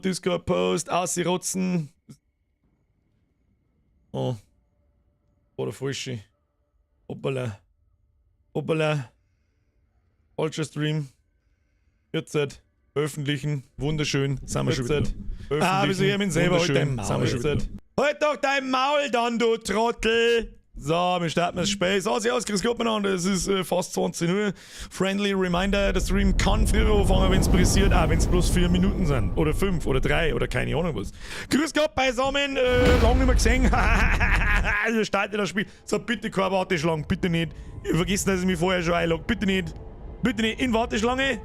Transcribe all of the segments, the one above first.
Discord-Post, ausrotzen. Oh. Oder falsche. Hoppala. Hoppala. Falscher Stream. Jetzt veröffentlichen. Wunderschön. Sind wir schon wieder. Wieso ich mich selber halt dein Maul. Halt doch dein Maul dann, du Trottel! So, wir starten das Spiel. So, servus, grüß Gott miteinander. Es ist fast 20 Uhr. Friendly Reminder, der Stream kann früher anfangen, wenn es pressiert. Auch wenn es bloß 4 Minuten sind. Oder 5 oder 3 oder keine Ahnung was. Grüß Gott beisammen. Lange nicht mehr gesehen. Also startet das Spiel. So, bitte keine Warteschlange. Bitte nicht. Ich vergessen, dass ich mich vorher schon einlogge. Bitte nicht. Bitte nicht. In Warteschlange.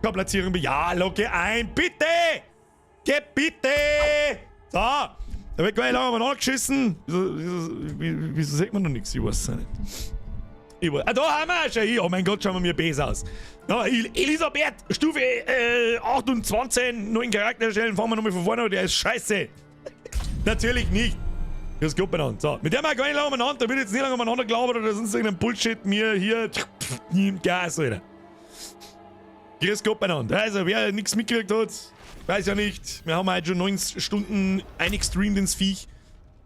Keine Platzierung. Ja, logge ein. Bitte! Geh bitte! So. Da wird gleich lange mal angeschissen. Wieso sagt man noch nichts? Ich weiß es nicht. Da haben wir schon. Oh mein Gott, schauen wir mir besser aus. Ja, Elisabeth, Stufe 28, neuen Charakter erstellen. Fangen wir nochmal von vorne an. Der ist scheiße. Natürlich nicht. Das geht miteinander. So, mit dem wir gar nicht lange umeinander. Da wird jetzt nicht lange umeinander gelabert oder sonst irgendein Bullshit mir hier im Gas, Alter. Grüß Gott miteinander. Also, wer nichts mitgekriegt hat, weiß ja nicht. Wir haben heute schon 9 Stunden eingestreamt ins Viech.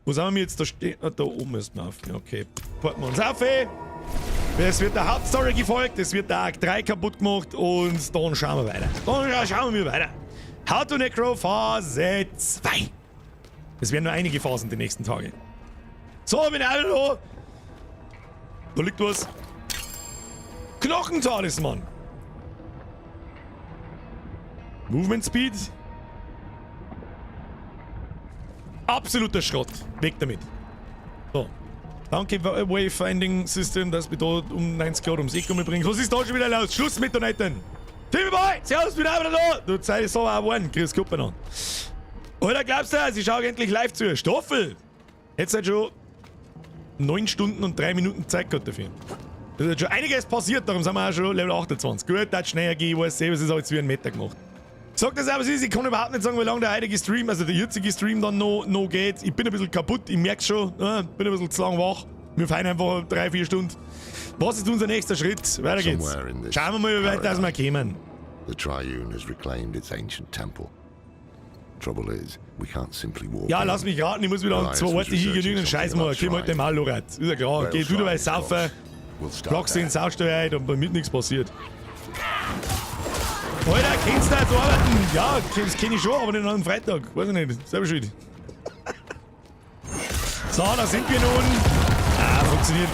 Wo sind wir jetzt? Da stehen. Ah, da oben ist man auf. Okay. Porten wir uns auf, ey. Es wird der Hauptstory gefolgt. Es wird der Arc 3 kaputt gemacht. Und dann schauen wir weiter. Dann schauen wir weiter. How to Necro Phase 2. Es werden nur einige Phasen die nächsten Tage. So, bin ich alle da. Da liegt was. Knochentalisman. Movement Speed. Absoluter Schrott. Weg damit. So. Danke Wayfinding System, dass wir da um 90 Grad ums Eck bringen. Was ist da schon wieder los? Schluss mit der Netten. Timmy Boy, servus, bin auch wieder da. Du zeigst so auch geworden. Grüß Gott miteinander. Oder glaubst du, ich schaue endlich live zu. Stoffel. Jetzt hat schon 9 Stunden und 3 Minuten Zeit gehabt dafür. Da ist schon einiges passiert, darum sind wir auch schon Level 28. Gut, das hat schneller gehen, ich weiß selber, es ist jetzt wie ein Meter gemacht. Sag das aber, ich kann überhaupt nicht sagen, wie lange der heutige Stream, also der jetzige Stream dann noch geht. Ich bin ein bisschen kaputt, ich merke schon, bin ein bisschen zu lang wach. Wir feiern einfach 3-4 Stunden. Was ist unser nächster Schritt? Weiter geht's. Schauen wir mal, wie weit wir kommen. The Triune has reclaimed its ancient temple. Trouble is, we can't simply walk. Ja, lass mich raten, ich muss wieder an 2 Orte hier genügend Scheiß machen. Geh mal den Mal, Lorat. Ist ja klar, geh du dabei saufen, blockst den Sausteuer und bei mir nichts passiert. Alter, kennst du da arbeiten? Ja, das kenn ich schon, aber nicht am Freitag. Weiß ich nicht. Selber schuld. So, da sind wir nun. Ah, funktioniert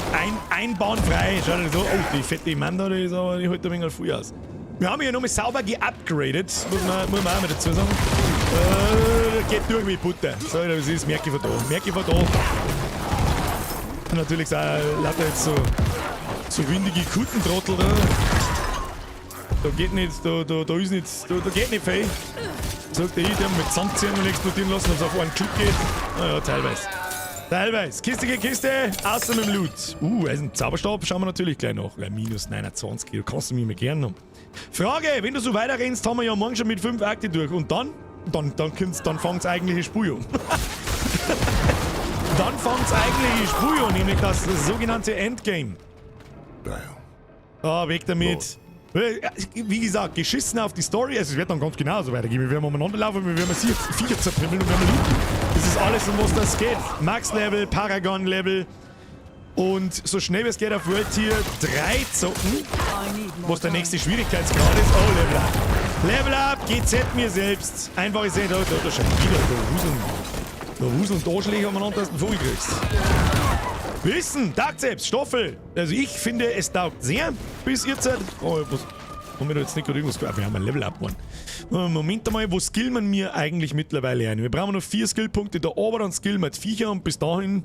einbahnfrei. Schau dir so. Oh, die fette Amanda, die ist aber die hält ein wenig früh aus. Wir haben hier nochmal sauber geupgradet. Muss man auch mal dazu sagen. Geht durch wie Butter. So, das ist merke ich von da. Merke ich von da. Und natürlich sind lauter jetzt so windige Kutentrottel da. Da geht nicht, da ist nicht, da geht nicht viel. Sagt der die haben mit Sandzähnen explodieren lassen, dass es auf einen Klick geht. Naja, teilweise. Teilweise. Kiste gegen Kiste, außer mit dem Loot. Also einen Zauberstab schauen wir natürlich gleich nach. Minus 29, du kannst du mich mehr gerne haben. Frage, wenn du so weiter rennst, haben wir ja morgen schon mit 5 Akte durch. Und dann fängt's eigentliche Spiel an. Dann fängt's eigentliche Spiel an, nämlich das sogenannte Endgame. Weg damit. Wie gesagt, geschissen auf die Story, also es wird dann ganz genau so weitergehen. Wir werden umeinander laufen, wir werden Viecher zerprimmeln und wir werden looten. Das ist alles, um was das geht. Max-Level, Paragon-Level und so schnell wie es geht auf World Tier 3 zocken, was der nächste Schwierigkeitsgrad ist. Oh, Level Up. Level Up, GZ mir selbst. Einfache Sehen, da schon wieder, da wuseln und Arschläge umeinander, dass du einen Vogel kriegst. Wissen, taugt selbst, Stoffel. Also ich finde, es taugt sehr. Bis jetzt. Oh, was? Haben wir da jetzt nicht gerade irgendwas gehört? Wir haben ein Level-Up, Mann. Moment einmal, wo skillen wir mir eigentlich mittlerweile ein? Wir brauchen noch 4 Skillpunkte da oben, dann skillen wir die Viecher und bis dahin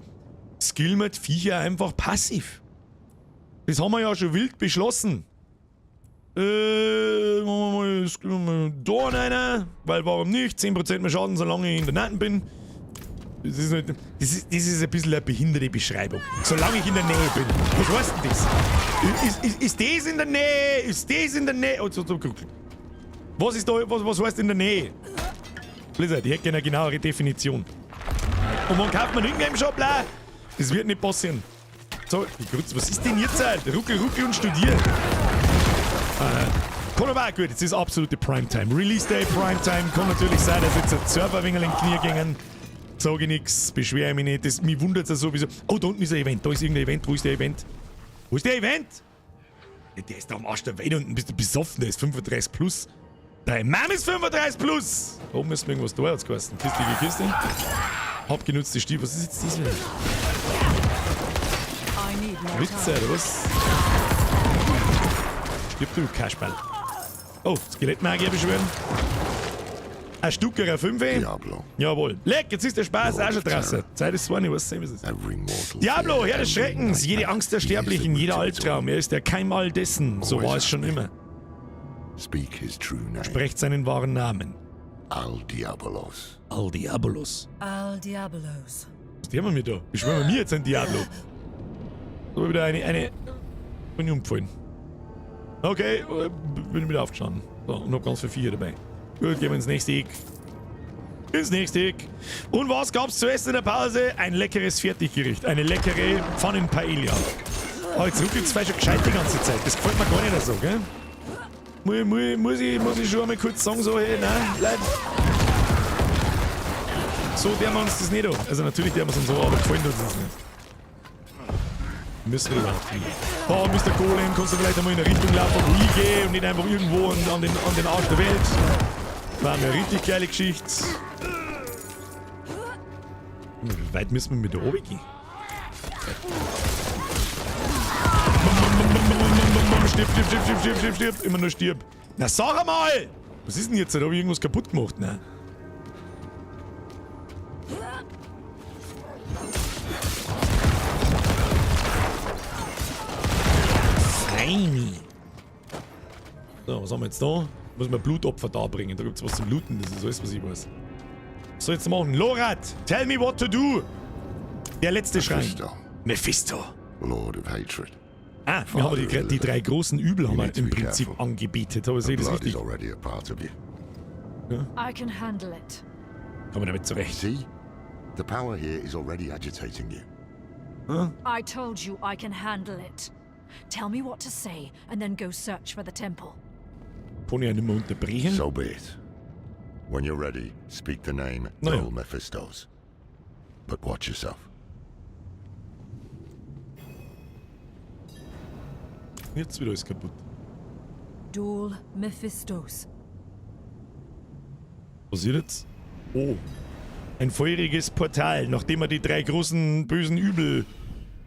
skillen wir die Viecher einfach passiv. Das haben wir ja schon wild beschlossen. Machen wir mal, skillen wir mal da rein, weil warum nicht? 10% mehr Schaden, solange ich in der Naten bin. Das ist ein bisschen eine behinderte Beschreibung. Solange ich in der Nähe bin. Was heißt denn das? Ist das in der Nähe? Ist das in der Nähe? Oh, was ist da? Was heißt in der Nähe? Blizzard, ich hätte eine genauere Definition. Und wann kauft man Ingame Shop? Das wird nicht passieren. So, was ist denn jetzt halt? Ruckel und studieren. Kann aber auch gut, jetzt ist absolute Primetime. Release Day, Primetime. Kann natürlich sein, dass jetzt ein Server ein wenig in die Knie gingen. Sage ich nichts, beschwere mich nicht. Mich wundert es ja sowieso. Oh, da unten ist ein Event. Da ist irgendein Event. Wo ist der Event? Wo ist der Event? Ja, der ist da am Arsch der Welt unten. Bist du besoffen? Der ist 35 plus. Dein Mann ist 35 plus. Da oben müssen wir irgendwas da jetzt kosten. Kistliche Kiste. Abgenutzte Stiefel. Was ist jetzt diese? Witze, oder was? Stirb du, Kasperl. Oh, Skelettmagier beschwören. Ein Stucker, ein 5. Diablo. Jawohl. Leck, jetzt ist der Spaß auch schon draußen. Zeit ist 20, was sehen wir es? Every mortal Diablo, fear, Herr des every Schreckens, jede nightmare. Angst der He is the Sterblichen, jeder root of it all. Albtraum. Er ist der Keim all dessen. So war es schon immer. Speak his true name. Sprecht seinen wahren Namen. Al Diabolos. Al Diabolos. Al Diabolos. Was haben wir mir da? Beschwören wir mir jetzt ein Diablo. So wieder eine. Bin ich umgefallen. Okay, bin ich wieder aufgestanden. So, und noch ganz viele Vier dabei. Gut, gehen wir ins nächste Eck. Ins nächste Eck. Und was gab's zu essen in der Pause? Ein leckeres Fertiggericht. Eine leckere Pfannenpaella. Oh, jetzt ruckelt es schon gescheit die ganze Zeit. Das gefällt mir gar nicht so, gell? Muss ich schon einmal kurz sagen, so, hey, nein, Leute. So der wir uns das nicht an. Also natürlich der wir uns so, aber gefallen uns das nicht. Müssen wir überhaupt nicht. Oh, Mr. Golem, kannst du vielleicht einmal in eine Richtung laufen, wo ich gehe und nicht einfach irgendwo an den Arsch der Welt. War eine richtig geile Geschichte. Wie weit müssen wir mit der oben gehen? Stirb. Immer nur stirb. Na sag einmal! Was ist denn jetzt? Da hab ich irgendwas kaputt gemacht, ne? Feini. So, was haben wir jetzt da? Muss man Blutopfer darbringen. Da gibt's was zum Looten. Das ist alles, was ich weiß. Was soll ich jetzt machen? Lorat, tell me what to do! Der letzte Schrein. Mephisto, Mephisto. Lord of Hatred. Ah, wir haben die drei großen Übel haben wir need to im be Prinzip careful. angebetet. Aber sehe ich das Blood richtig? is already a part of you. I can handle it. Kommen wir damit zurecht. See? The power here is already agitating you. I told you I can handle it. Tell me what to say, and then go search for the temple. Kann ich ja nicht mehr unterbrechen? So be it. When you're ready, speak the name No. Dol Mephistos. But watch yourself. Jetzt wieder ist kaputt. Dol Mephistos. Was passiert jetzt? Oh. Ein feuriges Portal, nachdem wir die drei großen bösen Übel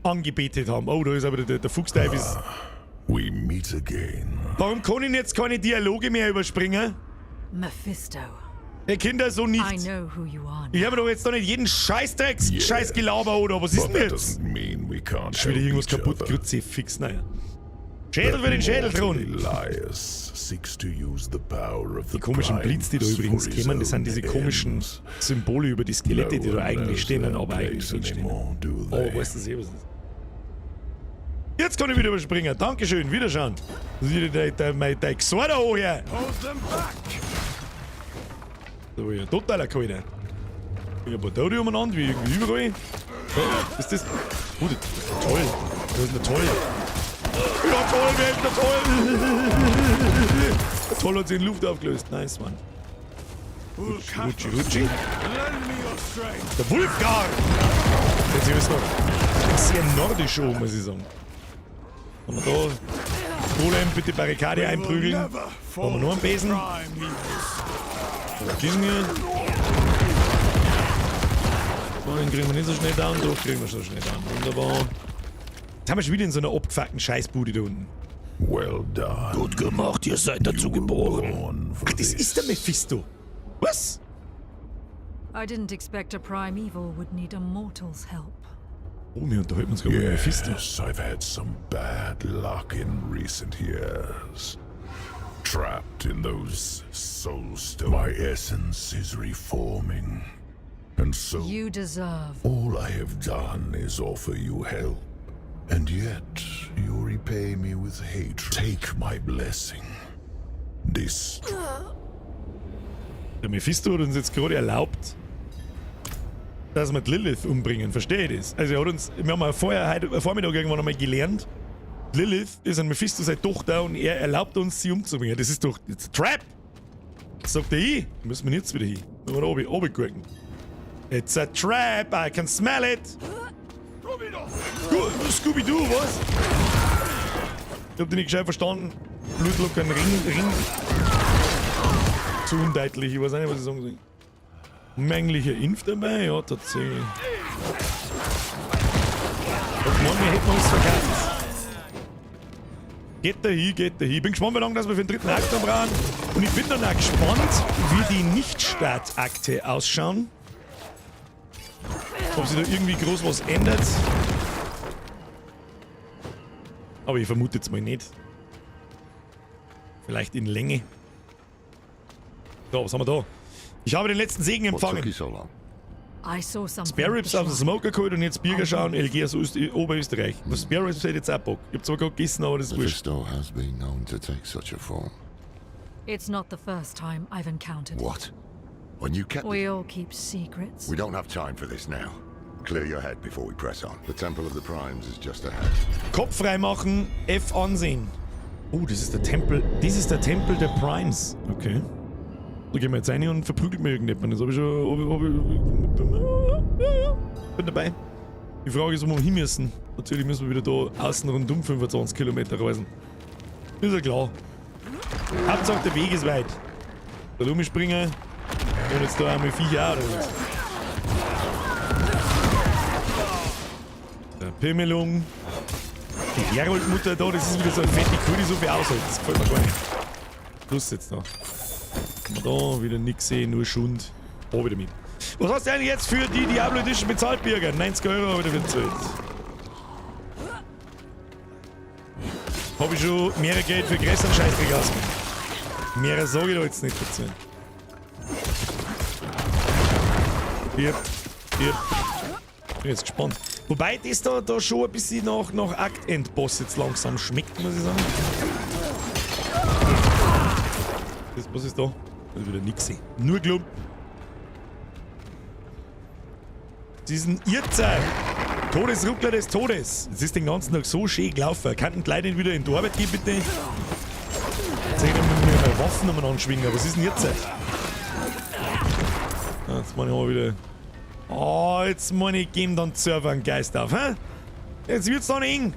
angebetet haben. Oh, da ist aber der Fuchsteufel. We meet again. Warum kann ich jetzt keine Dialoge mehr überspringen? Mephisto. Ihr Kinder so I nicht. know who you are. Ich habe doch jetzt doch nicht jeden Scheiß-Gelaber, oder? Was ist But denn that jetzt? doesn't mean we can't Ist wieder help irgendwas each kaputt, other. Kruzifix, naja. Schädel für den Schädelthron. Elias seeks to use the power of the Die komischen Blitz, die da primes übrigens for his kämen, das sind own diese komischen ends. Symbole über die Skelette, die No da one eigentlich knows stehen, their aber eigentlich place nicht stehen. anymore, do Oh, they? weißt du, was ist das? Jetzt kann ich wieder überspringen. Dankeschön, Wiederschauen. Sieh dir dein Xor da hoch her. So, ja, totaler Keiner. Ich hab da umeinander, wie irgendwie überall. Ja, ist das. Oh, das ist toll. Das ist eine toll. Ja, toll, wer ist der toll? Der Toll hat sich in Luft aufgelöst. Nice, Mann. Rutschi. Der Wolfgang! Jetzt ist noch sehr nordisch oben, muss ich sagen. Haben wir da. Golem, bitte Barrikade einprügeln. Haben wir noch einen Besen? Was ist denn hier? Oh, den kriegen wir nicht so schnell down. Doch, kriegen wir so schnell down. Wunderbar. Jetzt haben wir schon wieder in so einer abgefuckten Scheißbude da unten. Well done. Gut gemacht, ihr seid dazu You were geboren. born for Ach, das this. ist der Mephisto. Was? I didn't expect a prime evil would need a mortal's help. Oh, wir unterhalten uns gerade mit Mephisto. Yes, I've had some bad luck in recent years. Trapped in those soul stones. My essence is reforming. And so You deserve. all I have done is offer you help. And yet you repay me with hatred. Take my blessing. This Der Mephisto hat uns jetzt gerade erlaubt, dass wir die Lilith umbringen. Verstehe ich das? Also er hat uns, wir haben ja vorher, heute Vormittag irgendwann einmal gelernt, Lilith ist ein Mephisto seine Tochter und er erlaubt uns, sie umzubringen. Das ist doch... It's a trap! Sagt er hin. Müssen wir jetzt wieder hin. Nur mal oben gucken. It's a trap, I can smell it! Scooby-Doo, was? Ich hab den nicht gescheit verstanden. Blutlock ein Ring. Zu undeutlich, ich weiß nicht, was ich sagen soll. Männlicher Impf dabei? Ja, tatsächlich. Und Mann, wir hätten uns verkauft. Geht da hin. Bin gespannt, wie lange dass wir für den dritten Akt noch brauchen. Und ich bin dann auch gespannt, wie die Nicht-Startakte ausschauen. Ob sich da irgendwie groß was ändert. Aber ich vermute jetzt mal nicht. Vielleicht in Länge. So, was haben wir da? Ich habe den letzten Segen What took you empfangen. so long? I saw something. Spare Ribs aus dem Smoker geholt und jetzt Bierger schauen, LG aus Oberösterreich. Das Spare Ribs hätte jetzt auch Bock. Ich hab zwar gerade gegessen, aber das ist wurscht. Mephisto has been known to take such a form. It's not the first time I've encountered it. What? When you kept... We all keep secrets. We don't have time for this now. Clear your head before we press on. The Temple of the Primes is just ahead. Kopf frei machen, F ansehen. Oh, das ist der Tempel. Das ist der Tempel der Primes. Okay. Da gehen wir jetzt rein und verprügelt mir irgendjemand. Das habe ich schon... Ja. Bin dabei. Die Frage ist, wo wir hin müssen. Natürlich müssen wir wieder da außen rundum 25 Kilometer reisen. Ist ja klar. Hauptsache der Weg ist weit. Da rumspringen und jetzt da einmal Viecher auch. Oder was? Der Pimmelung. Die Heroldmutter da, das ist wieder so ein fette Kuh, die so viel aushält. Das gefällt mir gar nicht. Plus jetzt da. Da wieder nix sehen, nur Schund. Oh, wieder mit. Was hast du eigentlich jetzt für die Diablo Edition bezahlt, Bürger? 90 € habe ich dafür bezahlt. Habe ich schon mehr Geld für größeren Scheißdreck ausgegeben. Mehr sage ich da jetzt nicht dazu. Bin jetzt gespannt. Wobei das da schon ein bisschen nach Aktendboss jetzt langsam schmeckt, muss ich sagen. Was ist da? Also wieder nix sehen. Nur Klump. Diesen Irrzeug. Todesruckler des Todes. Es ist den ganzen Tag so schön gelaufen. Könnten die Leute nicht wieder in die Arbeit gehen, bitte? Jetzt sehen wir mit Waffen umeinander schwingen. Was ist denn jetzt? Ja, jetzt meine ich aber wieder. Oh, jetzt meine ich, geben dann Server einen Geist auf, hä? Jetzt wird's dann eng.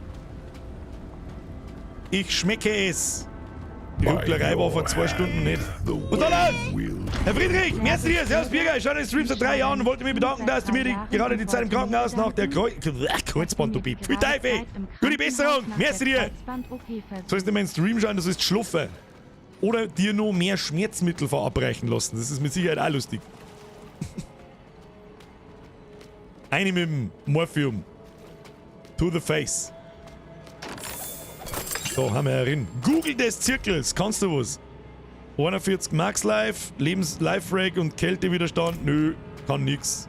Ich schmecke es. Die Rucklerei war vor 2 Stunden nicht. Was da los? Herr Friedrich, merci dir, servus Bierger, ich schaue den Stream seit 3 Jahren und wollte mich bedanken, dass du mir gerade die Zeit im Krankenhaus nach der Kreuzband-OP. Für Teufel! Gute Besserung, merci dir! Sollst du meinen Stream schauen, du sollst schluffen. Oder dir noch mehr Schmerzmittel verabreichen lassen, das ist mit Sicherheit auch lustig. Eine mit dem Morphium. To the face. So, haben wir herin. Google des Zirkels, kannst du was? 41 Max Life, Life-Rake und Kältewiderstand. Nö, kann nix.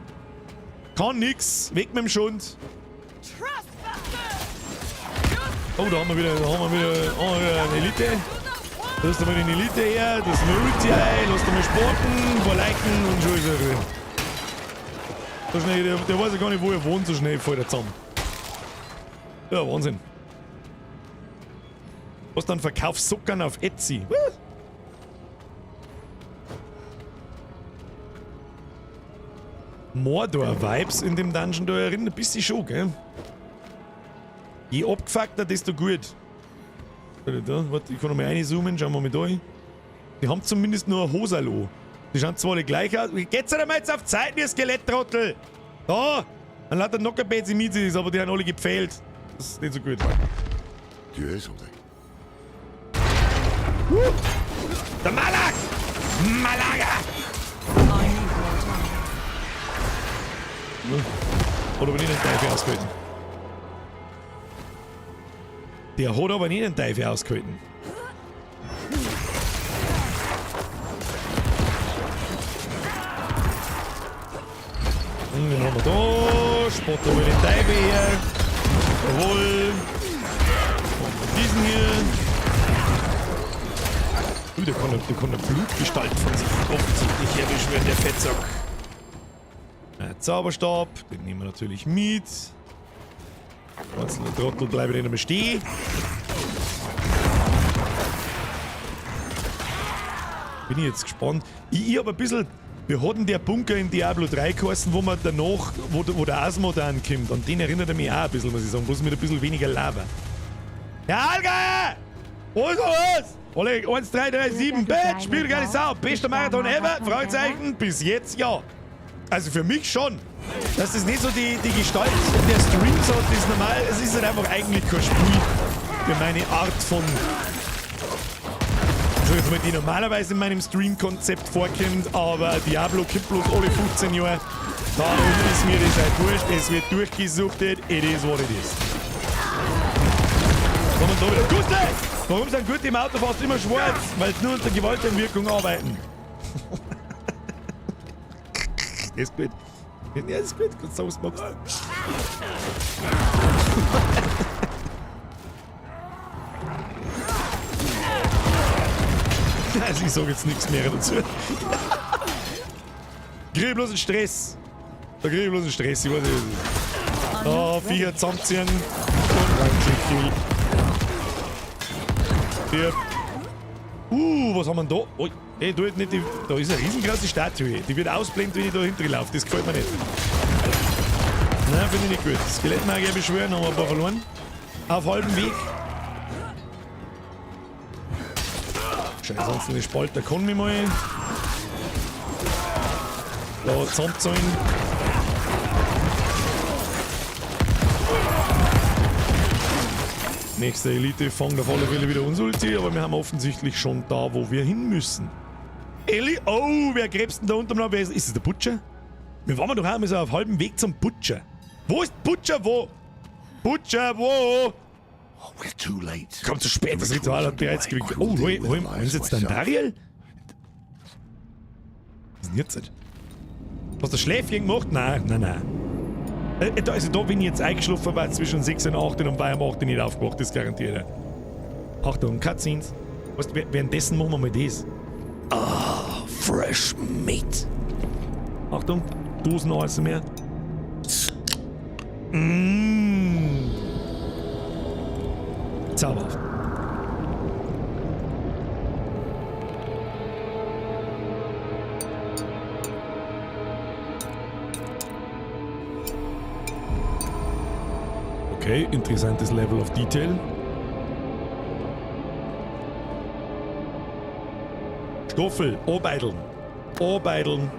Kann nix. Weg mit dem Schund. Oh, da haben wir wieder eine Elite. Lass dir mal den Elite her, das Multi ein, lass dir mal sporten, paar Liken und schon ist er drin. So schnell, der weiß ja gar nicht, wo er wohnt, so schnell fällt er zusammen. Ja, Wahnsinn. Was dann Verkaufssuckern auf Etsy. Mordor-Vibes in dem Dungeon da erinnert ein bisschen schon, gell? Je abgefuckter, desto gut. Warte, ich kann noch mal reinzoomen, schauen wir mal da hin. Die haben zumindest nur ein Hosalo. Die schauen zwar alle gleich aus. Geht's ja mal jetzt auf Zeit, ihr Skeletttrottel! Da! Ein lauter Knockerbats im Miezis, aber die haben alle gepfählt. Das ist nicht so gut. Do you hear something? Der Malak! Malaga! Oder aber nicht den Teufel ausgehalten. Der hat aber nicht den Teufel ausgehalten. Und den haben wir da. Spotten wir den Teufel her. Jawohl. Und diesen hier. Der kann eine Blutgestalt von sich offensichtlich herbeschwören, der Fettsack. Zauberstab, den nehmen wir natürlich mit. Einzelne Trottel bleiben nicht einmal stehen. Bin ich jetzt gespannt. Ich hab ein bisschen... Wir hatten der Bunker in Diablo 3 geheißen, wo man danach, wo der Asmod ankommt. An den erinnert er mich auch ein bisschen, muss ich sagen. Bloß mit ein bisschen weniger Lava. Ja, Allgeier! Wo ist was? Oleg, 1, 3, 3, 7, Bitch, spiel keine Sau. Bester Marathon ever? Fragezeichen, bis jetzt ja. Also für mich schon. Das ist nicht so die Gestalt der Streams hat, ist normal. Es ist halt einfach eigentlich kein Spiel für meine Art von... Also die normalerweise in meinem Stream-Konzept vorkommt, aber Diablo kommt bloß alle 15 Jahre. Darum ist mir das halt wurscht, es wird durchgesuchtet, it is what it is. Kommen da wieder. Gustl! Warum sind Gute im Auto fast immer schwarz? Weil sie nur unter Gewalteinwirkung arbeiten. Ist gut. Ja, ist gut, kannst du was magst. Also ich sag jetzt nichts mehr dazu. Krieg bloß einen Stress. Da krieg ich bloß einen Stress, ich weiß nicht. Da, Viecher zusammenziehen und reinschicken. Hier. Was haben wir denn da? Oh, ey, du nicht die, da ist eine riesengroße Statue. Die wird ausblenden, wenn ich da hinten laufe. Das gefällt mir nicht. Nein, finde ich nicht gut. Das Skelett mag ich beschwören, haben wir ein paar verloren. Auf halbem Weg. Scheiße, sonst eine Spalter kann mich mal. Da zusammenzahlen. Nächste Elite fangt auf alle Fälle wieder uns Ulti, aber wir haben offensichtlich schon da, wo wir hin müssen. Ellie, oh, wer gräbst denn da unten noch? Ist es der Butcher? Wir waren doch auch so auf halbem Weg zum Butcher. Wo ist Butcher? Wo? Butcher, wo? Oh, we're too late. Kommt zu spät, das Ritual hat bereits gewinkt. Oh, holen Sie jetzt dann Dariel? Was ist denn jetzt? Hast du das Schläfchen gemacht? Nein. Also da bin ich jetzt eingeschlafen, weil zwischen 6 und 8 und bei 8 nicht aufgewacht, das garantiert. Achtung, Cutscenes. Weißt du, währenddessen machen wir mal das. Ah, fresh meat. Achtung, Dosen alles mehr. Zauberhaft. Okay, interessantes Level of Detail. Stoffel, Arbeideln. Arbeideln.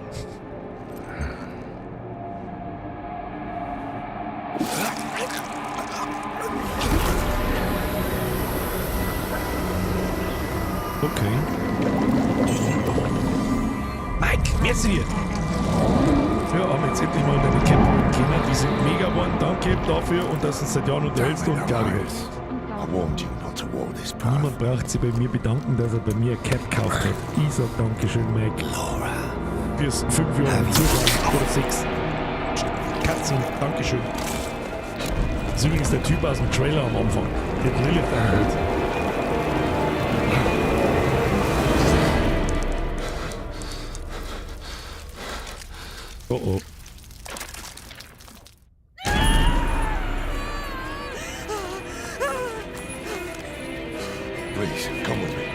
Okay. Mike, wer ist denn hier? Ja, haben jetzt endlich mal deine Cap kennen. Die sind mega geworden. Danke dafür und dass du uns seit Jahren unterhältst und glaube ich. I warned you not to walk this path. Niemand braucht sich bei mir bedanken, dass er bei mir eine Cap gekauft hat. Ich sag Dankeschön, Mike. Laura, Fürs 5 Jahre Zuschauen oder 6. Cutscene, Dankeschön. Das ist übrigens der Typ aus dem Trailer am Anfang. Der hat Lilith angeholt. Oh oh. please, come with me.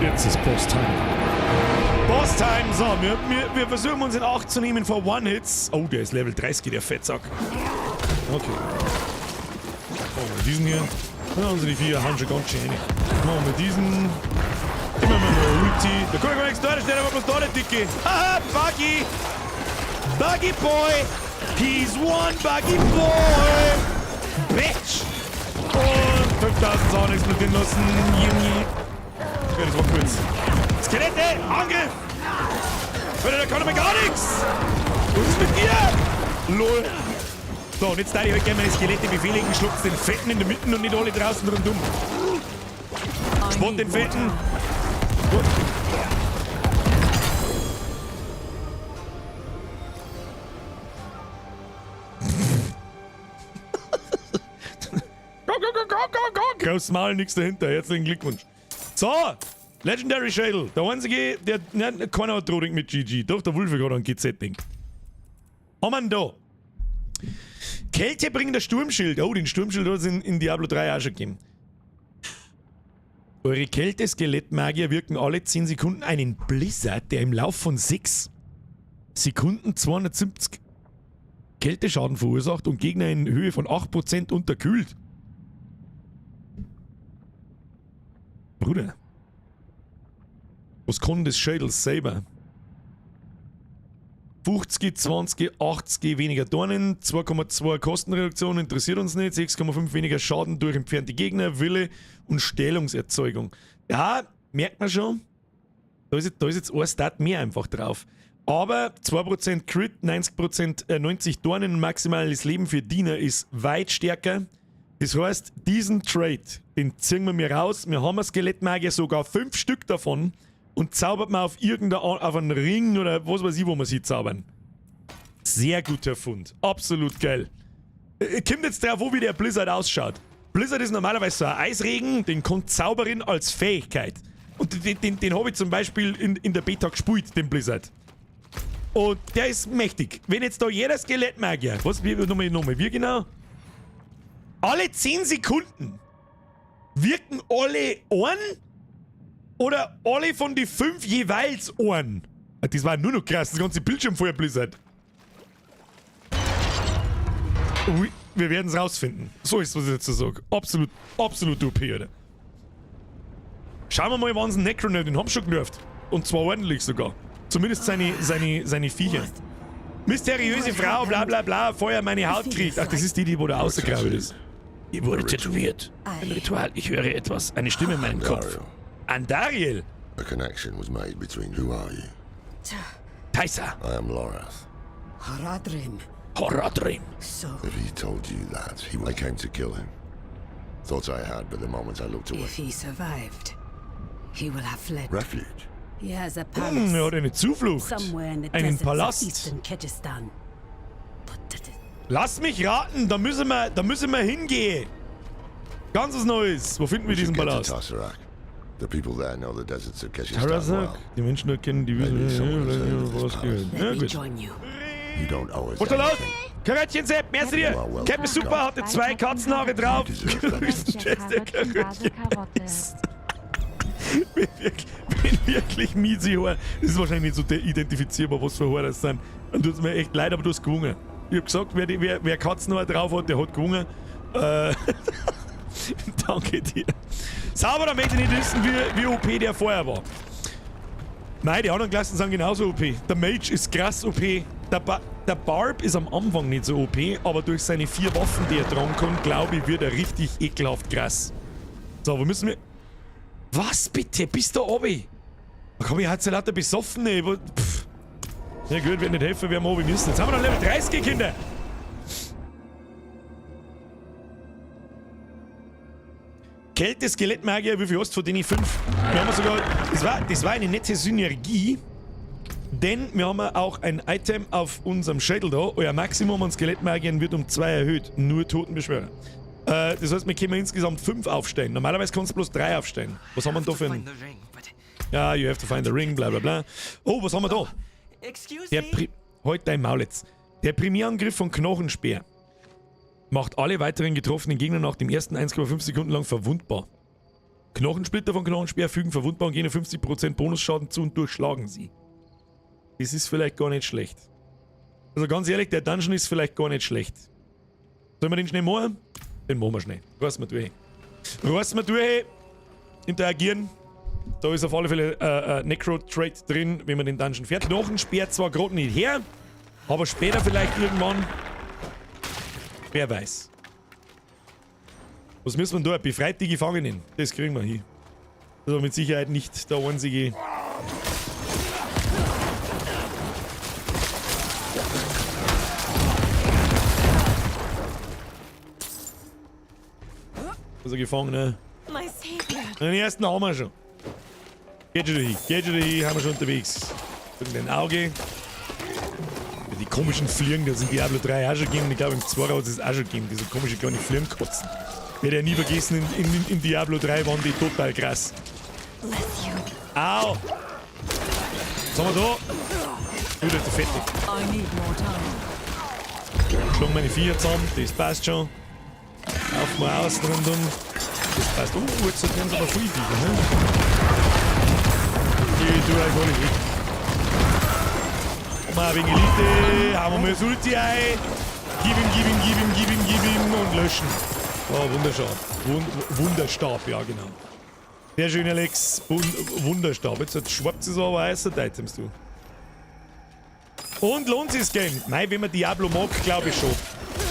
Jetzt ist Boss-Time. Boss-Time! So, wir versuchen uns in Acht zu nehmen vor One-Hits. Oh, der ist Level 30, der Fettsack. Okay. Machen wir diesen hier. Ja, unsere 4 hauen schon ganz schön rein. Machen wir diesen. Immer mal eine Ulti. Da kann ich gar nichts da, da steht aber bloß da der Dicke. Haha, Buggy! Buggy Boy! He's one Buggy Boy! Bitch! Und 5000 Saunen explodieren lassen. Junge. Ja, das war kurz. Skelette! Angriff! Alter, da kann er mir gar nichts! Was ist mit dir? LOL! So, und jetzt da ich halt gerne meine Skelette befehligen, schluckt den Fetten in der Mitte und nicht alle draußen rundum. Spott den Fetten. Gut. Großes Maul, nichts dahinter. Herzlichen Glückwunsch. So, Legendary Schädel. Der einzige, der keiner hat Drohung mit GG. Doch, der Wolf hat gerade ein GZ-Ding. Haben wir ihn da? Kälte bringt der Sturmschild. Oh, den Sturmschild hat es in Diablo 3 auch schon gegeben. Eure Kälte-Skelettmagier wirken alle 10 Sekunden einen Blizzard, der im Lauf von 6 Sekunden 270 Kälteschaden verursacht und Gegner in Höhe von 8% unterkühlt. Bruder. Was kann das Schädels selber? 50, 20, 80 weniger Dornen, 2,2 Kostenreduktion interessiert uns nicht, 6,5 weniger Schaden durch entfernte Gegner, Wille und Stellungserzeugung. Ja, merkt man schon, da ist jetzt ein Stat mehr einfach drauf. Aber 2% Crit, 90 Dornen und maximales Leben für Diener ist weit stärker. Das heißt, diesen Trade, den ziehen wir mir raus. Wir haben als Skelettmagier sogar 5 Stück davon und zaubert man auf einen Ring oder was weiß ich, wo wir sie zaubern. Sehr guter Fund. Absolut geil. Kommt jetzt drauf, wie der Blizzard ausschaut. Blizzard ist normalerweise so ein Eisregen, den kommt Zauberin als Fähigkeit. Und den habe ich zum Beispiel in der Beta gespielt, den Blizzard. Und der ist mächtig. Wenn jetzt da jeder Skelettmagier, nochmal, wie genau? Alle 10 Sekunden wirken alle Ohren oder alle von die 5 jeweils Ohren? Das war nur noch krass, das ganze Bildschirm voller Blizzard. Ui, wir werden es rausfinden. So ist, was ich dazu sage. Absolut OP, oder? Schauen wir mal, wann sie Necronaut den haben schon genervt. Und zwar ordentlich sogar. Zumindest seine Viecher. Mysteriöse Frau, bla bla bla, Feuer meine Haut kriegt. Ach, das ist die wo da ausgegraben ist. Die wurde tätowiert. Ein Ritual. Ich höre etwas. Eine Stimme in meinem Kopf. Andariel. A connection was made between who are you? Taisa. I am Lorath. Haradrim. Horadrim. So, If he told you that, I came to kill him. Thoughts I had, but the moment I looked away. if he survived, he will have fled. Refuge. He has a Er palace hat eine Zuflucht. somewhere in the Einen deserts of Palast. eastern Kyrgyzstan. But Lass mich raten, da müssen wir hingehen. Ganz was Neues. Wo finden wir We should diesen get to Palast? Tasarak. The people there know the deserts of Kyrgyzstan Tarasak. well. Die Menschen dort kennen die Maybe someone has heard of this was gehört. let Ja, me gut. join you. You don't owe us Was da los? anything. Karatchen Sepp, merci dir. You are welcome. Captain Super hatte 2 Katzenhaare drauf. You deserve that. Größtenteils der Karatchen. Wenn wirklich miese Haare. Das ist wahrscheinlich nicht so identifizierbar, was für Haare das sind. Und tut mir echt leid, aber du hast gewungen. Ich hab gesagt, wer Katzenhaare drauf hat, der hat gewungen. Danke dir. Sauber, damit ich nicht wissen, wie OP der vorher war. Nein, die anderen Klassen sind genauso OP. Der Mage ist krass OP. Der Barb ist am Anfang nicht so OP, aber durch seine 4 Waffen, die er tragen kann, glaube ich, wird er richtig ekelhaft krass. So, wo müssen wir... Was bitte? Bis da oben? Da komm ich halt so lauter besoffen, ey. Pff. Ja gut, wird nicht helfen, wir haben oben müssen. Jetzt haben wir noch Level 30, Kinder. Kälte, Skelettmagier, wie viel hast du von denen 5? Wir haben sogar... Das war eine nette Synergie. Denn wir haben auch ein Item auf unserem Schädel da. Euer Maximum an Skelettmagiern wird um 2 erhöht. Nur Totenbeschwörer. Das heißt, wir können insgesamt 5 aufstellen. Normalerweise kannst du bloß 3 aufstellen. Was haben wir da für ein... Ja, you have to find the ring, bla bla bla. Oh, was haben wir da? Der halt dein Maul jetzt. Der Primärangriff von Knochenspeer macht alle weiteren getroffenen Gegner nach dem ersten 1,5 Sekunden lang verwundbar. Knochensplitter von Knochenspeer fügen verwundbaren Gegner 50% Bonusschaden zu und durchschlagen sie. Das ist vielleicht gar nicht schlecht. Also ganz ehrlich, der Dungeon ist vielleicht gar nicht schlecht. Sollen wir den schnell machen? Den machen wir schnell. Reißen wir durch. Reißen wir durch. Interagieren. Da ist auf alle Fälle Necro-Trade drin, wenn man den Dungeon fährt. Knochenspeer zwar gerade nicht her, aber später vielleicht irgendwann. Wer weiß. Was müssen wir da? Befreit die Gefangenen. Das kriegen wir hin. Das ist mit Sicherheit nicht der einzige. Also Gefangener. Den ersten haben wir schon. Geht schon dahin, haben wir schon unterwegs. Irgendein Auge. Die komischen Fliegen, das in Diablo 3 auch schon gegeben. Ich glaube im 2 hat es auch schon gegeben. Diese komische kleine Fliegenkotzen. Werde ja nie vergessen, in Diablo 3 waren die total krass. Au! Was haben wir da? Gut, ist fertig. I need more time. Schlagen meine Viecher zusammen, das passt schon. Laufen wir aus rundum. Das passt. Oh, jetzt werden es aber viel Viecher, ne? Ich tue euch alle weg. Mal ein wenig Elite, hauen wir mal das Ulti ein. Gib ihm und löschen. Oh, Wunderstab. Wunderstab, ja genau. Sehr schön, Alex. Wunderstab. Jetzt schwappt es aber aus, der Items, du. Und lohnt sich das Game? Nein, wenn man Diablo mag, glaube ich schon.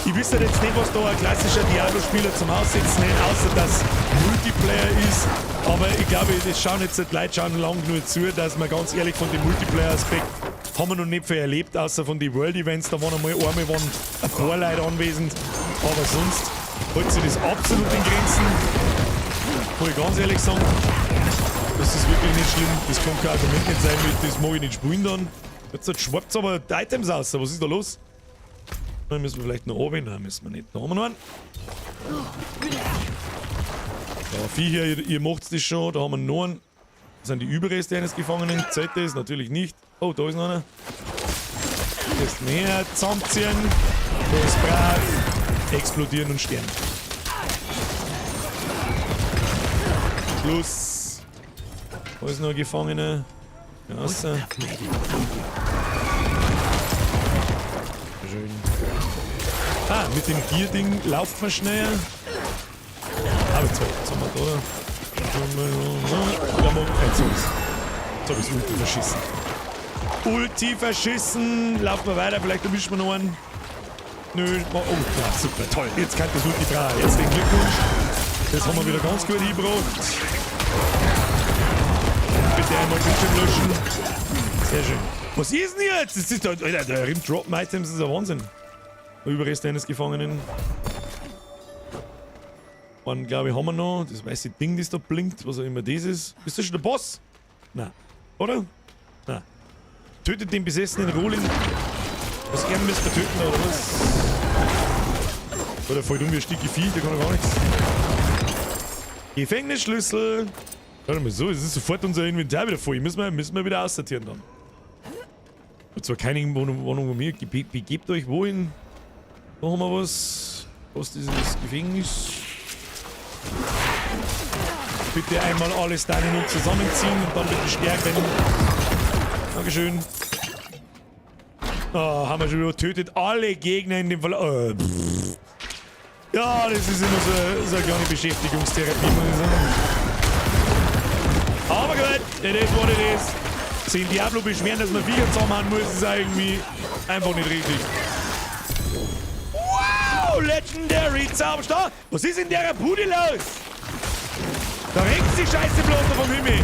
Ich wüsste jetzt nicht, was da ein klassischer Diablo-Spieler zum Aussetzen hat, außer dass Multiplayer ist. Aber ich glaube, das schauen jetzt die Leute schauen lang genug zu, dass man ganz ehrlich von dem Multiplayer-Aspekt haben wir noch nicht viel erlebt, außer von den World-Events. Da waren einmal ein paar Leute anwesend. Aber sonst hält sich das absolut in Grenzen. Kann ich ganz ehrlich sagen. Das ist wirklich nicht schlimm. Das kann kein Argument nicht sein, mit das mag ich nicht spielen dann. Jetzt schwappt es aber die Items aus. Was ist da los? Dann müssen wir vielleicht noch oben. Nein, müssen wir nicht. Da haben wir noch einen. Ja, Viecher, ihr macht das schon. Da haben wir noch einen. Das sind die Überreste eines Gefangenen. Zählt das? Natürlich nicht. Oh, da ist noch einer. Das näher zusammenziehen. Da ist brav. Explodieren und sterben. Schluss. Da ist noch ein Gefangener. Ja, so. Schön. Ah, mit dem Gierding lauft man schneller. Aber jetzt haben wir da. Jetzt hab ich's Ulti verschissen. Ulti verschissen! Laufen wir weiter, vielleicht erwischen wir noch einen. Nö, oh ja, super, toll. Jetzt kann das Ulti frei. Herzlichen Glückwunsch. Das haben wir wieder ganz gut hingebracht. Bitte einmal Bildschirm löschen. Sehr schön. Was ist denn jetzt? Das ist da, Alter, der Droppen-Items ist ein Wahnsinn. Überreste eines Gefangenen. Einen, glaube ich, haben wir noch. Das weiße Ding, das da blinkt, was auch immer das ist. Ist das schon der Boss? Nein. Oder? Nein. Tötet den besessenen Rohling. Was er müsst ihr töten, oder was? Oder voll dumm wie ein Stück Vieh, der kann doch gar nichts. Gefängnisschlüssel. Warte mal so, es ist sofort unser Inventar wieder voll. Müssen wir wieder aussortieren dann. Und zwar keine Wohnung von mir. Begebt euch wohin. Da haben wir was. Was ist dieses Gefängnis? Bitte einmal alles da und zusammenziehen und dann bitte stärken. Dankeschön. Oh, haben wir schon wieder getötet. Alle Gegner in dem Fall. Oh, ja, das ist immer so eine kleine Beschäftigungstherapie, muss ich sagen. Aber gut, das ist what it is. Sich in Diablo beschweren, dass man Viecher zusammenhauen muss, ist irgendwie einfach nicht richtig. Wow, Legendary Zauberstab! Was ist in der Bude los? Da regnet die Scheiße bloß noch vom Himmel.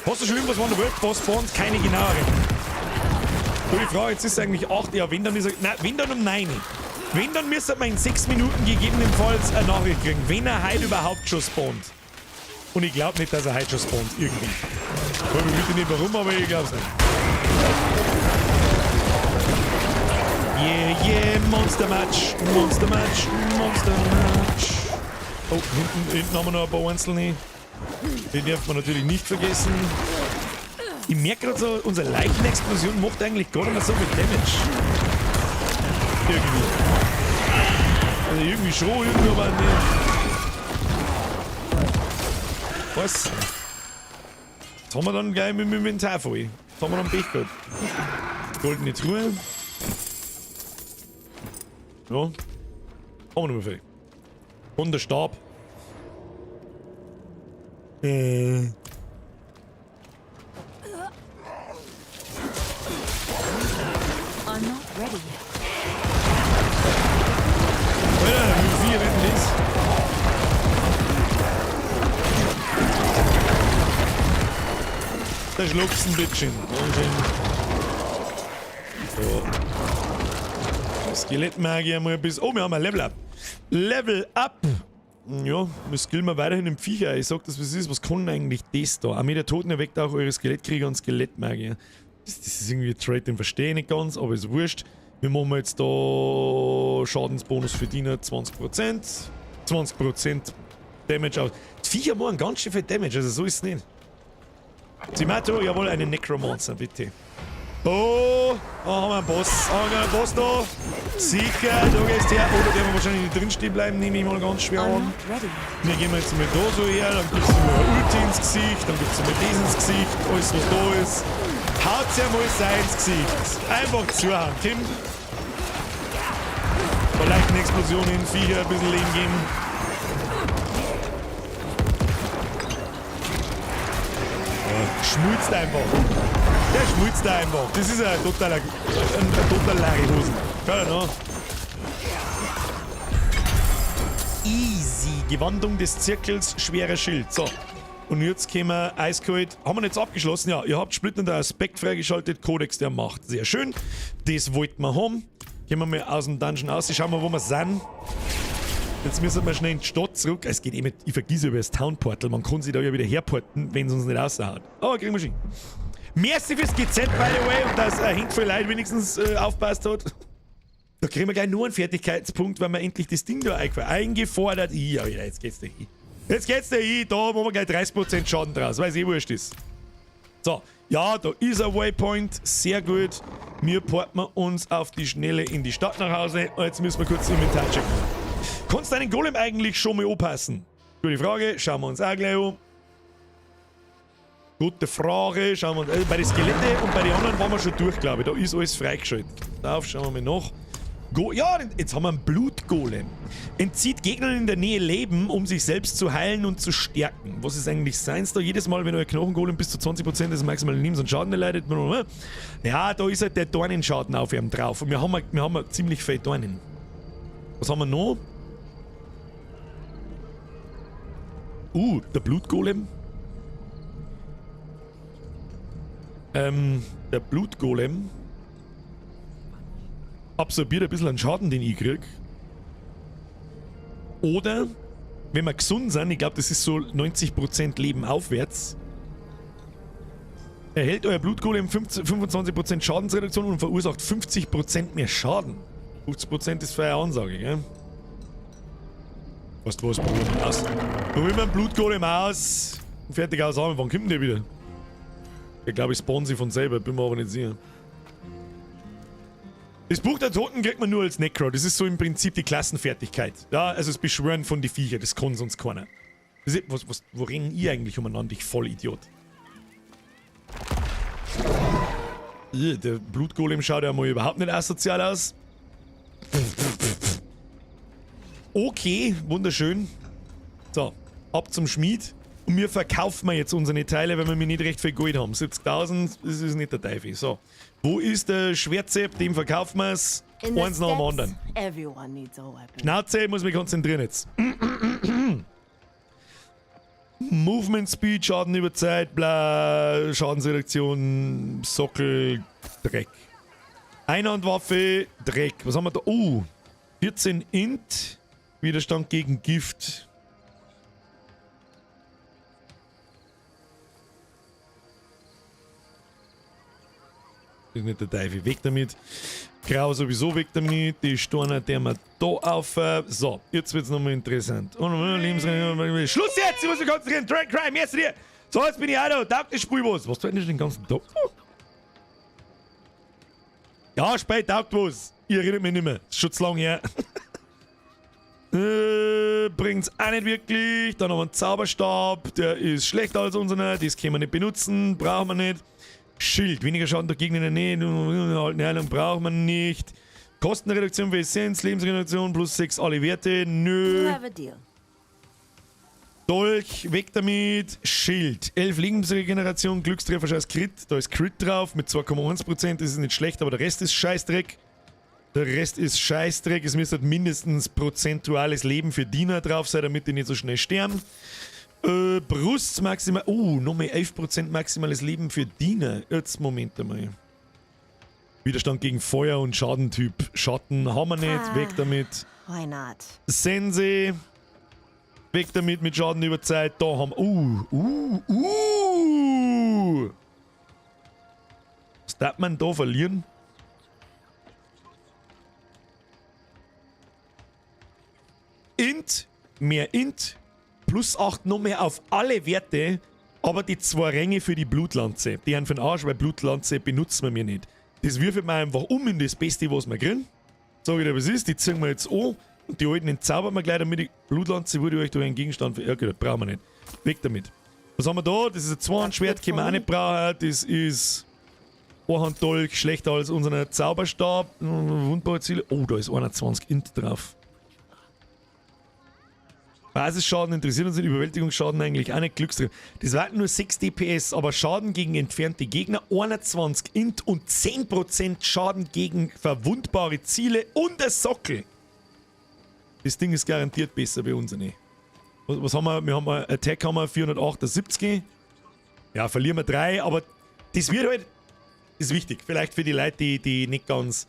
Hast du schon irgendwas von der Welt, was spawnt? Keine genaueren. So, die Frage, jetzt ist eigentlich 8, ja, wenn dann ist er, nein, wenn dann um 9. Wenn, dann müsste man in 6 Minuten gegebenenfalls eine Nachricht kriegen, wenn er heute überhaupt schon spawnt. Und ich glaube nicht, dass er heute schon spawnt, irgendwie. Ich frage mich bitte nicht warum, aber ich glaube es nicht. Yeah, Monster Match, Monster Match, Monster Match. Oh, hinten haben wir noch ein paar einzelne. Die darf man natürlich nicht vergessen. Ich merke gerade so, unsere Leichenexplosion macht eigentlich gar nicht mehr so viel Damage. Irgendwie. Also irgendwie schon, irgendwie aber nicht. Was? Jetzt haben wir dann gleich mit dem Inventar voll. Jetzt haben wir dann Pech gehabt. Goldene Truhe. Ja. Haben wir noch mal viel. Und der Stab. I'm not ready yet. Ja, wie viel werden das? Da schluckst ein bisschen. So. Skelettmagier mal bis. Oh, wir haben ein Level Up. Level Up! Ja, wir skillen wir weiterhin im Viecher. Ich sag das, was ist. Was kann eigentlich das da? Armee der Toten erweckt auch eure Skelettkrieger und Skelettmagier. Das ist irgendwie ein Trade, den verstehe ich nicht ganz, aber ist wurscht. Wir machen jetzt da Schadensbonus für Diener 20%. 20% Damage aus. Die Viecher machen ganz schön viel Damage, also so ist es nicht. Zimato, jawohl, einen Necromancer, bitte. Oh, da haben wir einen Boss. Haben wir einen Boss da? Sicher, da gehst du her. Oh, da werden wir wahrscheinlich nicht drinstehen bleiben, nehme ich mal ganz schwer an. Wir gehen jetzt mal da so her, dann gibt's mal ein Ulti ins Gesicht, dann gibt's mal das ins Gesicht, alles was da ist. Haut's ja mal sein ins Gesicht. Einfach zuhauen, Tim. Vielleicht eine Explosion in Viecher ein bisschen Leben geben. Schmulzt einfach. Der schmulzt einfach. Das ist ein totaler Larryhosen. Schau dir noch. Easy. Gewandung des Zirkels, schwerer Schild. So. Und jetzt können wir eiskalt. Haben wir jetzt abgeschlossen? Ja, ihr habt splittender Aspekt freigeschaltet. Kodex der Macht. Sehr schön. Das wollten wir haben. Gehen wir mal aus dem Dungeon aus. Schauen wir, wo wir sind. Jetzt müssen wir schnell in die Stadt zurück. Es geht eh mit, ich vergesse über das Townportal. Man kann sich da ja wieder herporten, wenn es uns nicht raushaut. Aber kriegen wir schon. Merci fürs GZ, by the way. Und dass ein Hink voll Leid wenigstens aufpasst hat. Da kriegen wir gleich nur einen Fertigkeitspunkt, weil wir endlich das Ding da eingefordert. Ja, jetzt geht's da hin. Jetzt geht's da hin. Da machen wir gleich 30% Schaden draus, weil es eh wurscht ist. So, ja, da ist ein Waypoint. Sehr gut. Wir porten uns auf die Schnelle in die Stadt nach Hause. Und jetzt müssen wir kurz Inventar checken. Kannst du deinen Golem eigentlich schon mal anpassen? Gute Frage, schauen wir uns auch gleich an. Gute Frage, schauen wir uns. Also bei den Skelette und bei den anderen waren wir schon durch, glaube ich. Da ist alles freigeschaltet. Darauf schauen wir mal nach. Ja, jetzt haben wir einen Blutgolem. Entzieht Gegnern in der Nähe Leben, um sich selbst zu heilen und zu stärken. Was ist eigentlich seins da? Jedes Mal, wenn euer Knochengolem bis zu 20% des maximalen Lebens und Schaden erleidet. Ja, da ist halt der Dornenschaden auf ihm drauf. Und wir haben ziemlich viele Dornen. Was haben wir noch? Der Blutgolem. Der Blutgolem absorbiert ein bisschen an Schaden, den ich krieg. Oder, wenn wir gesund sind, ich glaube, das ist so 90% Leben aufwärts, erhält euer Blutgolem 25% Schadensreduktion und verursacht 50% mehr Schaden. 50% ist für eine Ansage, gell? Was, probieren wir aus. Probieren wir einen Blutgolem aus. Fertig aus haben. Wann kommt denn der wieder? Ich glaube, ich spawn sie von selber, bin mir aber nicht sicher. Das Buch der Toten kriegt man nur als Necro. Das ist so im Prinzip die Klassenfertigkeit. Ja, also das Beschwören von die Viecher, das kann sonst keiner. Das ist, wo rennen ihr eigentlich umeinander, ich Vollidiot? Der Blutgolem schaut ja mal überhaupt nicht asozial aus. Okay, wunderschön. So, ab zum Schmied. Und wir verkaufen jetzt unsere Teile, weil wir nicht recht viel Gold haben. 70.000, das ist nicht der Teufel. So, wo ist der Schwertsepp? Dem verkaufen wir es. Eins nach dem anderen. Schnauze, muss mich konzentrieren jetzt. Movement Speed, Schaden über Zeit, bla, Schadensreduktion, Sockel, Dreck. Einhandwaffe, Dreck. Was haben wir da? 14 Int, Widerstand gegen Gift. Das ist nicht der Teufel. Weg damit. Grau sowieso weg damit. Die Storner, der wir da auf. So, jetzt wird es nochmal interessant. Schluss jetzt! Ich muss mich konzentrieren. Drag Crime, jetzt dir! So, jetzt bin ich auch da. Taugt das Spiel was? Was tut denn den ganzen Tag? Ja, spät taugt was. Ich erinnere mich nicht mehr. Das ist schon zu lang her. Bringt's auch nicht wirklich. Dann haben wir einen Zauberstab. Der ist schlechter als unserer. Das können wir nicht benutzen. Brauchen wir nicht. Schild, weniger Schaden durch Gegner in der Nähe, eine Heilung braucht man nicht. Kostenreduktion für Essenz, Lebensreduktion plus 6 alle Werte, nö. Dolch, weg damit. Schild, 11 Lebensregeneration, Glückstreffer, scheiß Crit, da ist Crit drauf mit 2,1%, das ist nicht schlecht, aber der Rest ist Scheißdreck. Der Rest ist Scheißdreck, es müsste mindestens prozentuales Leben für Diener drauf sein, damit die nicht so schnell sterben. Brust maximal. Nochmal 11% maximales Leben für Diener. Jetzt, Moment einmal. Widerstand gegen Feuer und Schadentyp. Schatten haben wir nicht. Weg damit. Why not? Sense. Weg damit mit Schaden über Zeit. Da haben wir. Was darf man da verlieren? Int. Mehr Int. Plus 8 noch mehr auf alle Werte. Aber die 2 Ränge für die Blutlanze, die haben für den Arsch, weil Blutlanze benutzen wir mir nicht. Das würfeln wir einfach um in das Beste, was wir kriegen. Sag ich dir, was ist, die ziehen wir jetzt an und die alten entzaubern wir gleich, damit die Blutlanze würde euch durch einen Gegenstand verärgert. Das brauchen wir nicht. Weg damit. Was haben wir da? Das ist ein Zweihandschwert, können wir auch nicht brauchen. Das ist Einhanddolch, schlechter als unser Zauberstab. Wundbare Ziele. Oh, da ist 21 Int drauf. Basisschaden interessiert uns nicht, Überwältigungsschaden eigentlich auch nicht, Glückstreffer. Das waren nur 6 DPS, aber Schaden gegen entfernte Gegner, 21 Int und 10% Schaden gegen verwundbare Ziele und der Sockel. Das Ding ist garantiert besser bei uns nicht. Was haben wir? Wir haben eine Attack haben wir 478. Ja, verlieren wir 3, aber das wird halt, ist wichtig. Vielleicht für die Leute, die nicht ganz,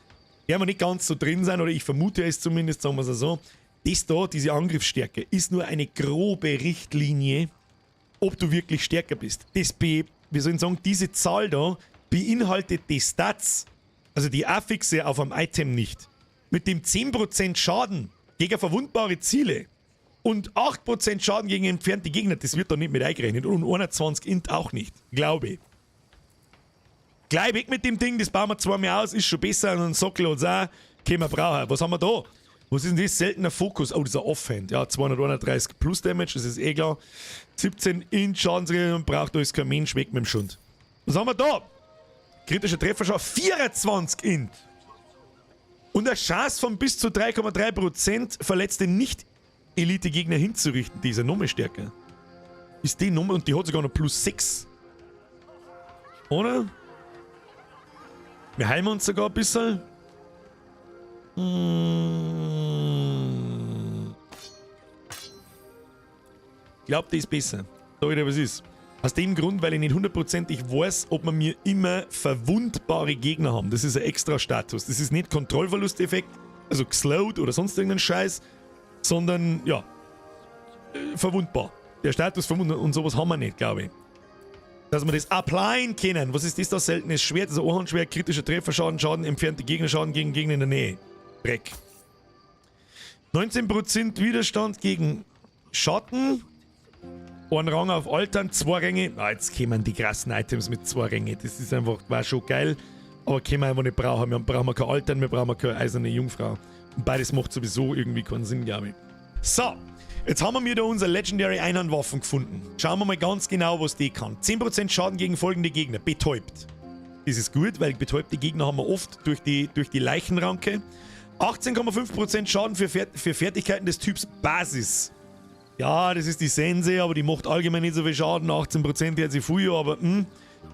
nicht ganz so drin sind, oder ich vermute es zumindest, sagen wir es so. Das da, diese Angriffsstärke, ist nur eine grobe Richtlinie, ob du wirklich stärker bist. Wir sollen sagen, diese Zahl da beinhaltet die Stats, also die Affixe auf einem Item nicht. Mit dem 10% Schaden gegen verwundbare Ziele und 8% Schaden gegen entfernte Gegner, das wird da nicht mit eingerechnet. Und 21 Int auch nicht, glaube ich. Gleich weg mit dem Ding, das bauen wir zwar mehr aus, ist schon besser, und einen Sockel und so, können wir brauchen. Was haben wir da? Was ist denn das? Seltener Fokus. Oh, dieser Offhand. Ja, 231 plus Damage, das ist eh klar. 17 Int Schadensregel und braucht euch kein Mensch, weg mit dem Schund. Was haben wir da? Kritischer Trefferschaden, 24 Int. Und eine Chance von bis zu 3,3% verletzte Nicht-Elite-Gegner hinzurichten. Die ist ja nochmal stärker. Ist die Nummer und die hat sogar noch plus 6. Oder? Wir heilen uns sogar ein bisschen. Ich glaube, das ist besser. Sag ich dir, was ist. Aus dem Grund, weil ich nicht hundertprozentig weiß, ob wir mir immer verwundbare Gegner haben. Das ist ein extra Status. Das ist nicht Kontrollverlusteffekt, also geslowed oder sonst irgendein Scheiß, sondern, ja, verwundbar. Der Status verwundbar und sowas haben wir nicht, glaube ich. Dass wir das applyen können. Was ist das da? Seltenes Schwert, also Einhandschwert, kritischer Trefferschaden, Schaden, entfernte Gegner, Schaden gegen Gegner in der Nähe. Dreck. 19% Widerstand gegen Schatten. Ein Rang auf Altern, 2 Ränge. Ah, jetzt kämen die krassen Items mit 2 Ränge. Das ist einfach, war schon geil. Aber können wir einfach nicht brauchen. Wir brauchen kein Altern, wir brauchen keine eiserne Jungfrau. Und beides macht sowieso irgendwie keinen Sinn, glaube ich. So, jetzt haben wir da unsere Legendary Einhandwaffen gefunden. Schauen wir mal ganz genau, was die kann. 10% Schaden gegen folgende Gegner. Betäubt. Das ist gut, weil betäubte Gegner haben wir oft durch die Leichenranke. 18,5% Schaden für Fertigkeiten des Typs Basis. Ja, das ist die Sense, aber die macht allgemein nicht so viel Schaden. 18% hat sie früher, aber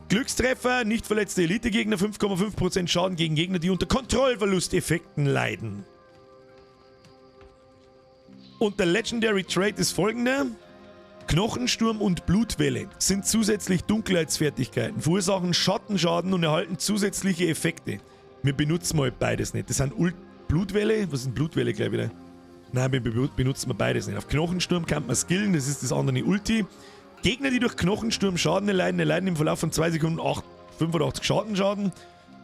Glückstreffer, nicht verletzte Elite-Gegner, 5,5% Schaden gegen Gegner, die unter Kontrollverlusteffekten leiden. Und der Legendary Trait ist folgender. Knochensturm und Blutwelle sind zusätzlich Dunkelheitsfertigkeiten, verursachen Schattenschaden und erhalten zusätzliche Effekte. Wir benutzen mal beides nicht. Das sind Blutwelle, was ist denn Blutwelle gleich wieder? Nein, wir benutzen wir beides nicht. Auf Knochensturm kann man skillen, das ist das andere Ulti. Gegner, die durch Knochensturm Schaden erleiden im Verlauf von 2 Sekunden 85 Schaden.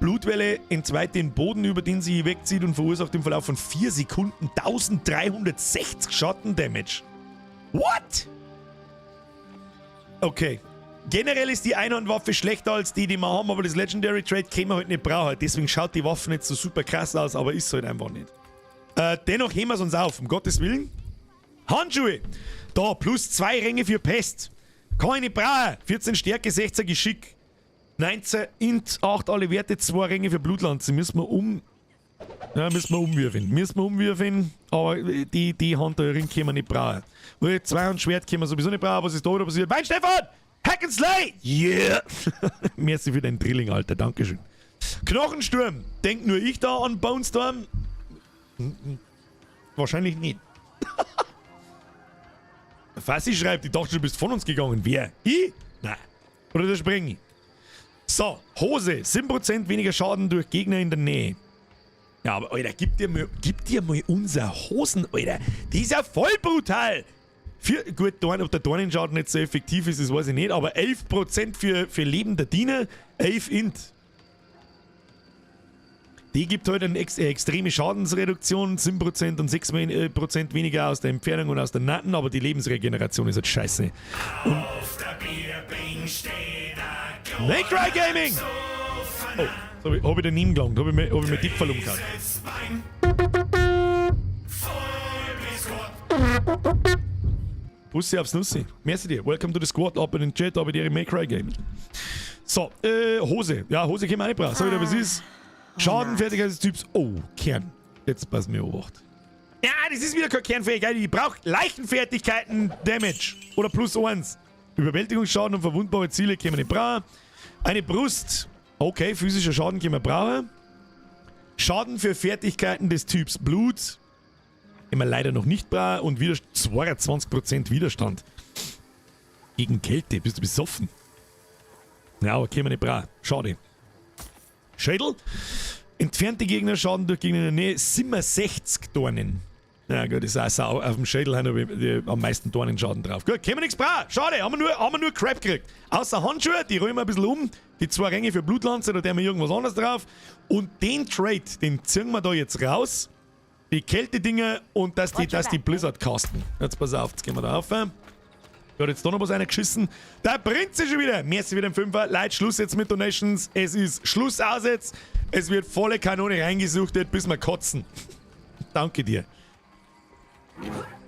Blutwelle entzweit den Boden, über den sie wegzieht und verursacht im Verlauf von 4 Sekunden 1360 Schatten-Damage. What? Okay. Generell ist die Einhandwaffe schlechter als die wir haben, aber das Legendary Trait können wir halt nicht brauchen. Deswegen schaut die Waffe nicht so super krass aus, aber ist halt einfach nicht. Dennoch heben wir es uns auf, um Gottes Willen. Handschuhe. Da, plus 2 Ränge für Pest. Keine brauchen. 14 Stärke, 16 Geschick. 19 Int, 8 alle Werte, 2 Ränge für Blutlanze. Müssen wir umwürfeln. Aber die Handteurin können wir nicht brauchen. 2 Handschwert können wir sowieso nicht brauchen. Was ist da wieder passiert? Mein Stefan! Hack and Slay! Yeah! Merci für dein Drilling, Alter. Dankeschön. Knochensturm. Denk nur ich da an Bonestorm? Wahrscheinlich nicht. Fassi schreibt, ich dachte, du bist von uns gegangen. Wer? Ich? Nein. Oder der Sprengi. So, Hose. 7% weniger Schaden durch Gegner in der Nähe. Ja, aber Alter, gib dir mal unsere Hosen, Alter. Die ist ja voll brutal. Gut, ob der Dornenschaden nicht so effektiv ist, das weiß ich nicht, aber 11% für lebender Diener, 11 Int. Die gibt halt eine extreme Schadensreduktion, 7% und 6% weniger aus der Entfernung und aus der Natten, aber die Lebensregeneration ist halt scheiße. Und Make Gaming! Oh, hab ich daneben gelangt, hab ich mir Tipp verloren gehabt. Bussi aufs Nussi. Merci dir. Welcome to the Squad. Ab in den Chat, aber dir Make Gaming. So, Hose. Ja, Hose können wir auch nicht brauchen. Sag ich dir, was ist? Schadenfertigkeit des Typs. Oh, Kern. Jetzt pass mir auf. Ja, das ist wieder keine Kernfähigkeit. Ich brauche Leichenfertigkeiten, Damage. Oder +1. Überwältigungsschaden und verwundbare Ziele können wir nicht brauchen. Eine Brust. Okay, physischer Schaden können wir brauchen. Schaden für Fertigkeiten des Typs Blut. Können wir leider noch nicht brauchen. Und wieder 22% Widerstand. Gegen Kälte. Bist du besoffen? Ja, aber können wir nicht brauchen. Schade. Schädel. Entfernte Gegnerschaden durch Gegner in der Nähe. 67 Dornen. Ja gut, das ist auch sau. Auf dem Schädel haben wir am meisten Dornenschaden drauf. Gut, können wir nichts brauchen. Schade, haben wir nur Crap gekriegt. Außer Handschuhe, die räumen wir ein bisschen um. Die 2 Ränge für Blutlanze, da haben wir irgendwas anderes drauf. Und den Trade, den ziehen wir da jetzt raus. Die Kältedinger und dass die Blizzard casten. Jetzt pass auf, jetzt gehen wir da auf. Da hat jetzt da noch was reingeschissen. Der Prinz ist schon wieder. Merci wieder im 5er. Leute, Schluss jetzt mit Donations. Es ist Schluss aus jetzt. Es wird volle Kanone reingesuchtet, bis wir kotzen. Danke dir.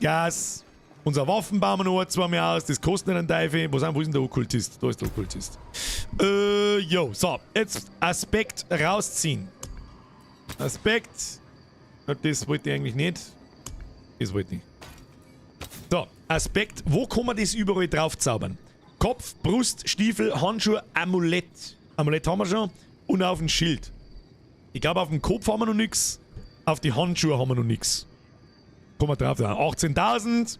Gas. Unser Waffen bauen wir noch 2 Mal aus. Das kostet nicht einen Teufel. Wo ist denn der Okkultist? Da ist der Okkultist. Jo. So, jetzt Aspekt rausziehen. Aspekt. Das wollte ich eigentlich nicht. Das wollte ich. So, Aspekt. Wo kann man das überall drauf zaubern? Kopf, Brust, Stiefel, Handschuhe, Amulett. Amulett haben wir schon. Und auf den Schild. Ich glaube, auf dem Kopf haben wir noch nichts. Auf die Handschuhe haben wir noch nichts. Kann man drauf sagen. 18.000.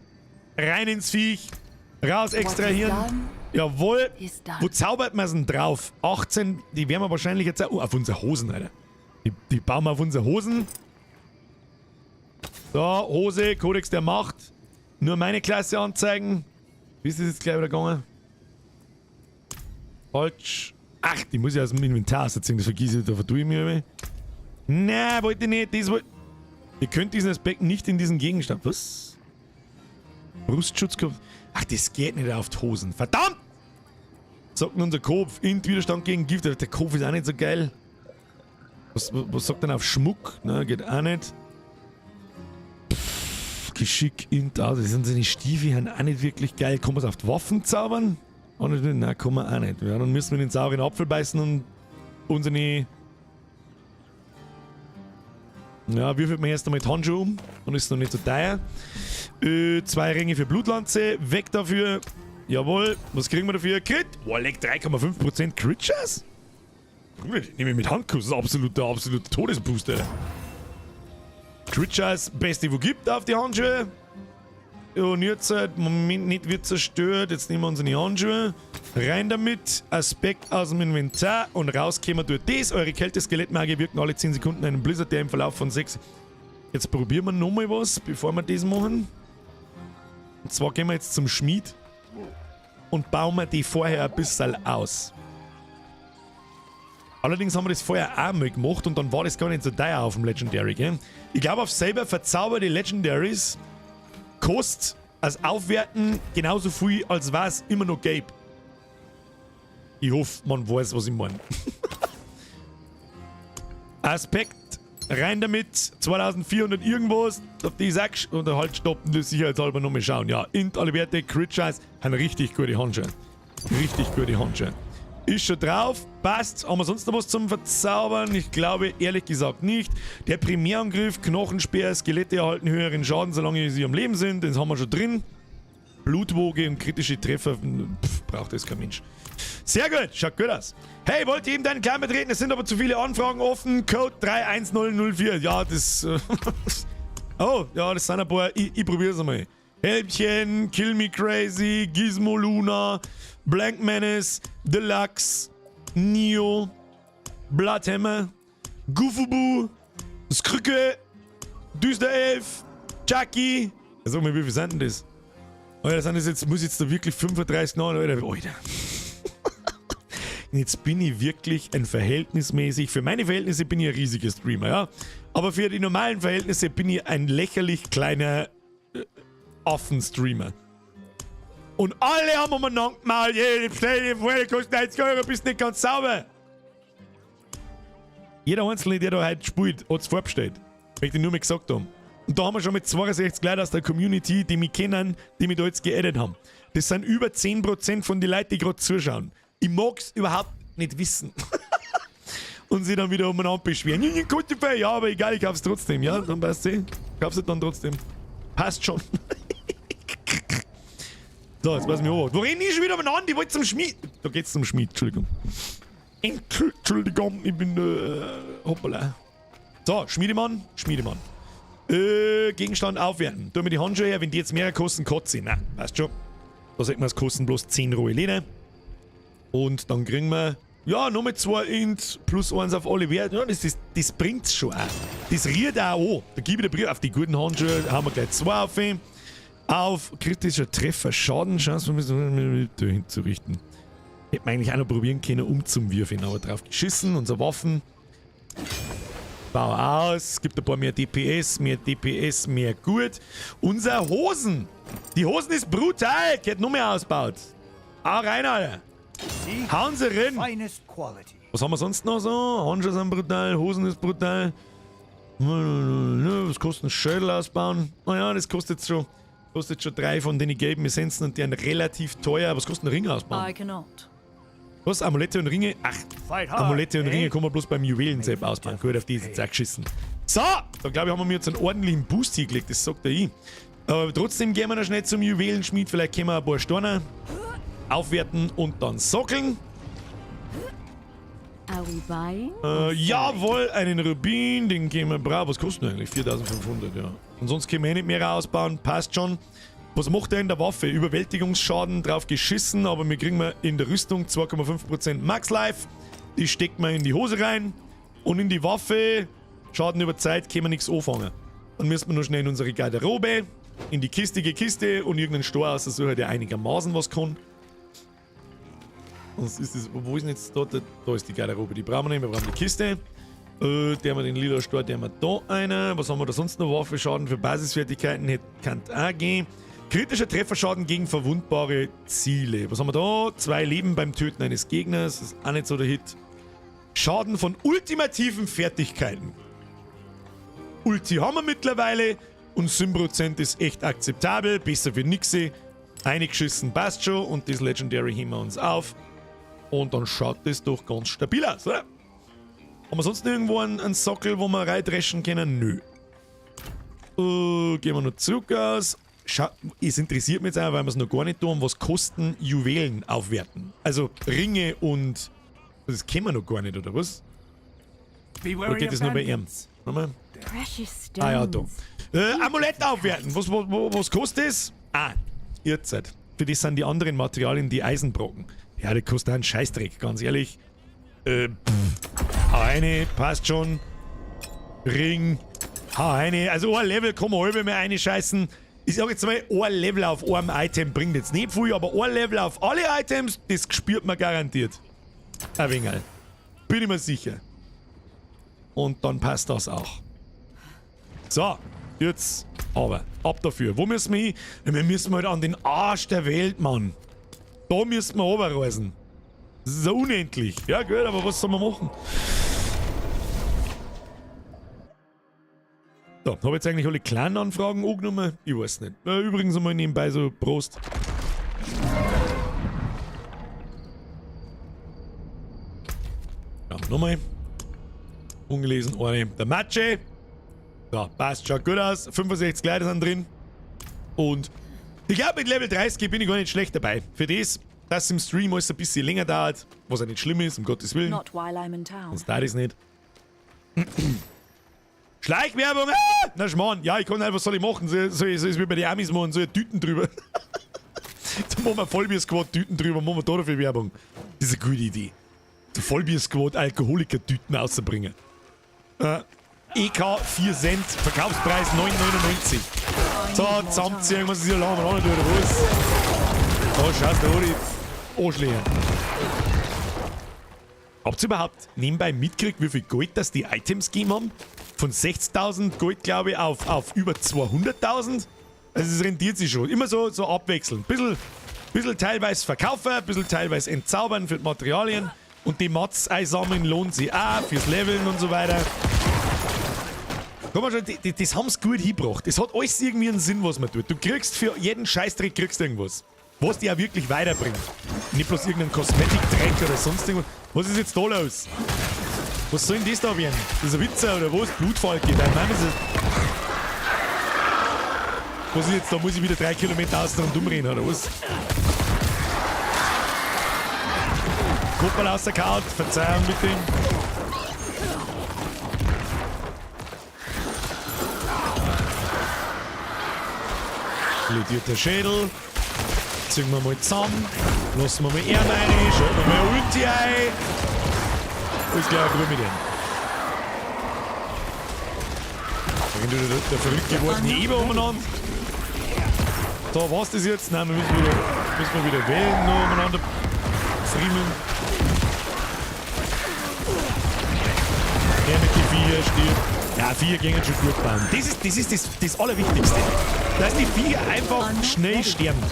Rein ins Viech. Raus extrahieren. Jawohl. Wo zaubert man es denn drauf? 18. Die werden wir wahrscheinlich jetzt auch. Auf unsere Hosen, Alter. Die bauen wir auf unsere Hosen. So, Hose, Kodex der Macht. Nur meine Klasse anzeigen. Wie ist das jetzt gleich wieder gegangen? Falsch. Ach, die muss ich aus dem Inventar aussetzen. Das vergesse ich, da verdue ich mich über. Nein, wollte ich nicht. Das wollte. Ihr könnt diesen Aspekt nicht in diesen Gegenstand. Was? Brustschutzkopf. Ach, das geht nicht auf die Hosen. Verdammt! Sagt unser Kopf. Int Widerstand gegen Gift. Der Kopf ist auch nicht so geil. Was sagt denn auf Schmuck? Na, geht auch nicht. Geschick, Int aus. Das sind seine Stiefel, haben auch nicht wirklich geil. Kann man es auf die Waffen zaubern? Nein, kann man auch nicht. Ja, dann müssen wir den sauren Apfel beißen und unsere. Ja, würfelt man erst einmal die Handschuhe um. Dann ist es noch nicht so teuer. 2 Ringe für Blutlanze. Weg dafür. Jawohl. Was kriegen wir dafür? Crit. Boah, leck 3,5% Crit-Chance? Nehme ich mit Handkuss. Das ist absoluter Todesboost, Alter. Crit-Chance, beste wo gibt auf die Handschuhe. Und jetzt, Moment nicht wird zerstört. Jetzt nehmen wir unsere Handschuhe. Rein damit. Aspekt aus dem Inventar. Und rauskommen durch das. Eure Kälte-Skelettmagie wirken alle 10 Sekunden einen Blizzard, der im Verlauf von 6. Jetzt probieren wir nochmal was, bevor wir das machen. Und zwar gehen wir jetzt zum Schmied. Und bauen wir die vorher ein bisschen aus. Allerdings haben wir das vorher auch mal gemacht und dann war das gar nicht so teuer auf dem Legendary, gell? Ich glaube, auf selber verzauberte Legendaries kostet als Aufwerten genauso viel, als war es immer noch Gabe. Ich hoffe, man weiß, was ich meine. Aspekt, rein damit, 2400 irgendwas, auf die sagst und halt stoppen, das sicherheitshalber nochmal schauen. Ja, int alle Werte, Crit-Scheiß, haben richtig gute Handschuhe. Richtig gute Handschuhe. Ist schon drauf, passt. Haben wir sonst noch was zum Verzaubern? Ich glaube ehrlich gesagt nicht. Der Primärangriff, Knochenspeer, Skelette erhalten höheren Schaden, solange sie am Leben sind. Den haben wir schon drin. Blutwoge und kritische Treffer. Braucht das kein Mensch. Sehr gut, schaut gut aus. Hey, wollt ihr eben deinen Clan betreten? Es sind aber zu viele Anfragen offen. Code 31004. Ja, das... oh, ja, das sind ein paar. Ich probier's einmal. Helbchen, Kill Me Crazy, Gizmo Luna, Blank Menace, Deluxe, Neo, Bloodhammer, Goofubu, Skrücke, Düster Elf, Chucky. Sag mal, wie viel sind denn das? Alter, sind das jetzt, muss jetzt da wirklich 35 Namen, Alter. Und jetzt bin ich wirklich ein verhältnismäßig, für meine Verhältnisse bin ich ein riesiger Streamer, ja. Aber für die normalen Verhältnisse bin ich ein lächerlich kleiner Affen-Streamer. Und alle haben umeinander gemalt, die Stelle vorher kostet 90 Euro, bist nicht ganz sauber. Jeder Einzelne, der da heute spielt, hat es vorbestellt. Möchte ich nur mal gesagt haben. Und da haben wir schon mit 62 Leuten aus der Community, die mich kennen, die mich da jetzt geaddet haben. Das sind über 10% von den Leuten, die gerade zuschauen. Ich mag's überhaupt nicht wissen. Und sie dann wieder umeinander beschweren. Ja, aber egal, ich kauf's trotzdem. Ja, dann passt es. Kauf's es dann trotzdem. Passt schon. So, jetzt weiß ich mich auch. Wo reden die schon wieder umeinander? Die wollen zum Schmied. Da geht's zum Schmied, Entschuldigung. Entschuldigung, ich bin hoppala. So, Schmiedemann. Gegenstand aufwerten. Tu mir die Handschuhe her, wenn die jetzt mehr kosten, kotze. Nein, weißt schon. Da sagt man, es kosten bloß 10 rohe Leder. Und dann kriegen wir, ja, nochmal 2 Int plus 1 auf alle Werte. Ja, das bringt's schon auch. Das rührt auch an. Da gebe ich den Brief auf die guten Handschuhe, haben wir gleich 2 auf ihn. Auf kritischer Treffer, Schadenchance, hinzurichten. Hätte man eigentlich auch noch probieren können, umzuwürfeln, aber drauf geschissen, unsere Waffen. Bau aus, es gibt ein paar mehr DPS, mehr gut. Unsere Hosen! Die Hosen ist brutal, geht nur mehr ausgebaut. Auch rein, Alter! Hauen sie rein! Was haben wir sonst noch so? Handschuhe sind brutal, Hosen ist brutal. Was kostet ein Schädel ausbauen? Naja, das kostet schon 3 von den gelben Essenzen und die sind relativ teuer. Was kostet ein Ring ausbauen? I cannot. Was? Amulette und Ringe? Ach, Amulette und Ringe kann man bloß beim Juwelen-Set ausbauen. Gut, auf die ist jetzt auch geschissen. So, da glaube ich, haben wir jetzt einen ordentlichen Boost hingelegt, das sagt er ich. Aber trotzdem gehen wir noch schnell zum Juwelenschmied. Vielleicht können wir ein paar Steine aufwerten und dann sockeln. Are we buying? Jawohl, einen Rubin, den können wir brauchen. Was kostet denn eigentlich? 4500, ja. Und sonst können wir nicht mehr ausbauen, passt schon. Was macht er in der Waffe? Überwältigungsschaden drauf geschissen, aber wir kriegen in der Rüstung 2,5% Max Life. Die steckt man in die Hose rein. Und in die Waffe, Schaden über Zeit, können wir nichts anfangen. Dann müssen wir nur schnell in unsere Garderobe, in die Kiste und irgendeinen Store aussuchen, der einigermaßen was kann. Was ist das? Wo ist denn jetzt da? Da ist die Garderobe, die brauchen wir nicht, wir brauchen die Kiste. Der haben wir den lila Store, der haben wir da einer. Was haben wir da sonst noch? Waffenschaden für Basisfertigkeiten kann auch gehen. Kritischer Trefferschaden gegen verwundbare Ziele. Was haben wir da? 2 Leben beim Töten eines Gegners. Das ist auch nicht so der Hit. Schaden von ultimativen Fertigkeiten. Ulti haben wir mittlerweile. Und 7% ist echt akzeptabel. Besser für nixe. Eingeschissen passt schon. Und das Legendary heben wir uns auf. Und dann schaut das doch ganz stabil aus, oder? Haben wir sonst irgendwo einen Sockel, wo wir reindreschen können? Nö. Gehen wir noch zurück aus. Es interessiert mich jetzt auch, weil wir es noch gar nicht tun, was kosten Juwelen aufwerten. Also Ringe und... Das kennen wir noch gar nicht, oder was? Oder geht das nur bei ihm? Nochmal. Precious stones. Ah ja, da. Amulett aufwerten. Was kostet das? Ah, Irrzeit. Für das sind die anderen Materialien die Eisenbrocken. Ja, das kostet einen Scheißdreck, ganz ehrlich. Eine, passt schon. Ring. Eine. Also ein Level kann man halbe mehr einscheißen. Ich sag jetzt mal, ein Level auf einem Item bringt jetzt nicht viel, aber ein Level auf alle Items, das spürt man garantiert. Ein wenig. Bin ich mir sicher. Und dann passt das auch. So, jetzt aber ab dafür. Wo müssen wir hin? Wir müssen halt an den Arsch der Welt, Mann. Da müssen wir runterreisen. Das ist ja unendlich. Ja gut, aber was soll man machen? So, habe jetzt eigentlich alle kleinen Anfragen angenommen? Ich weiß nicht. Übrigens einmal nebenbei so Prost. Ja, nochmal. Ungelesen, eine. Der Matsche. So, passt, schaut gut aus. 65 Kleider sind drin. Und ich glaube, mit Level 30 bin ich gar nicht schlecht dabei. Für das, dass es im Stream alles ein bisschen länger dauert, was ja nicht schlimm ist, um Gottes Willen. Not while I'm in town. Sonst dauert es nicht. Schleichwerbung! Ah! Na Schmarrn, ja, ich kann halt, was soll ich machen? So ist wie bei den Amis machen, so Tüten drüber. Da machen wir Vollbier-Squad Tüten drüber, machen wir da dafür Werbung. Das ist eine gute Idee. So Vollbier-Squad Alkoholiker-Tüten rauszubringen. EK 4 Cent, Verkaufspreis 9,99. So, zusammenziehen, was ist hier lang ran durch den Haus. So, schaut da an, Arschleher. Habt ihr überhaupt nebenbei mitgekriegt, wie viel Gold das die Items gegeben haben? Von 60.000 Gold, glaube ich, auf über 200.000? Also es rentiert sich schon. Immer so abwechselnd. Bisschen teilweise verkaufen, ein bisschen teilweise entzaubern für die Materialien. Und die Mats einsammeln lohnt sich auch fürs Leveln und so weiter. Guck mal schon, das haben sie gut hingebracht. Es hat alles irgendwie einen Sinn, was man tut. Du kriegst für jeden Scheißdreck irgendwas. Was dich auch wirklich weiterbringt. Nicht bloß irgendein Kosmetikdreck oder sonst irgendwas. Was ist jetzt da los? Was soll denn das da werden? Das ist ein Witzer oder was? Blutfalke? Nein, Mann, ist es. Was ist jetzt da? Muss ich wieder 3 Kilometer außen und umreden oder was? Kuppel rausgekaut, Verzeihung bitte. Lidierter Schädel. Ziehen wir mal zusammen. Lassen wir mal Ehren rein. Schalten wir mal eine Ulti ein. Alles klar, grün mit dem. Der verrückt gewordene Eber umeinander. Da war's das jetzt. Nein, wir müssen wieder wählen, noch umeinander friemeln. Der mit den Viecher stirbt. Ja, Viecher gehen schon gut bauen. Das ist das Allerwichtigste. Dass die Viecher einfach schnell sterben.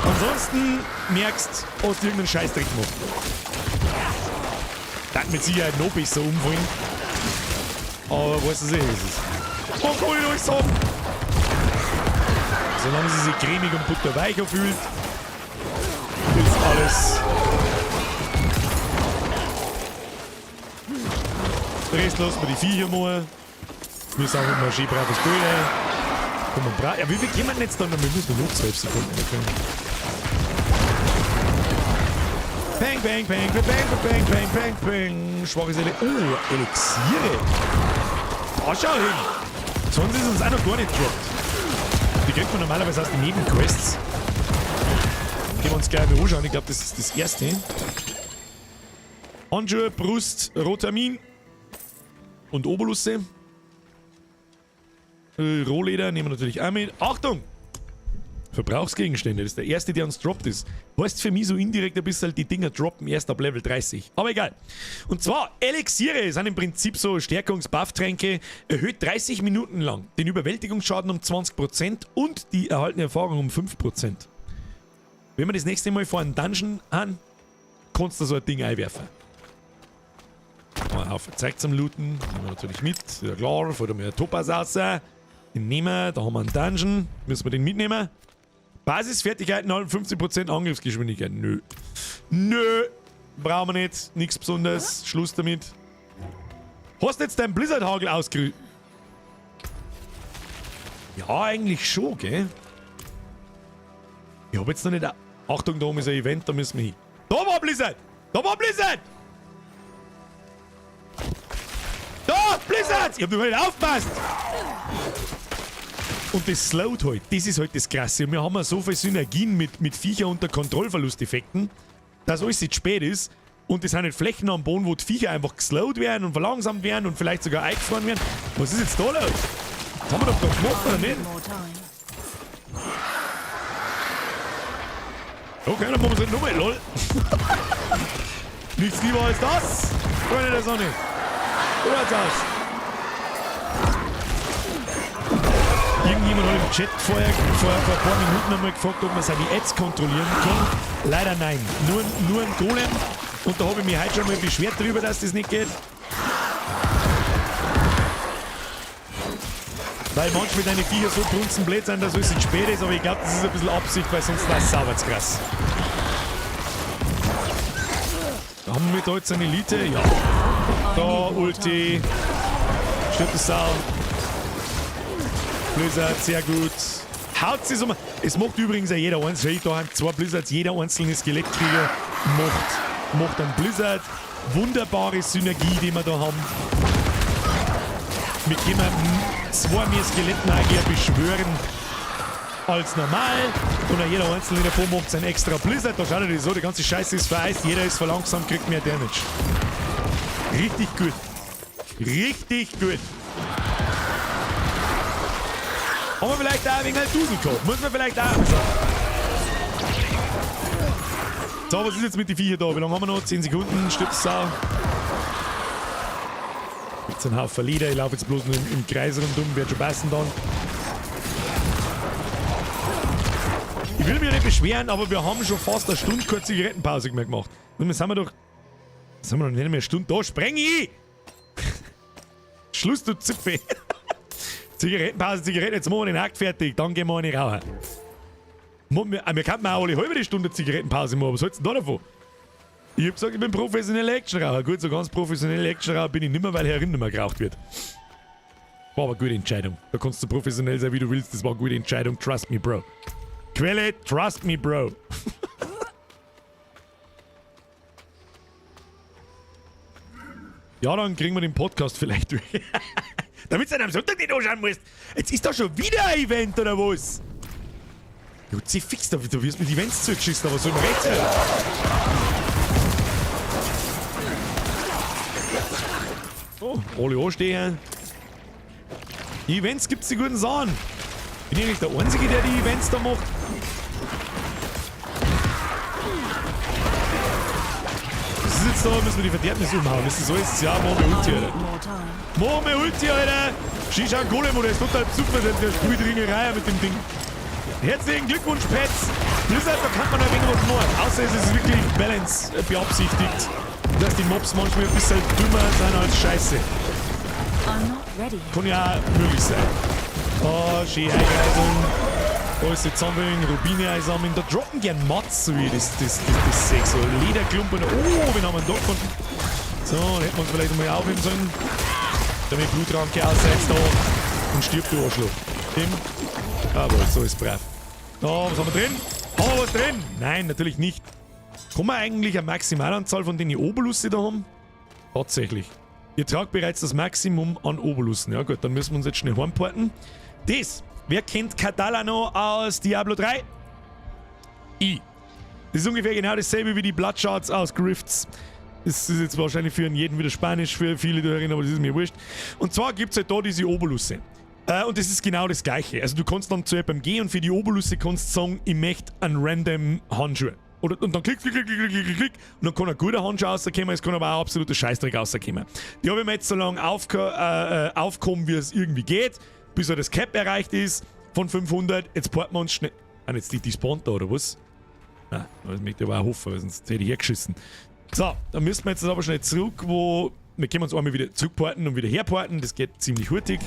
Ansonsten merkst du, hast du irgendeinen Scheißdreck gemacht. Das mit Sicherheit noch besser umfallen. Aber weißt du, was ist. Was soll ich euch sagen? Solange sie sich cremig und butterweicher fühlt, ist alles. Restlos bei die Viecher mal. Wir sagen immer schön braves Bild. Ja, wie viel gehen wir denn jetzt dann? Wir müssen noch 12 Sekunden können. Bang, bang, bang, bang, bang, bang, bang, bang. Schwache Seele. Oh, Elixiere. Da schau hin. Sonst ist uns auch noch gar nicht gedroppt. Die kriegt man normalerweise aus den Nebenquests. Gehen wir uns gleich mal anschauen. Ich glaube, das ist das erste. Handschuhe, Brust, Rotamin und Oberlusse. Rohleder nehmen wir natürlich auch mit. Achtung! Verbrauchsgegenstände, das ist der erste, der uns droppt ist. Heißt für mich so indirekt ein bisschen, die Dinger droppen erst ab Level 30. Aber egal. Und zwar, Elixiere sind im Prinzip so Stärkungs-Buff-Tränke, erhöht 30 Minuten lang den Überwältigungsschaden um 20% und die erhaltene Erfahrung um 5%. Wenn wir das nächste Mal vor einem Dungeon haben, kannst du so ein Ding einwerfen. Mal auf Zeug zum Looten, nehmen wir natürlich mit. Ja klar, fällt mir ein Topaz raus. Den nehmen wir, da haben wir einen Dungeon. Müssen wir den mitnehmen? Basisfertigkeiten haben 50% Angriffsgeschwindigkeit. Nö. Nö. Brauchen wir nicht. Nichts Besonderes. Schluss damit. Hast du jetzt deinen Blizzard-Hagel ausgerüstet? Ja, eigentlich schon, gell? Ich hab jetzt noch nicht... Achtung, da oben ist ein Event, da müssen wir hin. Da war Blizzard! Da war Blizzard! Da! Blizzard! Ich hab noch nicht aufgepasst! Und das slowt halt. Das ist halt das Krasse. Und wir haben ja so viele Synergien mit Viecher unter Kontrollverlusteffekten, dass alles jetzt spät ist. Und das sind nicht Flächen am Boden, wo die Viecher einfach geslowt werden und verlangsamt werden und vielleicht sogar eingefahren werden. Was ist jetzt da los? Das haben wir doch gerade gemacht, oder nicht? Okay, dann machen wir es halt nochmal, lol. Nichts lieber als das, Freunde der Sonne. So schaut's aus. Irgendjemand hat im Chat vor ein paar Minuten einmal gefragt, ob man seine Ads kontrollieren kann. Leider nein. Nur ein Golem. Und da habe ich mich heute schon mal beschwert darüber, dass das nicht geht. Weil manchmal deine Viecher so brunzenblöd sind, dass alles jetzt spät ist, aber ich glaube, das ist ein bisschen Absicht, weil sonst war es sauber zu krass. Da haben wir da jetzt eine Elite. Ja. Da, Ulti. Stirbt das Sau. Blizzard, sehr gut. Haut sie so mal. Es macht übrigens auch jeder Einzelne. Da haben 2 Blizzards. Jeder einzelne Skelettkrieger macht einen Blizzard. Wunderbare Synergie, die wir da haben. Mit dem wir 2 mehr Skelettmagier beschwören als normal. Und auch jeder einzelne davon macht seinen extra Blizzard. Da schaut ihr das so, die ganze Scheiße ist vereist. Jeder ist verlangsamt, kriegt mehr Damage. Richtig gut. Richtig gut. Haben wir vielleicht auch ein wenig Dusel gehabt? Muss man vielleicht auch sagen. So, was ist jetzt mit den Viecher da? Wie lange haben wir noch? 10 Sekunden, stirbt's Sau. Gibt's einen Haufen Lieder, ich laufe jetzt bloß nur im Kreis rundum, werd schon passen dann. Ich will mich nicht beschweren, aber wir haben schon fast eine Stunde kurze Zigarettenpause gemacht. Und dann sind wir doch nicht mehr eine Stunde da. Spreng ich! Schluss, du Zipfel. Zigarettenpause, Zigaretten, jetzt machen wir den Akt fertig, dann gehen wir eine rauchen. Wir könnten auch alle halbe Stunde Zigarettenpause machen, was hältst du denn da davon? Ich hab gesagt, ich bin professioneller Actionraucher. Gut, so ganz professioneller Actionraucher bin ich nicht mehr, weil herin nicht mehr geraucht wird. War aber eine gute Entscheidung. Da kannst du professionell sein, wie du willst. Das war eine gute Entscheidung. Trust me, Bro. Quelle, trust me, Bro. Ja, dann kriegen wir den Podcast vielleicht durch. Damit du am Sonntag nicht anschauen musst. Jetzt ist da schon wieder ein Event, oder was? Du fix, du wirst mit Events zugeschissen, aber so im Rätsel. Oh, alle anstehen. Die Events gibt's die guten Sachen. Bin ich nicht der Einzige, der die Events da macht? Das ist jetzt da, müssen wir die Verderbnis umhauen. Das ist alles, ja, machen wir Ulti, Alter. Machen wir Ulti, Alter. Shisha Golem, oder ist total super, der spielt Ringerei mit dem Ding. Herzlichen Glückwunsch, Pets. Blizzard, da kann man noch irgendwas machen. Außer es ist wirklich Balance beabsichtigt. Dass die Mobs manchmal ein bisschen dümmer sind als Scheiße. Kann ja auch möglich sein. Oh, schön Eigeisung. Alles jetzt sammeln, Rubine einsammeln. Da droppen gern Mats, so wie das sehe. So Lederklumpen. Oh, wen haben wir da gefunden? So, dann hätten wir uns vielleicht mal aufheben sollen. Damit Blutranke aussetzt da und stirbt du Arschloch. Jawohl, so ist brav. Oh, was haben wir drin? Haben wir was drin? Nein, natürlich nicht. Kann man eigentlich eine Maximalanzahl von den Oberlusse da haben? Tatsächlich. Ihr tragt bereits das Maximum an Oberlussen. Ja gut, dann müssen wir uns jetzt schnell heimporten. Das, wer kennt Kadala noch aus Diablo 3? Das ist ungefähr genau dasselbe wie die Bloodshards aus Grifts. Das ist jetzt wahrscheinlich für jeden wieder Spanisch, für viele da drin, aber das ist mir wurscht. Und zwar gibt es halt da diese Oberlusse. Und das ist genau das Gleiche. Also du kannst dann zu jemandem gehen und für die Oberlusse kannst du sagen, ich möchte einen random Handschuh. Und dann klick. Und dann kann ein guter Handschuh rauskommen, es kann aber auch absoluter Scheißdreck rauskommen. Die habe ich mir jetzt so lange aufgekommen, wie es irgendwie geht, bis das Cap erreicht ist von 500. Jetzt porten wir uns schnell. Ah, jetzt die spawnt da, oder was? Nein, das möchte ich aber auch hoffen, weil sonst hätte ich hergeschissen. So, dann müssen wir jetzt aber schnell zurück, wir können uns einmal wieder zurückporten und wieder herporten. Das geht ziemlich hurtig.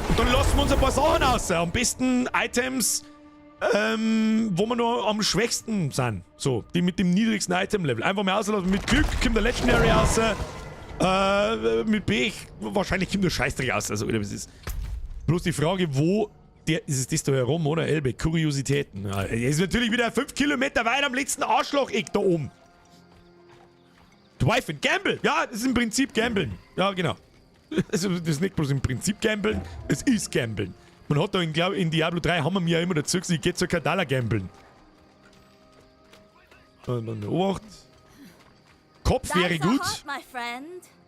Und dann lassen wir uns ein paar Sachen aus. Am besten Items, wo wir noch am schwächsten sind. So, die mit dem niedrigsten Item-Level. Einfach mal auslassen. Mit Glück kommt der Legendary raus. Mit Pech wahrscheinlich kommt der Scheißdreck raus. Also, oder was ist? Bloß die Frage, wo ist es das da herum, oder? Elbe, Kuriositäten. Ja, er ist natürlich wieder 5 Kilometer weit am letzten Arschloch-Eck da oben. Dwifen, Gamble! Ja, das ist im Prinzip Gambeln. Ja, genau. Also, das ist nicht bloß im Prinzip Gambeln, es ist Gambeln. Man hat da in Diablo 3 haben wir mir ja immer dazu gesagt, ich gehe zur Kadala gambeln. Und dann Obacht. Kopf wäre gut.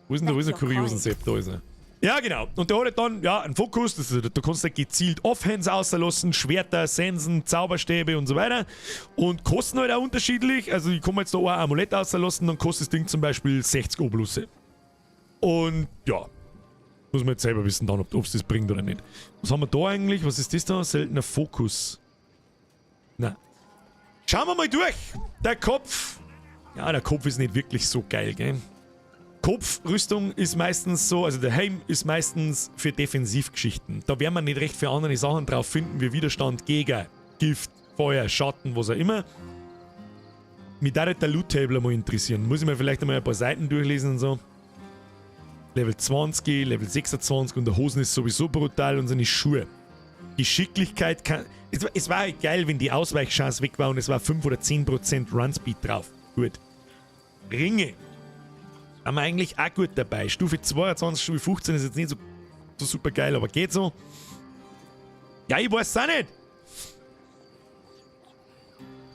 Wo ist denn der kuriosen Sepp? Da ist er. Ja, genau. Und der hat dann, ja, einen Fokus. Da kannst du gezielt Offhands auslassen, Schwerter, Sensen, Zauberstäbe und so weiter. Und kosten halt auch unterschiedlich. Also, ich kann mir jetzt da auch ein Amulett auslassen, dann kostet das Ding zum Beispiel 60 Oberlusse. Und ja. Muss man jetzt selber wissen, dann, ob es das bringt oder nicht. Was haben wir da eigentlich? Was ist das da? Seltener Fokus. Na. Schauen wir mal durch. Der Kopf. Ja, der Kopf ist nicht wirklich so geil, gell? Kopfrüstung ist meistens so, also der Helm ist meistens für Defensivgeschichten. Da werden wir nicht recht für andere Sachen drauf finden, wie Widerstand gegen Gift, Feuer, Schatten, was auch immer. Mich darf der Loot-Table mal interessieren. Muss ich mir vielleicht einmal ein paar Seiten durchlesen und so. Level 20, Level 26 und der Hosen ist sowieso brutal und seine Schuhe. Geschicklichkeit kann... Es war geil, wenn die Ausweichchance weg war und es war 5 oder 10% Runspeed drauf. Gut. Ringe. Haben wir eigentlich auch gut dabei. Stufe 22, Stufe 15 ist jetzt nicht so super geil, aber geht so. Ja, ich weiß es auch nicht.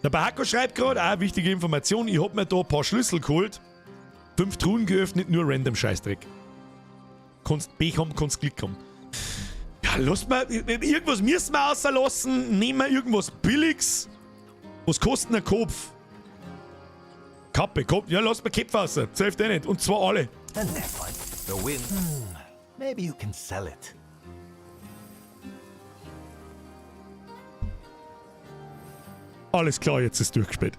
Der Bahako schreibt gerade, auch wichtige Information, ich hab mir da ein paar Schlüssel geholt. 5 Truhen geöffnet, nur random Scheißdreck. Kannst Pech haben, kannst Glück haben. Ja, lass mal, irgendwas müssen wir auslassen. Nehmen wir irgendwas Billiges. Was kostet ein Kopf? Kappe, komm, ja, lass mir Köpfe raus. Das hilft eh nicht. Und zwar alle. And that one, the wind. Maybe you can sell it. Alles klar, jetzt ist durchgespielt.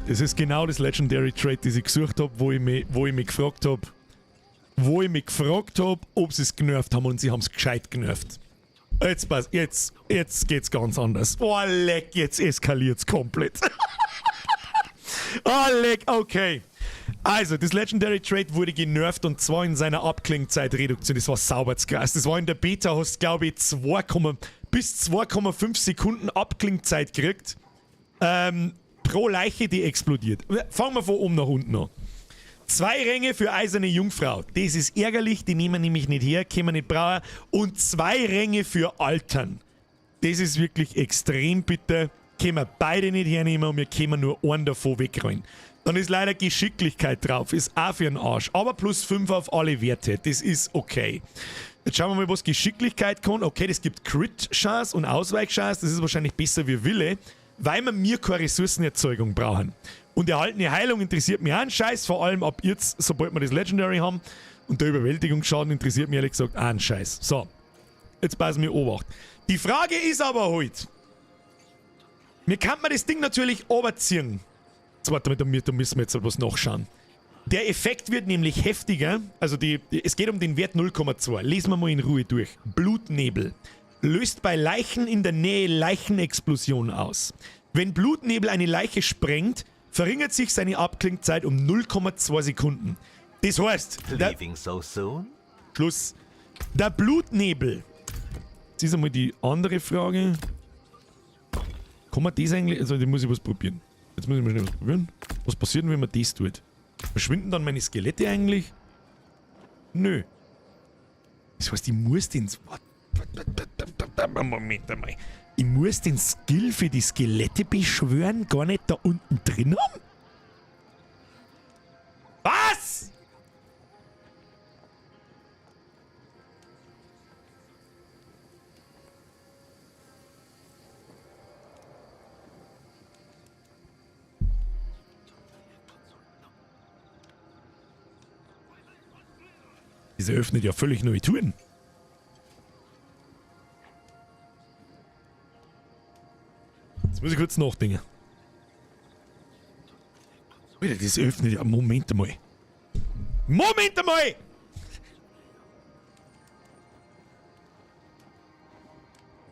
Das ist genau das Legendary Trade, das ich gesucht habe, wo ich mich gefragt habe, ob sie es genervt haben, und sie haben es gescheit genervt. Jetzt geht's ganz anders. Oh, leck, jetzt eskaliert's komplett. Oh, leck, okay. Also, das Legendary Trade wurde genervt, und zwar in seiner Abklingzeitreduktion. Das war sauber krass. Das war in der Beta, hast glaube ich bis 2,5 Sekunden Abklingzeit gekriegt. Pro Leiche, die explodiert. Fangen wir von oben nach unten an. 2 Ränge für eiserne Jungfrau. Das ist ärgerlich, die nehmen nämlich nicht her, können wir nicht brauchen. Und 2 Ränge für Altern. Das ist wirklich extrem bitter. Können wir beide nicht hernehmen, und wir können nur einen davon wegräumen. Dann ist leider Geschicklichkeit drauf, ist auch für den Arsch. Aber plus 5 auf alle Werte, das ist okay. Jetzt schauen wir mal, was Geschicklichkeit kann. Okay, das gibt Crit-Chance und Ausweichchance. Das ist wahrscheinlich besser wie Wille, weil wir keine Ressourcenerzeugung brauchen. Und erhaltene Heilung interessiert mich auch einen Scheiß, vor allem ab jetzt, sobald wir das Legendary haben. Und der Überwältigungsschaden interessiert mich ehrlich gesagt auch einen Scheiß. So, jetzt passen wir Obacht. Die Frage ist aber heute, mir kann man das Ding natürlich runterziehen. Jetzt warte mal, da müssen wir jetzt etwas nachschauen. Der Effekt wird nämlich heftiger, also es geht um den Wert 0,2. Lesen wir mal in Ruhe durch. Blutnebel. Löst bei Leichen in der Nähe Leichenexplosion aus. Wenn Blutnebel eine Leiche sprengt, verringert sich seine Abklingzeit um 0,2 Sekunden. Das heißt, Leaving so soon? Schluss. Der Blutnebel. Jetzt ist einmal die andere Frage. Kann man das eigentlich... Also, da muss ich was probieren. Jetzt muss ich mal schnell was probieren. Was passiert denn, wenn man das tut? Verschwinden dann meine Skelette eigentlich? Nö. Das heißt, ich muss den... Moment einmal. Ich muss den Skill für die Skelette beschwören, gar nicht da unten drin haben? Was? Das eröffnet ja völlig neue Touren. Jetzt muss ich kurz nachdenken. Alter, das öffnet ja... Moment einmal. Moment einmal!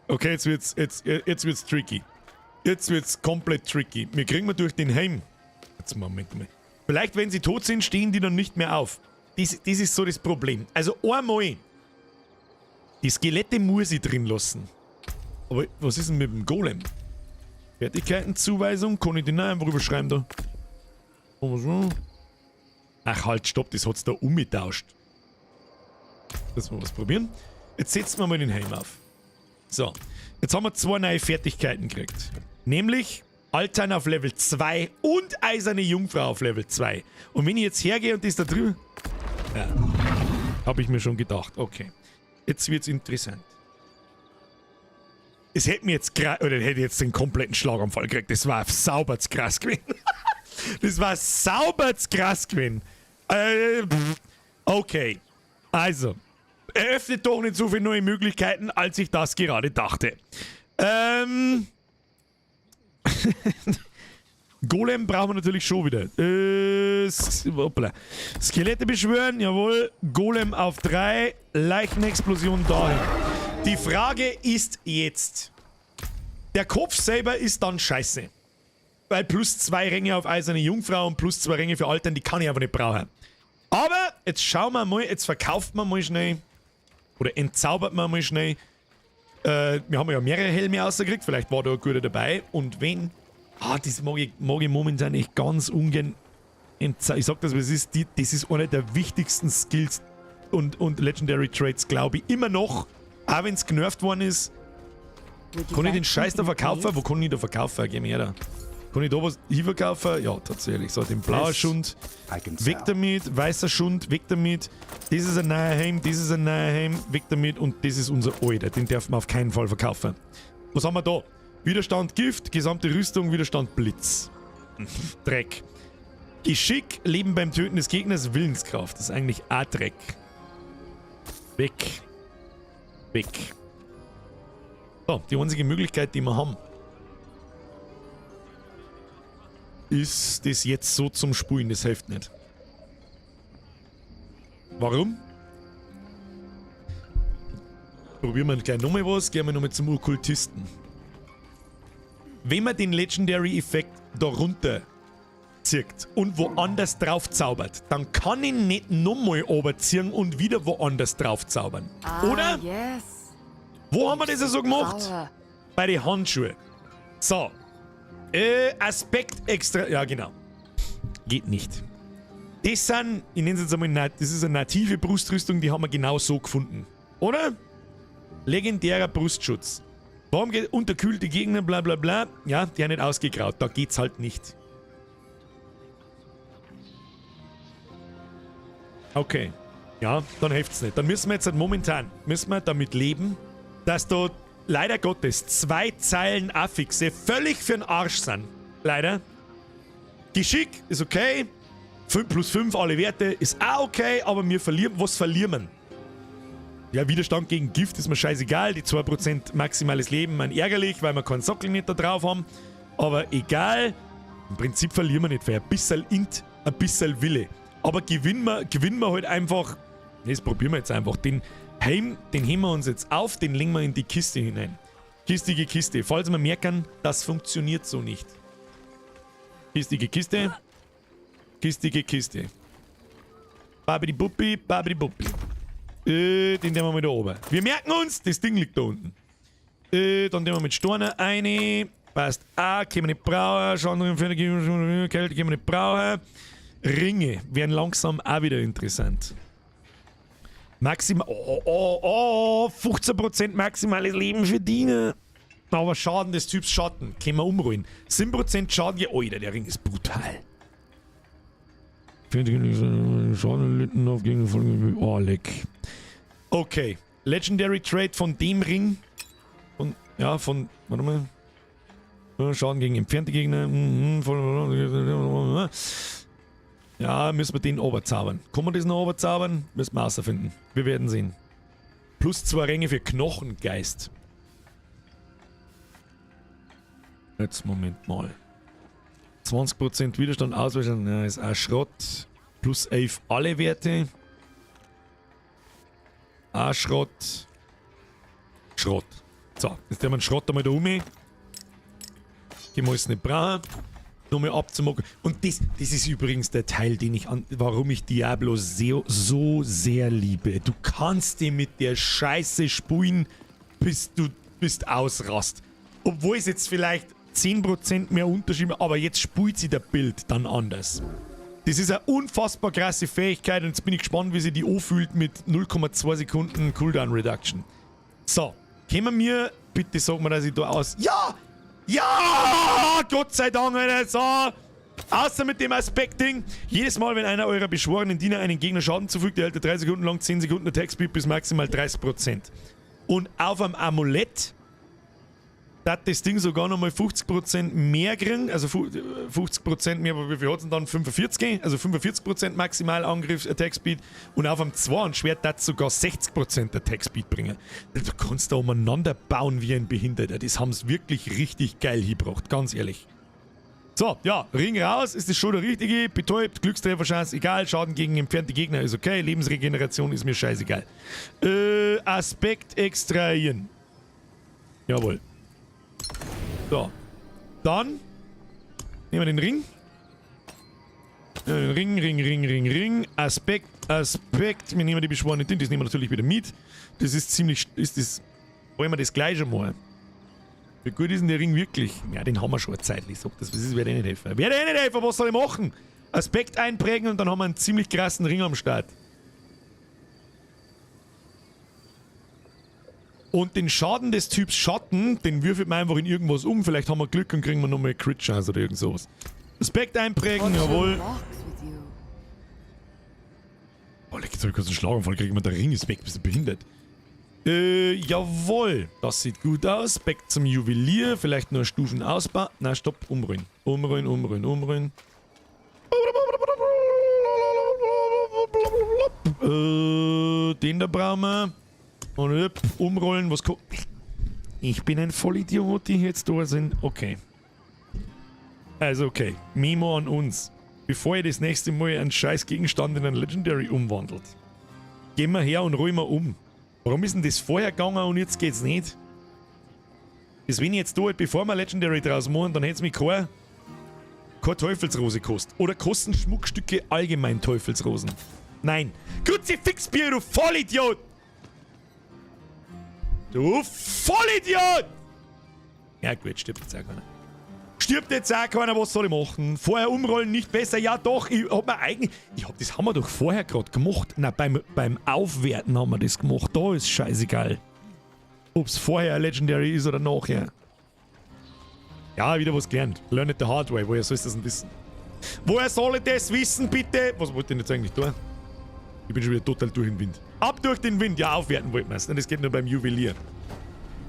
Okay, jetzt wird's tricky. Jetzt wird's komplett tricky. Wir kriegen durch den Heim... Jetzt Moment mal. Vielleicht, wenn sie tot sind, stehen die dann nicht mehr auf. Das ist so das Problem. Also einmal... Die Skelette muss ich drin lassen. Aber was ist denn mit dem Golem? Fertigkeitenzuweisung, kann ich den auch einfach überschreiben da? Ach halt, stopp, das hat's da umgetauscht. Lass mal was probieren. Jetzt setzen wir mal den Helm auf. So, jetzt haben wir 2 neue Fertigkeiten gekriegt. Nämlich Altern auf Level 2 und Eiserne Jungfrau auf Level 2. Und wenn ich jetzt hergehe und das da drüben... Ja, habe ich mir schon gedacht. Okay, jetzt wird's interessant. Es hätte mir jetzt hätte jetzt den kompletten Schlaganfall gekriegt. Das war sauberz krass gewesen. Das war sauberz krass gewesen. Okay. Also. Eröffnet doch nicht so viele neue Möglichkeiten, als ich das gerade dachte. Golem brauchen wir natürlich schon wieder. Skelette beschwören, jawohl. Golem auf 3. Leichenexplosion dahin. Die Frage ist jetzt, der Kopf selber ist dann scheiße. Weil plus 2 Ränge auf Eiserne Jungfrau und plus 2 Ränge für Altern, die kann ich einfach nicht brauchen. Aber jetzt schauen wir mal, jetzt verkauft man mal schnell, oder entzaubert man mal schnell. Wir haben ja mehrere Helme rausgekriegt, vielleicht war da ein guter dabei. Und wenn, das mag ich momentan echt ganz ungern ich sag das, das ist einer der wichtigsten Skills und Legendary Traits, glaube ich, immer noch. Auch wenn es genervt worden ist. Kann ich den Scheiß da verkaufen? Wo kann ich da verkaufen? Geh mir her da. Kann ich da was hinverkaufen? Ja, tatsächlich. So, den blauen Schund. I can Weg sell. damit, weißer Schund, weg damit. Das ist ein neuer Helm, das ist ein neuer Helm, weg damit und das ist unser alter. Den darf man auf keinen Fall verkaufen. Was haben wir da? Widerstand Gift, gesamte Rüstung, Widerstand Blitz. Dreck. Geschick, Leben beim Töten des Gegners, Willenskraft. Das ist eigentlich auch Dreck. Weg. Weg. So, die einzige Möglichkeit, die wir haben, ist das jetzt so zum Spulen. Das hilft nicht. Warum? Probieren wir gleich nochmal was. Gehen wir nochmal zum Okkultisten. Wenn man den Legendary-Effekt da runter zieht und woanders drauf zaubert, dann kann ich nicht nochmal runterziehen und wieder woanders drauf zaubern. Oder? Yes. Wo haben wir das so gemacht? Sauer. Bei den Handschuhen. So. Aspekt extra. Ja, genau. Geht nicht. Das sind, ich nenne es jetzt einmal, das ist eine native Brustrüstung, die haben wir genau so gefunden. Oder? Legendärer Brustschutz. Warum geht unterkühlte Gegner, bla bla bla? Ja, der nicht ausgegraut. Da geht's halt nicht. Okay. Ja, dann hilft's nicht. Dann müssen wir jetzt halt momentan damit leben, dass da leider Gottes 2 Zeilen Affixe völlig für den Arsch sind. Leider. Geschick ist okay. 5 plus 5 alle Werte ist auch okay, aber wir verlieren. Was verlieren wir? Ja, Widerstand gegen Gift ist mir scheißegal. Die 2% maximales Leben sind ärgerlich, weil wir keinen Sockel nicht da drauf haben. Aber egal. Im Prinzip verlieren wir nicht, weil ein bisschen Int, ein bisschen Wille. Aber gewinnen wir halt einfach. Das probieren wir jetzt einfach. Den Helm, den heben wir uns jetzt auf, den legen wir in die Kiste hinein. Kistige Kiste. Falls wir merken, das funktioniert so nicht. Kistige Kiste. Kistige Kiste. Babidi Buppi, Babidi Buppi. Den nehmen wir mal da oben. Wir merken uns, das Ding liegt da unten. Dann nehmen wir mit Storner eine. Passt. Können wir nicht brauchen. Schaden, Kälte können wir nicht brauchen. Ringe werden langsam auch wieder interessant. Maximal. 15% maximales Leben für Diener. Aber Schaden des Typs Schatten. Können wir umrollen. 7% Schaden. Ja, Alter, der Ring ist brutal. Schaden litten auf Gegenfolge. Oh, leck. Okay. Legendary Trait von dem Ring. Warte mal. Schaden gegen entfernte Gegner. Ja, müssen wir den oberzaubern. Kann man das noch oberzaubern? Müssen wir rausfinden. Wir werden sehen. Plus 2 Ränge für Knochengeist. Jetzt Moment mal. 20% Widerstand ausweichen. Ja, ist auch Schrott. Plus 11 alle Werte. Auch Schrott. Schrott. So, jetzt haben wir den Schrott einmal da rum. Die wir es nicht brauchen. Nochmal abzumachen. Und das ist übrigens der Teil, warum ich Diablo so sehr liebe. Du kannst dir mit der Scheiße spielen, bis du ausrast. Obwohl es jetzt vielleicht 10% mehr Unterschied, aber jetzt spielt sie der Bild dann anders. Das ist eine unfassbar krasse Fähigkeit und jetzt bin ich gespannt, wie sie die anfühlt mit 0,2 Sekunden Cooldown Reduction. So, können wir mir, bitte sag mal, dass ich da aus... Ja! Ja! Gott sei Dank, Alter, so! Außer mit dem Aspekt-Ding. Jedes Mal, wenn einer eurer beschworenen Diener einen Gegner Schaden zufügt, erhält er 3 Sekunden lang 10 Sekunden Attack Speed bis maximal 30%. Und auf einem Amulett hat das Ding sogar nochmal 50% mehr kriegen, also 50% mehr, aber wie viel hat es denn dann? 45? Also 45% maximal Angriff, Attack Speed und auf einem Zweihandschwert hat es sogar 60% Attack Speed bringen. Du kannst da umeinander bauen wie ein Behinderter, das haben sie wirklich richtig geil hingebracht, ganz ehrlich. So, ja, Ring raus, ist das schon der richtige, betäubt, Glückstrefferchance, egal, Schaden gegen entfernte Gegner ist okay, Lebensregeneration ist mir scheißegal. Aspekt extrahieren. Jawohl. So. Dann nehmen wir den Ring. Ring. Aspekt. Wir nehmen die beschworene Tinte, das nehmen wir natürlich wieder mit. Das ist ziemlich. Wollen wir das gleiche mal? Wie gut ist denn der Ring wirklich? Ja, den haben wir schon zeitlich. Das wird nicht helfen. Was soll ich machen? Aspekt einprägen und dann haben wir einen ziemlich krassen Ring am Start. Und den Schaden des Typs Schatten, den würfelt man einfach in irgendwas um. Vielleicht haben wir Glück und kriegen wir nochmal Crit-Chance oder irgend sowas. Aspekt einprägen, jawohl. Oh, leck, jetzt hab ich kurz einen Schlaganfall, kriegen wir der Ring ist weg, bist du behindert. Jawohl. Das sieht gut aus. Back zum Juwelier, vielleicht nur Stufen ausbauen. Na, stopp, umrollen. Umrollen. Den da brauchen wir. Und umrollen, was kommt. Ich bin ein Vollidiot, die jetzt da sind. Okay. Also okay. Memo an uns. Bevor ihr das nächste Mal einen scheiß Gegenstand in einen Legendary umwandelt, gehen wir her und rollen wir um. Warum ist denn das vorher gegangen und jetzt geht's nicht? Das wenn ich jetzt da halt, bevor wir Legendary draus machen, dann hätte es mich keine Teufelsrose gekostet. Oder kosten Schmuckstücke allgemein Teufelsrosen? Nein. Kruzifixbier, du Vollidiot! Du Vollidiot! Ja gut, stirbt jetzt auch keiner. Stirbt jetzt auch keiner, was soll ich machen? Vorher umrollen nicht besser? Ja doch, das haben wir doch vorher gerade gemacht. Nein, beim Aufwerten haben wir das gemacht. Da ist scheißegal. Ob es vorher Legendary ist oder nachher. Ja, wieder was gelernt. Learn it the hard way. Woher soll ich das denn wissen? Woher soll ich das wissen, bitte? Was wollte ich denn jetzt eigentlich tun? Ich bin schon wieder total durch den Wind. Ab durch den Wind. Ja, aufwerten wollten wir es. Das geht nur beim Juwelier.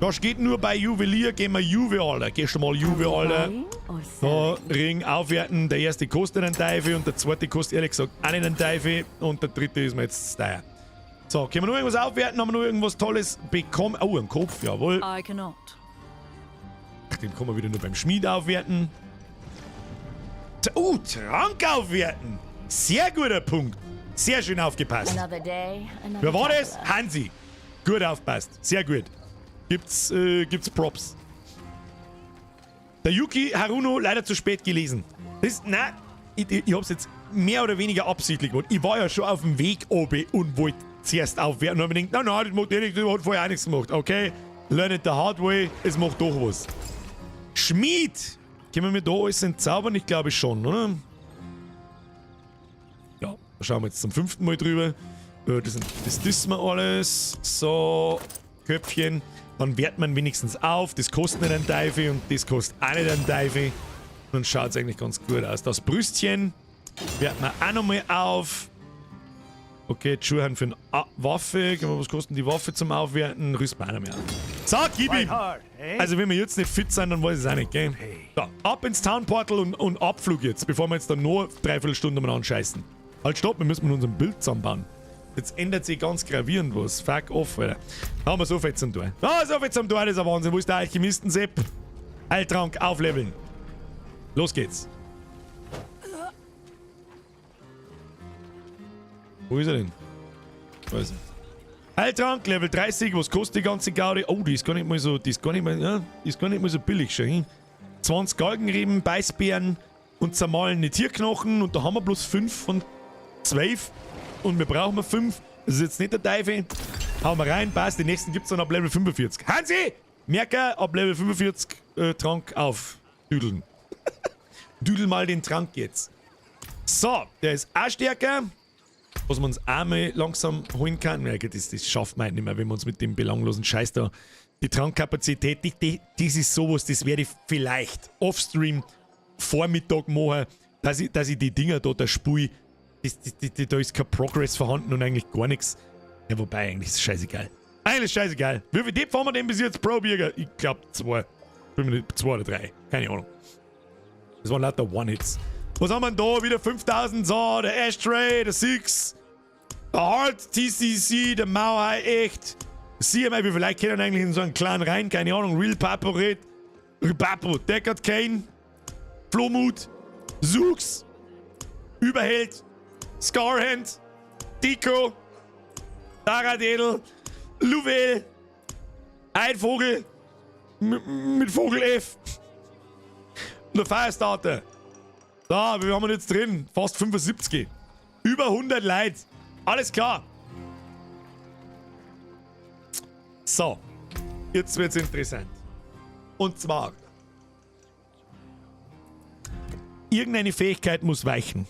Das geht nur bei Juwelier. Gehen wir Juwe, Alter. Gehst du mal Juwe, Alter. So, Ring aufwerten. Der erste kostet einen Teufel und der zweite kostet ehrlich gesagt auch nicht einen Teufel. Und der dritte ist mir jetzt teuer. So, können wir noch irgendwas aufwerten? Haben wir noch irgendwas Tolles bekommen? Oh, einen Kopf, jawohl. I cannot. Den kann man wieder nur beim Schmied aufwerten. Trank aufwerten. Sehr guter Punkt. Sehr schön aufgepasst. Wer war das? Hansi. Gut aufpasst. Sehr gut. Gibt's Props. Der Yuki Haruno leider zu spät gelesen. Nein, ich hab's jetzt mehr oder weniger absichtlich gemacht. Ich war ja schon auf dem Weg oben und wollte zuerst aufwerten. Und hab mir gedacht, nein, das macht eh nichts, das hat vorher auch nichts gemacht. Okay, learn it the hard way, es macht doch was. Schmied! Können wir da alles entzaubern? Ich glaube schon, oder? Ja, da schauen wir jetzt zum 5. Mal drüber. Das wissen wir alles. So, Köpfchen. Dann wertet man wenigstens auf. Das kostet nicht einen Teufel und das kostet auch nicht einen Teufel. Und dann schaut es eigentlich ganz gut aus. Das Brüstchen werten wir auch nochmal auf. Okay, die Schuhe haben für eine Waffe. Was kostet die Waffe zum Aufwerten? Rüsten wir auch noch mehr auf. So, gib ihm! Also wenn wir jetzt nicht fit sind, dann weiß ich es auch nicht, gell? So, ab ins Townportal und Abflug jetzt, bevor wir jetzt dann nur 3/4 Stunde mal anscheißen. Halt, stopp, wir müssen mit unserem Bild zusammenbauen. Jetzt ändert sich ganz gravierend was. Fuck off, Alter. Haben wir so viel zum Tor. Ah, so viel zum Tor, das ist ein Wahnsinn. Wo ist der Alchemisten-Sepp? Heiltrank, aufleveln. Los geht's. Wo ist er denn? Weiß nicht. Heiltrank, Level 30, was kostet die ganze Gaudi? Oh, die ist gar nicht mal so, billig schon. 20 Galgenreben, Beißbeeren und zermahlene Tierknochen und da haben wir bloß 5 von 12 und wir brauchen 5. Das ist jetzt nicht der Teufel. Hauen wir rein, passt. Die nächsten gibt es dann ab Level 45. Hansi! Merker, ab Level 45 Trank auf. Düdeln. Düdel mal den Trank jetzt. So, der ist auch stärker. Was man uns einmal langsam holen kann. Ja, das schafft man halt nicht mehr, wenn wir uns mit dem belanglosen Scheiß da. Die Trankkapazität, das ist sowas, das werde ich vielleicht offstream Vormittag machen, dass ich die Dinger da spule. Da ist kein Progress vorhanden und eigentlich gar nichts. Ja, wobei, eigentlich ist es scheißegal. Eigentlich ist scheißegal. Wie viel Tipp haben wir denn bis jetzt pro Bürger? Ich glaube 2. 2 oder 3. Keine Ahnung. Das waren lauter One-Hits. Was haben wir denn da? Wieder 5000. So, der Ashtray, der Six, der Hard TCC, der Mauer echt. Sieh mal, wie viele Leute kennen eigentlich in so einen Clan rein? Keine Ahnung. Real Paporet, Ripapo, Deckard Kane, Flohmut, Zooks, Überheld, Scarhand, Tico, Daradedel, Louvel, Eidvogel, mit Vogel F. Und der Firestarter. So, wie haben wir jetzt drin? Fast 75. Über 100 Leute. Alles klar. So. Jetzt wird's interessant. Und zwar. Irgendeine Fähigkeit muss weichen.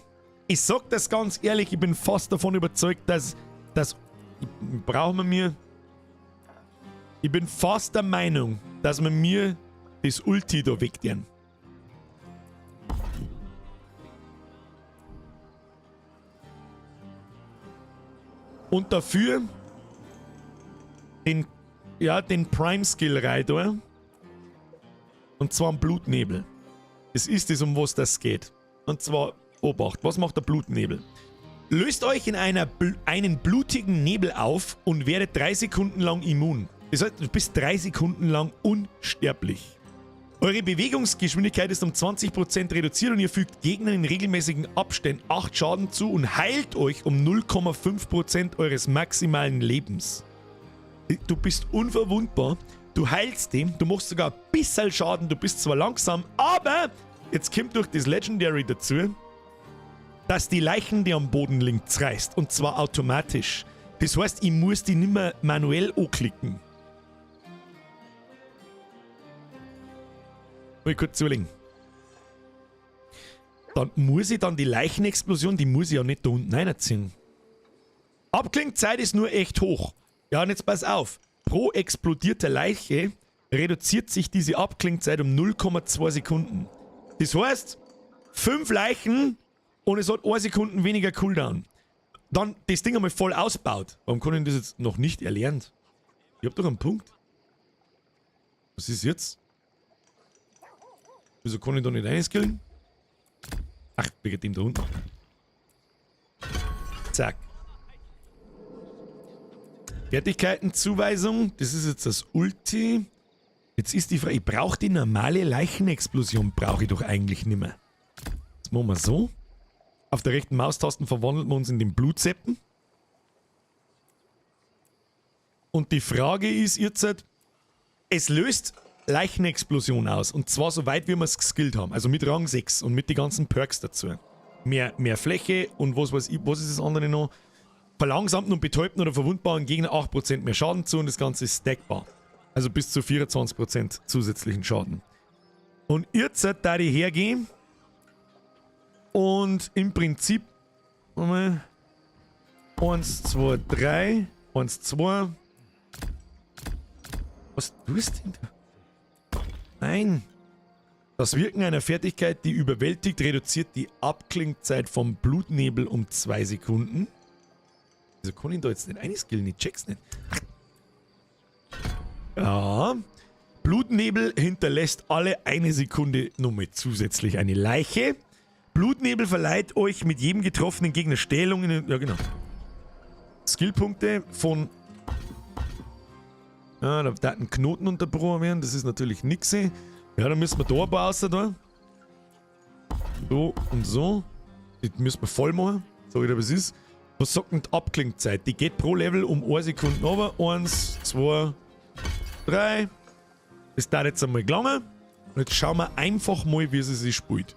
Ich sag das ganz ehrlich, ich bin fast davon überzeugt, dass brauchen wir mir Ich bin fast der Meinung, dass wir mir das Ulti da wegtun. Und dafür den Prime Skill rein da. Und zwar einen Blutnebel. Das ist es, um was das geht. Und zwar, Obacht, was macht der Blutnebel? Löst euch in einen blutigen Nebel auf und werdet 3 Sekunden lang immun. Das heißt, du bist 3 Sekunden lang unsterblich. Eure Bewegungsgeschwindigkeit ist um 20% reduziert und ihr fügt Gegnern in regelmäßigen Abständen 8 Schaden zu und heilt euch um 0,5% eures maximalen Lebens. Du bist unverwundbar, du heilst dem, du machst sogar ein bisschen Schaden, du bist zwar langsam, aber jetzt kommt durch das Legendary dazu, dass die Leichen, die am Boden liegen, zerreißt. Und zwar automatisch. Das heißt, ich muss die nicht mehr manuell anklicken. Mal kurz zulegen. Dann muss ich die Leichenexplosion, die muss ich ja nicht da unten reinziehen. Abklingzeit ist nur echt hoch. Ja, und jetzt pass auf. Pro explodierte Leiche reduziert sich diese Abklingzeit um 0,2 Sekunden. Das heißt, 5 Leichen und es hat 1 Sekunden weniger Cooldown. Dann das Ding einmal voll ausbaut. Warum kann ich das jetzt noch nicht erlernt? Ich hab doch einen Punkt. Was ist jetzt? Wieso kann ich da nicht reinskillen? Ach, wegen dem da unten. Zack. Fertigkeitenzuweisung. Das ist jetzt das Ulti. Jetzt ist die Frage, ich brauche die normale Leichenexplosion, brauche ich doch eigentlich nicht mehr. Jetzt machen wir so. Auf der rechten Maustaste verwandeln wir uns in den Blutseppen. Und die Frage ist jetzt, es löst Leichenexplosion aus. Und zwar so weit, wie wir es geskillt haben. Also mit Rang 6 und mit den ganzen Perks dazu. Mehr Fläche und was weiß ich, was ist das andere noch? Verlangsamten und betäubten oder verwundbaren Gegner 8% mehr Schaden zu und das Ganze ist stackbar. Also bis zu 24% zusätzlichen Schaden. Und jetzt da ich hergehen und im Prinzip 1, 2, 3, 1, 2. Was tust du denn da? Nein. Das Wirken einer Fertigkeit, die überwältigt, reduziert die Abklingzeit vom Blutnebel um 2 Sekunden. Wieso kann ich da jetzt nicht einskillen? Ich check's nicht. Ja. Blutnebel hinterlässt alle 1 Sekunde nochmal zusätzlich eine Leiche. Blutnebel verleiht euch mit jedem getroffenen Gegner Stählungen. Ja, genau. Skillpunkte von. Ja, da darf ein Knoten unterbrochen werden. Das ist natürlich nix. Ja, dann müssen wir da ein paar außer da. So und so. Die müssen wir voll machen. Sag ich dir, was ist. Was sagt denn die Abklingzeit? Die geht pro Level um 1 Sekunde runter. 1, 2, 3. Das dauert jetzt einmal gelangen. Und jetzt schauen wir einfach mal, wie sie sich spielt.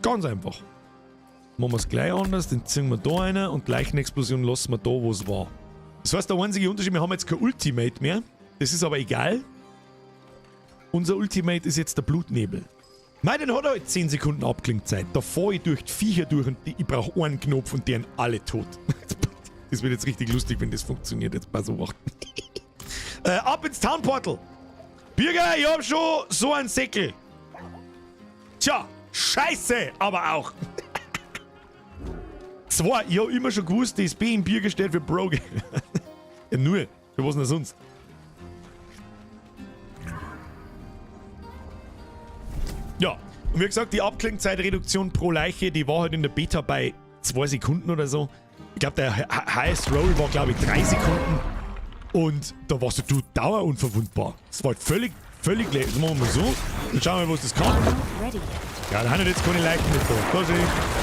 Ganz einfach. Machen wir es gleich anders. Den ziehen wir da rein und Leichenexplosion lassen wir da, wo es war. Das heißt, der einzige Unterschied, wir haben jetzt kein Ultimate mehr. Das ist aber egal. Unser Ultimate ist jetzt der Blutnebel. Meinen hat halt 10 Sekunden Abklingzeit. Da fahre ich durch die Viecher durch und ich brauche einen Knopf und die sind alle tot. Das wird jetzt richtig lustig, wenn das funktioniert. Jetzt bei so Wachten. Ab ins Townportal. Bürger, ich hab schon so einen Säckel. Tja, scheiße, aber auch. 2, ich hab immer schon gewusst, das B im Bürger steht für Broge. Ja, nur, für was denn sonst? Ja, und wie gesagt, die Abklingzeitreduktion pro Leiche, die war halt in der Beta bei 2 Sekunden oder so. Ich glaube, der Highest Roll war, glaube ich, 3 Sekunden. Und da warst du dauerunverwundbar. Das war halt völlig leer. Das machen wir mal so. Dann schauen wir mal, was das kann. Ja, da haben wir jetzt keine Leichen mit da. Ich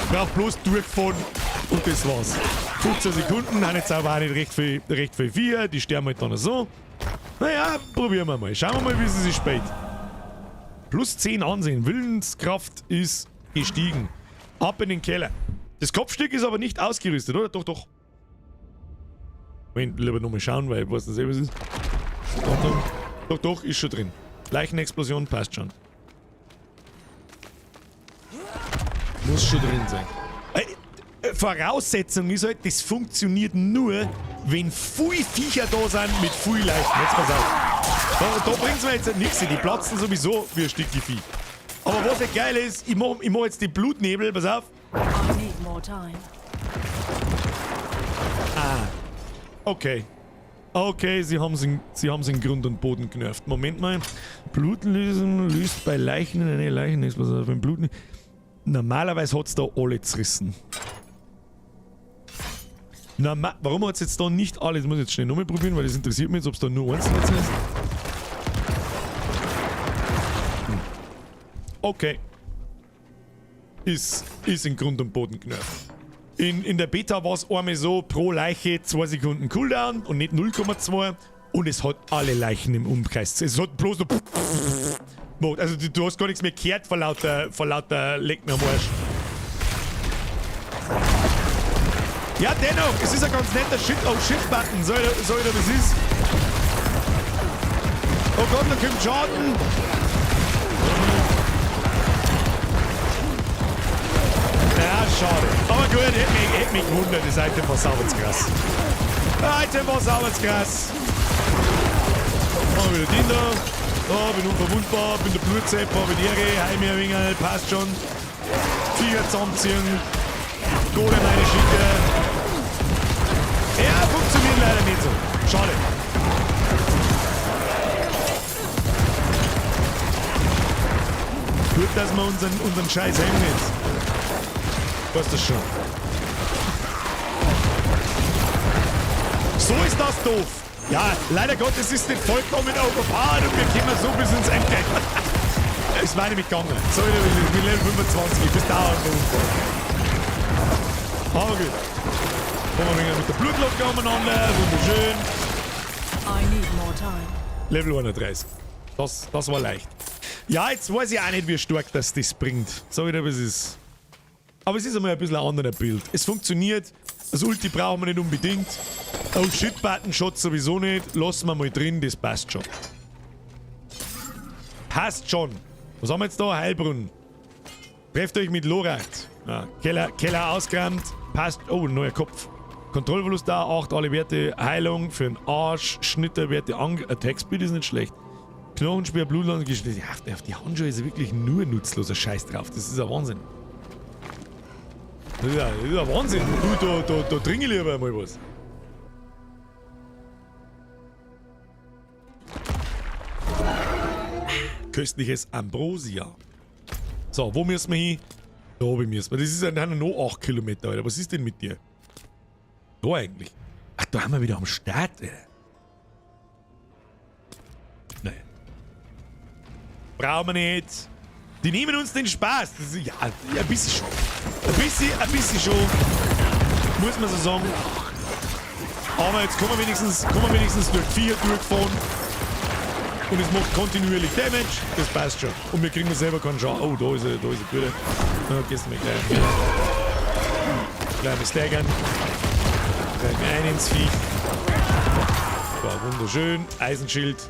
brauch bloß durchfahren und das war's. 15 Sekunden, haben jetzt aber auch nicht recht viel Vier. Die sterben halt dann so. Naja, probieren wir mal. Schauen wir mal, wie sie sich spielt. Plus 10 Ansehen. Willenskraft ist gestiegen. Ab in den Keller. Das Kopfstück ist aber nicht ausgerüstet, oder? Doch, doch. Moment, lieber nochmal schauen, weil ich weiß nicht, was ist. Doch, ist schon drin. Leichenexplosion passt schon. Muss schon drin sein. Voraussetzung ist halt, das funktioniert nur, wenn viel Viecher da sind mit viel Leichen. Jetzt pass auf. Da bringt es mir jetzt nichts. Die platzen sowieso wie ein Stückchen Vieh. Aber was ja geil ist, ich mach jetzt die Blutnebel, pass auf. I need more time. Okay. Okay, sie haben's in Grund und Boden genervt. Moment mal. Blutlösen löst bei Leichen in eine Leichen nichts. Was auf dem Blut. Normalerweise hat's da alle zerrissen. Warum hat's jetzt da nicht alle? Das muss ich jetzt schnell nochmal probieren, weil das interessiert mich jetzt, ob es da nur eins jetzt ist. Okay. Ist in Grund und Boden genervt. In der Beta war es einmal so, pro Leiche 2 Sekunden Cooldown und nicht 0,2 und es hat alle Leichen im Umkreis. Es hat bloß noch also du hast gar nichts mehr gehört vor lauter Leck mir am Arsch. Ja, dennoch, es ist ein ganz netter Shit-Button, so das ist. Oh Gott, da kommt Schaden. Ja, schade. Aber gut, hätte mich gewundert, das Item war sauberskrass. Das Item war sauberskrass. Haben wir wieder den da. Da, bin unverwundbar, bin der Blutzepp, habe die Ehre, Heimherwingerl, passt schon. Viecher zusammenziehen. Golem eine Schicke. Ja, funktioniert leider nicht so. Schade. Gut, dass wir unseren Scheiß hängen jetzt. Weißt du schon. So ist das doof. Ja, leider Gottes ist nicht vollkommen overpowered und wir kommen so bis ins Ende. Es war nämlich gegangen. So, ich bin Level 25, das dauert noch Unfall. Aber gut. Kommen wir wieder mit der Blutlocke umeinander, wunderschön. I need more time. Level 31. Das war leicht. Ja, jetzt weiß ich auch nicht, wie stark das bringt. Sag ich dir, was es ist. Aber es ist einmal ein bisschen ein anderes Bild. Es funktioniert. Das Ulti brauchen wir nicht unbedingt. Oh shit, Button-Shot sowieso nicht. Lassen wir mal drin, das passt schon. Passt schon. Was haben wir jetzt da? Heilbrunnen. Trefft euch mit Lorath. Ja, Keller ausgerammt. Passt. Oh, ein neuer Kopf. Kontrollverlust da, 8 alle Werte. Heilung für den Arsch. Schnitterwerte. Attack-Speed ist nicht schlecht. Knochenspeer, Blutland, geschnitten. Ja, auf die Handschuhe ist wirklich nur nutzloser Scheiß drauf. Das ist ein Wahnsinn. Das ist ein Wahnsinn. Du, da trinke ich lieber mal was. Köstliches Ambrosia. So, wo müssen wir hin? Da oben müssen wir. Das ist ja noch 8 Kilometer, Alter. Was ist denn mit dir? Da eigentlich. Ach, da haben wir wieder am Start, ey. Nein. Brauchen wir nicht. Die nehmen uns den Spaß. Das ist, ja, ein bisschen schon. Ein bisschen schon. Muss man so sagen. Aber jetzt kommen wir wenigstens durch 4 durchfahren. Und es macht kontinuierlich Damage. Das passt schon. Und wir kriegen selber keinen Schaden. Oh, da ist er gut. Na, gehst du mir gleich. Gleich mit Staggern. Gleich ein ins Vieh. War wunderschön. Eisenschild.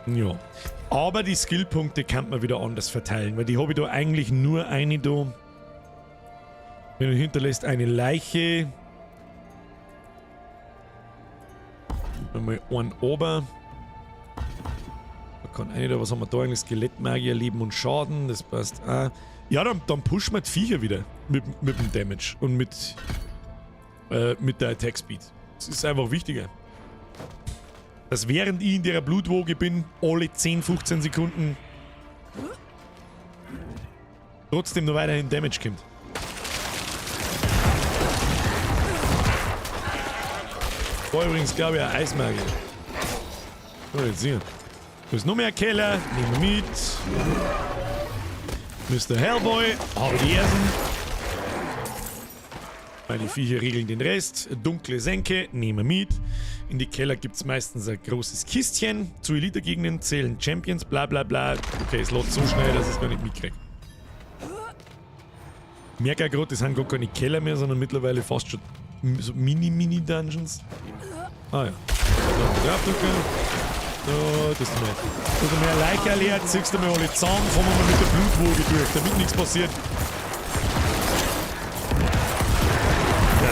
Ja. Aber die Skillpunkte kann man wieder anders verteilen, weil die habe ich da eigentlich nur eine da. Wenn du hinterlässt eine Leiche. Einmal einen ober. Da kann eine da, was haben wir da eigentlich? Skelettmagier, Leben und Schaden, das passt auch. Ja, dann pushen wir die Viecher wieder mit dem Damage und mit der Attack Speed. Das ist einfach wichtiger. Dass während ich in der Blutwoge bin, alle 10-15 Sekunden trotzdem noch weiterhin Damage kommt. War übrigens, glaube ich, ein Eismagier. So, jetzt hier. Da ist noch mehr Keller. Nehmen wir mit. Mr. Hellboy. Habe die ersten. Meine Viecher regeln den Rest. Dunkle Senke. Nehmen wir mit. In die Keller gibt es meistens ein großes Kistchen. Zu Elite-Gegenden zählen Champions. Bla bla bla. Okay, es lädt so schnell, dass ich es gar nicht mitkriege. Ich merke auch gerade, das sind gar keine Keller mehr, sondern mittlerweile fast schon so Mini-Dungeons. Ah ja. Draufdrücken. So, das ist mehr. Also mehr Leiche leert, ziehst du mal alle zusammen, fahren wir mal mit der Blutwoge durch, damit nichts passiert. Ja,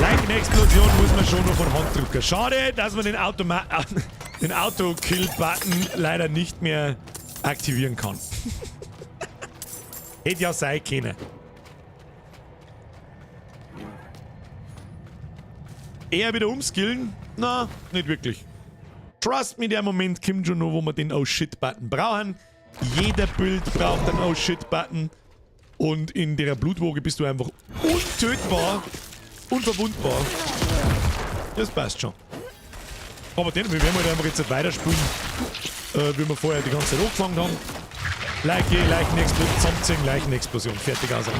Leichenexplosion muss man schon noch von Hand drücken. Schade, dass man den Auto-Kill-Button leider nicht mehr aktivieren kann. Hätte ja sein können. Eher wieder umskillen? Na, nicht wirklich. Trust me, der Moment kommt schon noch, wo wir den Oh-Shit-Button brauchen. Jeder Bild braucht einen Oh-Shit-Button. Und in der Blutwoge bist du einfach untötbar, unverwundbar. Das passt schon. Aber den, wir werden halt einfach jetzt weiterspielen, wie wir vorher die ganze Zeit angefangen haben. Leichenexplosion, zusammenziehen, Leichenexplosion, fertig aus. Und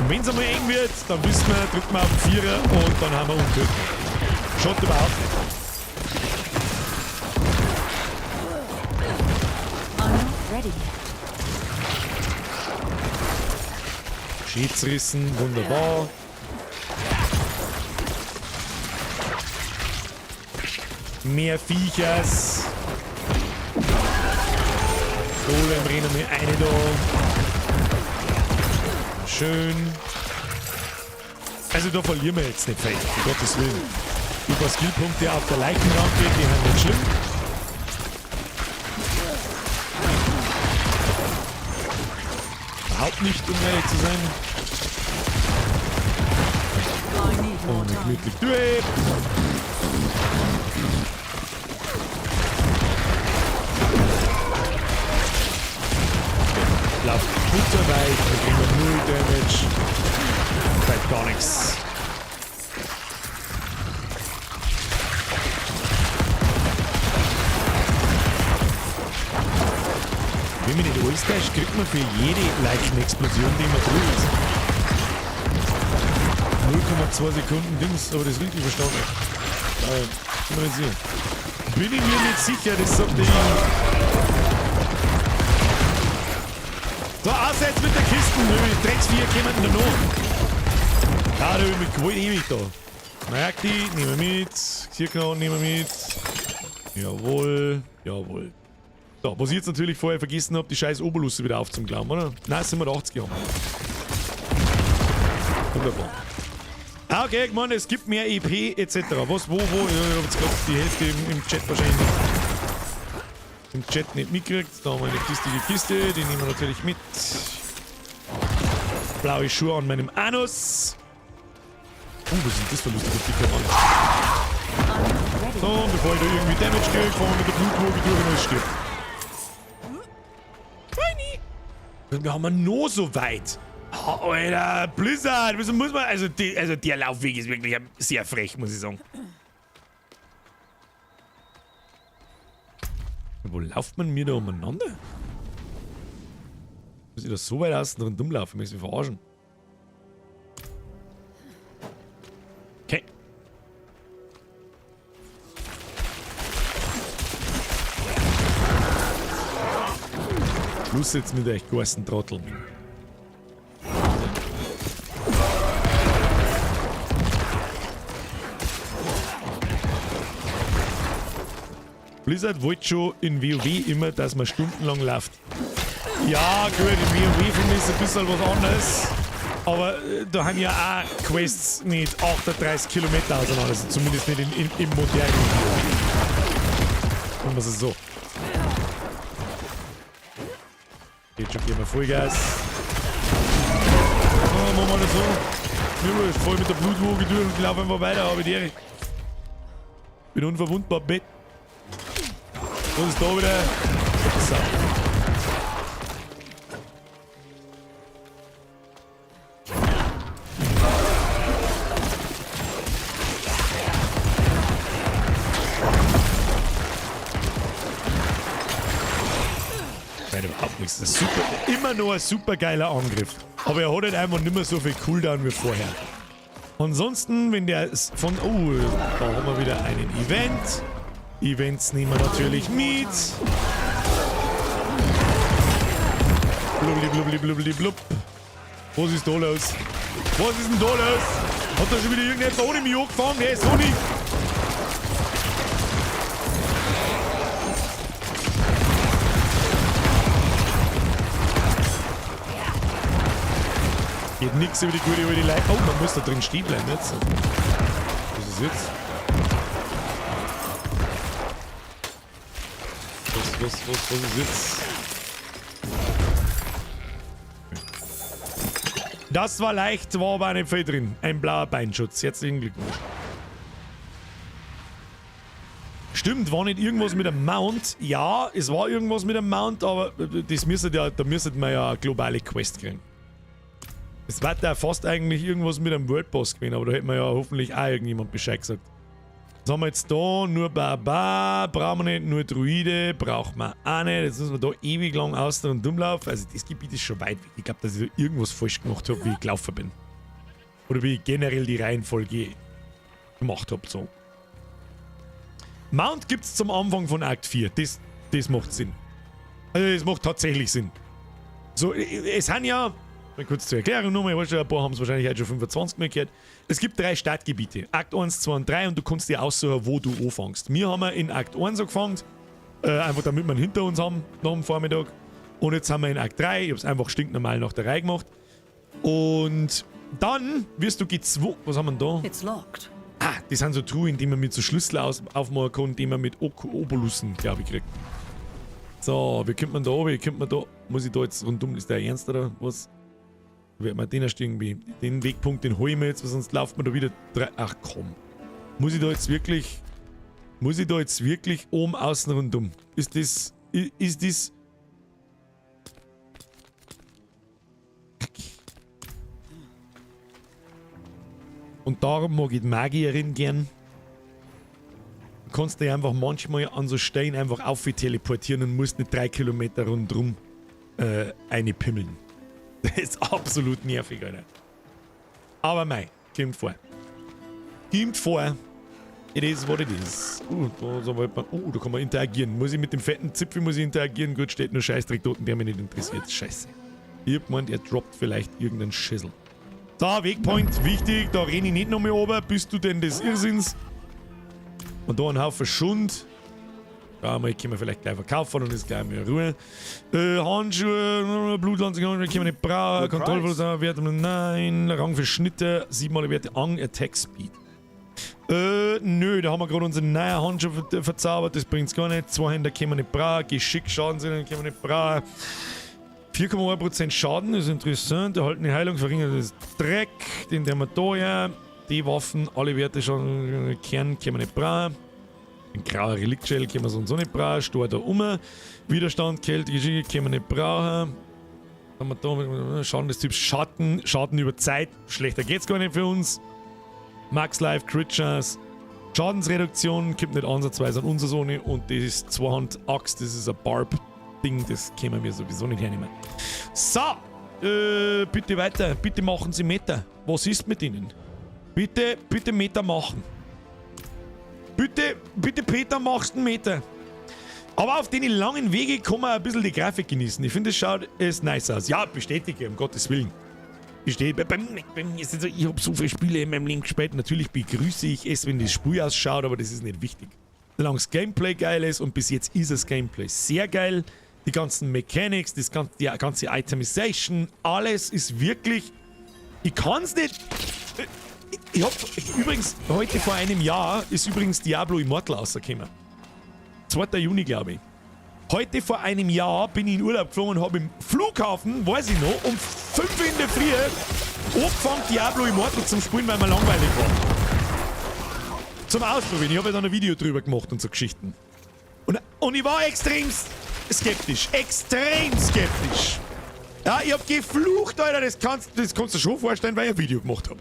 wenn es einmal eng wird, dann wissen wir, drücken wir auf den Vierer und dann haben wir untötbar. Schaut überhaupt nicht. Ready. Schätzrissen, wunderbar. Mehr Viechers. Golem, rennen wir eine da. Schön. Also da verlieren wir jetzt nicht viel, um Gottes Willen. Die paar Skillpunkte auf der Leichenranke, die haben nicht schlimm. Überhaupt nicht, um ehrlich zu sein. Und gemütlich durch. Läuft butterweich, wir kriegen 0 Damage. Bleibt gar nichts. Wenn man nicht alles täuscht, kriegt man für jede Leichenexplosion, die man tut, 0,2 Sekunden Dings, aber das ist richtig verstanden. Kann man nicht sehen. Bin ich mir nicht sicher, das sagt der So, aus jetzt mit der Kiste, die Drecksvieh kommen da noch. Ja, da mit Gewalt ewig da. Merkt die, nehmen wir mit. Zirknon nehmen wir mit. Jawohl, jawohl. So, was ich jetzt natürlich vorher vergessen habe, die scheiß Oberlusse wieder aufzuklauen, oder? Nein, sind wir 80 haben. Wunderbar. Ah, okay, ich meine, es gibt mehr EP etc. Was, wo? Ja, ich habe jetzt gerade die Hälfte im Chat wahrscheinlich im Chat nicht mitgekriegt. Da haben wir eine kistige Kiste, die nehmen wir natürlich mit. Blaue Schuhe an meinem Anus. Was ist das für lustige Dicker, Mann? So, bevor ich da irgendwie Damage kriege, fahren wir mit der Blutwoge durch und alles stirbt. Wir haben noch so weit. Oh, Alter, Blizzard, muss man, also der Laufweg ist wirklich sehr frech, muss ich sagen. Wo lauft man mir da umeinander? Muss ich da so weit außen drin rumlaufen? Ich muss mich verarschen. Okay. Schluss jetzt mit euch großen Trotteln. Blizzard wollte schon in WoW immer, dass man stundenlang läuft. Ja, gut, in WoW finde ich es ein bisschen was anderes. Aber da haben ja auch Quests mit 38 Kilometer auseinander. Also zumindest nicht im modernen WoW. Sagen wir es so. Jetzt schon gehen wir Vollgas. Oh, machen wir das so. Mir wurscht, voll mit der Blutwoge durch und ich laufe einfach weiter, aber die bin unverwundbar, Bett. Was ist da wieder? So. Nein, überhaupt nichts. Das ist super, immer noch ein super geiler Angriff. Aber er hat halt einfach nicht mehr so viel Cooldown wie vorher. Ansonsten, wenn der von... Oh, da haben wir wieder einen Event. Events nehmen wir natürlich mit. Blub. Was ist da los? Was ist denn da los? Hat da schon wieder irgendetwas ohne mich angefangen? Hey, so nicht. geht nichts über die gute alte Leute. Oh, man muss da drin stehen bleiben jetzt. Was ist jetzt? Was ist jetzt? Das war leicht, war aber auch nicht viel drin. Ein blauer Beinschutz. Herzlichen Glückwunsch. Stimmt, war nicht irgendwas mit einem Mount? Ja, es war irgendwas mit einem Mount, aber das da müsstet wir ja eine globale Quest kriegen. Es war da fast eigentlich irgendwas mit einem World Boss gewesen, aber da hätte man ja hoffentlich auch irgendjemand Bescheid gesagt. Was haben wir jetzt da? Nur Barbar, brauchen wir nicht, nur Druide, brauchen wir auch nicht. Jetzt müssen wir da ewig lang außen und rumlaufen. Also das Gebiet ist schon weit weg. Ich glaube, dass ich da irgendwas falsch gemacht habe, wie ich gelaufen bin. Oder wie ich generell die Reihenfolge gemacht habe, so. Mount gibt es zum Anfang von Akt 4. Das macht Sinn. Also das macht tatsächlich Sinn. So, es haben ja, mal kurz zur Erklärung nochmal, ich weiß schon, ein paar haben es wahrscheinlich heute schon 25 Mal gehört. Es gibt 3 Startgebiete. Akt 1, 2 und 3 und du kannst dir aussuchen, wo du anfängst. Wir haben in Akt 1 angefangen, einfach damit wir ihn hinter uns haben, nach dem Vormittag. Und jetzt haben wir in Akt 3, ich habe es einfach stinknormal nach der Reihe gemacht. Und dann wirst du gezwungen, was haben wir denn da? It's locked. Ah, das sind so Truhen, die man mit so Schlüssel aufmachen kann, die man mit Obolussen, glaube ich, kriegt. So, wie kommt man da oben? Wie kommt man da? Muss ich da jetzt rundum? Ist der ernst oder was? Wird man den erst irgendwie. Den Wegpunkt, den hole ich mir jetzt, weil sonst lauft man da wieder. Ach komm. Muss ich da jetzt wirklich oben, außen, rundum? Ist das. Und darum mag ich die Magierin gern. Du kannst dich einfach manchmal an so Steinen einfach auf teleportieren und musst nicht 3 Kilometer rundrum einpimmeln. Das ist absolut nervig, Alter. Aber mei, kommt vor. Kommt vor. It is what it is. Da kann man interagieren. Muss ich mit dem fetten Zipfel interagieren? Gut, steht nur Scheißdreck dort, der mich nicht interessiert. Scheiße. Ich hab gemeint, er droppt vielleicht irgendeinen Schüssel. Da, Wegpoint, wichtig, da renne ich nicht noch mehr runter, bist du denn des Irrsinns? Und da ein Haufen Schund. Ja, mal können wir vielleicht gleich verkaufen, dann ist gleich mehr Ruhe. Handschuhe, Blutlanze, können wir nicht brauchen. Kontrollverlust, Werte, nein. Rang für Schnitte, 7 mal Werte an, Attack Speed. Nö, da haben wir gerade unseren neuen Handschuh verzaubert, das bringt's gar nicht. 2 Hände können wir nicht brauchen, Geschick, Schadenssinn können wir nicht brauchen. 4,1% Schaden ist interessant. Erhaltene Heilung verringert das Dreck. Den der wir da ja. Die Waffen, alle Werte schon. Kern können wir nicht brauchen. Ein grauer Reliktschell können wir sonst auch nicht brauchen. Stor da Widerstand, Kälte, Geschick können wir nicht brauchen. Haben wir da Schaden des Typs Schatten. Schaden über Zeit. Schlechter geht's gar nicht für uns. Max Life, Crit Chance. Schadensreduktion kommt nicht ansatzweise an unser Sonne. Und das ist Zweihand-Axt. Das ist ein Barb. Das können wir sowieso nicht hernehmen. So, bitte weiter. Bitte machen Sie Meter. Was ist mit Ihnen? Bitte Meter machen. Bitte, Peter, machst einen Meter. Aber auf den langen Wege kann man ein bisschen die Grafik genießen. Ich finde, es schaut nice aus. Ja, bestätige, um Gottes Willen. Ich habe so viele Spiele in meinem Leben gespielt. Natürlich begrüße ich es, wenn das Spiel ausschaut, aber das ist nicht wichtig. Solange das Gameplay geil ist, und bis jetzt ist das Gameplay sehr geil. Die ganzen Mechanics, die ganze Itemization, alles ist wirklich... Ich kann's nicht... Ich hab übrigens, heute vor einem Jahr ist übrigens Diablo Immortal rausgekommen. 2. Juni, glaube ich. Heute vor einem Jahr bin ich in Urlaub geflogen und habe im Flughafen, weiß ich noch, um 5 in der Früh angefangen Diablo Immortal zum Spielen, weil mir langweilig war. Zum Ausprobieren. Ich habe ja dann ein Video drüber gemacht und so Geschichten. Und ich war extrem skeptisch. Extrem skeptisch. Ja, ich hab geflucht, Alter. Das kannst du dir schon vorstellen, weil ich ein Video gemacht habe.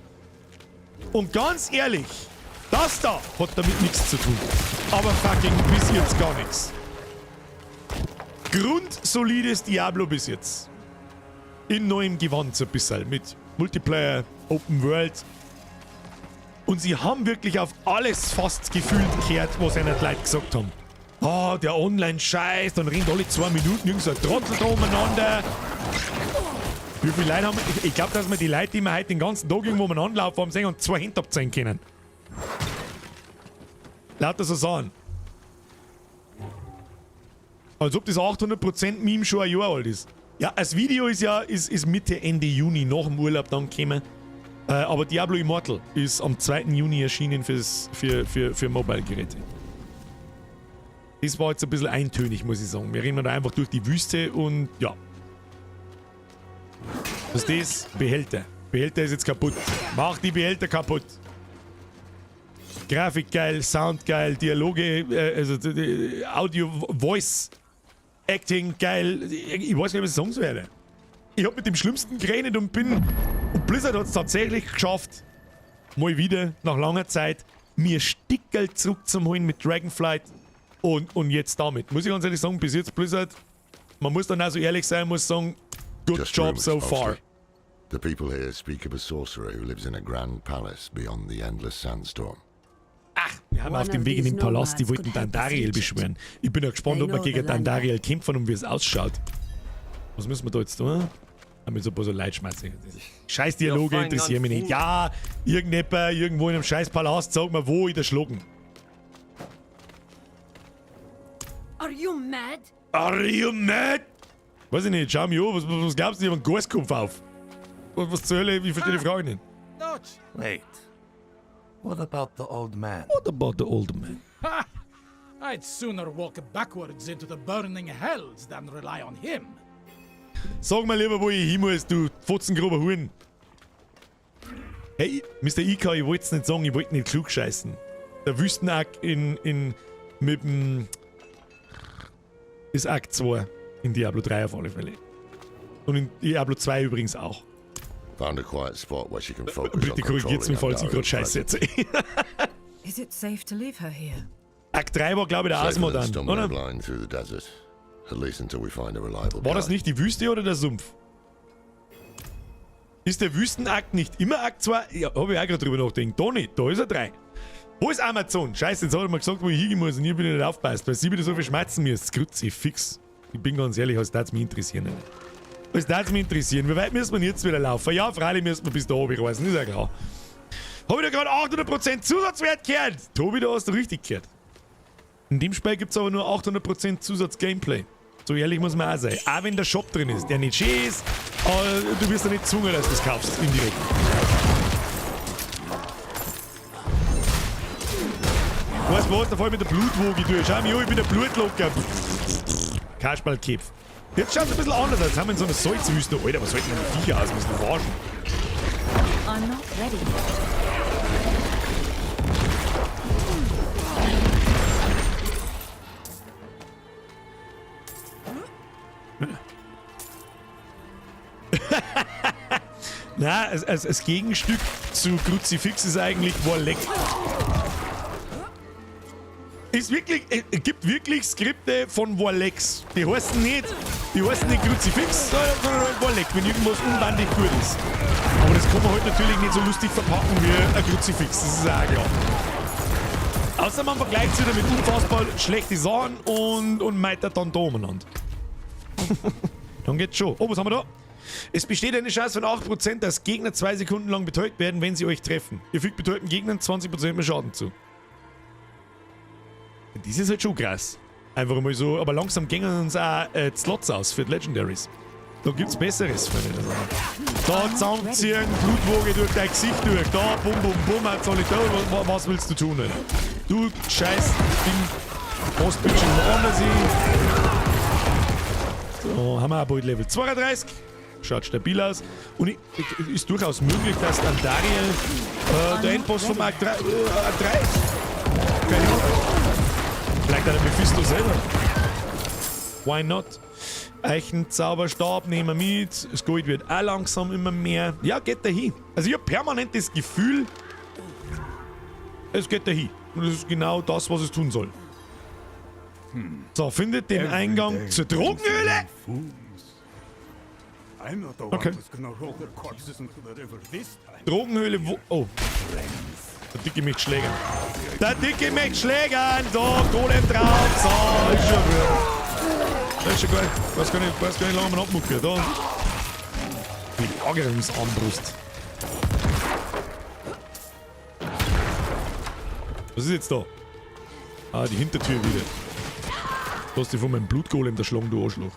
Und ganz ehrlich, das da hat damit nichts zu tun. Aber fucking bis jetzt gar nichts. Grundsolides Diablo bis jetzt. In neuem Gewand so ein bisschen. Mit Multiplayer, Open World. Und sie haben wirklich auf alles fast gefühlt gehört, was einer die Leute gesagt haben. Ah, der Online-Scheiß, dann rennt alle 2 Minuten irgend so ein Trottel da umeinander. Wie viele Leute haben wir? Ich glaube, dass wir die Leute, die wir heute den ganzen Tag irgendwo umeinander laufen haben, sehen und 2 Hände abzählen können. Lauter so sagen. Als ob das 800% Meme schon ein Jahr alt ist. Ja, das Video ist ja ist Mitte, Ende Juni nach dem Urlaub dann gekommen. Aber Diablo Immortal ist am 2. Juni erschienen für Mobile-Geräte. Das war jetzt ein bisschen eintönig, muss ich sagen. Wir rennen da einfach durch die Wüste und ja. Was ist das? Behälter. Behälter ist jetzt kaputt. Mach die Behälter kaputt. Grafik geil, Sound geil, Dialoge, Audio, Voice, Acting geil. Ich weiß nicht, was ich sagen werde. Ich hab mit dem Schlimmsten geredet und Blizzard hat es tatsächlich geschafft, mal wieder, nach langer Zeit, mir Stickerl zurückzuholen mit Dragonflight und jetzt damit. Muss ich ganz ehrlich sagen, bis jetzt Blizzard, man muss dann auch so ehrlich sein, muss sagen, good Just job rumors, so far. mostly. The people here speak of a sorcerer who lives in a grand palace beyond the endless sandstorm. Wir haben auf dem Weg in den Palast, die wollten Dandariel beschwören. Ich bin ja gespannt, ob wir gegen Dandariel kämpfen und wie es ausschaut. Was müssen wir da jetzt tun? Haben wir so ein paar so Leute schmeißen. Scheiß Dialoge interessieren mich nicht. Ja, irgendjemand irgendwo in einem scheiß Palast, sag mal, wo ich das schlucken. Are you mad? Are you mad? Weiß ich nicht, schau mich an, was glaubst du, ich hab einen Gaskopf auf? Was zur Hölle, ich verstehe die Frage nicht. Wait. What about the old man? What about the old man? Ha! I'd sooner walk backwards into the burning hells than rely on him. Sag mal lieber, wo ich hin muss, du fotzengrober Huren. Hey, Mr. Ika, ich wollt's nicht sagen, ich wollte nicht klug scheißen. Der Wüstenakt mit dem... ist Akt 2 in Diablo 3 auf alle Fälle. Und in Diablo 2 übrigens auch. Found a quiet spot where she can focus on Bitte korrigiert's mich, falls ich gerade Andariel's Scheiß presence. setze. Is it safe to leave her here? Akt 3 war, glaube ich, der Safer than Asmodan, stumbling oder? blind through the desert. At least until we find a reliable War das guide. nicht die Wüste oder der Sumpf? Ist der Wüstenakt nicht immer Akt 2? Ja, hab ich auch gerade drüber nachgedacht. Da nicht, da ist er 3. Wo ist Amazon? Scheiße, jetzt hat er mal gesagt, wo ich hingehen muss und ich bin nicht aufpasst, weil sie wieder so viel schmerzen müsst. Grütze, fix. Ich bin ganz ehrlich, was darf mich interessieren? Was darf mich interessieren? Wie weit müssen wir jetzt wieder laufen? Ja, freilich müssen wir bis da oben reisen, ist ja klar. Hab ich da gerade 800% Zusatzwert gehört? Tobi, da hast du richtig gehört. In dem Spiel gibt es aber nur 800% Zusatz-Gameplay. So ehrlich muss man auch sein. Auch wenn der Shop drin ist, der nicht schön ist, aber du wirst ja nicht gezwungen, dass du das kaufst, indirekt. Weißt du was, der Fall mit der Blutwoge durch. Schau mich an, ich bin der Blutlocker. Kasperlkopf. Jetzt schaut es ein bisschen anders aus. Jetzt haben wir in so einer Salzwüste. Alter, was sollten denn die Viecher aus? Müssen wir verarschen. I'm not ready. Na, als Gegenstück zu Kruzifix ist eigentlich Warleck. Es gibt wirklich Skripte von Warlecks. Die heißen nicht Kruzifix, sondern Warleck, wenn irgendwas unbandig gut ist. Aber das kann man heute natürlich nicht so lustig verpacken wie ein Kruzifix, das ist auch klar. Außer man vergleicht es wieder mit unfassbar schlechten Sachen und meitert dann da umeinander. Dann geht's schon. Oh, was haben wir da? Es besteht eine Chance von 8%, dass Gegner 2 Sekunden lang betäubt werden, wenn sie euch treffen. Ihr fügt betäubten Gegnern 20% mehr Schaden zu. Das ist halt schon krass. Einfach mal so, aber langsam gingen uns auch Slots aus für die Legendaries. Da gibt's Besseres, finde ich. Da zusammenziehen, Blutwoge durch dein Gesicht durch. Da, bum, bum, bum, jetzt soll ich da. Was willst du tun, Alter? Du scheiß Ding. Was bitte woanders hin? So, haben wir auch bald Level 32. Schaut stabil aus. Und ist durchaus möglich, dass Andariel der Endboss vom Akt 3 ist. Keine Ahnung. Vielleicht auch der Mephisto selber. Why not? Eichenzauberstab nehmen wir mit. Das Gold wird auch langsam immer mehr. Ja, geht dahin. Also ich habe permanent das Gefühl, es geht dahin. Und das ist genau das, was es tun soll. So, findet den Eingang zur Drogenhöhle. Okay. Drogenhöhle, wo... Oh. Der Dicke möchte schlägern. Der Dicke möchte schlägern! So, Golem drauf! So, ist schon gut. Das ist schon geil. Weiß gar nicht lange man abmucken. Da. Die Lagerungsarmbrust. Was ist jetzt da? Ah, die Hintertür wieder. Du hast dich von meinem Blutgolem erschlagen, du Arschloch.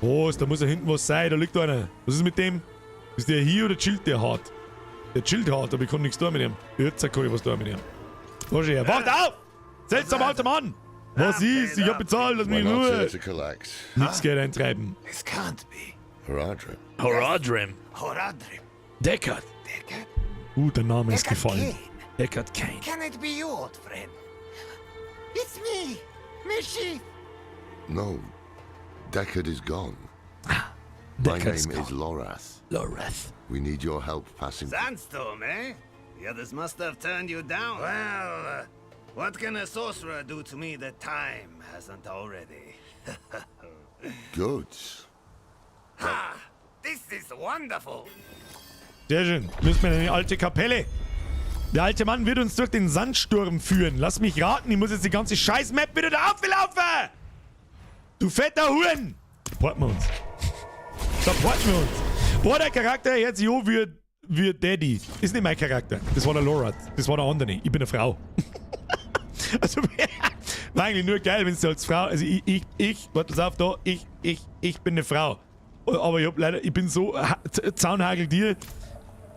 Was? Da muss ja hinten was sein. Da liegt einer. Was ist mit dem? Ist der hier oder chillt der hart? Der chillt hart, aber ich kann nichts tun mit ihm. Jetzt kann ich was tun mit ihm. Was ist her? Wacht auf! Seltsamer alter Mann! Was ist? Ich hab bezahlt, lass mich We're in not Ruhe! here to collect. Nix Geld eintreiben. This can't be. Haradrim. Horadrim. Horadrim. Deckard. Deckard? Der Name ist Deckard gefallen. Cain. Deckard Cain. Can it be you, old friend? It's me, Mischief. No. Deckard is gone. My Deckard's name is gone. Lorath. Lorath. We need your help passing. Sandstorm, eh? The others must have turned you down. Well, what can a sorcerer do to me that time hasn't already? Goods. Ha! This is wonderful! Sehr schön. Müssen wir in eine alte Kapelle. Der alte Mann wird uns durch den Sandsturm führen. Lass mich raten, ich muss jetzt die ganze Scheiß-Map wieder da auflaufen! Du fetter Huren! Supporten wir uns. Supporten wir uns. Boah, der Charakter jetzt jo wie Daddy. Ist nicht mein Charakter. Das war der Lorath. Das war der andere. Ich bin eine Frau. Also, war eigentlich nur geil, wenn du als Frau. Also, warte, pass auf, da. Ich bin eine Frau. Aber ich bin so Zaunhagel dir,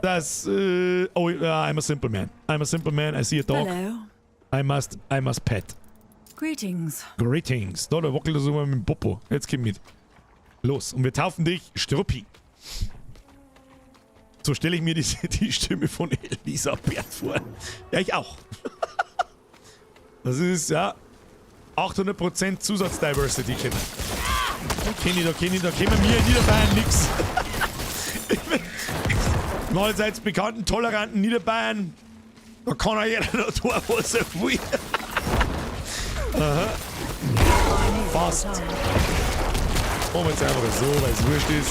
dass. I'm a simple man. I'm a simple man. I see a dog. Hello. I must pet. Greetings. Greetings. Da wackelt er so mal mit dem Popo. Jetzt komm mit. Los. Und wir taufen dich Struppi. So stelle ich mir die Stimme von Elisabeth vor. Ja, ich auch. Das ist, ja, 800% Zusatzdiversity, Kinder. Da kenn ich mir in Niederbayern nix. Im allseits bekannten, toleranten Niederbayern, da kann auch jeder noch tun, was er will. Aha. Fast. Machen wir jetzt einfach so, weil es wurscht ist.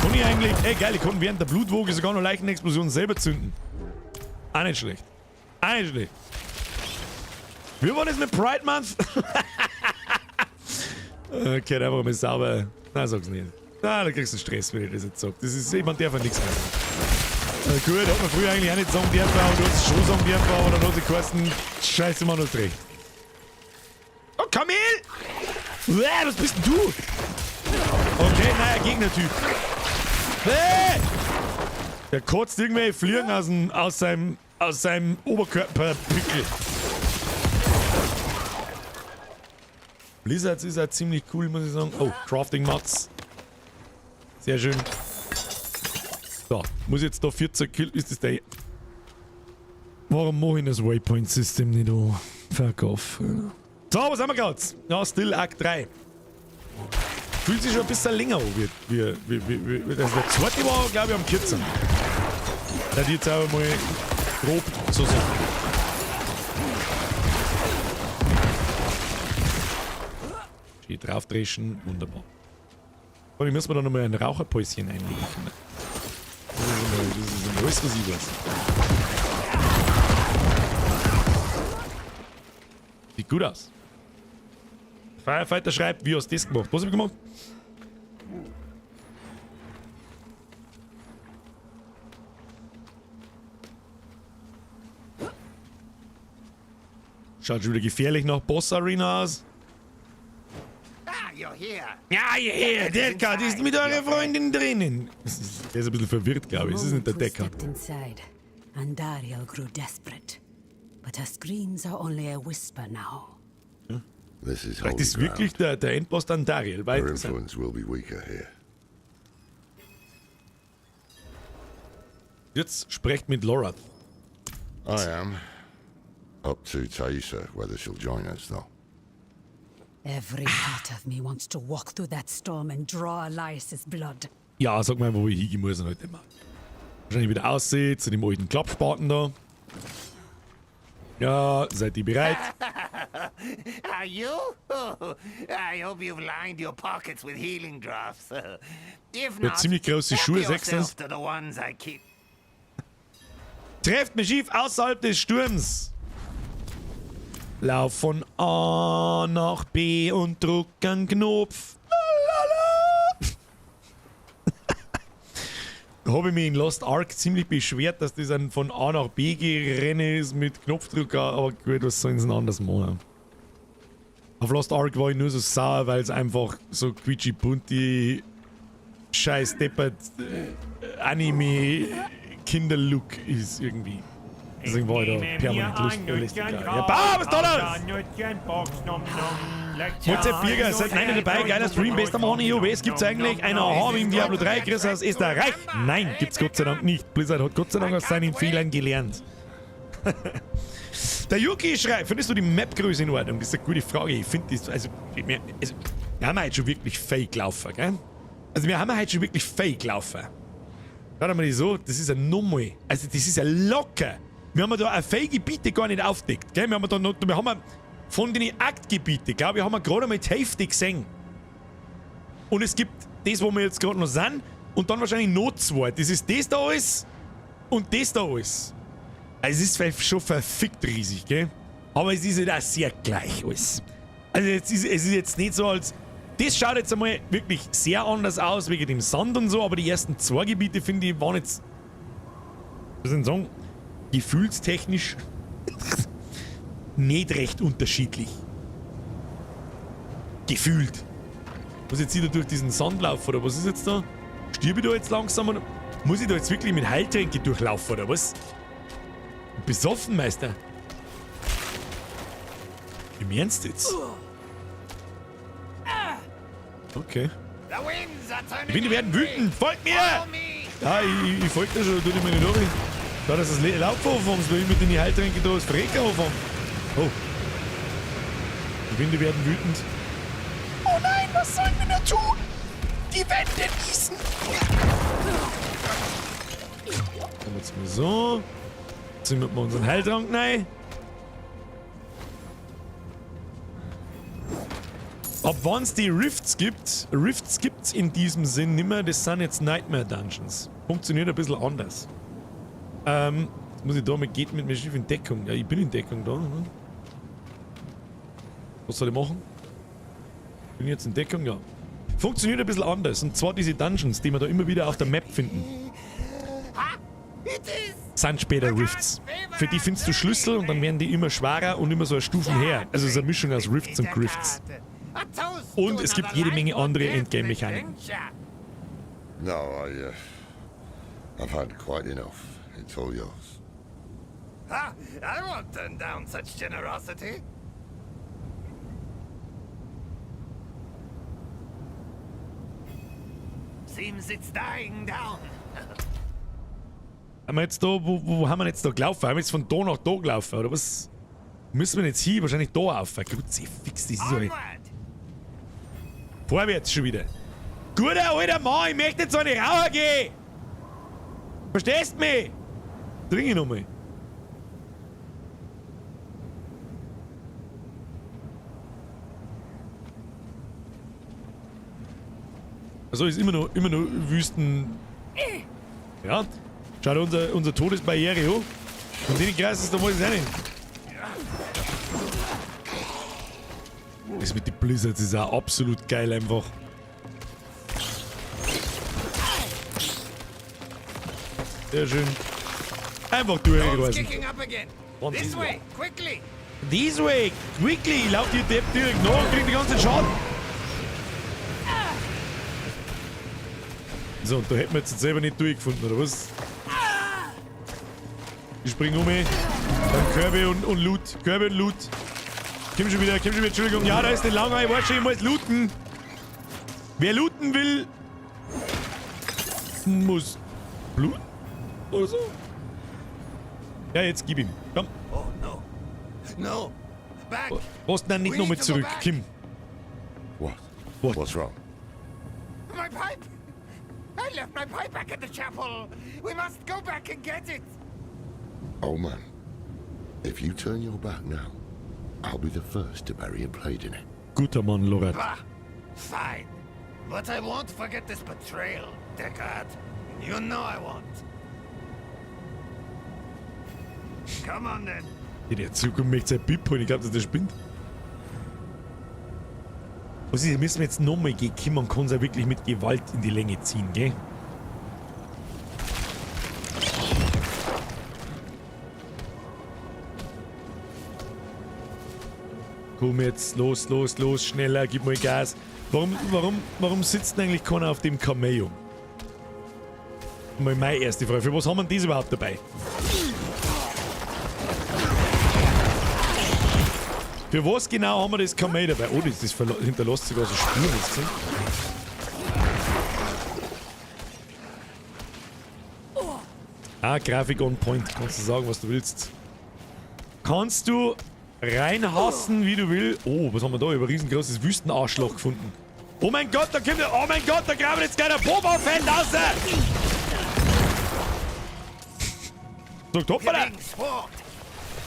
Kann ich eigentlich, geil, ich kann während der Blutwoge sogar noch Leichenexplosionen selber zünden. Auch nicht schlecht. Auch nicht schlecht. Wie war das mit Pride Month? Okay, einfach mal sauber. Nein, sag's nicht. Na, da kriegst du Stress, wenn ich das jetzt sag. Das ist, man darf ja nichts mehr. Gut, hat man früher eigentlich auch nicht sagen dürfen, aber du hast es schon sagen dürfen, aber dann hat sie geheißen, scheiße, Mann, hast recht. Oh, Kamel! Was bist denn du? Okay, neuer Gegnertyp. Hey! Der kotzt irgendwelche Fliegen aus seinem Oberkörperpickel. Blizzards ist halt ziemlich cool, muss ich sagen. Oh, Crafting Mats. Sehr schön. So, muss jetzt da 14 Kill. Ist das der. Warum mache ich das Waypoint-System nicht an? Fuck off. So, was haben wir gerade? Ja, Still Act 3. Fühlt sich schon ein bisschen länger an. Der zweite war, glaube ich, am 14. Da die jetzt aber mal grob so sagen. Hier draufdreschen, wunderbar. Und ich muss mir da nochmal ein Raucherpäuschen einlegen. Das ist ein neues, was ich weiß. Sieht gut aus. Firefighter schreibt, wie hast du das gemacht? Was hab ich gemacht? Schaut schon wieder gefährlich nach Boss Arena aus. You're here. Ja, yeah, Deckard ist mit eurer Freundin drinnen. Der ist ein bisschen verwirrt, glaube ich. Es ist nicht der Deckard. Stepped inside, and Dariel grew desperate. But her screams are only a whisper now. This is Vielleicht holy ist wirklich ground. der Endboss dann Dariel. Her Weiter. influence will be weaker here. Jetzt sprecht mit Lorath. I am. Up to Taissa, whether she'll join us, though. Every part of me wants to walk through that storm and draw Elias's blood. Ja, sag mal, wo ich hingehen muss heute mal. Wahrscheinlich wieder aussieht, zu dem alten Klappspaten da. Ja, seid ihr bereit? Are you? I hope you've lined your pockets with healing drops. If Ja, not, ziemlich große Schuhe, help sagst du? yourself to the ones I keep. Trefft mich schief außerhalb des Sturms. Lauf von A nach B und druck einen Knopf. Da habe ich mich in Lost Ark ziemlich beschwert, dass das ein von A nach B gerennen ist mit Knopfdrucker, aber gut, was sollen sie denn anders machen? Auf Lost Ark war ich nur so sauer, weil es einfach so quietschi-bunti, scheiß deppert Anime-Kinder-Look ist irgendwie. Deswegen war ich da permanent lustig. Ja, Bam, was da los? WhatsApp Bierger, seid meine dabei, geiler Stream, bester Mann in WoW. Gibt's eigentlich einen Aha wie in Diablo 3, Chris aus Österreich? Nein, gibt's Gott sei Dank nicht. Blizzard hat Gott sei Dank aus seinen Fehlern gelernt. Der Yuki schreibt, findest du die Map-Größe in Ordnung? Das ist eine gute Frage. Ich finde das, wir haben heute schon wirklich fake laufen, gell? Also wir haben heute schon wirklich fake laufen. Schau mal so, das ist ein Nummer. Also das ist ein locker. Wir haben da fake Gebiete gar nicht aufdeckt, gell? Wir haben von den Aktgebieten, glaube ich, haben wir gerade mal die Hälfte gesehen. Und es gibt das, wo wir jetzt gerade noch sind, und dann wahrscheinlich noch 2. Das ist das da alles und das da alles. Also es ist schon verfickt riesig, gell? Aber es ist halt auch sehr gleich alles. Also es ist jetzt nicht so als... Das schaut jetzt einmal wirklich sehr anders aus wegen dem Sand und so, aber die ersten 2 Gebiete, finde ich, waren jetzt... Was soll ich sagen? Gefühlstechnisch nicht recht unterschiedlich. Gefühlt. Muss jetzt wieder durch diesen Sand laufen, oder was ist jetzt da? Stirb ich da jetzt langsam, oder muss ich da jetzt wirklich mit Heiltränke durchlaufen, oder was? Besoffen, Meister. Im Ernst jetzt? Okay. Die Winde werden wütend. Folgt mir! Ja, ich folge dir schon. Tu dir meine Lobby. Da, dass das Laub anfängst, weil ich mit den Heiltränken da das Frecker anfange. Oh. Die Winde werden wütend. Oh nein, was sollen wir da tun? Die Wände gießen. Dann jetzt mal so. Zimmern wir unseren Heiltrank rein. Ab wann es die Rifts gibt, Rifts gibt's in diesem Sinn nimmer, das sind jetzt Nightmare Dungeons. Funktioniert ein bisschen anders. Jetzt muss ich da mal, geht mit mir Schiff in Deckung. Ja, ich bin in Deckung da. Was soll ich machen? Bin ich jetzt in Deckung? Ja. Funktioniert ein bisschen anders. Und zwar diese Dungeons, die wir da immer wieder auf der Map finden. Sind später Rifts. Für die findest du Schlüssel und dann werden die immer schwerer und immer so eine Stufen her. Also es ist eine Mischung aus Rifts und Grifts. Und es gibt jede Menge andere Endgame-Mechaniken. No, I've had quite enough. It's all yours. Ha! I won't turn down such generosity. Seems it's dying down. Haben wir jetzt da, wo haben wir jetzt da gelaufen? Haben wir jetzt von da nach da gelaufen, oder was? Müssen wir jetzt hier wahrscheinlich da rauf? Gut, fix, das ist ja nicht. Vorwärts schon wieder. Guter alter Mann, ich möchte jetzt eine Rauer gehen! Verstehst du mich? Trink ich nochmal. Also ist immer noch Wüsten. Ja. Schaut unser Todesbarriere an. Und den Kreis da muss ich rein. Das mit den Blizzards ist auch absolut geil einfach. Sehr schön. Einfach durchgereisen. This way, quickly! This way, quickly! Lauft ihr Depp direkt nach und kriegt den ganzen Schaden. So, und da hätten wir jetzt selber nicht durchgefunden, oder was? Ich spring um, dann Körbe und Loot. Körbe und Loot. Komm schon wieder, Entschuldigung. Ja, da ist der Langer, ich weiß schon, ich muss looten. Wer looten will, muss Blut oder so. Ja, jetzt gib ihm. Komm. Oh, no. No. Back. Brauchst dann nicht nochmal zurück, Kim. What? What's wrong? My pipe! I left my pipe back at the chapel. We must go back and get it. Oh man, if you turn your back now, I'll be the first to bury a blade in it. Guter Mann, Lorat. Bah. Fine. But I won't forget this betrayal, Deckard. You know I won't. Come on then. In der Zukunft möchte sein Pip holen. Ich glaube, dass der spinnt. Was ist, müssen wir jetzt nochmal gehen. Kim, man kann es ja wirklich mit Gewalt in die Länge ziehen, gell? Komm jetzt, los, schneller, gib mal Gas. Warum sitzt denn eigentlich keiner auf dem Cameo? Mal meine erste Frage. Für was haben wir denn das überhaupt dabei? Für was genau haben wir das Cameo dabei? Oh, das hinterlässt sogar so Spuren. Grafik on point. Kannst du sagen, was du willst. Kannst du reinhassen, wie du willst. Oh, was haben wir da? Über ein riesengroßes Wüstenarschloch gefunden. Oh mein Gott, da kommt... Oh mein Gott, da graben jetzt gleich der Boba-Fan raus! So, hoppala!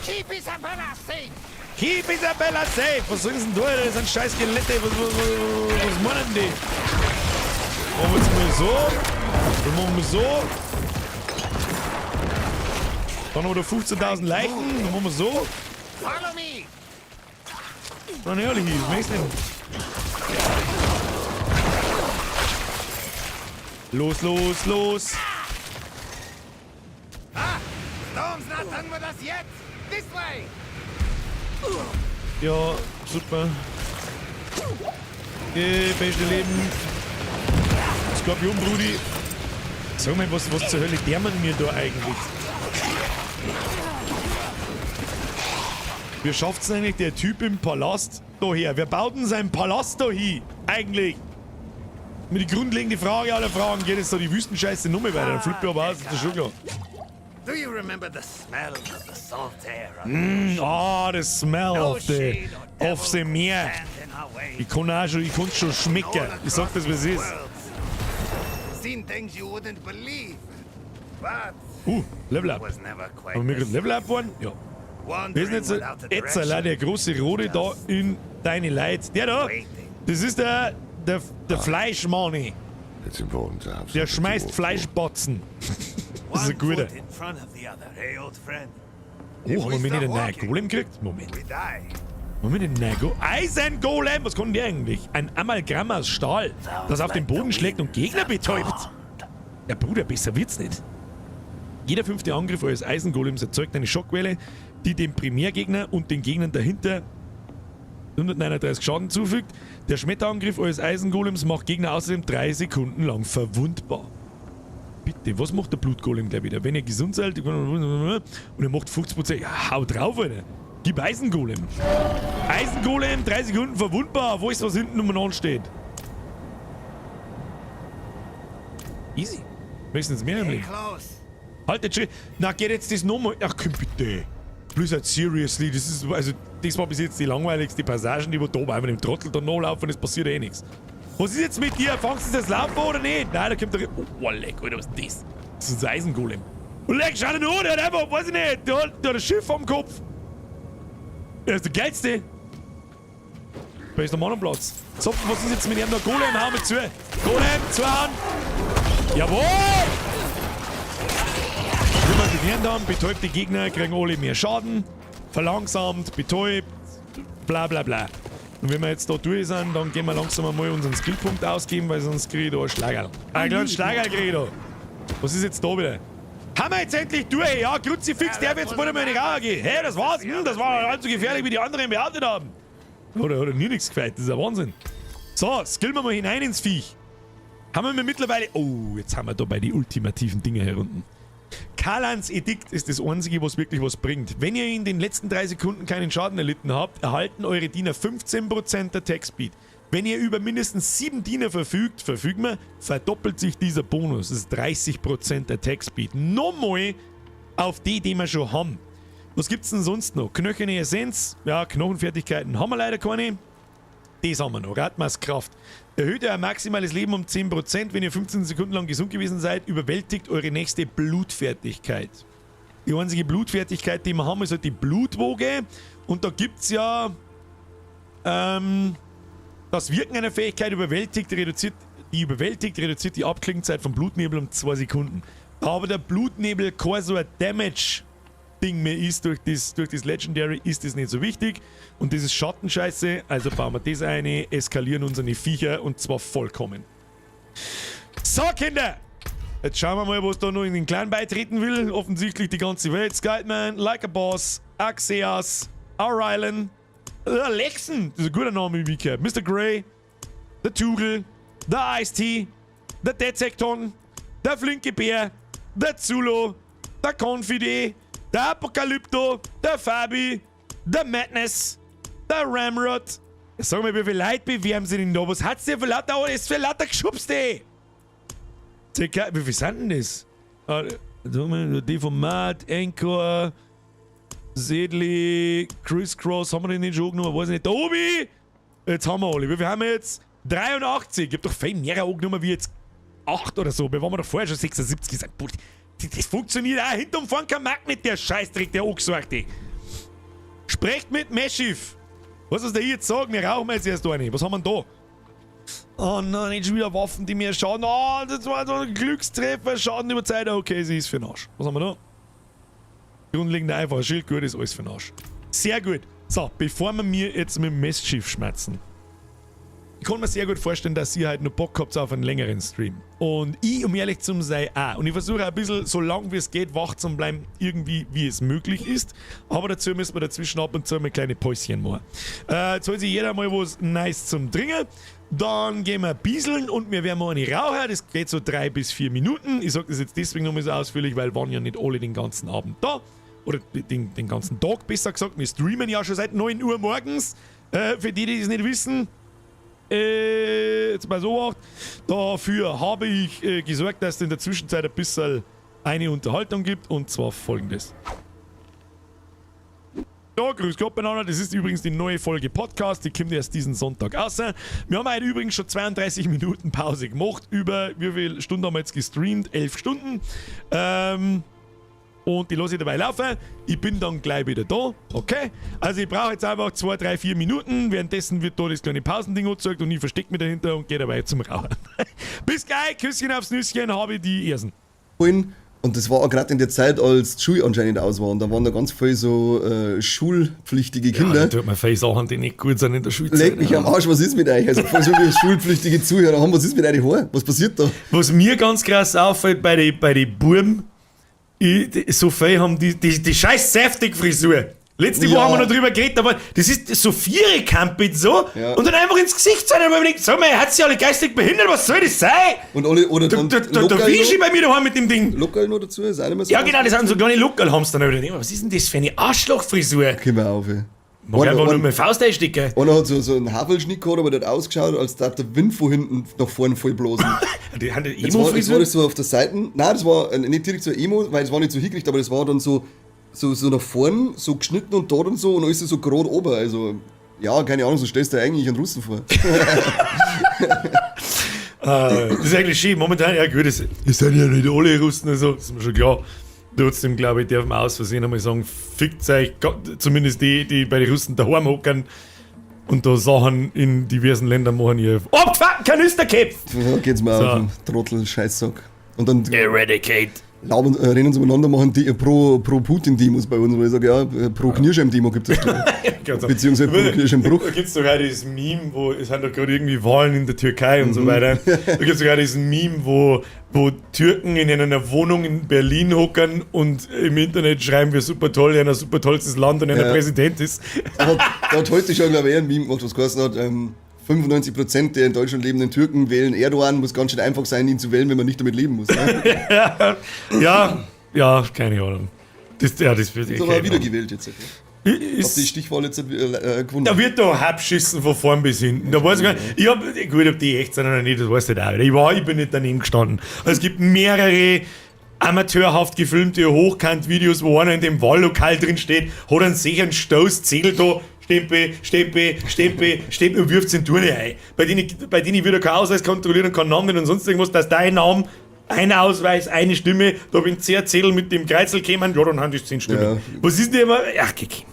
Keep Isabella safe! Keep Isabella safe! Was soll das denn da? Das sind scheiß Skelette. Was meinen die? Machen wir jetzt mal so. Dann machen wir so. Dann haben wir da 15.000 Leichen. Dann machen wir so. Follow me! Dann ehrlich, was meinst du denn? Los! Storm's not done with us yet! This way! Ja, super. Beste Leben. Skorpion, Brudi. Sag mal, was zur Hölle dämmern wir da eigentlich? Wie schafft's denn eigentlich der Typ im Palast daher? Wer baut denn seinen Palast da hin? Eigentlich? Mit die grundlegende Frage aller Fragen geht jetzt da die Wüstenscheiße Nummer weiter. Dann flippt mir aber aus, das ist schon klar. Do you remember the smell of the salt air? The smell of the Meer. Ich kann schon schmecken. Ich sag das, wie es ist. Seen things you wouldn't believe. But Level up. was never quite Haben wir the gerade Level up worden? Ja. Wer ist denn jetzt allein der große Rote da in deine Leid? Der da? Das ist der Fleischmoney. It's important to have Der something to schmeißt walk Fleischbotzen. Das ist ein One guter. foot in front of the other, hey old friend. Oh, haben wir nicht einen neuen Golem gekriegt? Moment. We die. Haben wir einen neuen Eisengolem? Was kann der eigentlich? Ein Amalgam aus Stahl, das auf den Boden schlägt und Gegner betäubt. Ja, Bruder, besser wird's nicht. Jeder 5. Angriff eures Eisengolems erzeugt eine Schockwelle, die dem Primärgegner und den Gegnern dahinter 139 Schaden zufügt. Der Schmetterangriff eures Eisengolems macht Gegner außerdem 3 Sekunden lang verwundbar. Bitte, was macht der Blutgolem gleich wieder? Wenn ihr gesund seid und er macht 50%. Ja, hau drauf, Alter. Gib Eisengolem. Eisengolem, 3 Sekunden verwundbar. Wo ist was hinten umeinander steht? Easy. Möchten Sie mehr im Leben? Haltet schön. Na, geht jetzt das nochmal. Ach, komm bitte. Blizzard, seriously. Das war bis jetzt die langweiligste Passagen, die wo da bei dem Trottel da nachlaufen, es passiert eh nichts. Was ist jetzt mit dir? Fangst du das Laufen oder nicht? Nein, da kommt der... Oh, leck, Alter, was ist das? Das ist ein Eisengolem. Und leck, schau dir an, der hat einfach, weiß ich nicht, der hat ein Schiff am Kopf. Der ist der geilste. Wer ist der Mann am Platz? So, was ist jetzt mit ihm? Der Golem, hau mir zu. Golem, zuhauen. Jawohl! Wenn wir gelernt haben, betäubte Gegner kriegen alle mehr Schaden, verlangsamt, betäubt, bla bla bla. Und wenn wir jetzt da durch sind, dann gehen wir langsam einmal unseren Skillpunkt ausgeben, weil sonst kriege ich da einen Schlagerl. Einen kleinen Schlagerl kriege ich da. Was ist jetzt da wieder? Haben wir jetzt endlich durch? Ja, Kruzifix, der wird jetzt mal in die Rauer gehen. Hey, das war's. Das war halb so gefährlich, wie die anderen behauptet haben. Oder hat er nie nichts gefällt, das ist ein Wahnsinn. So, skillen wir mal hinein ins Viech. Haben wir mir mittlerweile... Oh, jetzt haben wir da bei den ultimativen Dingen hier unten. Kalans Edikt ist das einzige, was wirklich was bringt. Wenn ihr in den letzten 3 Sekunden keinen Schaden erlitten habt, erhalten eure Diener 15% Attack Speed. Wenn ihr über mindestens 7 Diener verfügt, verdoppelt sich dieser Bonus. Das ist 30% Attack Speed. Nochmal auf die wir schon haben. Was gibt's denn sonst noch? Knöcherne Essenz, ja, Knochenfertigkeiten haben wir leider keine. Das haben wir noch. Radmaßkraft. Erhöht euer maximales Leben um 10%, wenn ihr 15 Sekunden lang gesund gewesen seid, überwältigt eure nächste Blutfertigkeit. Die einzige Blutfertigkeit, die wir haben, ist halt die Blutwoge. Und da gibt es ja das Wirken einer Fähigkeit reduziert die Abklingzeit vom Blutnebel um 2 Sekunden. Aber der Blutnebel kein so ein Damage-Ding mehr ist durch das Legendary, ist das nicht so wichtig. Und das ist Schattenscheiße, also bauen wir das ein, eskalieren unsere Viecher und zwar vollkommen. So, Kinder! Jetzt schauen wir mal, was da noch in den Clan beitreten will. Offensichtlich die ganze Welt. Skyman, Like a Boss, Axeas, Our Island, Lexen, das ist ein guter Name, wie ich gehört. Mr. Grey, der Tugel, der Ice-T, der Detekton, der Flinke Bär, der Zulo, der Confide, der Apokalypto, der Fabi, der Madness, der Ramrod. Sag mal, wie viele Leute bewerben sie denn da? Was hat's denn für lauter alles für lauter Geschubste? Wie viel sind denn das? Die von Matt, Anchor, Sedley, Crisscross, haben wir den nicht schon genommen? Weiß ich nicht. Der Obi! Jetzt haben wir alle. Wie viel haben wir jetzt? 83. Ich hab doch viel mehr angenommen wie jetzt 8 oder so. Wir waren doch vorher schon 76 gesagt. Das funktioniert auch. Hinterm fahren kein Magnet, der Scheißdreck, der Angesorgte. Sprecht mit Meschiff. Was der jetzt sagen? Wir rauchen jetzt erst eine. Was haben wir denn da? Oh nein, nicht schon wieder Waffen, die mir schaden. Oh, das war so ein Glückstreffer. Schaden über Zeit. Okay, sie ist für den Arsch. Was haben wir da? Grundlegend einfach. Schildgurt ist alles für den Arsch. Sehr gut. So, bevor wir mir jetzt mit dem Messschiff schmerzen. Ich kann mir sehr gut vorstellen, dass ihr halt noch Bock habt auf einen längeren Stream. Und ich, um ehrlich zu sein, auch. Und ich versuche ein bisschen, so lang wie es geht, wach zu bleiben, irgendwie, wie es möglich ist. Aber dazu müssen wir dazwischen ab und zu mal kleine Päuschen machen. Jetzt holt sich jeder mal was Nice zum Trinken. Dann gehen wir bieseln und wir werden mal eine rauchen. Das geht so 3 bis 4 Minuten. Ich sage das jetzt deswegen nochmal so ausführlich, weil waren ja nicht alle den ganzen Abend da. Oder den ganzen Tag, besser gesagt. Wir streamen ja schon seit 9 Uhr morgens. Für die es nicht wissen. Jetzt mal so. Dafür habe ich gesorgt, dass es in der Zwischenzeit ein bisschen eine Unterhaltung gibt. Und zwar folgendes. Ja, grüß Gott miteinander. Das ist übrigens die neue Folge Podcast. Die kommt erst diesen Sonntag raus. Wir haben heute übrigens schon 32 Minuten Pause gemacht. Über wie viele Stunden haben wir jetzt gestreamt? 11 Stunden. Und die lasse ich dabei laufen. Ich bin dann gleich wieder da. Okay? Also ich brauche jetzt einfach 2, 3, 4 Minuten. Währenddessen wird da das kleine Pausending angezeigt und ich verstecke mich dahinter und gehe dabei zum Rauchen. Bis gleich. Küsschen aufs Nüsschen. Habe ich die Ersen. Und das war auch gerade in der Zeit, als die Schule anscheinend aus war. Und da waren da ganz viele so schulpflichtige Kinder. Ja, da tut man viele Sachen, die nicht gut sind in der Schulzeit. Leg mich am Arsch, was ist mit euch? Also, falls wir schulpflichtige Zuhörer haben, was ist mit euch Haaren? Was passiert da? Was mir ganz krass auffällt bei den Buben, so viele haben die scheiß saftig Frisur. Letzte Woche haben wir noch drüber geredet, aber das ist so Vierer-Camping so und dann einfach ins Gesicht sein, weil man denkt, sag mal, hat sie alle geistig behindert, was soll das sein? Und alle, oder dann da wisch ich bei mir daheim mit dem Ding. Lockerl noch dazu, ist auch nicht mehr so. Ja genau, das sind so kleine Lockerl, haben sie dann wieder. Was ist denn das für eine Arschlochfrisur? Geh mal auf, ey. Mag einfach nur meine Faust einstecken. Einer hat so einen Havelschnitt gehabt, aber der hat ausgeschaut, als darf der Wind von hinten nach vorne voll blasen. Die haben Jetzt war das so auf der Seite, nein, das war nicht direkt so Emo, weil es war nicht so hingekriegt, aber das war dann so nach vorn, so geschnitten und dort und so und dann ist es so gerade oben, also ja, keine Ahnung, so stellst du eigentlich einen Russen vor. Das ist eigentlich schön, momentan, ja gut, das sind ja nicht alle Russen, also, das ist mir schon klar. Trotzdem, glaube ich, darf man aus Versehen einmal sagen, fickt euch, zumindest die bei den Russen daheim hocken und da Sachen in diversen Ländern machen, ihr abgefuckten Kanisterköpf! Ja, geht's mal auf den Trottel-Scheißsack. Und dann Eradicate! Rennen sie miteinander, machen die pro Putin-Demos bei uns, weil ich sage, ja, pro Knirschheim-Demo gibt es das. Beziehungsweise pro Knirschheim-Bruch. Da gibt es sogar dieses Meme, wo es sind doch gerade irgendwie Wahlen in der Türkei und so weiter. Da gibt es sogar diesen Meme, wo Türken in einer Wohnung in Berlin hocken und im Internet schreiben, wir super toll, einer super tollstes Land und einer Präsident ist. Aber da hat heute schon, glaube ich, ein Meme gemacht, was geheißen hat, 95% der in Deutschland lebenden Türken wählen Erdogan, muss ganz schön einfach sein, ihn zu wählen, wenn man nicht damit leben muss. Ne? ja, keine Ahnung. Das wird ist aber wieder gewählt jetzt. Ich hab die Stichwahl jetzt gewonnen. Da wird da Halbschissen von vorn bis hinten. Da weiß ich gar nicht. Ob die echt sind oder nicht, das weiß ich auch nicht. Ich bin nicht daneben gestanden. Also es gibt mehrere amateurhaft gefilmte Hochkant-Videos, wo einer in dem Wahllokal drin steht, hat einen sicheren Stoßzettel da, Stempel und wirft es in die Turne ein. Bei denen ich wieder keinen Ausweis kontrollieren und keinen Namen und sonst irgendwas, dass dein Name, ein Ausweis, eine Stimme, da bin ich 10 Zettel mit dem Kreuzel gekommen, ja, dann haben die 10 Stimmen. Ja. Was ist denn immer? Ach, okay.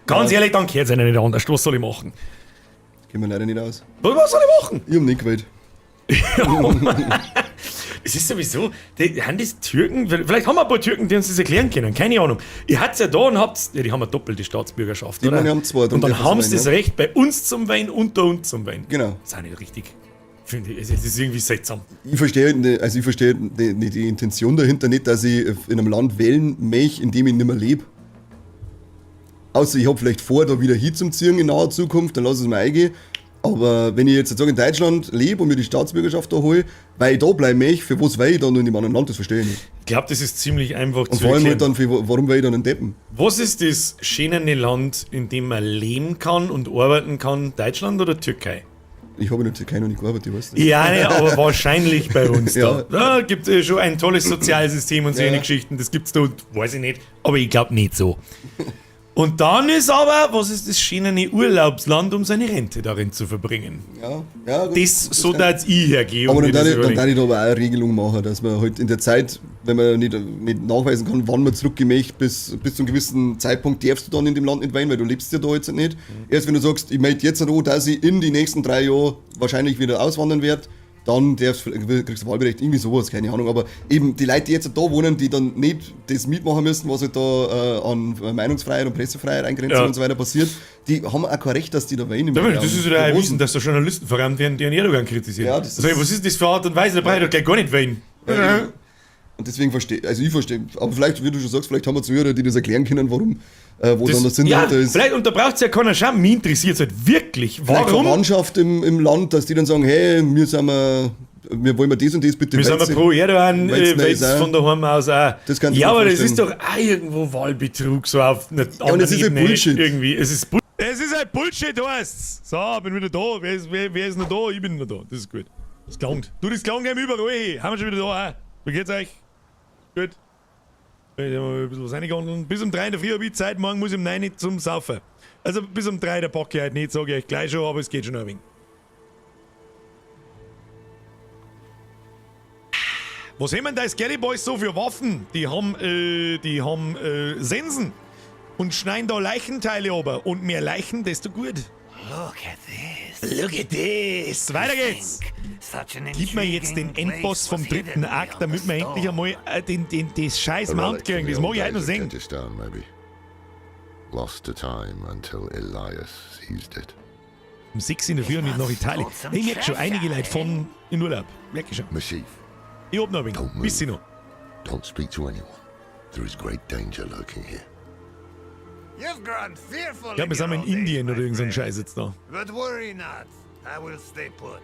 Ganz ehrlich, dann gehört es einer nicht anders. Was soll ich machen? Gehen wir leider nicht aus. Was soll ich machen? Ich hab nicht gewählt. Es ist sowieso, haben das Türken, vielleicht haben wir ein paar Türken, die uns das erklären können, keine Ahnung. Ihr habt ja da und habt, die haben eine doppelte Staatsbürgerschaft, oder? Die haben zwei. Und dann haben sie das Recht, bei uns zum Wein und da uns zum Wein. Genau. Das ist auch nicht richtig. Finde ich, es ist irgendwie seltsam. Ich verstehe die Intention dahinter nicht, dass ich in einem Land wählen möchte, in dem ich nicht mehr lebe. Außer ich habe vielleicht vor, da wieder hinzuziehen in naher Zukunft, dann lass es mir eingehen. Aber wenn ich jetzt in Deutschland lebe und mir die Staatsbürgerschaft da hole, weil ich da bleiben möchte, für was will ich dann in dem anderen Land, das verstehe ich nicht. Ich glaube, das ist ziemlich einfach Und zu vor allem halt erklären. dann, warum will ich dann einen Deppen? Was ist das schöne Land, in dem man leben kann und arbeiten kann? Deutschland oder Türkei? Ich habe in der Türkei noch nicht gearbeitet, weißt du? Ja, ne, aber wahrscheinlich bei uns Ja. da. Da gibt es schon ein tolles Sozialsystem und so Ja. eine Geschichten. Das gibt's da, weiß ich nicht. Aber ich glaube nicht so. Und dann ist aber, was ist das schöne Urlaubsland, um seine Rente darin zu verbringen? Ja, gut, Das so da jetzt ich hergehe. Aber und dann mir das darf ich da überlege. aber auch eine Regelung machen, dass man halt in der Zeit, wenn man nicht nachweisen kann, wann man zurückgemächt, bis zu einem gewissen Zeitpunkt darfst du dann in dem Land nicht weinen, weil du lebst ja da jetzt nicht. Erst wenn du sagst, ich möchte jetzt auch, dass ich in die nächsten 3 Jahren wahrscheinlich wieder auswandern werde, dann kriegst du Wahlberechtigung, irgendwie sowas, keine Ahnung. Aber eben die Leute, die jetzt da wohnen, die dann nicht das mitmachen müssen, was halt da an Meinungsfreiheit und Pressefreiheit, Eingrenzung und so weiter passiert, die haben auch kein Recht, dass die da weinen. Das ist ja ein Wissen, dass da Journalisten vor allem den Erdogan kritisieren. Ja, das also, was ist das für Art und Weise? Da brauche ich doch gleich gar nicht weinen. Ja, und deswegen verstehe, also ich verstehe, aber vielleicht, wie du schon sagst, vielleicht haben wir Zuhörer, die das erklären können, warum, wo dann der Sinn ja, dahinter ist. vielleicht, und da braucht es ja keiner schauen, mich interessiert es halt wirklich. Vielleicht Warum? Verwandtschaft im Land, dass die dann sagen, hey, wir wollen das und das bitte Wir sind pro Erdogan, weil's weil ist auch- von daheim aus auch. Das kannst du ja, dir aber das vorstellen. ist doch auch irgendwo Wahlbetrug, so auf einer Ja, und es ist halt Ebene Bullshit. Irgendwie. Es ist halt Bullshit, heißt's. So, bin wieder da. Wer ist noch da? Ich bin noch da. Das ist gut. Das klangt. Du, das klang eben überall. Hey, haben wir schon wieder da. Auch. Wie geht's euch? Gut. Ich hab mal ein bisschen was reingegangen. Bis um 3 in der Früh habe ich Zeit. Morgen muss ich um 9 zum Saufen. Also bis um 3 der packe ich halt nicht, sage ich euch gleich schon, aber es geht schon ein wenig. Was haben denn da Scary Boys so für Waffen? Die haben Sensen und schneiden da Leichenteile runter. Und mehr Leichen, desto gut. Look at this. Look at this. Weiter geht's. Gib mir jetzt den Endboss vom 3. Akt, damit wir endlich einmal das scheiß Mount kriegen. Das mag ich halt noch sehen. Kyrgyzstan, maybe. Lost to time until Elias seized it. Um 6 in der Früh und nicht nach Italien. Ich merke schon einige Leute von in Urlaub. Merke schon. Mashif, Ich hab noch ein wenig. Bisschen noch. don't speak to anyone. There is great danger lurking here. You've grown fearful Ich glaube, wir sind in Indien oder irgend so ein Scheiß jetzt da. But worry not. I will stay put.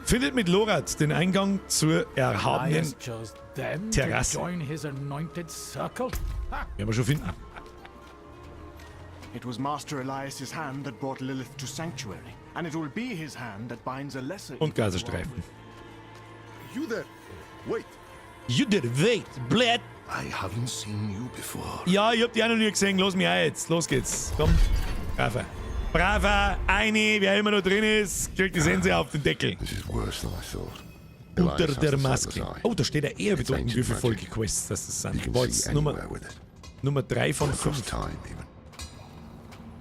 Findet mit Lorat den Eingang zur erhabenen Elias chose them Terrasse. to join his anointed circle. Ha! Werden wir schon finden. It was Master Elias's hand that brought Lilith to Sanctuary, and it will be his hand that binds a lesser Und evil Gazastreifen. You there? Wait. You did wait, blöd. I haven't seen you before. Ja, ich hab die auch noch nie gesehen. Los mich auch jetzt. Los geht's. Komm. Brava. Brava. Eine, wer immer noch drin ist, kriegt die Sense auf den Deckel. This is worse than I thought. Unter Elias has der the Maske. Sightless Eye. Oh, da steht ja eher It's bedeutend, wie ancient viele magic. Folgequests das You sind. can War see jetzt anywhere with it. Nummer 3 von Across 5. time, even.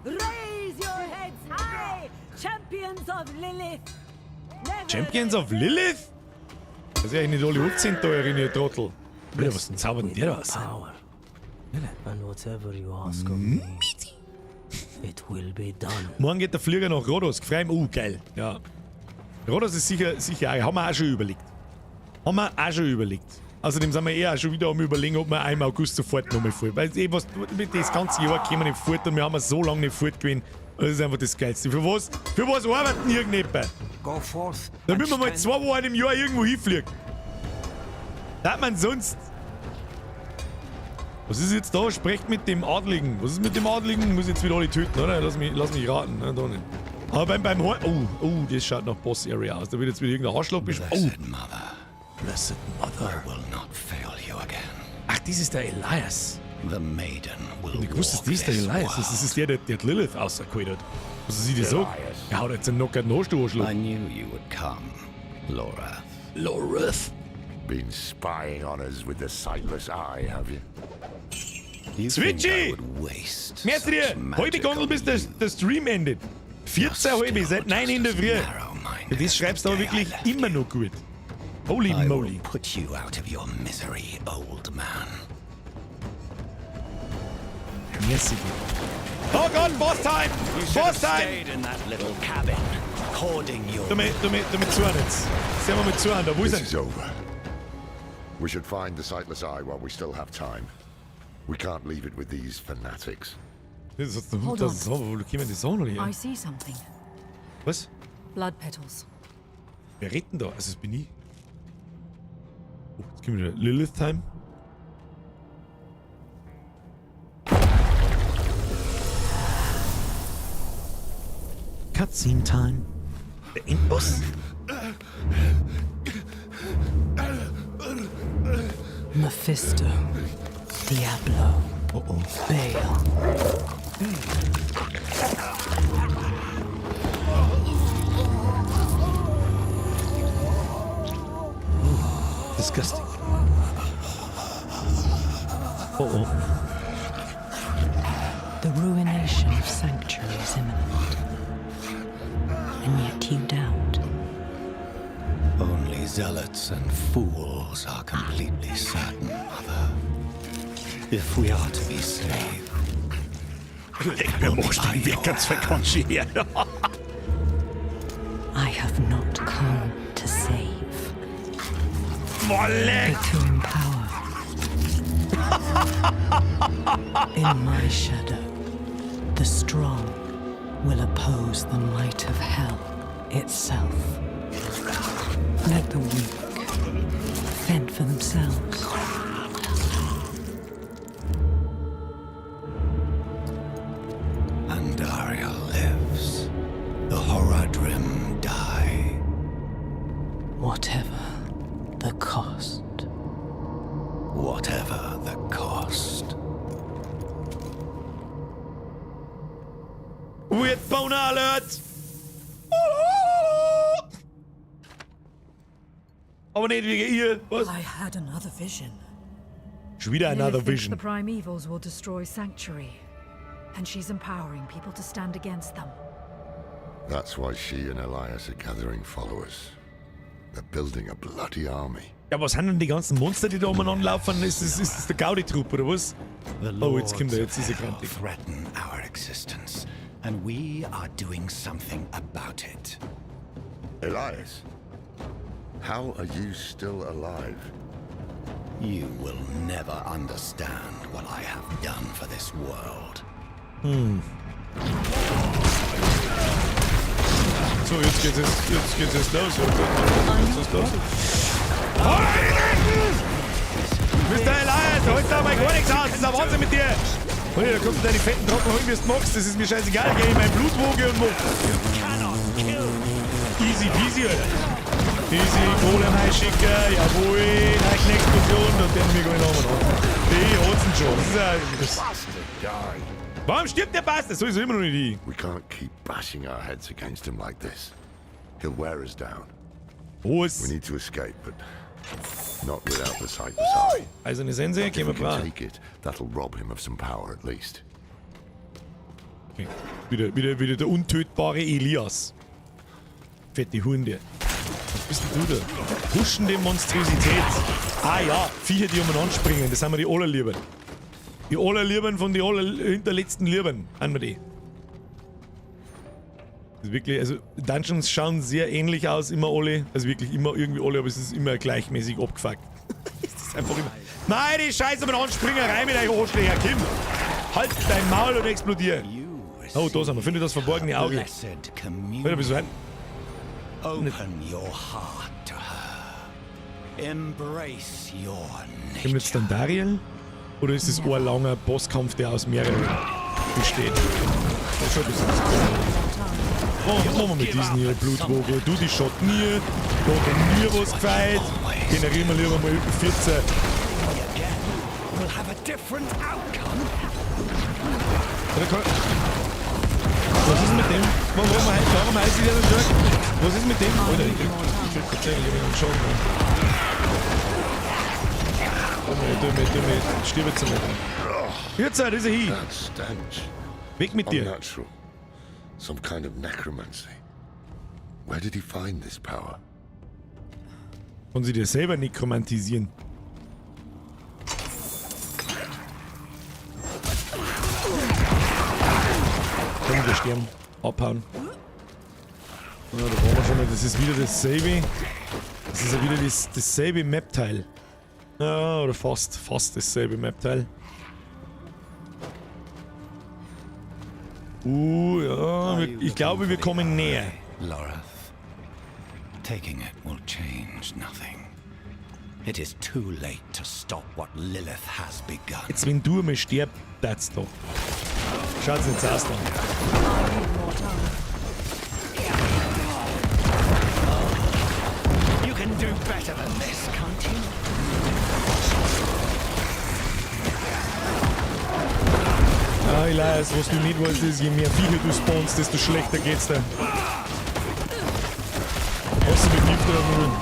Raise your heads high, champions of Lilith. Champions of Lilith? Das ist ja nicht alle 18 teuren, ihr Trottel. Alter, was zaubert denn der da aus? And whatever you ask of me, it will be done. Morgen geht der Flieger nach Rhodos. Frei geil. Ja. Rhodos ist sicher, haben wir auch schon überlegt. Außerdem sind wir eher auch schon wieder am Überlegen, ob wir im August sofort nochmal fahren. Weil was, mit das ganze Jahr kommen wir nicht fort und wir haben so lange nicht fort gewesen. Das ist einfach das Geilste. Für was arbeiten irgendjemand? Go forth. Damit wir mal 2 Wochen im Jahr irgendwo hinfliegen. Da man sonst. Was ist jetzt da? Sprecht mit dem Adligen. Was ist mit dem Adligen? Muss jetzt wieder alle töten, oder? Lass mich raten. Nein, da nicht. Aber beim oh, das schaut nach Boss Area aus. Da wird jetzt wieder irgendein Arschloch besprochen. Oh. Blessed Mother. will not fail you again. Ach, das ist der Elias. The maiden will Ich wusste, das ist der Elias. Das ist der Lilith auserkoren hat. Was sie das so? Er hat jetzt einen knockerten Arschloch. I knew you would come, Laura. Loreth. Been spying on us with the sightless eye, have you? Switchy! Merci dir! Heute Gondel, bis der Stream endet. 14 halbe, seit 9 in der Früh. Das schreibst du aber wirklich immer noch gut. Holy I moly. will put you out of your misery, old man. Merci dir. Oh Gott, Boss Time! Boss Time! in that little cabin, hoarding your... Du mit zuhören jetzt. Sehen wir mit zuhören, da wo ist This is er? over. We should find the Sightless Eye while we still have time. We can't leave it with these fanatics. Das ist der Hold Hut, on. das ist aber, wo kommen die Sachen her? I see something. Was? Blood petals. Wer redet denn da? Also, das bin ich. Oh, jetzt kommen wieder Lilith Time. Cutscene Time. Der Endboss. Mephisto. Diablo. Oh oh. Baal. Disgusting. Oh oh. The ruination of Sanctuary is imminent. And yet you doubt. Only zealots and fools are completely certain, Mother. If we are to be saved, I have not come to save, but to empower. In my shadow, the strong will oppose the might of hell itself. Let the weak fend for themselves. Andariel lives. The Horadrim die. Whatever the cost. Whatever the cost. Weird Boner Alert! Aber nicht wegen ihr. Was? I had another vision. Schon wieder Lilith another thinks vision. the primevals will destroy Sanctuary. And she's empowering people to stand against them. That's why she and Elias are gathering followers. They're building a bloody army. Ja, was sind denn die ganzen Monster, die da umeinander laufen? Ist das der Gaudi-Trupp, oder was? Oh, jetzt kommt er, jetzt ist er krantig. Threaten our existence, and we are doing something about it. Elias, how are you still alive? You will never understand what I have done for this world. So, jetzt geht's los. Jetzt ist los. Mr. Elias, heute da mal gar nichts aus. Das ist ein Wahnsinn mit dir. Und da kommst du deine fetten Trocken holen, wie du magst. Das ist mir scheißegal. Geh in mein Blutwoge und mach. Easy peasy, Alter. Easy, Kohle reinschicken. Jawohl, gleich eine Explosion. Und dann wir gehen nochmal. Die holzen schon. Das ist Warum stirbt der Bastard? So ist immer noch nicht die. We can't keep bashing our heads against him like this. He'll wear us down. Was? We need to escape, but not without the Sightless Eye. Also eine Sense, If gehen we wir can dran. take it, that'll rob him of some power at least. Okay. Wieder der untötbare Elias. Fette Hunde. Was bist denn du da? Pushende Monstrosität. Ah ja, Viecher, die umeinander springen. Das sind wir die Allerlieben. Die Allerlieben von den hinterletzten Lieben. Haben wir die. Das ist wirklich, also Dungeons schauen sehr ähnlich aus, immer alle. Also wirklich immer irgendwie alle, aber es ist immer gleichmäßig abgefuckt. Es ist einfach immer. Nein, die Scheiße umeinander springen rein mit euch Arschlöcher, Kim! Halt dein Maul und explodier! Oh, da sind wir. Finde das verborgene Auge. Blessed Warte, bist du rein? Open your heart to her. Embrace your Kommt jetzt dann Dariel? Oder ist es ein langer Bosskampf, der aus mehreren besteht? Das schaut das aus. Oh, machen wir mit diesen hier Blutwoge. Du, die Schotten hier. Da hat nie was gefeit. Generieren wir lieber mal 14. We'll have a different outcome. Was ist mit dem? Warum heißt sie denn schon? Was ist mit dem? Alter, ich will tatsächlich einen Schaden. Stirb jetzt einmal. Jetzt, das ist er hier. That stench. Weg mit dir. Unnatural. Some kind of necromancy. Where did he find this power? Kann sie dir selber nekromantisieren. Komm, wir sterben. Abhauen. Ja, da waren wir schon mal. Das ist wieder dasselbe. Das ist ja wieder dasselbe Map-Teil. Ja, oder fast dasselbe Map-Teil. Ja, ich glaube, wir kommen näher. Loreth, taking it will change nothing. It is too late to stop what Lilith has begun. Jetzt, wenn du mal stirbst, das doch. Schaut's nicht aus dann. You can do better than this, can't you? Ah, Elias, was du nicht weißt, ist, je mehr Viecher du spawnst, desto schlechter geht's dir. Hast du mit Gift draufnehmen?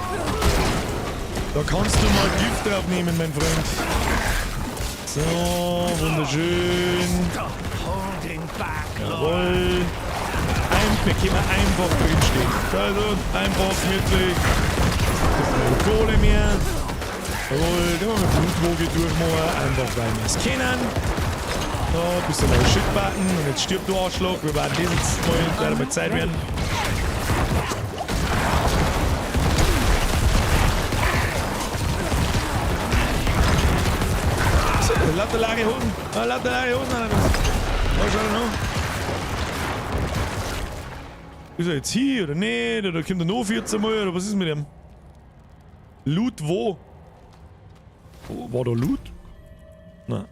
Da kannst du mal Gift draufnehmen, mein Freund. So, wunderschön. Jawohl. Wir können einfach drinstehen. Also, einfach gemütlich. Keine Kohle mehr. Jawohl, da haben wir Blutwoge durchmachen. Einfach, weil wir es kennen. So, ein bisschen mal Shit-Button. Und jetzt stirbt du Arschloch. Wir werden das jetzt mal Zeit werden. Lauter Lage Hosen. Lauter Lage Hosen. Was schau noch? Ist er jetzt hier oder nicht? Oder kommt er noch 14 Mal? Oder was ist mit dem? Loot wo? War da Loot? Nein.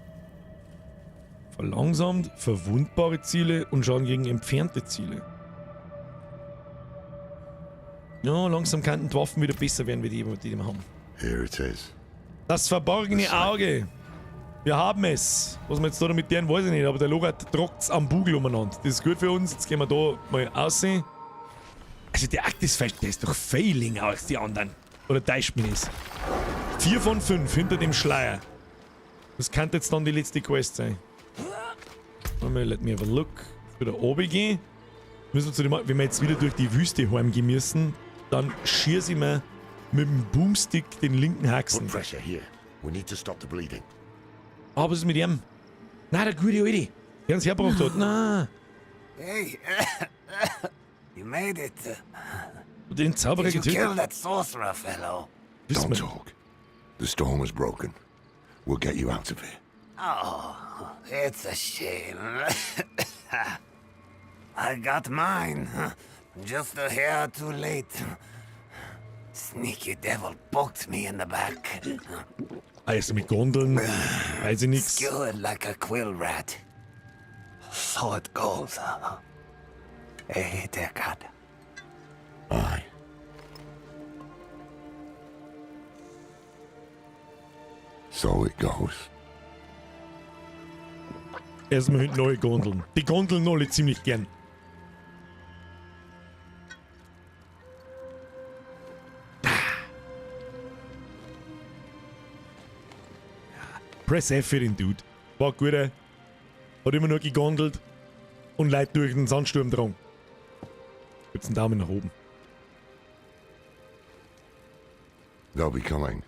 Verlangsamt, verwundbare Ziele und Schaden gegen entfernte Ziele. Ja, langsam könnten die Waffen wieder besser werden, wie die wir haben. Here it is. Das verborgene Auge. Wir haben es. Was wir jetzt da damit tun, weiß ich nicht, aber der Logat trockt's am Bugel umeinander. Das ist gut für uns. Jetzt gehen wir da mal aussehen. Also der Akt ist fest, der ist doch Failing als die anderen. Oder täuscht mich das? 4 von 5 hinter dem Schleier. Das könnte jetzt dann die letzte Quest sein. Let me have a look. Wieder oben gehen. Müssen wir zu dem, wenn wir jetzt wieder durch die Wüste heimgehen müssen, dann schieße ich mir mit dem Boomstick den linken Haxen. Pressure here. We need to stop the bleeding. Ah, was ist mit ihm? Nein, der gute Alte, der uns hergebracht hat. Nein. Hey, you made it. Den Zauberer Did you getötet. kill that sorcerer fellow? Don't talk. The storm is broken. We'll get you out of here. Oh, it's a shame. I got mine. Just a hair too late. Sneaky devil poked me in the back. Also mit Gondeln, weiß ich nix. Skewered like a quill rat. So it goes. Hey, dear God. Aye. So it goes. Erstmal mit neue Gondeln. Die Gondeln alle ziemlich gern. Press F für den Dude. War gut, hat immer nur gegondelt und Leute durch den Sandsturm dran. Gibt's einen Daumen nach oben. They'll be coming.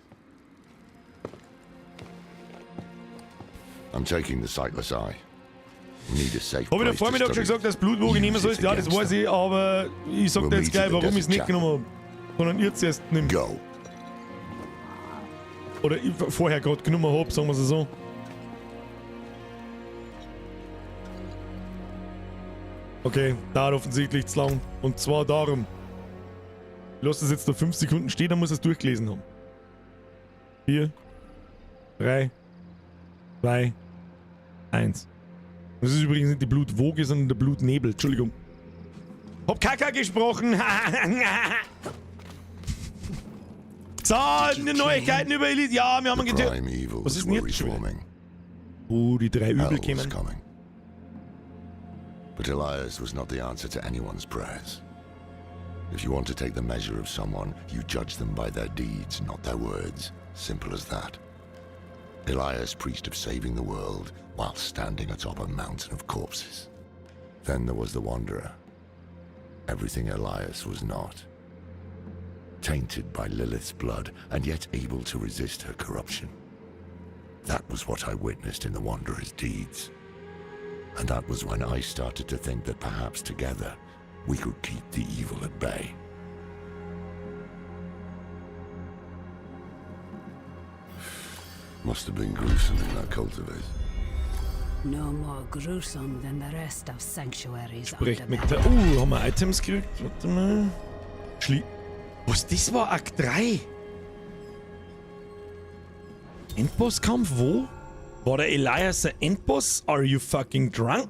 I'm taking the sightless eye. We need a safe Hab ich am place to Vormittag schon study. gesagt, dass Blutwoge nehmen sollst? Ja, das weiß ich, aber ich sag dir jetzt gleich, warum ich es nicht genommen habe. Sondern ihr zuerst nimmt. Go. Oder ich vorher gerade genommen habe, sagen wir es so. Okay, dauert offensichtlich zu lang. Und zwar darum. Lass das jetzt da 5 Sekunden stehen, dann muss es durchgelesen haben. 4, 3, 2, 1. Das ist übrigens nicht die Blutwoge, sondern der Blutnebel. Entschuldigung. Hab Kaka gesprochen. Zahlen, Neuigkeiten über Elite. Ja, wir haben ihn getötet. Was ist denn jetzt schon wieder? Oh, die 3 Übel kämen. But Elias was not the answer to anyone's prayers. If you want to take the measure of someone, you judge them by their deeds, not their words. Simple as that. Elias preached of saving the world while standing atop a mountain of corpses. Then there was the Wanderer. Everything Elias was not. Tainted by Lilith's blood, and yet able to resist her corruption. That was what I witnessed in the Wanderer's deeds. And that was when I started to think that perhaps together we could keep the evil at bay. Must have been gruesome in that cult of his. No more gruesome than the rest of Sanctuary's Spricht mit der... haben wir Items gekriegt? Warte mal. Was, das war Akt 3? Endbosskampf, wo? War der Elias ein Endboss? Are you fucking drunk?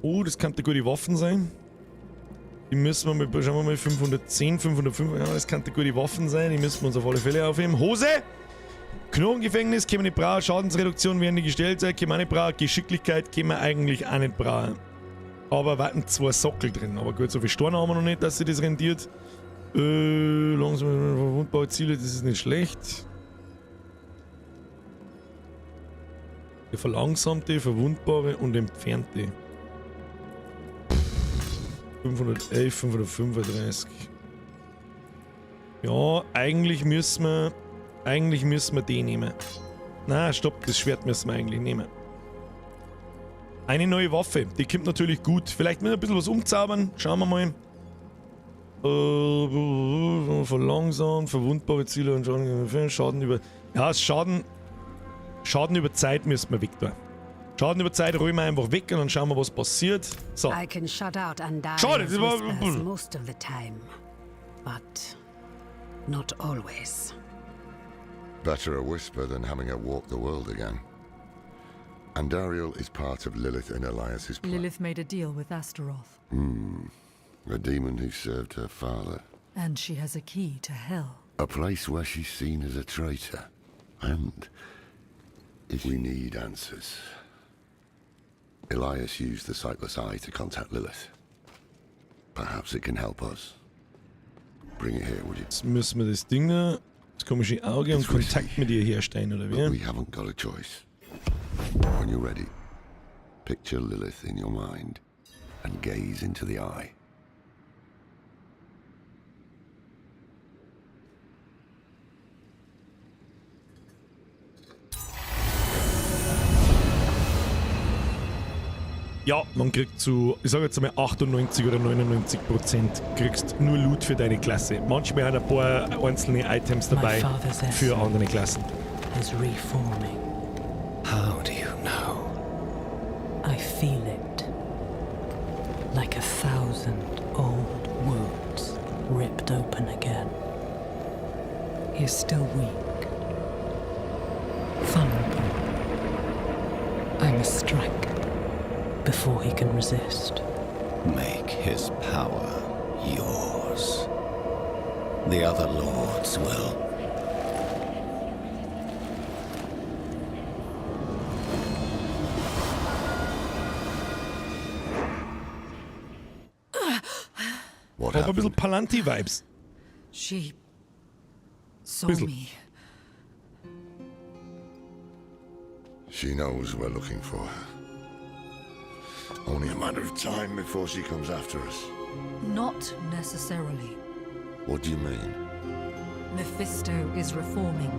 Oh, das könnte gute Waffen sein. Die müssen wir mal, schauen wir mal, 510, 505, ja, das könnte gute Waffen sein. Die müssen wir uns auf alle Fälle aufheben. Hose! Knogengefängnis können wir nicht brauchen, Schadensreduktion werden die gestellt sein, können wir nicht brauchen, Geschicklichkeit können wir eigentlich auch nicht brauchen. Aber warten 2 Sockel drin. Aber gut, so viel Storn haben wir noch nicht, dass sich das rentiert. Langsam verwundbare Ziele, das ist nicht schlecht. Der verlangsamte, verwundbare und entfernte. 511, 535. Ja, eigentlich müssen wir den nehmen. Na, stopp, das Schwert müssen wir eigentlich nehmen. Eine neue Waffe, die kommt natürlich gut. Vielleicht mit ein bisschen was umzaubern. Schauen wir mal. Verlangsamt, verwundbare Ziele und Schaden über... Ja, Schaden über Zeit müssen wir weg tun. Schaden über Zeit räumen wir einfach weg und dann schauen wir, was passiert. So. I can shut out Schade, das war... most of the time, but not always. Better a whisper than having her walk the world again. Andariel is part of Lilith and Elias's plan. Lilith made a deal with Astaroth. A demon who served her father. And she has a key to hell. A place where she's seen as a traitor. And if we need answers. Elias used the Sightless Eye to contact Lilith. Perhaps it can help us. Bring it here, would you? Jetzt müssen wir das Ding da, das komische Auge und Kontakt mit ihr herstellen, oder But wie? we haven't got a choice. When you're ready, picture Lilith in your mind and gaze into the eye. Ja, man kriegt zu, ich sage jetzt einmal 98 oder 99% kriegst nur Loot für deine Klasse. Manchmal hat ein paar einzelne Items dabei für andere Klassen. Is reforming. How do you know? I feel it. Like 1,000 old wounds ripped open again. He's still weak. Vulnerable. I must strike before he can resist. Make his power yours. The other lords will. What Aber ein bisschen happened? Palanti-Vibes. She saw Bizzle. me. She knows we're looking for her. Only a matter of time before she comes after us. Not necessarily. What do you mean? Mephisto is reforming.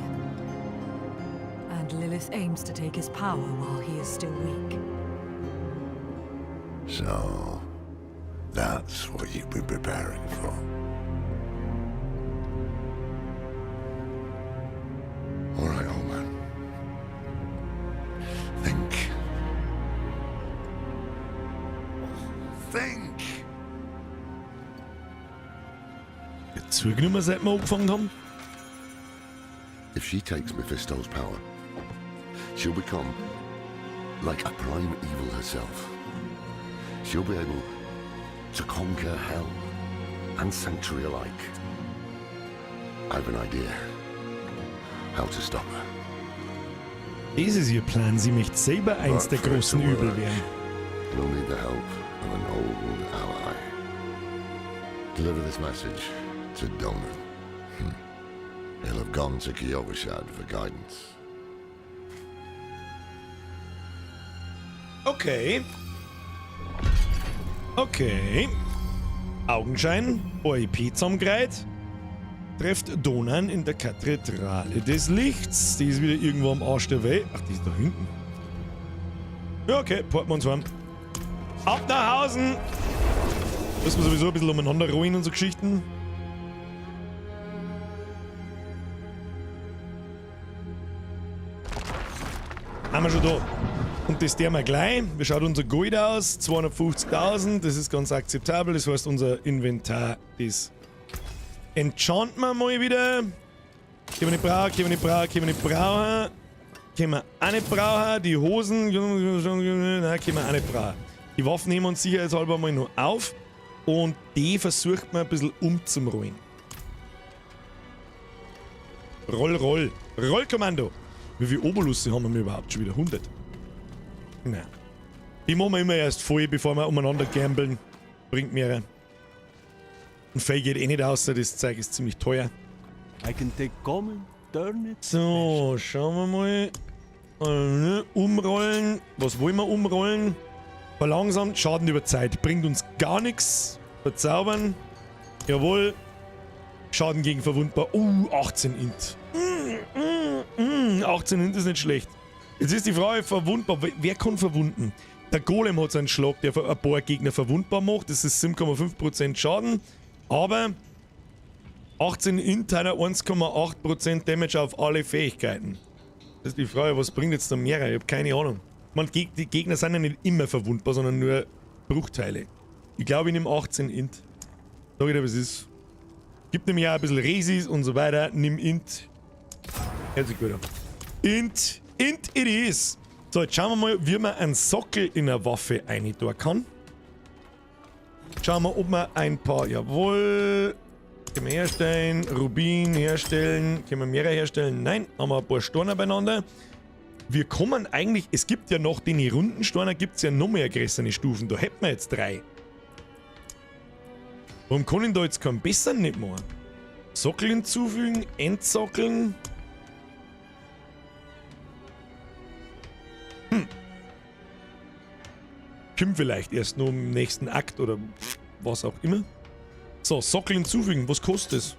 And Lilith aims to take his power while he is still weak. So, that's what you've been preparing for. All right, old man. Think. Think! Zugenommen, seit wir angefangen haben. If she takes Mephisto's power, she'll become like a prime evil herself. She'll be able to conquer hell and Sanctuary alike. I have an idea how to stop her. Das ist ihr Plan. Sie möchte selber eins der großen Übel werden. We'll need the help of an old ally. Deliver this message to Donan. He'll have gone to Kyovashad for guidance. Okay. Okay. Augenschein, OIP zusammengereiht. Trefft Donan in der Kathedrale des Lichts. Die ist wieder irgendwo am Arsch der Welt. Ach, die ist da hinten. Ja, okay, porten wir uns heim. Ab nach Hausen! Müssen wir sowieso ein bisschen umeinander ruhen und so Geschichten. Sind wir schon da. Und das tun wir gleich. Wie schaut unser Gold aus? 250.000, das ist ganz akzeptabel. Das heißt, unser Inventar, das enchanten wir mal wieder. Können wir nicht brauchen, können wir nicht brauchen, können wir nicht brauchen. Können wir auch nicht brauchen. Die Hosen, nein, können wir auch nicht brauchen. Die Waffen nehmen wir uns sicherheitshalber mal noch auf. Und die versucht man ein bisschen umzurollen. Roll, roll. Rollkommando. Wie viele Oberlusse haben wir überhaupt schon wieder? 100? Nein. Die machen wir immer erst voll, bevor wir umeinander gambeln. Bringt mehrere. Und Fell geht eh nicht aus, das Zeug ist ziemlich teuer. I can take common, turn it. So, schauen wir mal. Umrollen. Was wollen wir umrollen? Verlangsamt, Schaden über Zeit. Bringt uns gar nichts. Verzaubern. Jawohl. Schaden gegen verwundbar. 18 Int. 18 Int ist nicht schlecht. Jetzt ist die Frage, verwundbar. Wer kann verwunden? Der Golem hat seinen Schlag, der ein paar Gegner verwundbar macht. Das ist 7,5% Schaden. Aber 18 Int hat 1,8% Damage auf alle Fähigkeiten. Das ist die Frage, was bringt jetzt da mehr? Ich habe keine Ahnung. Die Gegner sind ja nicht immer verwundbar, sondern nur Bruchteile. Ich glaube, ich nehme 18 Int. Sag ich dir, was ist. Gibt nämlich auch ein bisschen Resis und so weiter. Nimm Int. Hört sich gut an. Int it is. So, jetzt schauen wir mal, wie man einen Sockel in eine Waffe reintun kann. Schauen wir, ob wir ein paar, jawohl. Können wir herstellen, Rubin herstellen. Können wir mehrere herstellen? Nein, haben wir ein paar Steine beieinander. Wir kommen eigentlich, es gibt ja noch den runden Steine, gibt es ja noch mehr größere Stufen. Da hätten wir jetzt 3. Warum kann ich da jetzt keinen besseren nicht machen? Sockel hinzufügen, Endsockeln. Kommt vielleicht erst nur im nächsten Akt oder was auch immer. So, Sockel hinzufügen, was kostet es?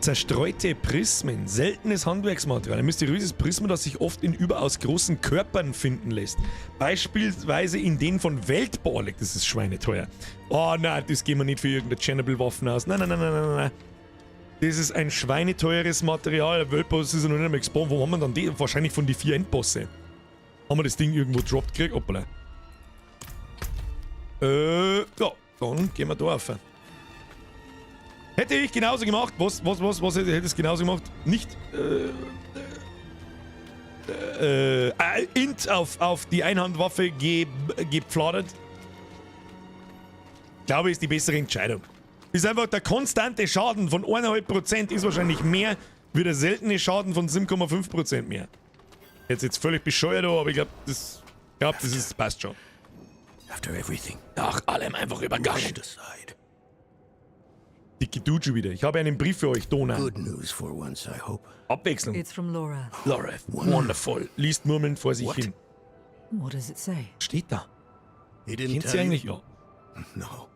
Zerstreute Prismen, seltenes Handwerksmaterial. Ein mysteriöses Prisma, das sich oft in überaus großen Körpern finden lässt. Beispielsweise in den von Weltballig. Das ist schweineteuer. Oh nein, das gehen wir nicht für irgendeine Chernobyl-Waffen aus. Nein, nein, nein, nein, nein, nein. Das ist ein schweineteures Material. Weltboss ist ja noch nicht mehr gespawnt. Wo haben wir dann die? Wahrscheinlich von die 4 Endbosse. Haben wir das Ding irgendwo droppt gekriegt? Hoppala. Ja, dann gehen wir da rauf. Hätte ich genauso gemacht. Was hätte ich genauso gemacht? Nicht, Int auf die Einhandwaffe gepfladert. Glaube ich, ist die bessere Entscheidung. Ist einfach der konstante Schaden von 1,5% ist wahrscheinlich mehr, wie der seltene Schaden von 7,5% mehr. Jetzt völlig bescheuert, aber ich glaube, das passt schon. After everything. Nach allem einfach übergangen. Die Gedutsche wieder. Ich habe einen Brief für euch, Dona. Good news for once, I hope. Abwechslung. It's from Laura. Laura, wonderful. Liest murmelnd vor sich hin. What does it say? Steht da. He didn't Kennt sie tell eigentlich? you? Ja. No,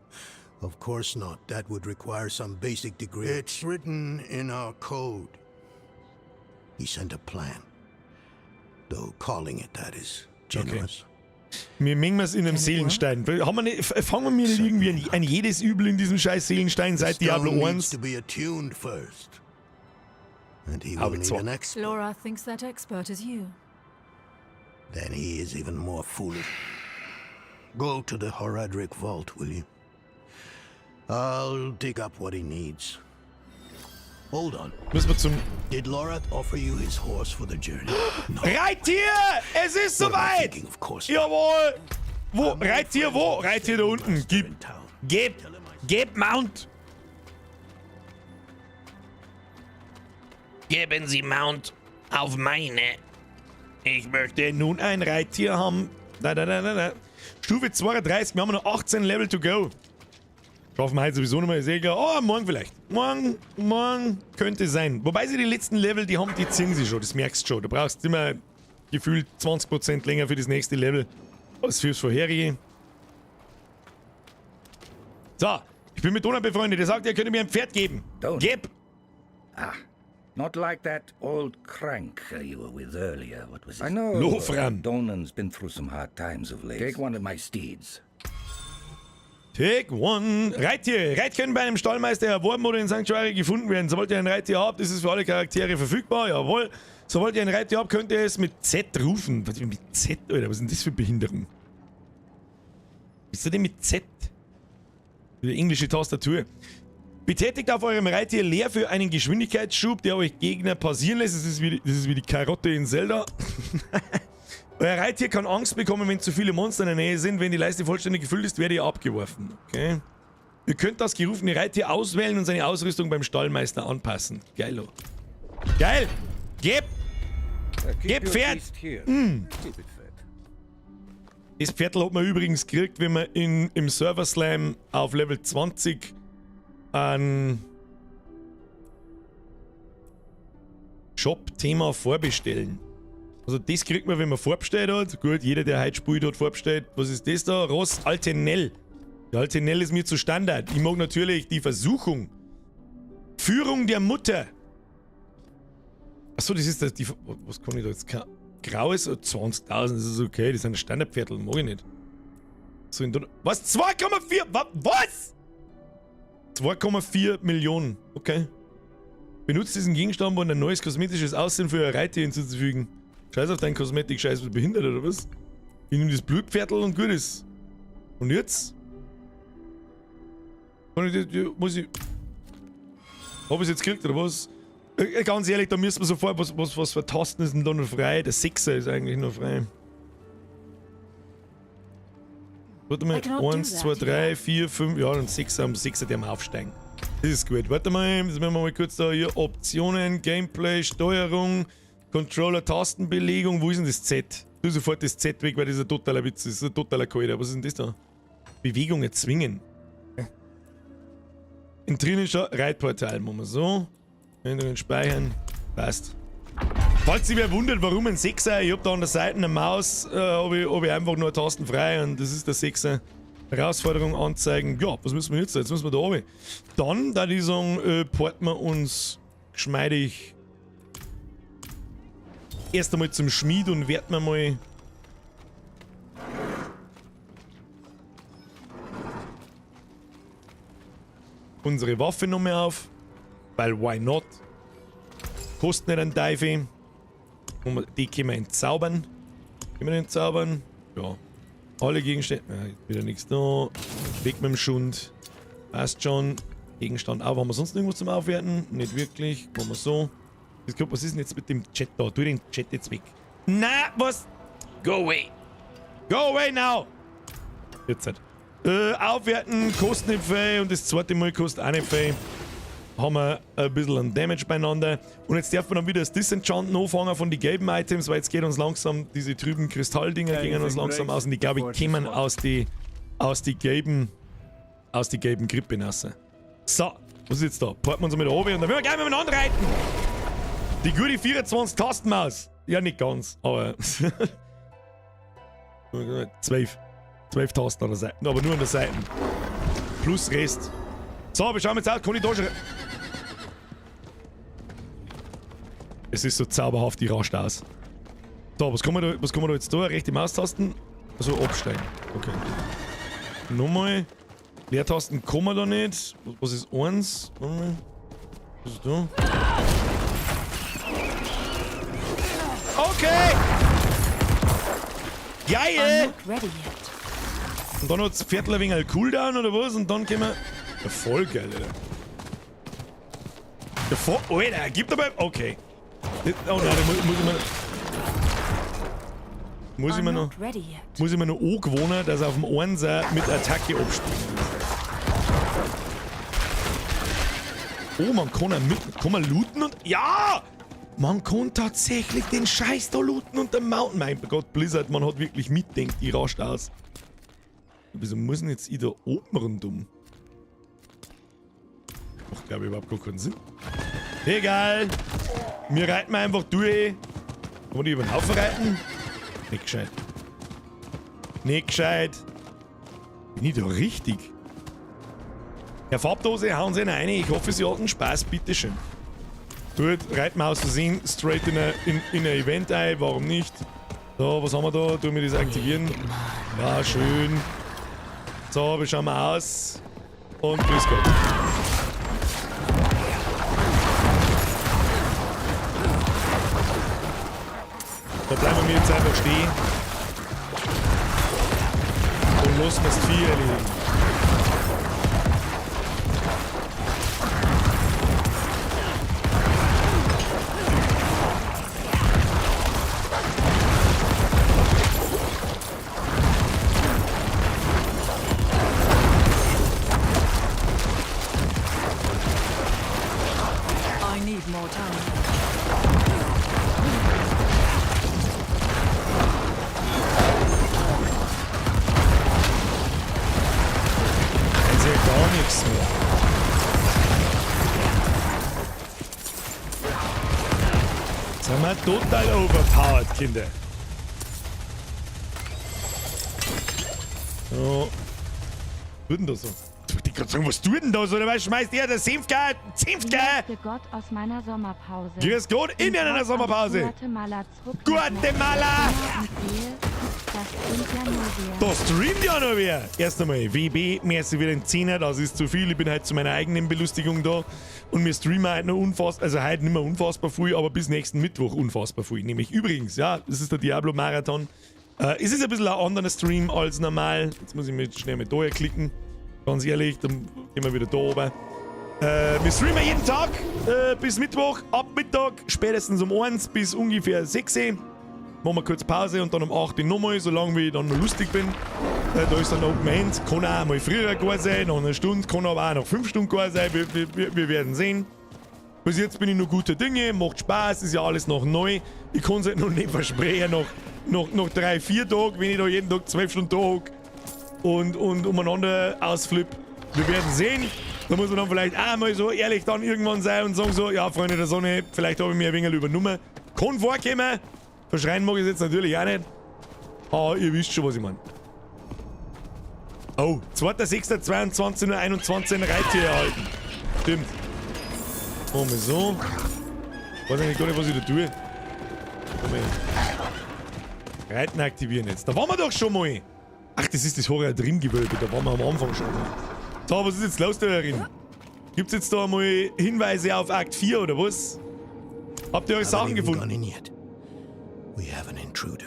of course not. That would require some basic degree. It's written in our code. He sent a plan. Though calling it that is generous. Okay. Wir mengen es in einem Seelenstein. Haben wir nicht, fangen wir irgendwie an jedes Übel in diesem scheiß Seelenstein seit Diablo 1. Laura thinks that expert is you. Then he is even more foolish. Go to the Horadric vault, will you? I'll dig up what he needs. Hold on. Müssen wir zum... Did Lorath offer you his horse for the journey? No. Reittier! Es ist soweit! Jawohl! Wo? Reittier wo? Reittier da unten. Gib Mount! Geben Sie Mount auf meine. Ich möchte nun ein Reittier haben. Da. Stufe 32, wir haben noch 18 Level to go. Schaffen wir heute sowieso nochmal, ist egal. Oh, morgen vielleicht. Morgen könnte sein. Wobei sie die letzten Level, die ziehen sie schon, das merkst du schon. Du brauchst immer gefühlt 20% länger für das nächste Level als fürs vorherige. So, ich bin mit Donald befreundet. Der sagt, er könnte mir ein Pferd geben. Gib! Ah, not like that old crank you were with earlier. What was it? I know. Lofram. Donan's been through some hard times of late. Take one of my steeds. Take one. Reittiere. Reit können bei einem Stallmeister erworben oder in Sanctuary gefunden werden. Sobald ihr ein Reittier habt, ist es für alle Charaktere verfügbar. Jawohl. Sobald ihr ein Reittier habt, könnt ihr es mit Z rufen. Was ist mit Z, Alter? Was ist denn das für Behinderung? Was ist denn mit Z? Die englische Tastatur. Betätigt auf eurem Reittier leer für einen Geschwindigkeitsschub, der euch Gegner passieren lässt. Das ist wie die Karotte in Zelda. Euer Reittier kann Angst bekommen, wenn zu viele Monster in der Nähe sind. Wenn die Leiste vollständig gefüllt ist, werdet ihr abgeworfen. Okay. Ihr könnt das gerufene Reittier auswählen und seine Ausrüstung beim Stallmeister anpassen. Geilo. Geil! Gib! Gib Pferd! Das Pferdl hat man übrigens gekriegt, wenn man im Server Slam auf Level 20 ein Shop-Thema vorbestellen. Also das kriegt man, wenn man vorbestellt hat. Gut, jeder, der heute spielt, hat vorbestellt. Was ist das da? Ross Altenell. Der Altenell ist mir zu Standard. Ich mag natürlich die Versuchung. Führung der Mutter. Achso, das ist das, was kann ich da jetzt? Graues 20.000, das ist okay. Das sind Standardpferdl, mag ich nicht. So was? 2,4? Was? 2,4 Millionen. Okay. Benutzt diesen Gegenstand, um ein neues kosmetisches Aussehen für euer Reittier hinzuzufügen. Scheiß auf deinen Kosmetik, scheiß, wird behindert oder was? Ich nehme das Blutpferdl und gut ist. Und jetzt? Muss ich. Hab ich es jetzt gekriegt oder was? Ganz ehrlich, da müssen wir sofort was für Tasten ist denn da noch frei? Der 6er ist eigentlich noch frei. Warte mal, 1, 2, 3, 4, 5, ja, und 6er, am 6er der wir aufsteigen. Das ist gut. Warte mal, jetzt werden wir mal kurz da hier Optionen, Gameplay, Steuerung, Controller, Tastenbelegung. Wo ist denn das Z? Tu sofort das Z weg, weil das ein totaler Witz ist. Das ist ein totaler Kalter. Was ist denn das da? Bewegung erzwingen. Intrinischer Reitportal. Machen wir so. Änderungen speichern. Passt. Falls sich wer wundert, warum ein 6er, ich hab da an der Seite eine Maus, hab ich einfach nur Tasten frei und das ist der 6er. Herausforderung anzeigen. Ja, was müssen wir jetzt? Jetzt müssen wir da oben. Dann, da die sagen, porten wir uns geschmeidig erst einmal zum Schmied und werten wir mal unsere Waffe nochmal auf. Weil why not? Kostet nicht ein Teufel. Und die können wir entzaubern. Können wir entzaubern? Ja. Alle Gegenstände. Ja, wieder nichts da. Weg mit dem Schund. Passt schon. Gegenstand auf. Haben wir sonst irgendwas zum Aufwerten? Nicht wirklich. Machen wir so. Was ist denn jetzt mit dem Chat da? Tu den Chat jetzt weg. Na, was? Go away. Go away now. Jetzt halt. Aufwerten kostet nicht viel und das zweite Mal kostet auch nicht viel. Haben wir ein bisschen an Damage beieinander. Und jetzt darf man dann wieder das Disenchanten anfangen von den gelben Items, weil jetzt geht uns langsam, diese trüben Kristalldinger gehen uns langsam aus und die, glaube ich, kommen aus die gelben Grippen raus. So, was ist jetzt da? Porten wir uns mal da oben und dann werden wir gleich miteinander reiten. Die gute 24 Tastenmaus. Ja, nicht ganz, aber 12 Tasten an der Seite, aber nur an der Seite. Plus Rest. So, aber schauen wir jetzt aus, kann ich da schon... Es ist so zauberhaft, die rascht aus. So, was kann man da jetzt da? Rechte Maustasten? Also absteigen. Okay. Nochmal. Leertasten kann man da nicht. Was ist 1? Nochmal. Was ist da? Okay! Geil! Und dann hat das Viertel ein wenig Cooldown oder was? Und dann können wir... Ja, voll geil, Alter. Ja, voll... Alter, gibt aber... Okay. Oh nein, da muss ich mir noch angewohnen, dass er auf dem Einser mit Attacke abspringen. Oh, man kann man looten und... Ja! Man kann tatsächlich den Scheiß da looten und den Mountain. Mein Gott, Blizzard, man hat wirklich mitdenkt, die rascht aus. Wieso muss denn jetzt ich da oben rundum? Macht, glaube ich, überhaupt gar keinen Sinn. Egal. Wir reiten einfach durch. Kann man die über den Haufen reiten? Nicht gescheit. Nicht gescheit. Bin ich da richtig? Herr Farbdose, hauen Sie rein. Ich hoffe, Sie hatten Spaß. Bitteschön. Gut, reiten wir aus Versehen straight in ein Event ein. Warum nicht? So, was haben wir da? Tun wir das aktivieren. Ja, schön. So, wie schauen wir aus? Und grüß Gott. Da bleiben wir jetzt einfach stehen. Und lassen wir das Vieh erledigen. I need more time. Ich sehe gar nichts mehr. Jetzt sind wir total overpowered, Kinder. So. Was tut denn da so? Ich wollte gerade sagen, was tut denn da so? Oder was schmeißt ihr? Der Senfke! Gott aus meiner Sommerpause. Grüß Gott in einer Sommerpause. Guatemala Guatemala! Das sind ja nur wir. Da streamt ja noch wer. Erst einmal, WB, merci für den 10er, das ist zu viel. Ich bin halt zu meiner eigenen Belustigung da. Und wir streamen halt noch unfassbar, also heute nicht mehr unfassbar viel, aber bis nächsten Mittwoch unfassbar viel. Nämlich übrigens, ja, das ist der Diablo-Marathon. Es ist ein bisschen ein anderer Stream als normal. Jetzt muss ich mich schnell mit da klicken. Ganz ehrlich, dann gehen wir wieder da oben. Wir streamen jeden Tag bis Mittwoch, ab Mittag, spätestens um 1 bis ungefähr 6 Uhr. Machen wir kurz Pause und dann um 8 Uhr nochmal, solange wie ich dann noch lustig bin. Da ist dann Open End, kann auch mal früher gar sein, nach einer Stunde, kann aber auch nach 5 Stunden gar sein, wir werden sehen. Bis jetzt bin ich nur guter Dinge, macht Spaß, ist ja alles noch neu. Ich kann es halt noch nicht versprechen, noch 3-4 Tagen, wenn ich da jeden Tag 12 Stunden da hocke und umeinander ausflipp. Wir werden sehen. Da muss man dann vielleicht auch mal so ehrlich dann irgendwann sein und sagen so, ja Freunde der Sonne, vielleicht habe ich mir ein wenig übernommen. Kann vorkommen. Verschreien mag ich es jetzt natürlich auch nicht. Aber ihr wisst schon, was ich meine. Oh, 2.6.22 Uhr 21 Reittier erhalten. Stimmt. Machen wir so. Ich weiß eigentlich gar nicht, was ich da tue. Reiten aktivieren jetzt. Da waren wir doch schon mal. Ach, das ist das Horror-Drin-Gewölbe. Da waren wir am Anfang schon mal. So, was ist jetzt los da drin? Gibt's jetzt da mal Hinweise auf Akt 4 oder was? Habt ihr eure Sachen gefunden? We have an intruder.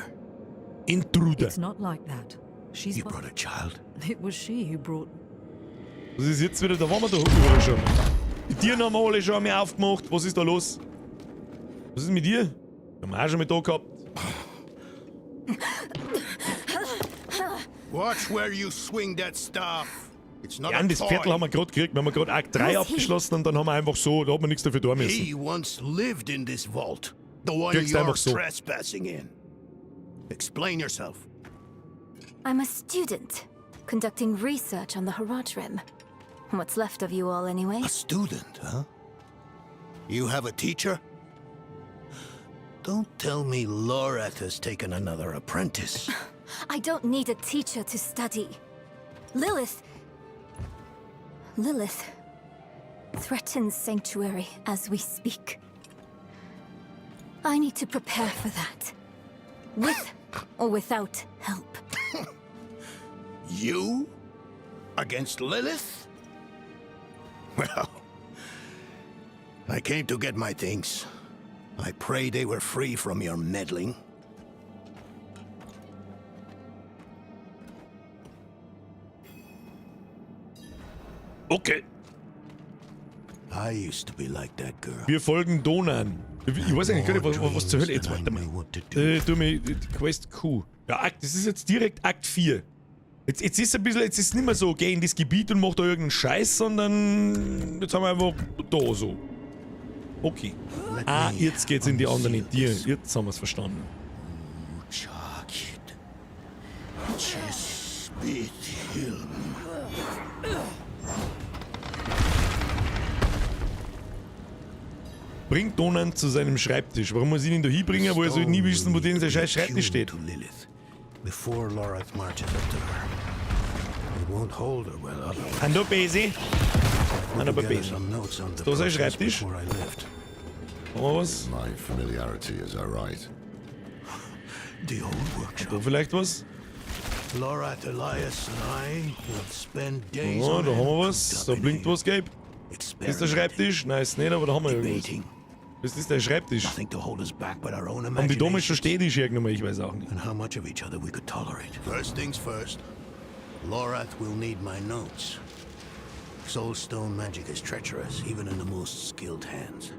Intruder? It's not like that. She's You brought a child? It was she who brought... Was ist jetzt wieder? Da waren wir doch überall schon. Die Tiere haben wir alle schon einmal aufgemacht. Was ist da los? Was ist mit dir? Haben wir auch schon mit da gehabt. Watch where you swing that staff. It's not Ja, a das toy. Viertel haben wir gerade gekriegt. Wir haben gerade Akt 3 abgeschlossen und dann haben wir einfach so, da hat man nichts dafür tun müssen. He once lived in this vault. The one Kriegst you're einfach so. trespassing in. Explain yourself. I'm a student, conducting research on the Horadrim. What's left of you all, anyway? A student, huh? You have a teacher? Don't tell me Lorath has taken another apprentice. I don't need a teacher to study. Lilith threatens Sanctuary as we speak. I need to prepare for that. With or without help. You? Against Lilith? Well, I came to get my things. I pray they were free from your meddling. Okay. I used to be like that girl. Wir folgen Donan. Ich weiß eigentlich gar nicht, was zur Hölle. Jetzt warte mal. Tu mir die Quest Q. Ja, das ist jetzt direkt Akt 4. Jetzt ist es ein bisschen, jetzt ist es nicht mehr so, geh in das Gebiet und mach da irgendeinen Scheiß, sondern jetzt haben wir einfach da so. Okay. Ah, jetzt geht's in die anderen Tiere. Jetzt haben wir es verstanden. Bringt Donan zu seinem Schreibtisch. Warum muss ich ihn da hinbringen, wo er soll nie wissen, wo denn sein scheiß Schreibtisch steht? Before Lorath marches up to her. It won't hold her well otherwise. Hand up, Besi. Hand up, Besi. Ist da sein Schreibtisch? Machen wir was? My familiarity is alright. The old workshop. Da vielleicht was? Lorath, Elias and I will spend days Ja, on da haben wir end was. Da blinkt was, Gabe. Ist das der Schreibtisch? Nein, ist nicht, aber da haben wir irgendwas. Das ist der Schreibtisch. Nothing to hold us back but our own Haben die damals schon imaginations. Stehtisch hergenommen? Ich weiß auch nicht. And how much of each other we could tolerate. First things first. Lorath will need my notes. Soulstone magic is treacherous, even in the most skilled hands.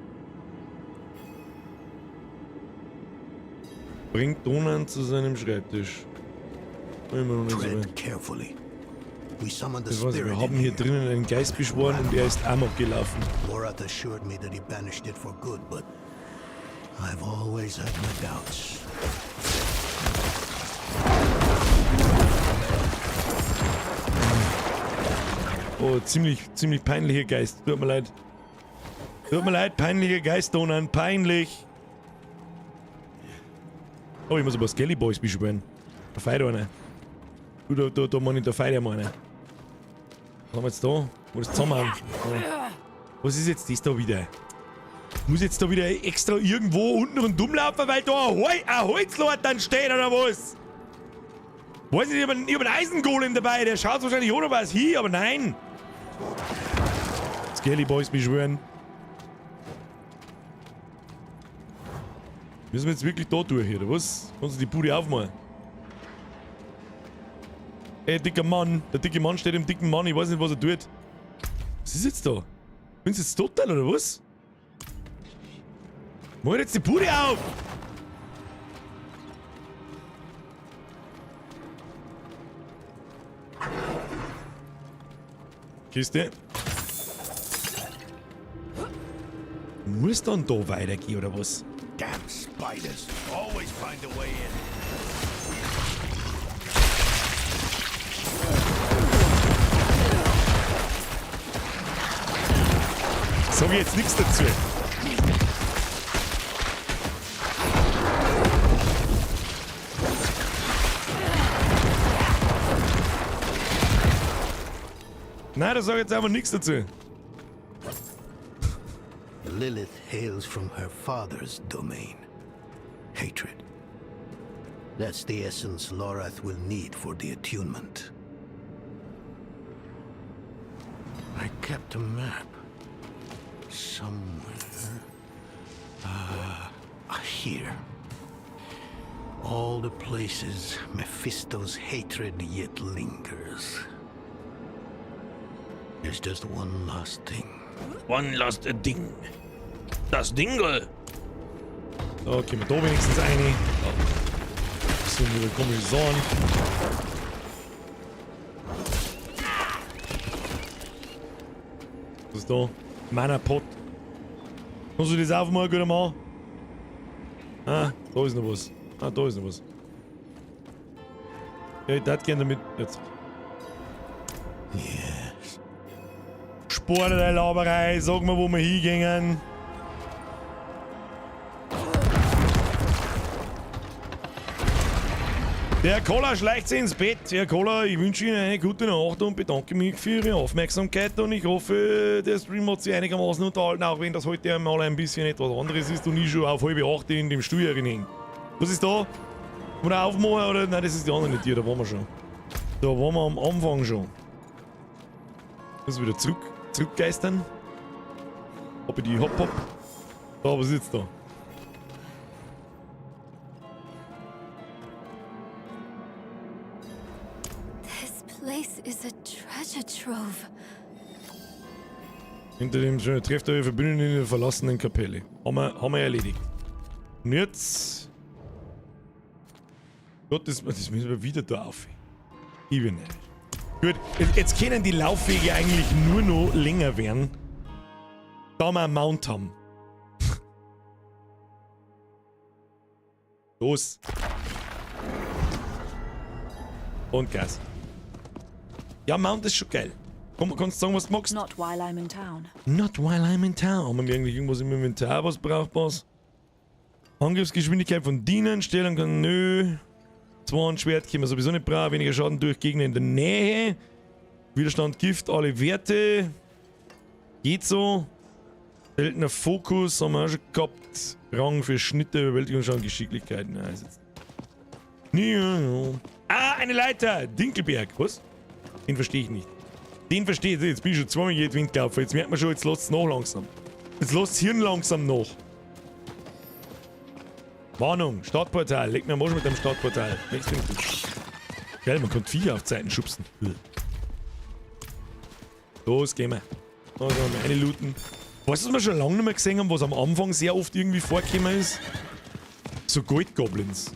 Bringt Donan zu seinem Schreibtisch. Immer noch nicht so weit. Tread carefully. We summoned the Ich weiß nicht, spirit wir haben in hier here. drinnen einen Geist beschworen und er ist amok gelaufen. Lorath assured me that he banished it for good, but I've always had my doubts. Oh, ziemlich peinlicher Geist. Tut mir leid. Tut mir leid, peinlicher Geist, Donan. Peinlich. Oh, ich muss aber Skelly Boys beschwören. Da feiert einer. Du, da meine ich, da feiert einer. Was haben wir jetzt da? Wo ist das zusammenhauen? Ja. Was ist jetzt das da wieder? Muss jetzt da wieder extra irgendwo unten rundum laufen, weil da ein Holzlord dann steht oder was? Weiß nicht, ich hab einen Eisengolem dabei, der schaut wahrscheinlich auch noch was hier, aber nein. Skelly Boys beschwören. Müssen wir jetzt wirklich da durch hier, oder was? Kannst du die Bude aufmachen? Ey, dicker Mann. Der dicke Mann steht im dicken Mann. Ich weiß nicht, was er tut. Was ist jetzt da? Findest du jetzt total, oder was? Mach jetzt die Bude auf! Kiste. Muss dann da weitergehen, oder was? Damn spiders. Always find a way in. Sag ich jetzt nichts dazu. Nein, da sag ich jetzt einfach nichts dazu. Lilith hails from her father's domain. Hatred. That's the essence Lorath will need for the attunement. I kept a map. Somewhere. Here. All the places Mephisto's hatred yet lingers. There's just one last thing. One last Ding. Das Dingle. So, gehen wir da wenigstens rein. Das sind wieder komische Sachen. Was ist da? Mana Pot. Kannst du das aufmachen, guter Mann? Ah, da ist noch was. Ah, da ist noch was. Ja, ich darf gerne damit. Jetzt. Yes. Sport der Laberei, sag mal, wo wir hingehen. Der Koller schleicht sich ins Bett. Herr Koller, ich wünsche Ihnen eine gute Nacht und bedanke mich für Ihre Aufmerksamkeit. Und ich hoffe, der Stream hat Sie einigermaßen unterhalten, auch wenn das heute mal ein bisschen etwas anderes ist und ich schon auf 7:30 in dem Stuhl hänge. Was ist da? Oder aufmachen oder? Nein, das ist die andere Tür, da waren wir schon. Da waren wir am Anfang schon. Müssen wir wieder zurückgeistern. Hoppe die Hopp. Da, was ist jetzt da? This place is a treasure trove. Hinter dem trefft eure Verbündeten in der verlassenen Kapelle. Haben wir erledigt. Und jetzt... Gott, das müssen wir wieder da auf. Ich bin nicht. Gut, jetzt können die Laufwege eigentlich nur noch länger werden, da wir einen Mount haben. Los. Und Gas. Ja, Mount ist schon geil. Komm, kannst du sagen, was du magst? Not while I'm in town. Not while I'm in town. Haben wir eigentlich irgendwas im Inventar, was brauchbares? Angriffsgeschwindigkeit von Dienern, Stellung kann nö. 2 Schwert können wir sowieso nicht brauchen. Weniger Schaden durch Gegner in der Nähe. Widerstand, Gift, alle Werte. Geht so. Seltener Fokus haben wir auch schon gehabt. Rang für Schnitte, Überwältigungsschaden, Geschicklichkeit. Nein, ist jetzt. Ja. Ah, eine Leiter. Dinkelberg. Was? Den verstehe ich nicht. Den verstehe ich. Jetzt bin ich schon zweimal jeden Wind gelaufen. Jetzt merkt man schon, jetzt lässt es noch langsam. Jetzt lässt das Hirn langsam nach. Warnung, Startportal. Leg mir mal mit dem Startportal. Nichts Winkel. Geil, man kann Viecher auf Zeiten schubsen. Los, gehen wir. Da sollen wir eine looten. Weißt du, was wir schon lange nicht mehr gesehen haben, was am Anfang sehr oft irgendwie vorgekommen ist? So Goldgoblins.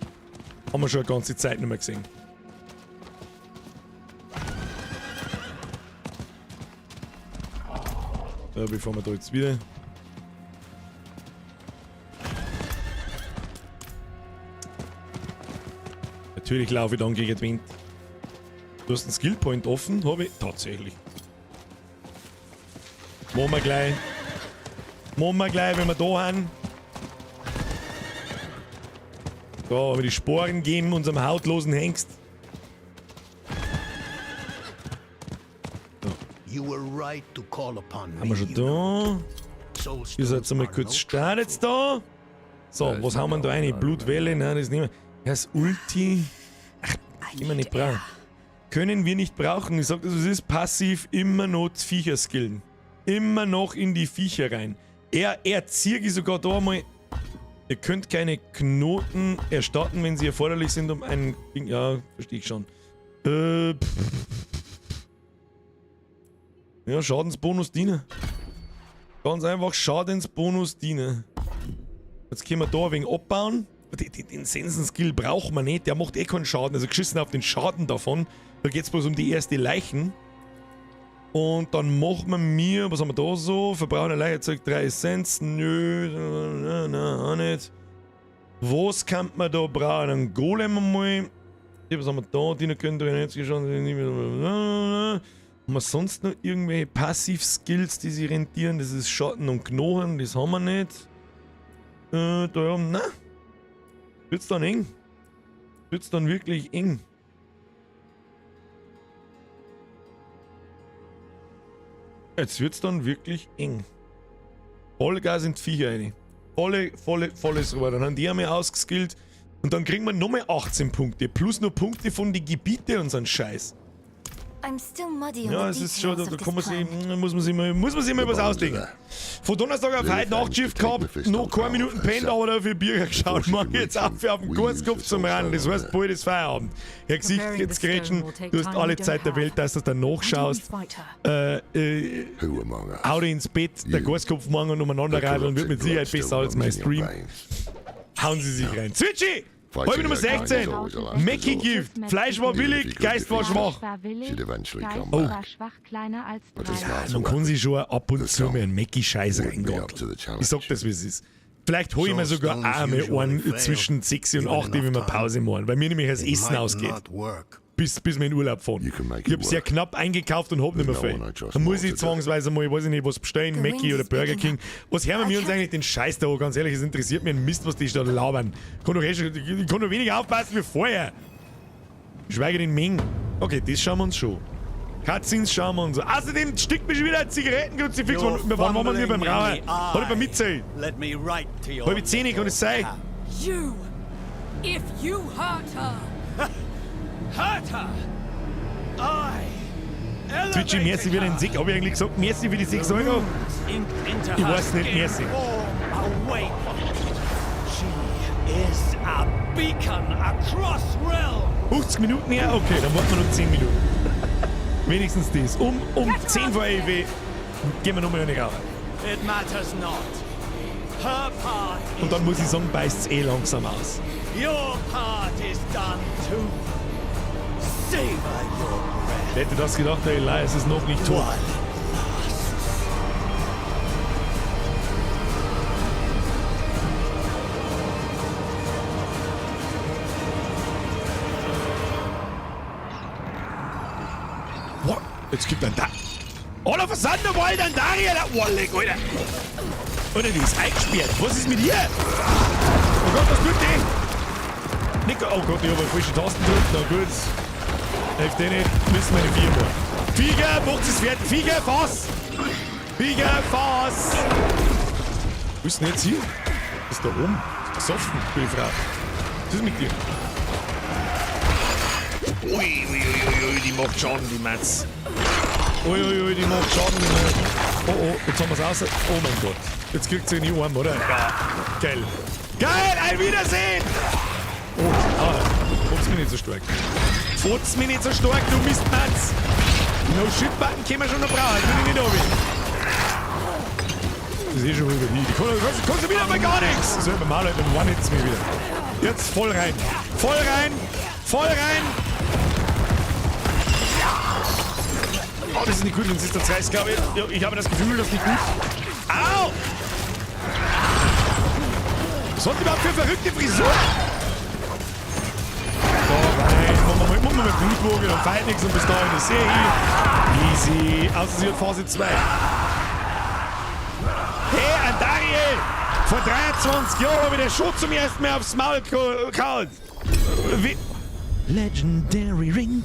Haben wir schon eine ganze Zeit nicht mehr gesehen. So, bevor wir da jetzt wieder... Natürlich laufe ich dann gegen den Wind. Du hast einen Skillpoint offen, habe ich tatsächlich. Machen wir gleich. Machen wir gleich, wenn wir da sind. Da haben wir die Sporen geben unserem hautlosen Hengst. Haben wir schon da. Ihr seid einmal kurz startet da. So, was haben wir da rein? Blutwelle? Nein, das ist nicht mehr. Das Ulti. Ach, immer nicht brauchen. Können wir nicht brauchen. Ich sag das, es ist passiv immer noch Viecher skillen. Immer noch in die Viecher rein. Er zieht sogar da mal. Ihr könnt keine Knoten erstatten, wenn sie erforderlich sind, um einen... Ja, verstehe ich schon. Ja, Schadensbonus dienen. Ganz einfach Schadensbonus dienen. Jetzt können wir da ein wenig abbauen. Den Sensen-Skill braucht man nicht. Der macht eh keinen Schaden. Also geschissen auf den Schaden davon. Da geht es bloß um die erste Leichen. Und dann machen wir mir, was haben wir da so? Verbrauchen Leiche erzeugt 3 Essenz. Nö, nein, auch nicht. Was kann man da brauchen? Einen Golem einmal. Was haben wir da? Die können wir jetzt schon. Haben wir sonst noch irgendwelche Passiv-Skills, die sich rentieren? Das ist Schatten und Knochen, das haben wir nicht. Da oben, na. Wird's dann eng? Wird's dann wirklich eng? Jetzt wird's dann wirklich eng. Vollgas sind Viecher rein. Volles Rohr. Dann haben die einmal ausgeskillt. Und dann kriegen wir nochmal 18 Punkte. Plus nur Punkte von den Gebieten und so ein Scheiß. Ja, es ist schon, da kann man sich, muss man sich mal was ausdenken. Von Donnerstag auf heute Nachtschiff gehabt, noch keine Minuten pennt, aber dafür Bier geschaut. Mach jetzt auf den Kurzkopf zum Rennen. Das heißt, bald ist Feierabend. Herr Gesicht, jetzt Gretchen, du hast alle Zeit der Welt, dass du dann nachschaust. Hau dich ins Bett, der Kurzkopf morgen umeinander reiten und wird mit Sicherheit besser als mein Stream. Hauen Sie sich rein. Switchy! Folge Nummer 16. Mackie Gift. Fleisch war billig, Geist war schwach. Oh. Dann kann sie schon ab und zu mal einen Mackie-Scheiß reingotteln. Ich sag das, wie es ist. Vielleicht hole ich mir sogar auch einmal einen zwischen 6 und 8, wenn wir Pause machen, weil mir nämlich das Essen ausgeht. Bis wir in Urlaub fahren. Ich habe sehr knapp eingekauft und hab nicht mehr viel. Dann muss ich zwangsweise mal, ich weiß nicht, was bestellen, Mackie oder Burger King. Was hören wir uns eigentlich den Scheiß da an? Ganz ehrlich, es interessiert mich ein Mist, was die da labern. Ich kann doch weniger aufpassen wie vorher. Schweige den Ming. Okay, das schauen wir uns schon. Cutscenes schauen wir uns an. Außerdem stickt mich schon wieder ein Zigarettenkruzifix. Wann waren wir beim Rauchen? Hat ich beim Mitzählen? Halbe 10 kann es sein. You! If you hurt her! Hurt her! Twitchy, merci für den Sieg. Hab ich eigentlich gesagt, merci für die 6 Euro? Ich weiß nicht, merci. She is a beacon across realm. 50 Minuten her? Okay, dann warten wir noch 10 Minuten. Wenigstens das. Um 10 vor 11 gehen wir nochmal eine Rauche. It matters not. Her part is und dann muss ich sagen, beißt's eh langsam aus. Your part is done too. Savor your breath. Hätte das gedacht, der Elias ist noch nicht tot. What? Jetzt gibt ein da. Oder versandt der Wald an Daria, der Wallig, Alter. Oder die ist eingesperrt. Was ist mit ihr? Oh Gott, was tut die? Nico, oh Gott, ich habe frische Tasten gedrückt. Na gut. Hilft dir nicht. Müssen wir eine 4 machen. Flieger, macht es fertig. Flieger, Fass! Flieger, Fass! Wo ist denn jetzt hier? Ist da oben? Ist besoffen, die Frau. Was ist mit dir? Uiuiuiui, die macht Schaden, die Metz. Uiuiui, die macht Schaden, die Metz. Oh, jetzt haben wir es raus. Oh mein Gott. Jetzt kriegt sie nicht Arm, oder? Ja, geil. Geil, ein Wiedersehen! Oh, fut's mich nicht so stark. Fut's mich nicht so stark, du Mistmetz! No Shit-Button können wir schon noch brauchen, bin ich nicht oben. Das ist eh schon über die. Kannst du wieder mal gar nichts! Das hört man mal, dann one-hits mich wieder. Jetzt voll rein. Voll rein! Voll rein! Oh, das ist nicht gut, das ist der 30, glaube ich. Ich habe das Gefühl, das ist nicht gut. Au! Was hat die überhaupt für verrückte Frisur? So, rein. Machen wir mit Blutbogen und feiert nichts und bis dahin ist easy. Außer sie hat Phase 2. Hey, Andariel! Vor 23 Jahren habe ich den schon zum ersten Mal aufs Maul gehauen. Legendary Ring.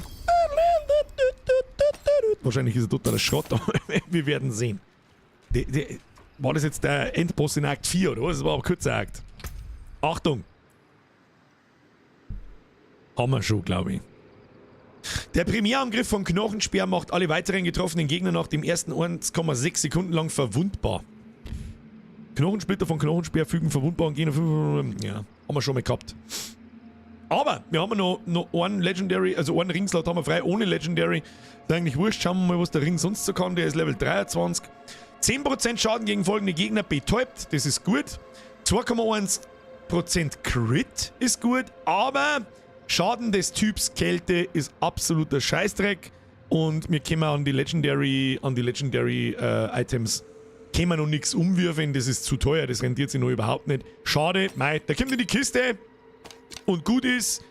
Wahrscheinlich ist er totaler Schrott, aber wir werden sehen. War das jetzt der Endboss in Akt 4 oder was? Das war aber kurzer Akt. Achtung! Haben wir schon, glaube ich. Der Primärangriff von Knochenspeer macht alle weiteren getroffenen Gegner nach dem ersten 1,6 Sekunden lang verwundbar. Knochensplitter von Knochenspeer fügen verwundbaren Gegner. Ja, haben wir schon mal gehabt. Aber wir haben noch einen Legendary, also einen Ringslot haben wir frei ohne Legendary. Das ist eigentlich wurscht. Schauen wir mal, was der Ring sonst so kann. Der ist Level 23. 10% Schaden gegen folgende Gegner betäubt. Das ist gut. 2,1% Crit ist gut. Aber Schaden des Typs Kälte ist absoluter Scheißdreck. Und wir können an die Legendary Items können wir noch nichts umwürfeln. Das ist zu teuer. Das rentiert sich noch überhaupt nicht. Schade. Mei, da kommt in die Kiste. Und gut ist.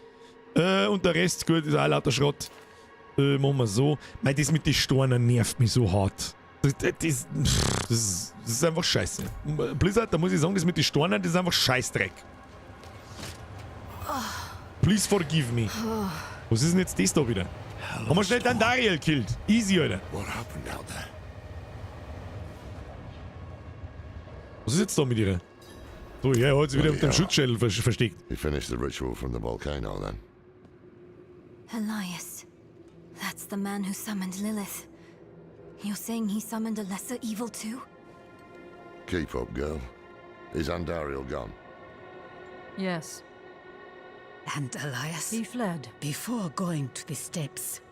Und der Rest gut ist auch lauter Schrott. Machen wir so. Mei, das mit den Stornen nervt mich so hart. Das ist einfach scheiße. Blizzard, da muss ich sagen, das mit den Stornen, das ist einfach Scheißdreck. Please forgive me. Was ist denn jetzt das da wieder? Haben wir schnell den Dariel killt. Easy, Alter. Was ist jetzt da mit ihr? So, ja, hat sie wieder auf dem Schutzschädel versteckt. He finished the ritual from the volcano then. Elias. That's the man who summoned Lilith. You're saying he summoned a lesser evil too? Keep up, girl. Is Andariel gone? Yes. And Elias? He fled. Before going to the steps,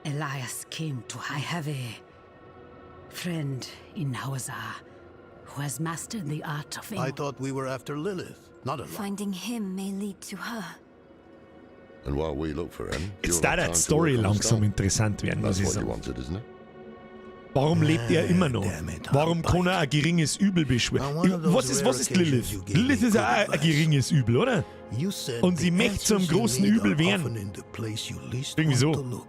Elias came to I have a friend in Hawazar who has mastered the art of... I thought we were after Lilith, not Elias. Finding him may lead to her. And while we look for him, jetzt da die Story langsam interessant werden, was ich sage. Warum lebt er immer noch? Warum kann er ein geringes Übel beschwören? Was ist Lilith? Lilith ist ja auch ein geringes Übel, oder? Und sie möchte zum großen Übel werden. Irgendwie so.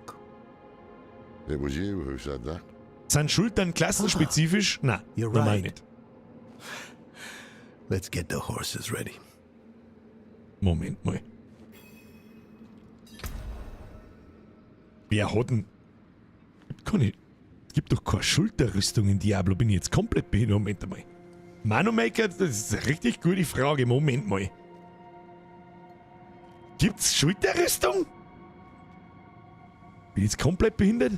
Sind Schultern klassenspezifisch? Nein, normal nicht. Let's get the horses ready. Moment mal. Wer hat denn... Es gibt doch keine Schulterrüstung in Diablo. Bin ich jetzt komplett behindert? Moment mal. Manomaker, das ist eine richtig gute Frage. Moment mal. Gibt's Schulterrüstung? Bin ich jetzt komplett behindert?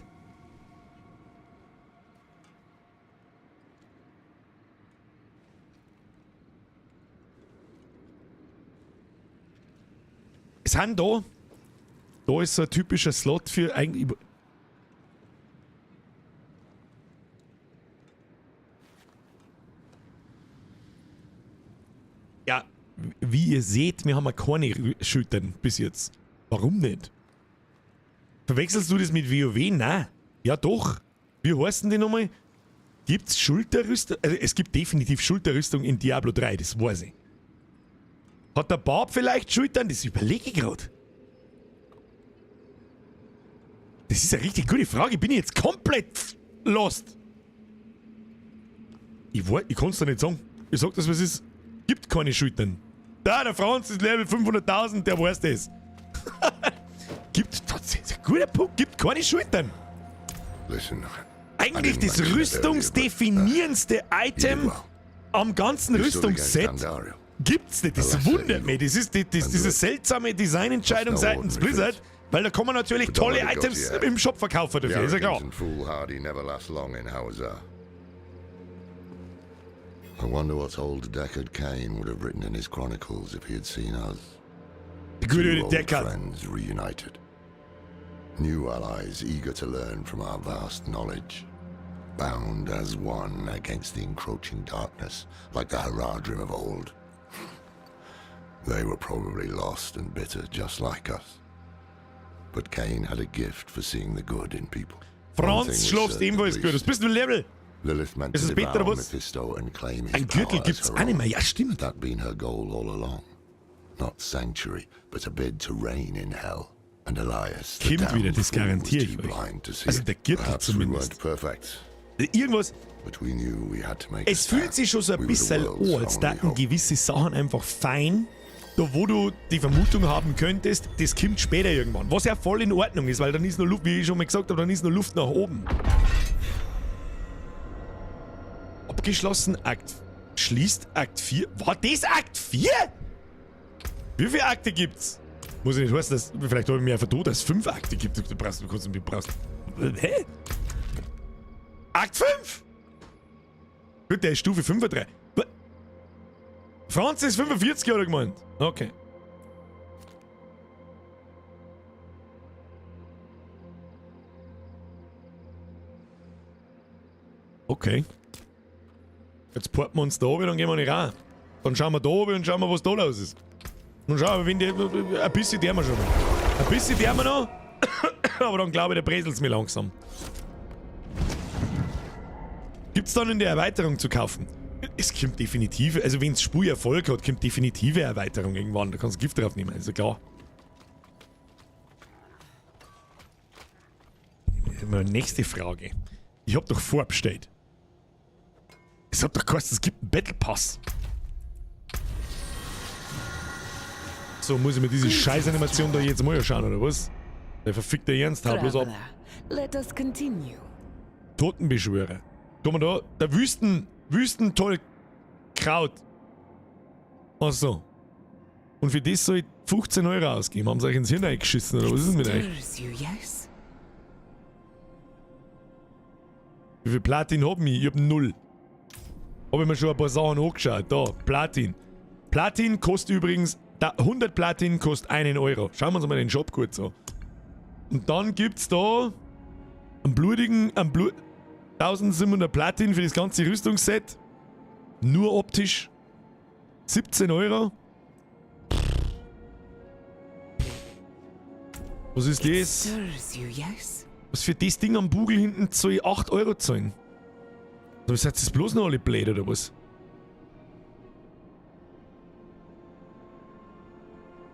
Es haben da ist so ein typischer Slot für eigentlich... Ja, wie ihr seht, wir haben ja keine Schultern bis jetzt. Warum nicht? Verwechselst du das mit WoW? Nein. Ja doch. Wie heißt denn die nochmal? Gibt's Schulterrüstung? Also es gibt definitiv Schulterrüstung in Diablo 3, das weiß ich. Hat der Barb vielleicht Schultern? Das überlege ich gerade. Das ist eine richtig gute Frage. Bin ich jetzt komplett lost? Ich kann es dir nicht sagen. Ich sag das, was es ist. Gibt keine Schultern. Da, der Franz ist Level 500.000, der weiß das. Gibt tatsächlich, ein guter Punkt, gibt keine Schultern. Eigentlich das rüstungsdefinierendste Item am ganzen Rüstungsset gibt's nicht. Das wundert mich. Das ist diese seltsame Designentscheidung seitens Blizzard. Weil da kann man natürlich But tolle don't let it go Items to your im head. Shop verkaufen The dafür, ist ja klar. arrogance and foolhardy never last long in Hauser. I wonder what old Deckard Cain would have written in his chronicles if he had seen us. The good Two old old Deckard. friends reunited. New allies eager to learn from our vast knowledge. Bound as one against the encroaching darkness, like the Haradrim of old. They were probably lost and bitter, just like us. But Cain had a gift for seeing the good in people. One thing Franz was schläfst certain, ebenfalls at gut. Was least. bist du für ein Level? Lilith meant Ist to es Peter devour oder was? Mephisto and claim his Ein Gürtel power as gibt's her auch nicht own. mehr. Ja, stimmt. That been her goal all along. Not sanctuary, but a bid to reign in hell. And Elias, the Kommt wieder, damned das fool, was garantiere too ich euch. blind to see Also it. der Gürtel Perhaps we zumindest. weren't perfect, Irgendwas. but we knew we had to make Es a fühlt stand. sich schon so ein We were the bisschen world's an, als only daten hope. gewisse Sachen einfach fein. Da wo du die Vermutung haben könntest, das kommt später irgendwann. Was ja voll in Ordnung ist, weil dann ist noch Luft, wie ich schon mal gesagt habe, dann ist noch Luft nach oben. Abgeschlossen, Akt. Schließt Akt 4. War das Akt 4? Wie viele Akte gibt's? Muss ich nicht wissen, dass vielleicht habe ich mir einfach tot, dass es 5 Akte gibt. Du brauchst. Hä? Akt 5? Gut, der ist Stufe 35. Franz ist 45, hat er gemeint. Okay. Okay. Jetzt porten wir uns da oben, dann gehen wir nicht rein. Dann schauen wir da oben und schauen wir, was da los ist. Dann schauen wir, wenn die. Ein bisschen der wir schon mal. Ein bisschen der wir noch. Aber dann glaube ich, der breselt's mir langsam. Gibt's dann in der Erweiterung zu kaufen? Es kommt definitiv, also wenn es Spurerfolg hat, kommt definitive Erweiterung irgendwann. Da kannst du Gift drauf nehmen, also klar. Meine nächste Frage. Ich hab doch vorbestellt. Es hat doch geheißen, es gibt einen Battle Pass. So, muss ich mir diese Scheiß-Animation da jetzt mal anschauen, oder was? Der verfickte Ernst, hau bloß ab. Let us continue. Totenbeschwörer. Kann man da, der Wüstentollkraut. Ach so. Und für das soll ich 15 Euro ausgeben. Haben sie euch ins Hirn eingeschissen, oder was ist denn mit euch? Wie viel Platin hab ich? Ich hab 0. Hab ich mir schon ein paar Sachen angeschaut. Da, Platin. Platin kostet übrigens, 100 Platin kostet 1 Euro. Schauen wir uns mal den Shop kurz an. Und dann gibt's da einen 1700 Platin für das ganze Rüstungsset. Nur optisch. 17 Euro. Was ist das? Was für das Ding am Bugel hinten soll ich 8 Euro zahlen? Aber seid ihr bloß noch alle blöd oder was?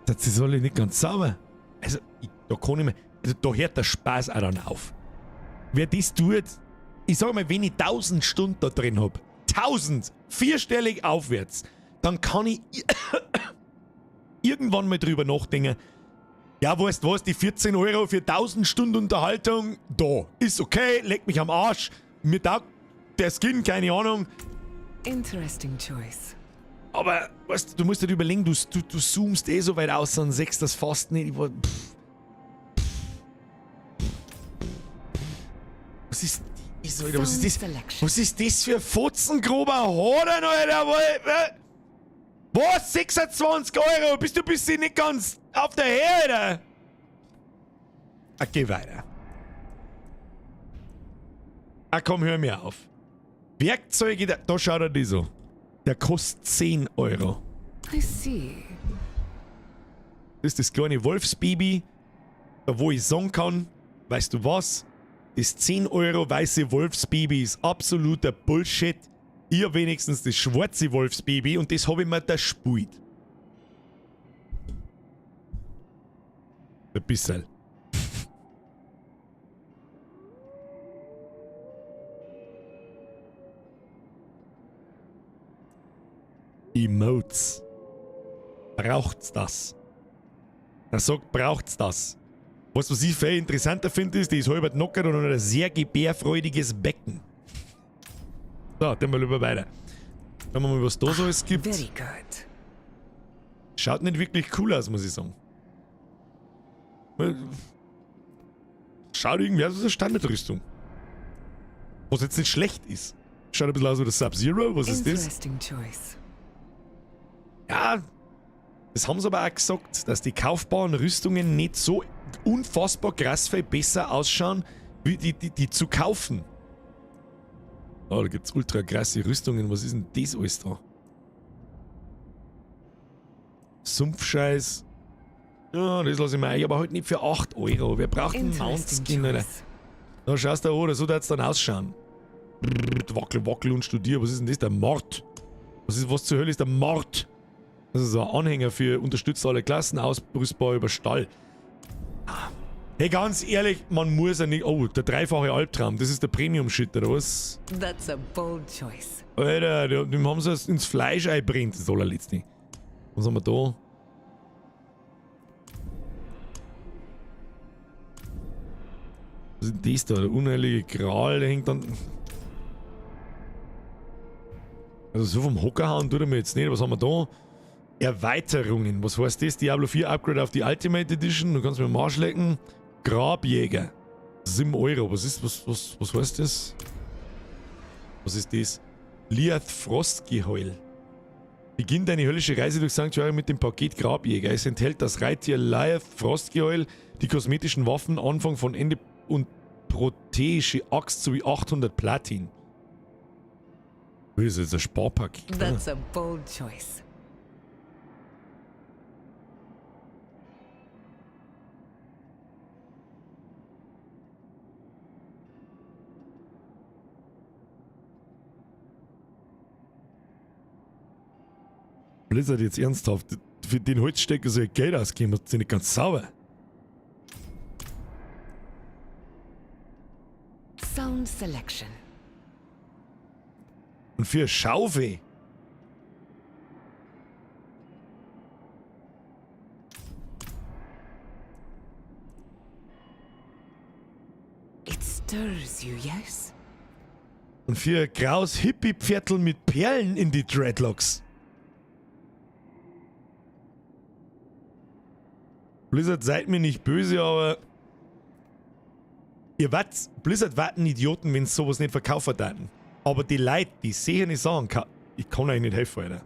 Seid ihr alle nicht ganz sauber? Also, da kann ich mir. Also, da hört der Spaß auch dann auf. Wer das tut, ich sag mal, wenn ich 1000 Stunden da drin hab, 1000, vierstellig aufwärts, dann kann ich irgendwann mal drüber nachdenken, ja, weißt du was, die 14 Euro für 1000 Stunden Unterhaltung, da, ist okay, leck mich am Arsch, mir taugt der Skin, keine Ahnung. Interesting choice. Aber, weißt du, musst dir überlegen, du zoomst eh so weit aus und sechst das fast nicht. Was ist das, Alter? Was ist das für ein fotzengrober Hoden, Alter? Was? 26 Euro? Bist du bisschen nicht ganz auf der Höhe, Alter? Ah, geh weiter. Ah, komm, hör mir auf. Werkzeuge, da schaut er die so. Der kostet 10 Euro. I see. Das ist das kleine Wolfsbaby, da wo ich sagen kann, weißt du was? Das 10 Euro weiße Wolfsbaby ist absoluter Bullshit. Ich hab wenigstens das schwarze Wolfsbaby und das habe ich mir da gespielt. Ein bisschen. Emotes. Braucht's das? Er sagt, braucht's das? Was ich viel interessanter finde, ist, die ist halb knockert und hat ein sehr gebärfreudiges Becken. So, dann mal lieber weiter. Schauen wir mal, was da so alles gibt. Very good. Schaut nicht wirklich cool aus, muss ich sagen. Schaut irgendwie aus wie eine Standardrüstung. Was jetzt nicht schlecht ist. Schaut ein bisschen aus wie das Sub-Zero. Was ist das? Interesting choice. Ja, das haben sie aber auch gesagt, dass die kaufbaren Rüstungen nicht so unfassbar krass viel besser ausschauen, wie die zu kaufen. Oh, da gibt's ultra krasse Rüstungen. Was ist denn das alles da? Sumpfscheiß. Ja, das lasse ich mir ein, aber halt nicht für 8 Euro. Wer braucht einen Mountskin, Alter? Da schaust du an, so darf es dann ausschauen. Wackel, wackel und studier. Was ist denn das? Der Mord. Was zur Hölle ist der Mord? Das ist so ein Anhänger für unterstützt alle Klassen, ausrüstbar über Stall. Hey, ganz ehrlich, man muss ja nicht... Oh, der dreifache Albtraum, das ist der Premium-Shit, oder was? That's a bold choice. Alter, dem haben sie es ins Fleisch eingebrennt, das allerletzte. Was haben wir da? Was ist denn das da? Der unheilige Gral, der hängt dann... Also so vom Hocker hauen tut er mir jetzt nicht. Was haben wir da? Erweiterungen. Was heißt das? Diablo 4 Upgrade auf die Ultimate Edition. Du kannst mir am Arsch lecken. Grabjäger. 7 Euro. Was heißt das? Was ist das? Liath Frostgeheul. Beginn deine höllische Reise durch Sanctuary mit dem Paket Grabjäger. Es enthält das Reittier Liath Frostgeheul, die kosmetischen Waffen, Anfang von Ende und proteische Axt sowie 800 Platin. Das ist jetzt ein Sparpaket. That's a bold choice. Blizzard jetzt ernsthaft, für den Holzstecker soll Geld ausgeben, das ist nicht ganz sauber. Sound selection. Und für eine Schaufel. It stirs you, yes? Und für ein graues Hippie-Pferdl mit Perlen in die Dreadlocks. Blizzard, seid mir nicht böse, aber... Blizzard warten Idioten, wenn sie sowas nicht verkaufen würden. Aber die Leute, die sehen nicht sagen, ich kann euch nicht helfen, Alter.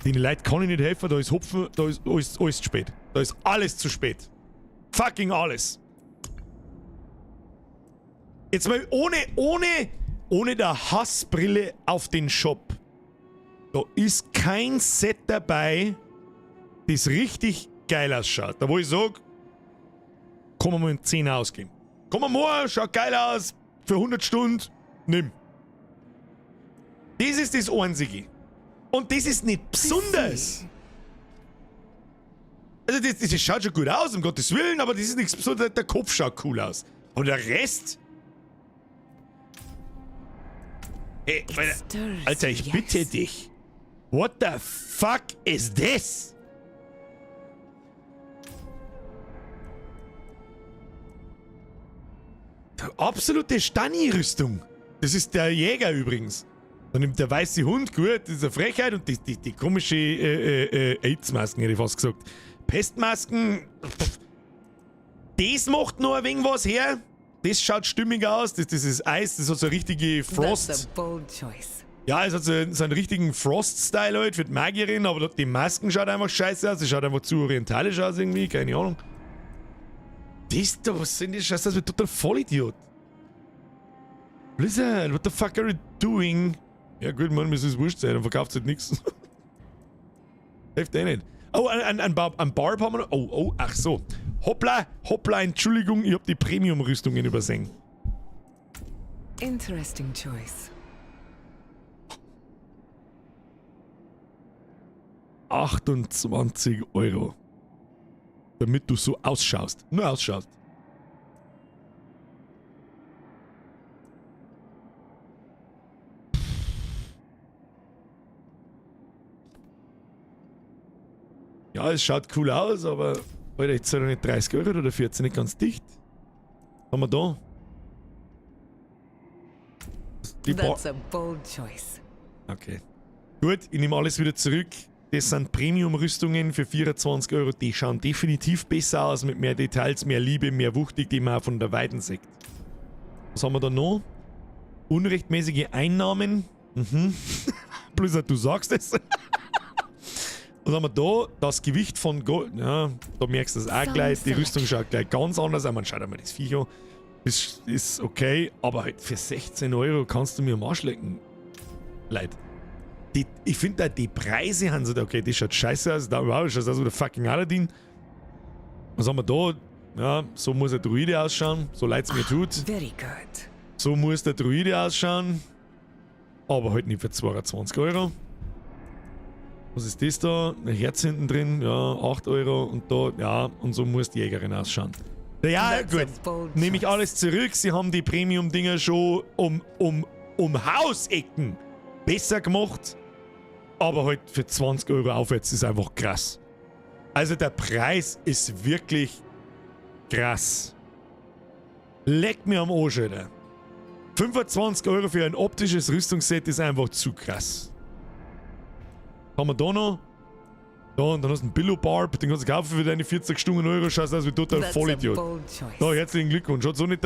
Den Leuten kann ich nicht helfen, da ist Hopfen, da ist alles zu spät. Da ist alles zu spät. Fucking alles. Jetzt mal ohne der Hassbrille auf den Shop. Da ist kein Set dabei, das richtig geil ausschaut. Da wo ich sage, kann man mal in 10 ausgeben. Komm mal, schaut geil aus, für 100 Stunden, nimm. Das ist das Einzige. Und das ist nicht besonders. Also das schaut schon gut aus, um Gottes Willen, aber das ist nichts Besonderes. Der Kopf schaut cool aus. Und der Rest... Ey, Alter, ich bitte dich. What the fuck is this? Absolute Stani-Rüstung. Das ist der Jäger übrigens. Dann nimmt der weiße Hund, gut, das ist eine Frechheit. Und die komische AIDS-Masken, hätte ich fast gesagt. Pestmasken. Das macht noch ein wenig was her. Das schaut stimmig aus. Das ist Eis, das hat so eine richtige Frost. That's a bold choice. Ja, es hat so einen richtigen Frost-Style halt für die Magierin, aber die Masken schaut einfach scheiße aus. Das schaut einfach zu orientalisch aus irgendwie, keine Ahnung. Das da, was sind die Scheiße? Das wird total Vollidiot. Blizzard, what the fuck are you doing? Ja gut, man, mir ist es wurscht sein, dann verkauft es halt nichts. Hilft eh nicht. Oh, ein Barb haben wir noch. Oh, ach so. Hoppla, Entschuldigung, ich hab die Premium-Rüstungen übersehen. Interesting choice. 28 Euro. Damit du so ausschaust. Nur ausschaust. Ja, es schaut cool aus, aber Alter, jetzt soll er nicht 30 Euro oder 14, nicht ganz dicht. Was haben wir da? That's a bold choice. Okay. Gut, ich nehme alles wieder zurück. das sind Premium-Rüstungen für 24 Euro. Die schauen definitiv besser aus, mit mehr Details, mehr Liebe, mehr Wuchtig, die man auch von der Weiden sieht. Was haben wir da noch? Unrechtmäßige Einnahmen. Plus du sagst es. Was haben wir da? Das Gewicht von Gold. Ja, da merkst du es auch gleich. Die Rüstung schaut gleich ganz anders aus. Man schaut einmal das Viech an. Das ist okay, aber halt für 16 Euro kannst du mir am Arsch lecken. Leute. Ich finde da die Preise haben so, okay, das schaut scheiße aus. Da wow, schaut aus wie der fucking Aladdin. Was haben wir da? Ja, so muss ein Druide ausschauen. So leid es mir tut. Very good. So muss der Druide ausschauen. Aber halt nicht für 22 Euro. Was ist das da? Ein Herz hinten drin, ja, 8 Euro. Und da, ja, und so muss die Jägerin ausschauen. Ja, gut. Nehme ich alles zurück. Sie haben die Premium-Dinger schon um Hausecken besser gemacht. Aber halt für 20 Euro aufwärts ist einfach krass. Also der Preis ist wirklich krass. Leck mir am Arsch, Alter. 25 Euro für ein optisches Rüstungsset ist einfach zu krass. Haben wir da noch? Ja, und dann hast du einen Billo-Barb, den kannst du kaufen für deine 40 Stunden Euro, schaust aus wie total Vollidiot. Ja, herzlichen Glückwunsch. Hat so nicht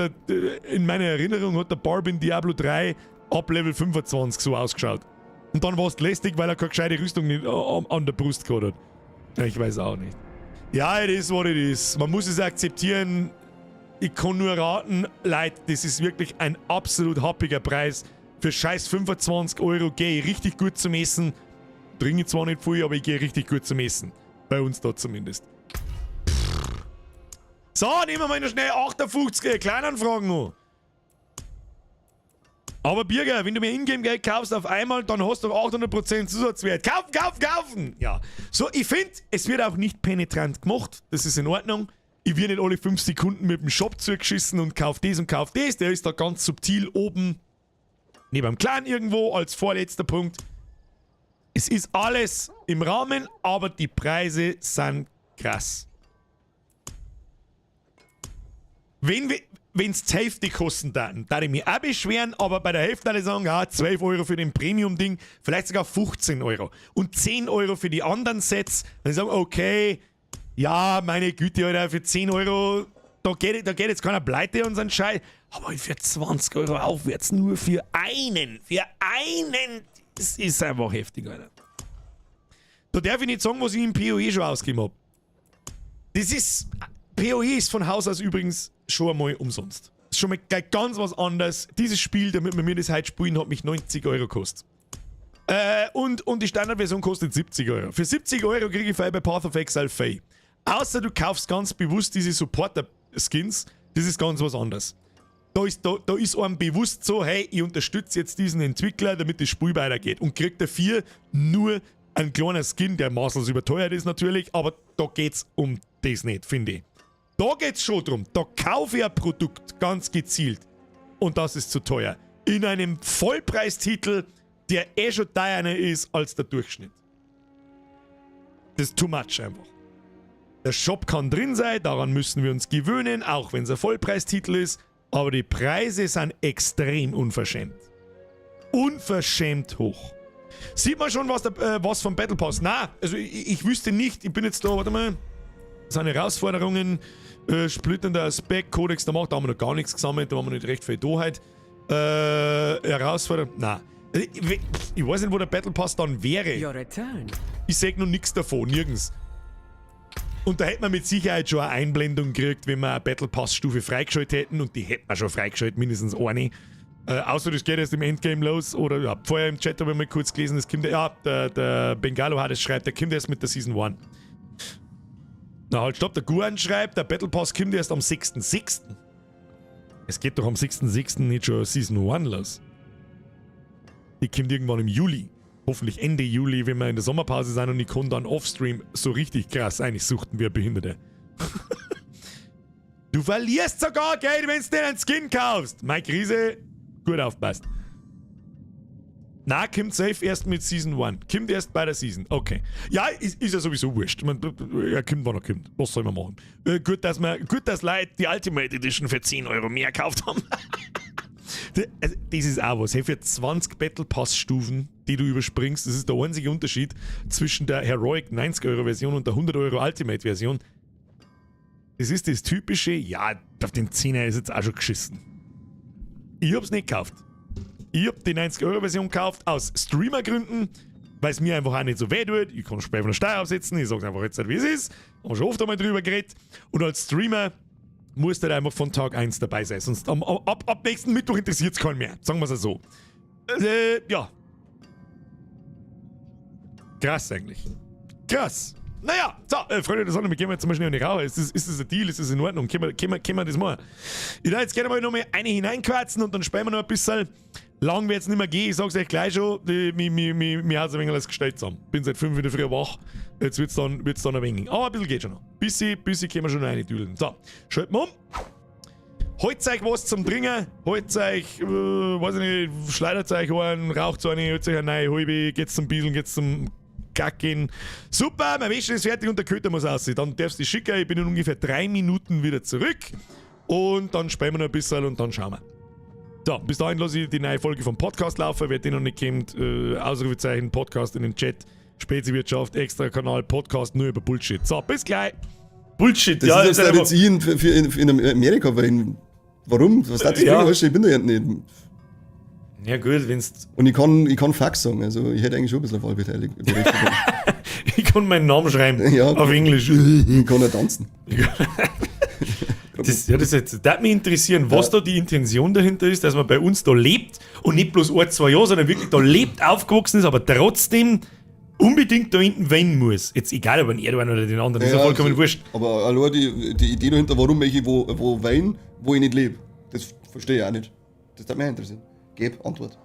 in meiner Erinnerung hat der Barb in Diablo 3 ab Level 25 so ausgeschaut. Und dann warst du lästig, weil er keine gescheite Rüstung nicht an der Brust gehabt hat. Ja, ich weiß auch nicht. Ja, it is what it is. Man muss es akzeptieren. Ich kann nur raten, Leute, das ist wirklich ein absolut happiger Preis. Für scheiß 25 Euro gehe ich richtig gut zum Essen. Trinke zwar nicht viel, aber ich gehe richtig gut zum Essen. Bei uns da zumindest. So, nehmen wir mal noch schnell 58 Kleinanfragen an. Aber Birger, wenn du mir Ingame-Geld kaufst auf einmal, dann hast du 800% Zusatzwert. Kaufen, kaufen, kaufen! Ja. So, ich finde, es wird auch nicht penetrant gemacht. Das ist in Ordnung. Ich werde nicht alle 5 Sekunden mit dem Shop zugeschissen und kauf das und kauf das. Der ist da ganz subtil oben neben dem Clan irgendwo als vorletzter Punkt. Es ist alles im Rahmen, aber die Preise sind krass. Wenn es die Hälfte kosten dann, darf ich mich auch beschweren, aber bei der Hälfte würde ich sagen, ja, 12 Euro für den Premium-Ding, vielleicht sogar 15 Euro. Und 10 Euro für die anderen Sets. Dann sagen, okay, ja, meine Güte, Alter, für 10 Euro, da geht jetzt keiner pleite und so ein Scheiß. Aber für 20 Euro aufwärts, nur für einen, das ist einfach heftig, Alter. Da darf ich nicht sagen, was ich im PoE schon ausgegeben habe. PoE ist von Haus aus übrigens schon einmal umsonst. Das ist schon mal ganz was anderes. Dieses Spiel, damit wir mir das heute spielen, hat mich 90 Euro gekostet. Und die Standardversion kostet 70 Euro. Für 70 Euro kriege ich bei Path of Exile Fae. Außer du kaufst ganz bewusst diese Supporter-Skins, das ist ganz was anderes. Da ist einem bewusst so, hey, ich unterstütze jetzt diesen Entwickler, damit das Spiel weitergeht. Und kriegt dafür nur ein kleiner Skin, der maßlos überteuert ist natürlich, aber da geht's um das nicht, finde ich. Da geht's schon drum. Da kaufe ich ein Produkt ganz gezielt. Und das ist zu teuer. In einem Vollpreistitel, der schon teurer ist als der Durchschnitt. Das ist too much einfach. Der Shop kann drin sein, daran müssen wir uns gewöhnen, auch wenn es ein Vollpreistitel ist. Aber die Preise sind extrem unverschämt. Unverschämt hoch. Sieht man schon was vom Battle Pass? Nein, also ich wüsste nicht, ich bin jetzt da, warte mal. Das sind Herausforderungen, splittender Aspekt, Kodex der Macht, da haben wir noch gar nichts gesammelt, da haben wir nicht recht viel Doheit. Herausforderungen, nein. Ich weiß nicht, wo der Battle Pass dann wäre. Ich sehe noch nichts davon, nirgends. Und da hätte man mit Sicherheit schon eine Einblendung gekriegt, wenn wir eine Battle Pass Stufe freigeschaltet hätten, und die hätten wir schon freigeschaltet, mindestens eine. Außer das geht erst im Endgame los, oder ja, vorher im Chat habe ich mal kurz gelesen, das kommt, ja, der Bengalo hat es schreibt, der kommt erst mit der Season 1. Na halt, stopp, der Guan schreibt, der Battle Pass kommt erst am 6.6. Es geht doch am 6.6. nicht schon Season 1 los. Die kommt irgendwann im Juli. Hoffentlich Ende Juli, wenn wir in der Sommerpause sind, und ich kann dann offstream so richtig krass einsuchten wie ein Behinderte. Du verlierst sogar Geld, wenn du dir einen Skin kaufst. Mike Riese, gut aufpasst. Na, kommt safe erst mit Season 1. Kommt erst bei der Season. Okay. Ja, ist ja sowieso wurscht. Er kommt, wann er kommt. Was soll man machen? Gut, dass Leute die Ultimate Edition für 10 Euro mehr gekauft haben. Das ist auch was. Hey, für 20 Battle Pass Stufen, die du überspringst, das ist der einzige Unterschied zwischen der Heroic 90€ Version und der 100€ Ultimate Version. Das ist das typische, ja, auf den 10er ist jetzt auch schon geschissen. Ich hab's nicht gekauft. Ich hab die 90€ Version gekauft aus Streamergründen, weil es mir einfach auch nicht so weh tut. Ich kann später von der Steuer absetzen, ich sag's einfach jetzt nicht, wie es ist. Haben schon oft einmal drüber geredet. Und als Streamer musst du halt einfach von Tag 1 dabei sein. Sonst ab nächsten Mittwoch interessiert es keinen mehr. Sagen wir es so. Ja. Krass eigentlich. Krass. Naja, so, Freunde der Sonne, wir gehen jetzt mal schnell in die Raue. Ist das ein Deal? Ist das in Ordnung? Können wir das mal? Ich darf jetzt gerne mal noch mal eine hineinquarzen und dann spielen wir noch ein bisschen. Lang wird es nicht mehr gehen, ich sag's euch gleich schon. Mir hat es ein wenig alles gestellt zusammen. Bin seit 5 in der Früh wach. Jetzt wird's dann ein wenig. Aber ein bisschen geht schon noch. Bisschen können wir schon noch reintüdeln. So, schalten wir um. Holt euch was zum Trinken. Holt euch, weiß ich nicht, schleudert euch einen, raucht so eine, holt euch eine neue Halbe, geht's zum Bieseln, geht's zum Gacken. Super, mein Wäsche ist fertig und der Köter muss aussehen. Dann darfst du schicken. Ich bin in ungefähr 3 Minuten wieder zurück. Und dann spielen wir noch ein bisschen und dann schauen wir. So, bis dahin lasse ich die neue Folge vom Podcast laufen. Wer den noch nicht kennt, Ausrufezeichen, Podcast in den Chat, Speziwirtschaft, extra Kanal, Podcast nur über Bullshit. So, bis gleich. Bullshit, das ja. Das ist jetzt in Amerika, weil warum? Was das Ja. Ich bin da ja nicht. Ja gut, wenn's... Und ich kann Fax sagen, also ich hätte eigentlich schon ein bisschen Wahlbeteiligung. Ich kann meinen Namen schreiben, ja, auf Englisch. Ich kann ja tanzen. Das würde mich interessieren, was da die Intention dahinter ist, dass man bei uns da lebt und nicht bloß 1-2 Jahre, sondern wirklich da lebt, aufgewachsen ist, aber trotzdem unbedingt da hinten weinen muss. Jetzt egal, ob ein Erdogan oder den anderen, ist ja vollkommen wurscht. Aber allein die Idee dahinter, warum ich wo weinen, wo ich nicht lebe, das verstehe ich auch nicht. Das würde mich interessieren. Gib Antwort.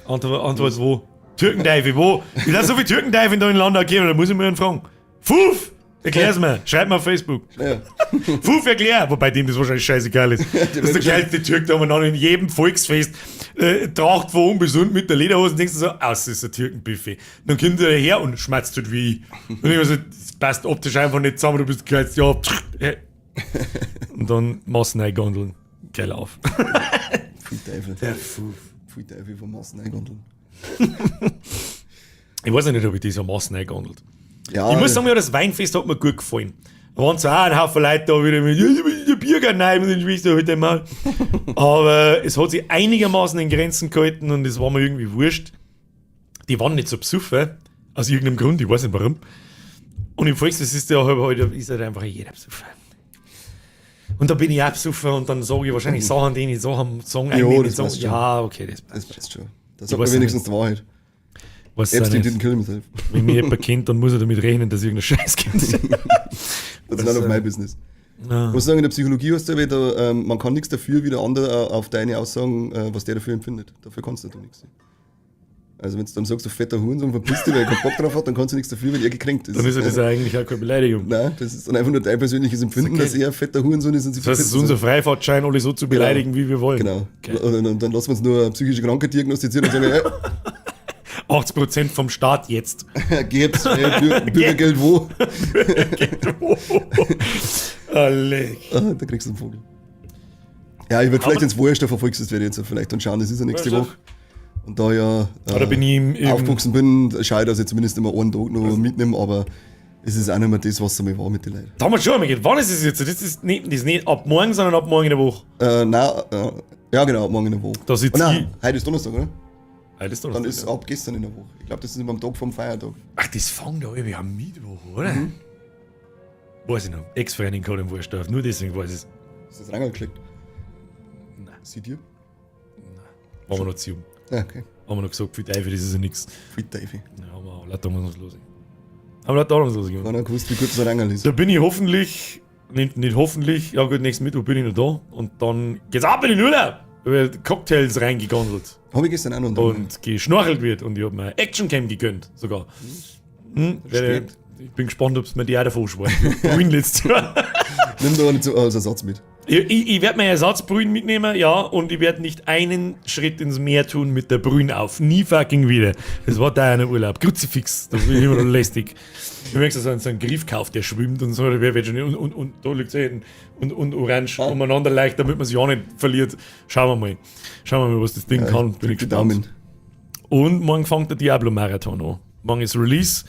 Antwort wo? Türkenteufel, wo? Ist da so viel Türkenteufel da in Landau gegeben, da muss ich mir fragen. Fuf! Erklär's mir, schreib mir auf Facebook. Ja. Fuf, erklär! Wobei dem das wahrscheinlich scheißegal ist. Das ist der geilste Türk, da man in jedem Volksfest tracht von unbesund mit der Lederhose und denkst du so, das ist ein Türkenbuffet. Dann kommt er her und schmatzt halt wie ich. Und ich so, das passt optisch einfach nicht zusammen, du bist geheizt, ja. Und dann Masseneingondeln. Geil auf. Pfui Teufel. Der Pfui Teufel von Masseneingondeln. Ich weiß nicht, ob ich die so Masseneingondelt. Ja, ich muss sagen, ja, das Weinfest hat mir gut gefallen. Da waren zwar auch ein Haufen Leute da wieder mit der Biergarten rein, den schwiegst du heute mal. Aber es hat sich einigermaßen in Grenzen gehalten und es war mir irgendwie wurscht. Die waren nicht so besoffen, aus irgendeinem Grund, ich weiß nicht warum. Und im Volksfest ist ja halt einfach jeder besoffen. Und da bin ich auch besoffen und dann sage ich wahrscheinlich Sachen, die ich sagen eigentlich nicht sagen. Ja, okay, das passt schon. Das sagt man wenigstens die Wahrheit. Epstein didn't kill himself. Wenn mir jemand kennt, dann muss er damit rechnen, dass irgendein Scheiß kommt. Das ist not of my business. Ja. Ich muss sagen, in der Psychologie hast du ja, man kann nichts dafür, wie der andere auf deine Aussagen, was der dafür empfindet. Dafür kannst du nichts. Also wenn du dann sagst, du fetter Hurensohn, verpiss dich, weil er keinen Bock drauf hat, dann kannst du nichts dafür, weil er gekränkt ist. Dann ist das eigentlich auch keine Beleidigung. Nein, das ist dann einfach nur dein persönliches Empfinden, dass er ein fetter Hurensohn ist. Und das heißt, es ist unser Freifahrtschein, alle so zu beleidigen, wie wir wollen. Genau. Und dann lassen wir uns nur eine psychische Krankheit diagnostizieren und sagen, hey, 80% vom Staat jetzt. Geht's, Bürgergeld wo? Bürgergeld wo? Da kriegst du einen Vogel. Ja, ich würde vielleicht ins Wohlstand verfolgst, das werde ich jetzt vielleicht dann schauen, das ist ja nächste Woche. Und da ja aufgewachsen bin, schaue ich, dass ich zumindest immer einen Tag noch mitnehme, aber es ist auch nicht mehr das, was es mir war mit den Leuten. Da haben wir schon einmal gedacht, wann ist es jetzt? Das ist nicht ab morgen, sondern ab morgen in der Woche. Ja genau, ab morgen in der Woche. Da sitzt heute ist Donnerstag, oder? Heute ist Donnerstag. Dann ist ab gestern in der Woche. Ich glaube, das ist immer am Tag vom Feiertag. Ach, das fängt da irgendwie am Mittwoch, oder? Weiß ich noch. Ex-Verein gerade im Wohlstand, nur deswegen weiß ich es. Hast du das Rangel geschickt? Nein. Seht ihr? Nein. Waren wir noch zu jung. Okay. Haben wir noch gesagt, für Teufel, das ist ja nichts. Für Teufel. Ja, haben wir auch lauter ahnungslos. Haben wir lauter ahnungslos gemacht. Dann gewusst, wie gut das Rangel ist. Da bin ich hoffentlich, nicht hoffentlich, ja gut, nächsten Mittwoch bin ich noch da und dann geht's ab in den Urlaub. Da wird Cocktails reingegondelt. Habe ich gestern auch noch. Und geschnorchelt wird und ich habe mir Actioncam gegönnt, sogar. Ich bin gespannt, ob es mir die auch davon spart. Win letztes Jahr. Nimm da nicht so als Ersatz mit. Ich werde meine Ersatzbrühen mitnehmen, ja, und ich werde nicht einen Schritt ins Meer tun mit der Brühen auf. Nie fucking wieder. Das war deiner Urlaub. Kruzifix, das bin ich immer noch lästig. Ich merke so einen Griff gekauft, der schwimmt und so, wer wird schon und da liegt es und orange umeinander leicht, damit man sich auch nicht verliert. Schauen wir mal, was das Ding kann. Bin ich gespannt. Und morgen fängt der Diablo-Marathon an. Morgen ist Release.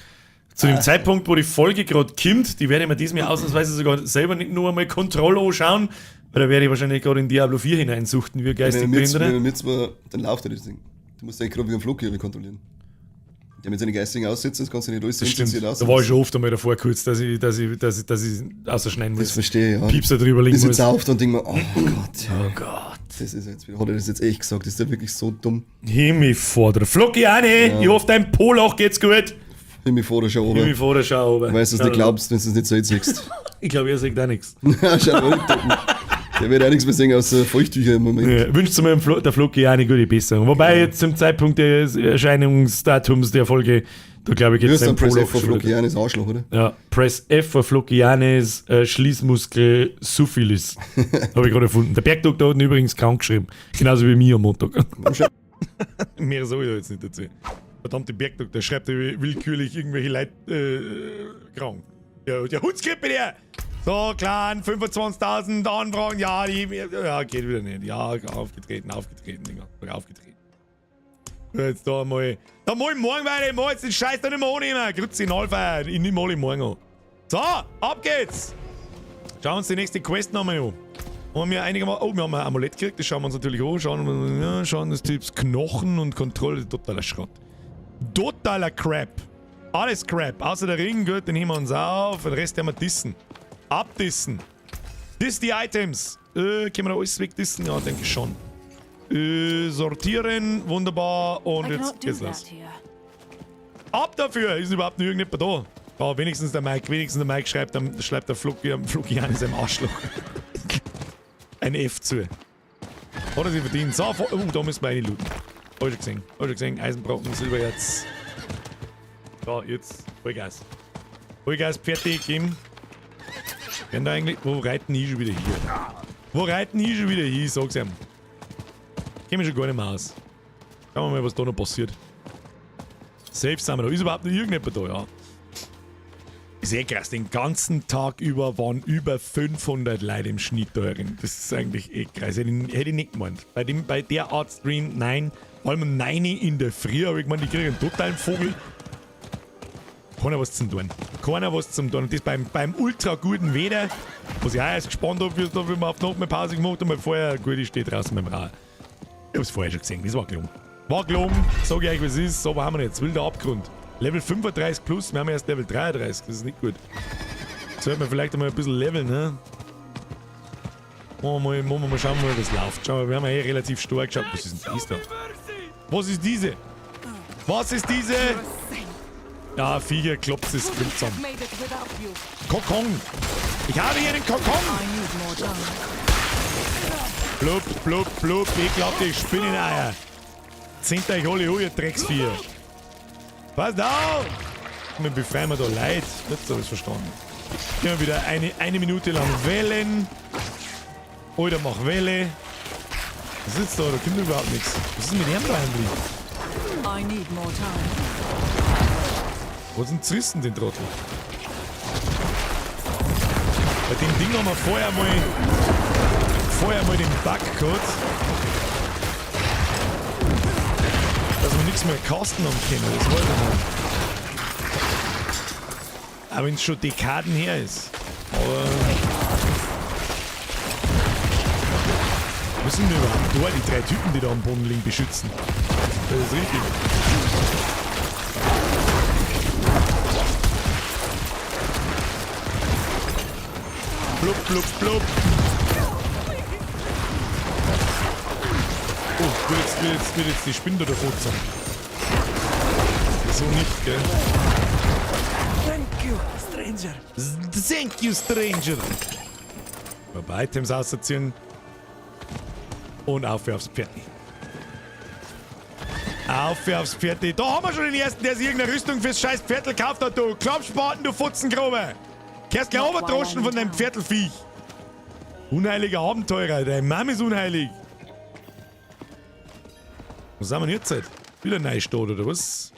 Zu dem Zeitpunkt, wo die Folge gerade kommt, die werde ich mir diesmal ausnahmsweise sogar selber nicht nur einmal Control anschauen, weil da werde ich wahrscheinlich gerade in Diablo 4 hineinsuchten, wie geistig Behinderte. Wenn mir zwar, dann läuft das Ding. Du musst eigentlich gerade wie ein Fluggerät kontrollieren. Der mit seinen geistigen Aussätzen, das kannst du nicht alles sehen. Da war ich schon oft einmal davor kurz, dass ich ausschneiden muss. Das verstehe ich, ja. Piepser drüber legen muss. Ich sitze auf und denke mir, oh Gott. Oh Gott. Das ist jetzt, hat er das jetzt echt gesagt? Das ist ja wirklich so dumm. Himmelfordere. Flocki eine, ja. Ich hoffe, dein Poloch geht's gut. Himmelfordere, schau oben. Himmelfordere, schau oben. Weißt du, was du glaubst, wenn du es nicht so jetzt siehst. Ich glaube, ihr sagt auch nichts. Schau mal, der wird auch nichts mehr sehen außer Feuchttücher im Moment. Ja, wünscht mir der Flocki auch eine gute Besserung. Wobei jetzt zum Zeitpunkt des Erscheinungsdatums der Folge, da glaube ich, jetzt ein Press F für Flockianes Arschloch, oder? Ja, Press F für Flockianes Schließmuskel Syphilis. Habe ich gerade erfunden. Der Bergdoktor hat ihn übrigens krank geschrieben. Genauso wie mir am Montag. Mehr soll ich da jetzt nicht erzählen. Verdammte Bergdoktor schreibt willkürlich irgendwelche Leute krank. Ja, der Hundskrippe der! So, klein, 25.000 Anfragen, ja, geht wieder nicht. Ja, aufgetreten, Digga. Aufgetreten. Jetzt da mal morgen weiter, ich mach jetzt den Scheiß da nicht mehr annehmen. Grüezi, Nallfeier, ich nehme alle morgen an. So, ab geht's! Schauen wir uns die nächste Quest nochmal an. Haben wir einigermaßen. Oh, wir haben ein Amulett gekriegt, das schauen wir uns natürlich an. Schauen das Typs Knochen und Kontrolle, totaler Schrott. Totaler Crap. Alles Crap. Außer der Ring, gut, den nehmen wir uns auf. Den Rest haben wir dissen. Abdissen. Diss die Items. Können wir da alles wegdissen? Ja, denke ich schon. Sortieren, wunderbar. Und jetzt geht's los. Ab dafür! Ist überhaupt noch irgendjemand da? Oh, wenigstens der Mike schreibt der Flocki an seinem Arschloch. Ein F zu. Hat er sich verdient. So, da müssen wir reinlooten. Hab ich schon gesehen. Eisenbrocken, Silberherz. So, jetzt Vollgas. Vollgas fertig, Kim. Wenn da eigentlich. Wo reiten die schon wieder hier? Sag's ihm. Gehen wir schon gar nicht mehr aus. Schauen wir mal, was da noch passiert. Safe sind wir da. Ist überhaupt noch irgendjemand da, ja. Ist eh krass. Den ganzen Tag über waren über 500 Leute im Schnitt da herin. Das ist eigentlich eh krass. Hätte ich nicht gemeint. Bei der Art Stream, nein. Vor allem 9 in der Früh habe ich gemeint, ich kriege einen totalen Vogel. Keiner was zum tun. Und das beim ultra guten Wetter, was ich auch erst gespannt habe, wie wir auf Nacht mal Pause gemacht haben, weil vorher, gut, ich stehe draußen beim Rauch. Ich hab's vorher schon gesehen, das war gelungen. Sag ich euch, was ist, so haben wir nicht. Wilder Abgrund. Level 35 plus, wir haben erst Level 33, das ist nicht gut. Sollten wir vielleicht einmal ein bisschen leveln, ne? Mal schauen, wie das läuft. Schau mal, wir haben ja eh relativ stark geschaut. Was ist denn das da? Was ist diese? Ja, Viecher klopft es zusammen. Kokon! Ich habe hier den Kokon! Blub, ekelhafte Spinneneier. Zieht euch alle an, ihr Drecksvieh. Passt auf! Wir befreien wir da Leid. Nicht so, alles verstanden. Immer wieder eine Minute lang Wellen. Alter, mach Welle. Was ist da? Da kommt überhaupt nichts. Was ist mit dem da eigentlich? I need more time. Was sind zerrissen, den Trottel? Bei dem Ding haben wir vorher mal den Bug gehabt, dass wir nichts mehr casten haben können. Das weiß ich nicht. Auch wenn es schon Dekaden her ist. Aber müssen wir überhaupt nur die 3 Typen, die da am Boden liegen, beschützen? Das ist richtig. Blub. Oh, wird jetzt die Spinne da putzen. So nicht, gell? Thank you, Stranger. Ein paar Items ausziehen. Und auf aufs Pferd. Aufs Pferd. Da haben wir schon den ersten, der sich irgendeine Rüstung fürs scheiß Pferdl gekauft hat, du. Klappspaten, du Futzengrobe. Kehrst gleich Obertroschen von deinem Pferdlviech. Unheiliger Abenteurer, dein Mann ist unheilig. Was haben wir denn jetzt? Wieder ein Neustadt, oder was?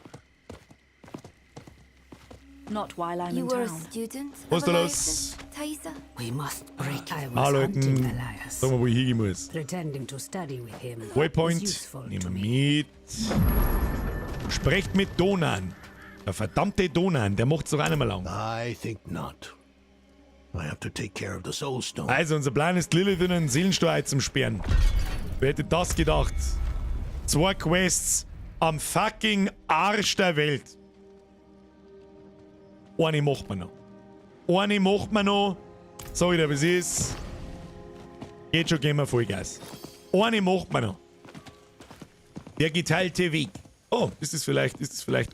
Not while I'm You in were a town. student Was of ist da Elias los? and Thaisa? We must break. I was Ah, hunting Leuten. Elias. Sag mal, wo ich hingehen muss. Pretending to study with him. was Waypoint. useful Nehmen to wir me. mit. Sprecht mit Donan. Der verdammte Donan, der macht's doch auch nicht mehr lang. I think not. I have to take care of the Soulstone. Also, unser Plan ist, Lilith in einen Seelensteuer zum Sperren. Wer hätte das gedacht? 2 Quests am fucking Arsch der Welt. Eine macht man noch. Eine macht man noch. Sag ich dir, was ist. Geht schon, gehen wir Vollgas. Eine macht man noch. Der geteilte Weg. Oh, ist das vielleicht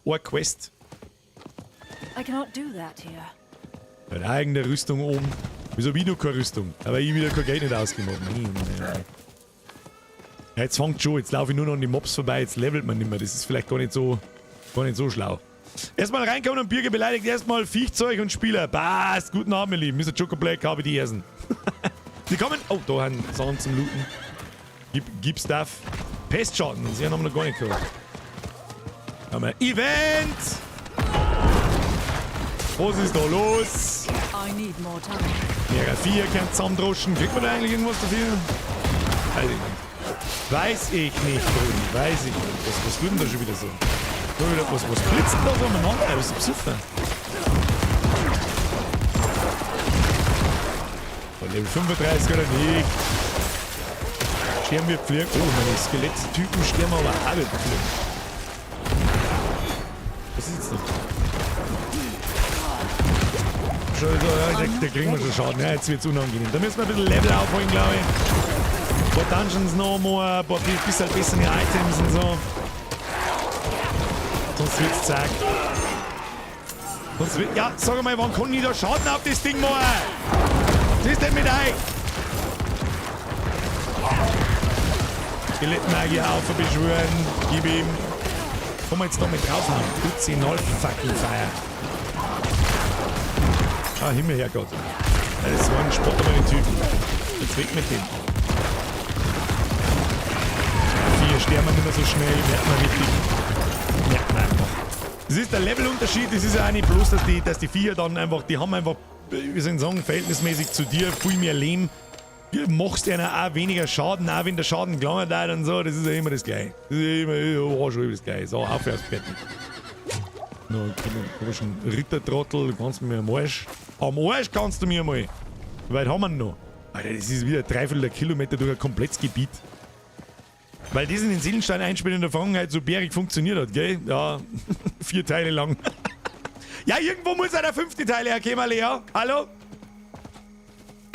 eine Quest? I cannot do that here. Mit eigener Rüstung oben. Wieso wie noch keine Rüstung? Aber ich wieder kein Geld nicht ausgemacht. Ja, jetzt fängt schon, jetzt laufe ich nur noch an die Mobs vorbei, jetzt levelt man nicht mehr. Das ist vielleicht gar nicht so schlau. Erstmal reinkommen und Bürger beleidigt erstmal Viechzeug und Spieler. Passt, guten Abend, ihr Lieben. Mr. Choco Black, habe die Ersen. Die kommen. Oh, da haben Sachen zum Looten. Gib Stuff. Pestschaden, sie haben wir noch gar nicht gehört. Haben wir Event! Was ist da los? I need more time. Mega 4 kann zusammendroschen. Kriegt man da eigentlich irgendwas dafür? Weiß ich nicht, Brudi. Weiß ich nicht. Was wird denn da schon wieder so? Was blitzt denn da so umeinander? Was ist besoffen? Von Level 35 oder nicht? Sterben wir fliegen. Oh, meine Skeletttypen sterben aber alle fliegen. Was ist jetzt noch? Da kriegen wir schon Schaden. Ja, jetzt wird es unangenehm. Da müssen wir ein bisschen Level aufholen, glaube ich. Ein paar Dungeons noch mal, ein paar bisschen bessere Items und so. Sonst wird's zack. Ja, sag mal, wann kann ich da Schaden auf das Ding machen? Was ist denn mit euch? Skelettmagier auf beschwören. Gib ihm. Kann man jetzt da mit draufhauen? Gut, 10 fucking Feier. Ah, Himmel, Herrgott. Ja, das war ein Spott aber den Typen. Jetzt weg mit dem. 4 sterben wir nicht mehr so schnell, merkt man wirklich. Merkt man einfach. Das ist der Levelunterschied, das ist ja auch nicht bloß, dass die Viecher dann einfach, die haben einfach, wie soll ich sagen, verhältnismäßig zu dir viel mehr Leben. Du machst ihnen auch weniger Schaden, auch wenn der Schaden gelangt hat und so, das ist ja immer das Gleiche. Das ist ja immer schon das Gleiche. So, aufwärts, fertig. Noch einen komischen Rittertrottel, kannst du mir am Arsch. Am Arsch kannst du mir mal. Wie weit haben wir noch? Alter, das ist wieder 3/4 Kilometer durch ein komplettes Gebiet. Weil das in den Seelenstein einspielen in der Vergangenheit so bärig funktioniert hat, gell? Ja, 4 Teile lang. Ja, irgendwo muss ja der 5. Teil herkommen, Lea. Hallo?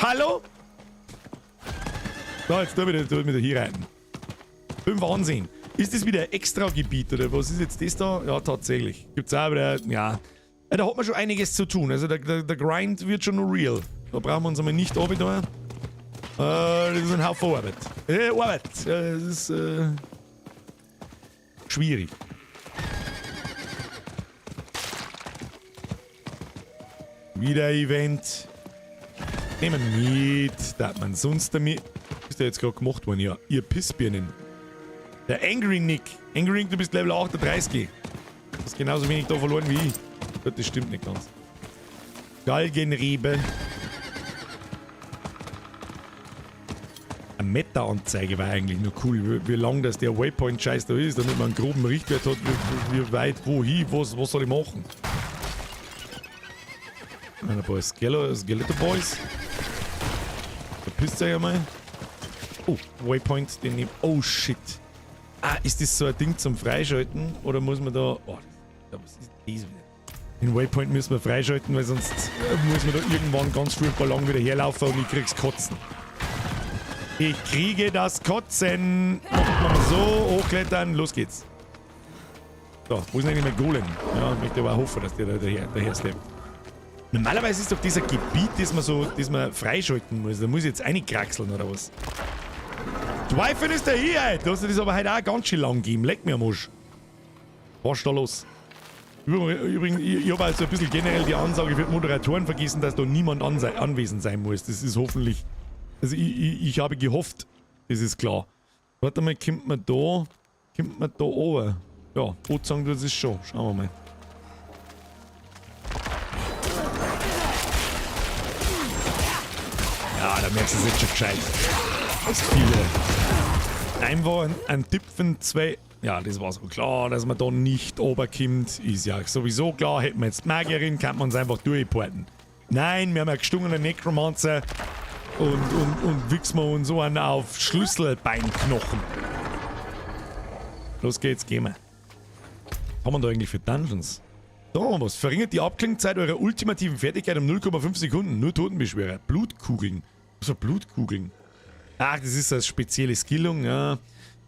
Hallo? So, jetzt tun wir hier rein. 5 ansehen. Ist das wieder ein Extra-Gebiet oder was ist jetzt das da? Ja, tatsächlich. Gibt's auch wieder, ja. Da hat man schon einiges zu tun. Also der Grind wird schon noch real. Da brauchen wir uns einmal nicht runter. Das ist ein Haufen Arbeit. Arbeit. Das ist schwierig. Wieder Event. Nehmen mit. Darf man sonst damit. Was ist der jetzt gerade gemacht worden? Ja, ihr Pissbirnen. Der Angry Nick. Angry Nick, du bist Level 38. Du hast genauso wenig da verloren wie ich. Gott, das stimmt nicht ganz. Galgenrebe. Eine Meta-Anzeige war eigentlich nur cool, wie lang das der Waypoint-Scheiß da ist, damit man einen groben Richtwert hat, wie weit, wohin, was soll ich machen. Ein paar Skeletor-Boys. Verpisst euch einmal. Oh, Waypoint, den nehmen. Oh shit. Ah, ist das so ein Ding zum Freischalten? Oder muss man da. Oh, was ist das wieder? Den Waypoint müssen wir freischalten, weil sonst muss man da irgendwann ganz furchtbar lang wieder herlaufen und ich krieg's Kotzen. Ich kriege das Kotzen. Machen wir mal so, hochklettern, los geht's. So, wo ist eigentlich mein Golem? Ja, ich möchte aber auch hoffen, dass der daher steppt. Normalerweise ist doch dieser Gebiet, das man freischalten muss. Da muss ich jetzt reinkraxeln oder was? Teufel ist der hier, ey. Du hast dir das aber heute auch ganz schön lang gegeben. Leck mir am Arsch. Was ist da los? Übrigens, ich habe also ein bisschen generell die Ansage für die Moderatoren vergessen, dass da niemand anwesend sein muss. Das ist hoffentlich Also ich habe gehofft, das ist klar. Warte mal, kommt man da oben? Ja, Boot sagen, das ist schon. Schauen wir mal. Ja, da merkst du es jetzt schon gescheit. Das ist viele. Einfach ein Tipfen, 2. Ja, das war so klar, dass man da nicht oberkommt. Ist ja sowieso klar. Hätten wir jetzt die Magierin, kann man uns einfach durchporten. Nein, wir haben einen gestungenen Necromancer und wichsen wir uns so einen auf Schlüsselbeinknochen. Los geht's, gehen wir. Was haben wir da eigentlich für Dungeons? Da haben wir was. Verringert die Abklingzeit eurer ultimativen Fertigkeit um 0,5 Sekunden. Nur Totenbeschwörer. Blutkugeln. Was für Blutkugeln? Ach, das ist eine spezielle Skillung, ja.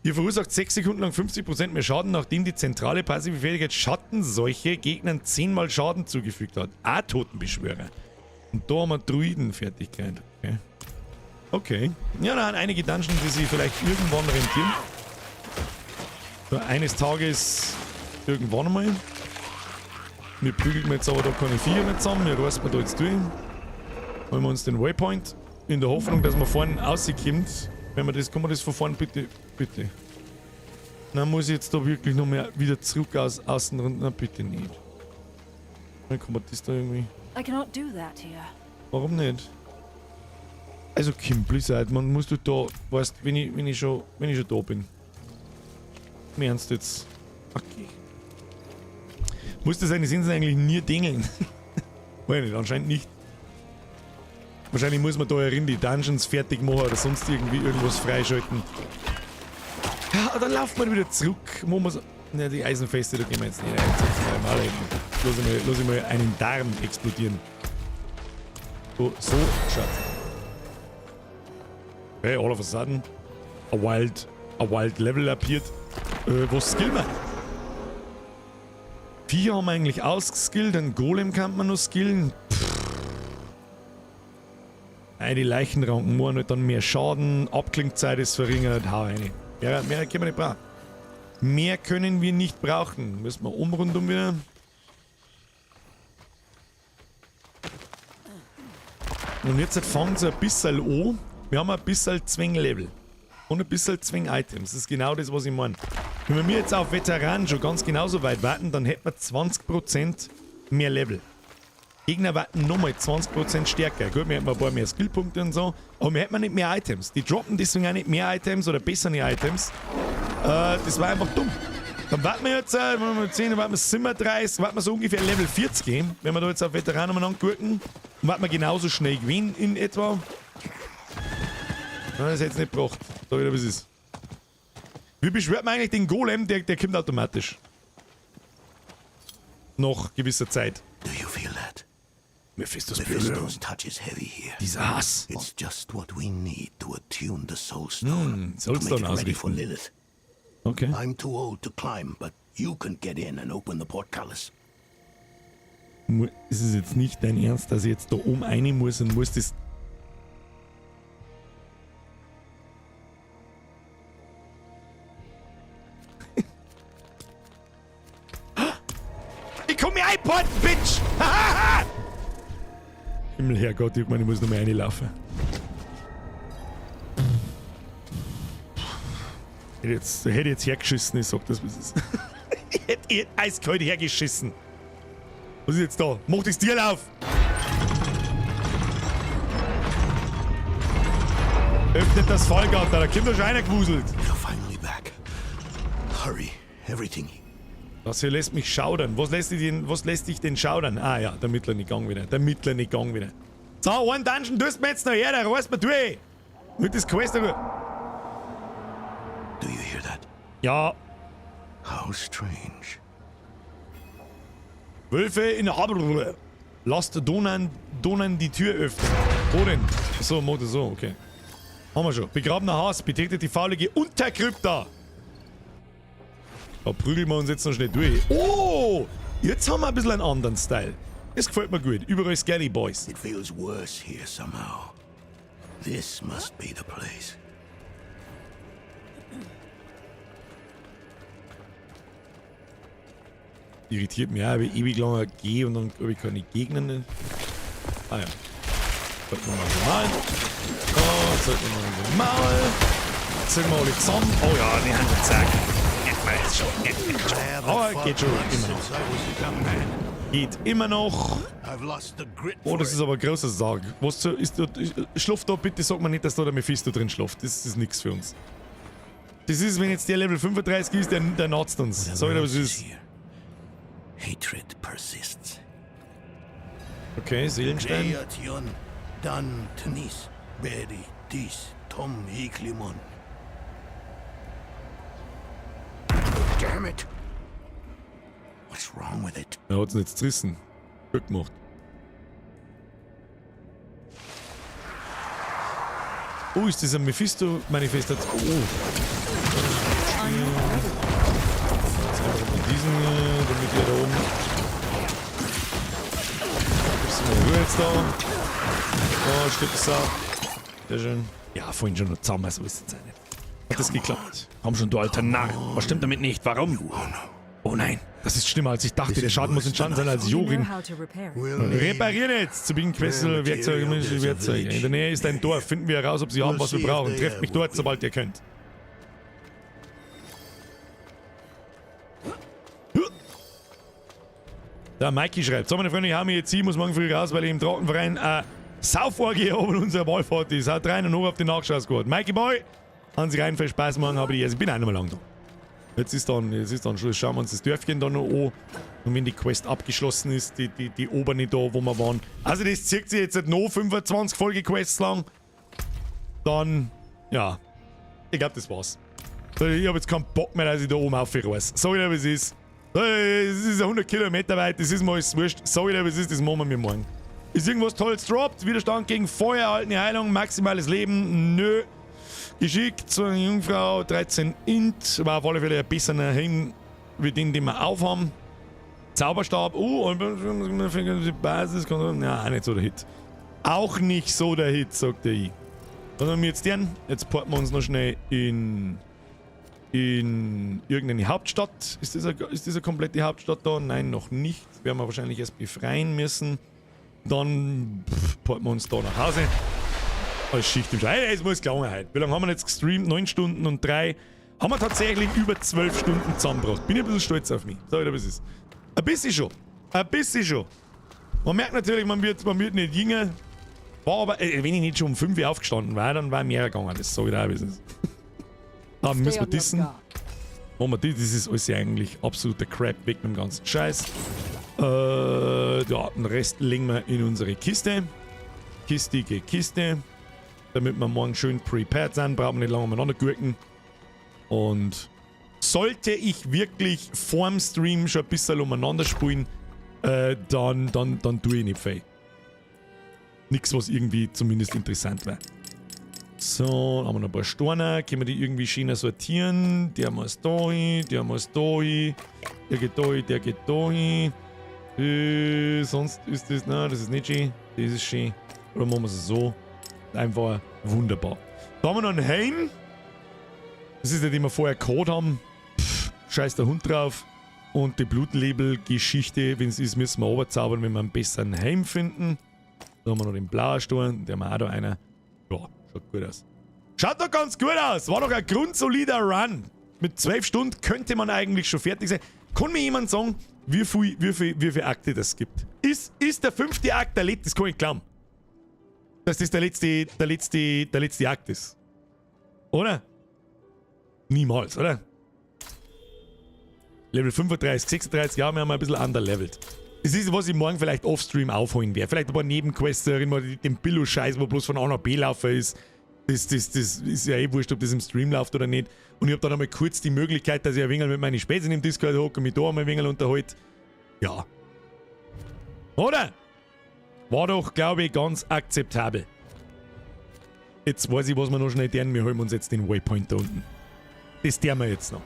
Ihr verursacht 6 Sekunden lang 50% mehr Schaden, nachdem die zentrale passive Fertigkeit Schattenseuche Gegnern 10-mal Schaden zugefügt hat. Ah, Totenbeschwörer. Und da haben wir Druidenfertigkeit. Okay. Okay. Ja, da haben einige Dungeons, die sich vielleicht irgendwann rentieren. So, eines Tages irgendwann einmal. Wir prügeln jetzt aber da keine Viecher nicht zusammen. Wir reißen wir da jetzt durch. Holen wir uns den Waypoint. In der Hoffnung, dass man vorne rauskommt. Wenn man das, kann man das von vorne bitte. Dann muss ich jetzt da wirklich noch mehr wieder zurück außen runter. Na, bitte nicht. Dann kann man das da irgendwie. I cannot do that here. Warum nicht? Also Kim Blizzard, man musst du da, weißt, wenn ich schon da bin. Im Ernst jetzt. Okay. Muss das seine Sinn eigentlich nie dingeln? Weiß nicht, anscheinend nicht. Wahrscheinlich muss man da herin die Dungeons fertig machen oder sonst irgendwie irgendwas freischalten. Ja, dann laufen wir wieder zurück. Wo wir so. Ne, die Eisenfeste, da gehen wir jetzt nicht rein. Lass ich mal einen Darm explodieren. So schaut. Hey, all of a sudden, a wild Level appeared. Was skillen wir? Viecher haben wir eigentlich ausgeskillt, einen Golem kann man noch skillen. Die Leichenranken machen halt dann mehr Schaden, Abklingzeit ist verringert, hau rein. Mehr können wir nicht brauchen. Mehr können wir nicht brauchen. Müssen wir umrundum wieder. Und jetzt fangen sie ein bisschen an. Wir haben ein bisschen Zwing-Level. Und ein bisschen Zwing-Items. Das ist genau das, was ich meine. Wenn wir jetzt auf Veteranen schon ganz genauso weit warten, dann hätten wir 20% mehr Level. Gegner warten nochmal 20% stärker. Gut, wir hätten ein paar mehr Skillpunkte und so, aber wir hätten nicht mehr Items. Die droppen deswegen auch nicht mehr Items oder bessere Items. Das war einfach dumm. Dann warten wir jetzt, wenn wir mal 10, dann warten wir 37, warten wir so ungefähr Level 40 gehen, wenn wir da jetzt auf Veteranen umeinander gucken. Dann warten wir genauso schnell gewinnen in etwa. Das hätte es nicht gebracht. Da wieder, wie es ist. Wie beschwört man eigentlich den Golem? Der kommt automatisch. Nach gewisser Zeit. Do you feel that? Mephisto's touch is heavy here. Dieser Hass. It's just what we need to attune the Soulstone. To make Soulstone it ready for Lilith. Okay. I'm too old to climb, but you can get in and open the portcullis. Ist es jetzt nicht dein Ernst, dass ich jetzt da oben rein muss und muss das... Ich komm mir einporten, Bitch! Himmel, Herrgott, ich meine, ich muss noch mal reinlaufen. Hätte jetzt hergeschissen, ich sag das, was es ist. Ich hätte eiskalt hergeschissen. Was ist jetzt da? Mach das Tier auf! Öffnet das Fallgatter, da kommt doch schon einer gewuselt. You're finally back. Hurry, everything. Das hier lässt mich schaudern. Was lässt dich denn schaudern? Ah ja, der mittlere Gang wieder. So, einen Dungeon tust mir jetzt noch her, der reißt mir durch. Mit das Quest. Do you hear that? Ja. How strange. Wölfe in Haberruhe. Lasst Donan die Tür öffnen. Wo denn? So, mach das so, okay. Haben wir schon. Begrabener Hass, betretet die faulige Unterkrypta. Da prügeln wir uns jetzt noch schnell durch. Oh! Jetzt haben wir ein bisschen einen anderen Style. Das gefällt mir gut. Überall Scary Boys. It feels worse here somehow. This must be the place. Irritiert mich auch, weil ich ewig lange gehe und dann habe ich keine Gegner. Ah ja. Zeig mir mal normal. Oh, zeig mir mal normal. Zeig mal alle zusammen. Oh ja, die Hand zack. Geht mal jetzt schon. Aber geht schon immer noch. Geht immer noch. Oh, das ist aber ein großer Sarg. Was ist da? Schlaft da bitte, sag mir nicht, dass da der Mephisto drin schlaft. Das ist nichts für uns. Das ist, wenn jetzt der Level 35 ist, der natzt uns. Sag ich dir, was ist. Hatred persists. Okay, Seelenstein. Dan Tanis, Beri, Dis, Tom Hiklimon. Damn it! What's wrong with it? Er hat's nicht zerrissen. Gut gemacht. Oh, ist das ein Mephisto-Manifest? Oh. Jetzt einfach mit diesen, damit wir da oben. Ist mal Ruhe jetzt da. Oh, stimmt das auch. Sehr schön. Ja, vorhin schon noch zusammen, so ist es jetzt nicht. Hat das geklappt? Komm schon, du alter Narr. Was stimmt damit nicht? Warum? Oh nein, das ist schlimmer als ich dachte. Der Schaden muss entstanden sein als Jorin. Reparieren jetzt! Zu Beginn Quest Werkzeuge, Werkzeuge. In der Nähe ist ein Dorf. Finden wir heraus, ob sie haben, was wir brauchen. Trefft mich dort, sobald ihr könnt. Der Mikey schreibt, so meine Freunde, ich hau mich jetzt hin, muss morgen früh raus, weil ich im Trockenverein Sauforgie oben unserer Wallfahrt ist. Haut rein und hoch auf den Nachschaussquad. Mikey Boy, haben sich rein, viel Spaß morgen, habe ich also ich bin auch nicht mehr lang da. Jetzt ist dann Schluss. Schauen wir uns das Dörfchen da noch an. Und wenn die Quest abgeschlossen ist, die obere da, wo wir waren. Also das zieht sich jetzt noch 25 Folgequests lang. Dann, ja. Ich glaube, das war's. Ich habe jetzt keinen Bock mehr, dass ich da oben aufreise. Sag ich dir, wie es ist. Es ist 100 Kilometer weit, das ist mir alles wurscht. Sag ich dir, wie es ist, das machen wir morgen. Ist irgendwas Tolles droppt? Widerstand gegen Feuer, erhaltene Heilung, maximales Leben? Nö. Geschick zu einer Jungfrau, 13 Int, war auf alle Fälle ein besserer Helm wie den wir aufhaben. Zauberstab, und die Basis, ja, auch nicht so der Hit. Auch nicht so der Hit, sagt der I. Was haben wir jetzt denn? Jetzt porten wir uns noch schnell in irgendeine Hauptstadt. Ist das eine komplette Hauptstadt da? Nein, noch nicht. Werden wir wahrscheinlich erst befreien müssen. Dann porten wir uns da nach Hause. Als Schicht im Schein. Es muss gelungen heute. Wie lange haben wir jetzt gestreamt? 9 Stunden und 3. Haben wir tatsächlich über 12 Stunden zusammengebracht. Bin ich ein bisschen stolz auf mich. Sag ich dir, was ist. Ein bisschen schon. Ein bisschen schon. Man merkt natürlich, man wird nicht jünger. War aber, wenn ich nicht schon um 5 Uhr aufgestanden war, dann war mehr gegangen. Das sag ich dir auch, wie es ist. Dann müssen wir dissen. Machen wir das ist alles ja eigentlich absoluter Crap. Weg mit dem ganzen Scheiß. Ja, den Rest legen wir in unsere Kiste. Kistige Kiste. Damit wir morgen schön prepared sind, brauchen wir nicht lange umeinander gurken. Und sollte ich wirklich vorm Stream schon ein bisschen umeinander spielen, dann tue ich nicht viel. Nichts, was irgendwie zumindest interessant wäre. So, haben wir noch ein paar Steine. Können wir die irgendwie schöner sortieren? Der muss da hin, der muss da hin. Der geht da hin, der geht da hin. Sonst ist das, nein, das ist nicht schön. Das ist schön. Oder machen wir es so? Einfach wunderbar. Da haben wir noch einen Helm. Das ist der, den wir vorher gehabt haben. Pff, scheiß der Hund drauf. Und die Blutlabel-Geschichte, wenn es ist, müssen wir runterzaubern, wenn wir einen besseren Helm finden. Da haben wir noch den blauen Stein. Der haben auch da einer. Ja, schaut gut aus. Schaut doch ganz gut aus. War doch ein grundsolider Run. Mit 12 Stunden könnte man eigentlich schon fertig sein. Kann mir jemand sagen, wie viele Akte das gibt? Ist der 5. Akt der letzte? Das kann ich glauben. Dass das der letzte Akt ist. Oder? Niemals, oder? Level 35, 36, ja, wir haben ein bisschen underlevelt. Das ist, was ich morgen vielleicht offstream aufholen werde. Vielleicht ein paar Nebenquests, den Billo-Scheiß, wo bloß von A nach B laufen ist. Das ist ja eh wurscht, ob das im Stream läuft oder nicht. Und ich habe dann einmal kurz die Möglichkeit, dass ich ein wenig mit meinen Spätzchen im Discord hocke und mich da einmal ein wenig unterhalte. Ja. Oder? War doch, glaube ich, ganz akzeptabel. Jetzt weiß ich, was wir noch schnell tun. Wir holen uns jetzt den Waypoint da unten. Das tun wir jetzt noch.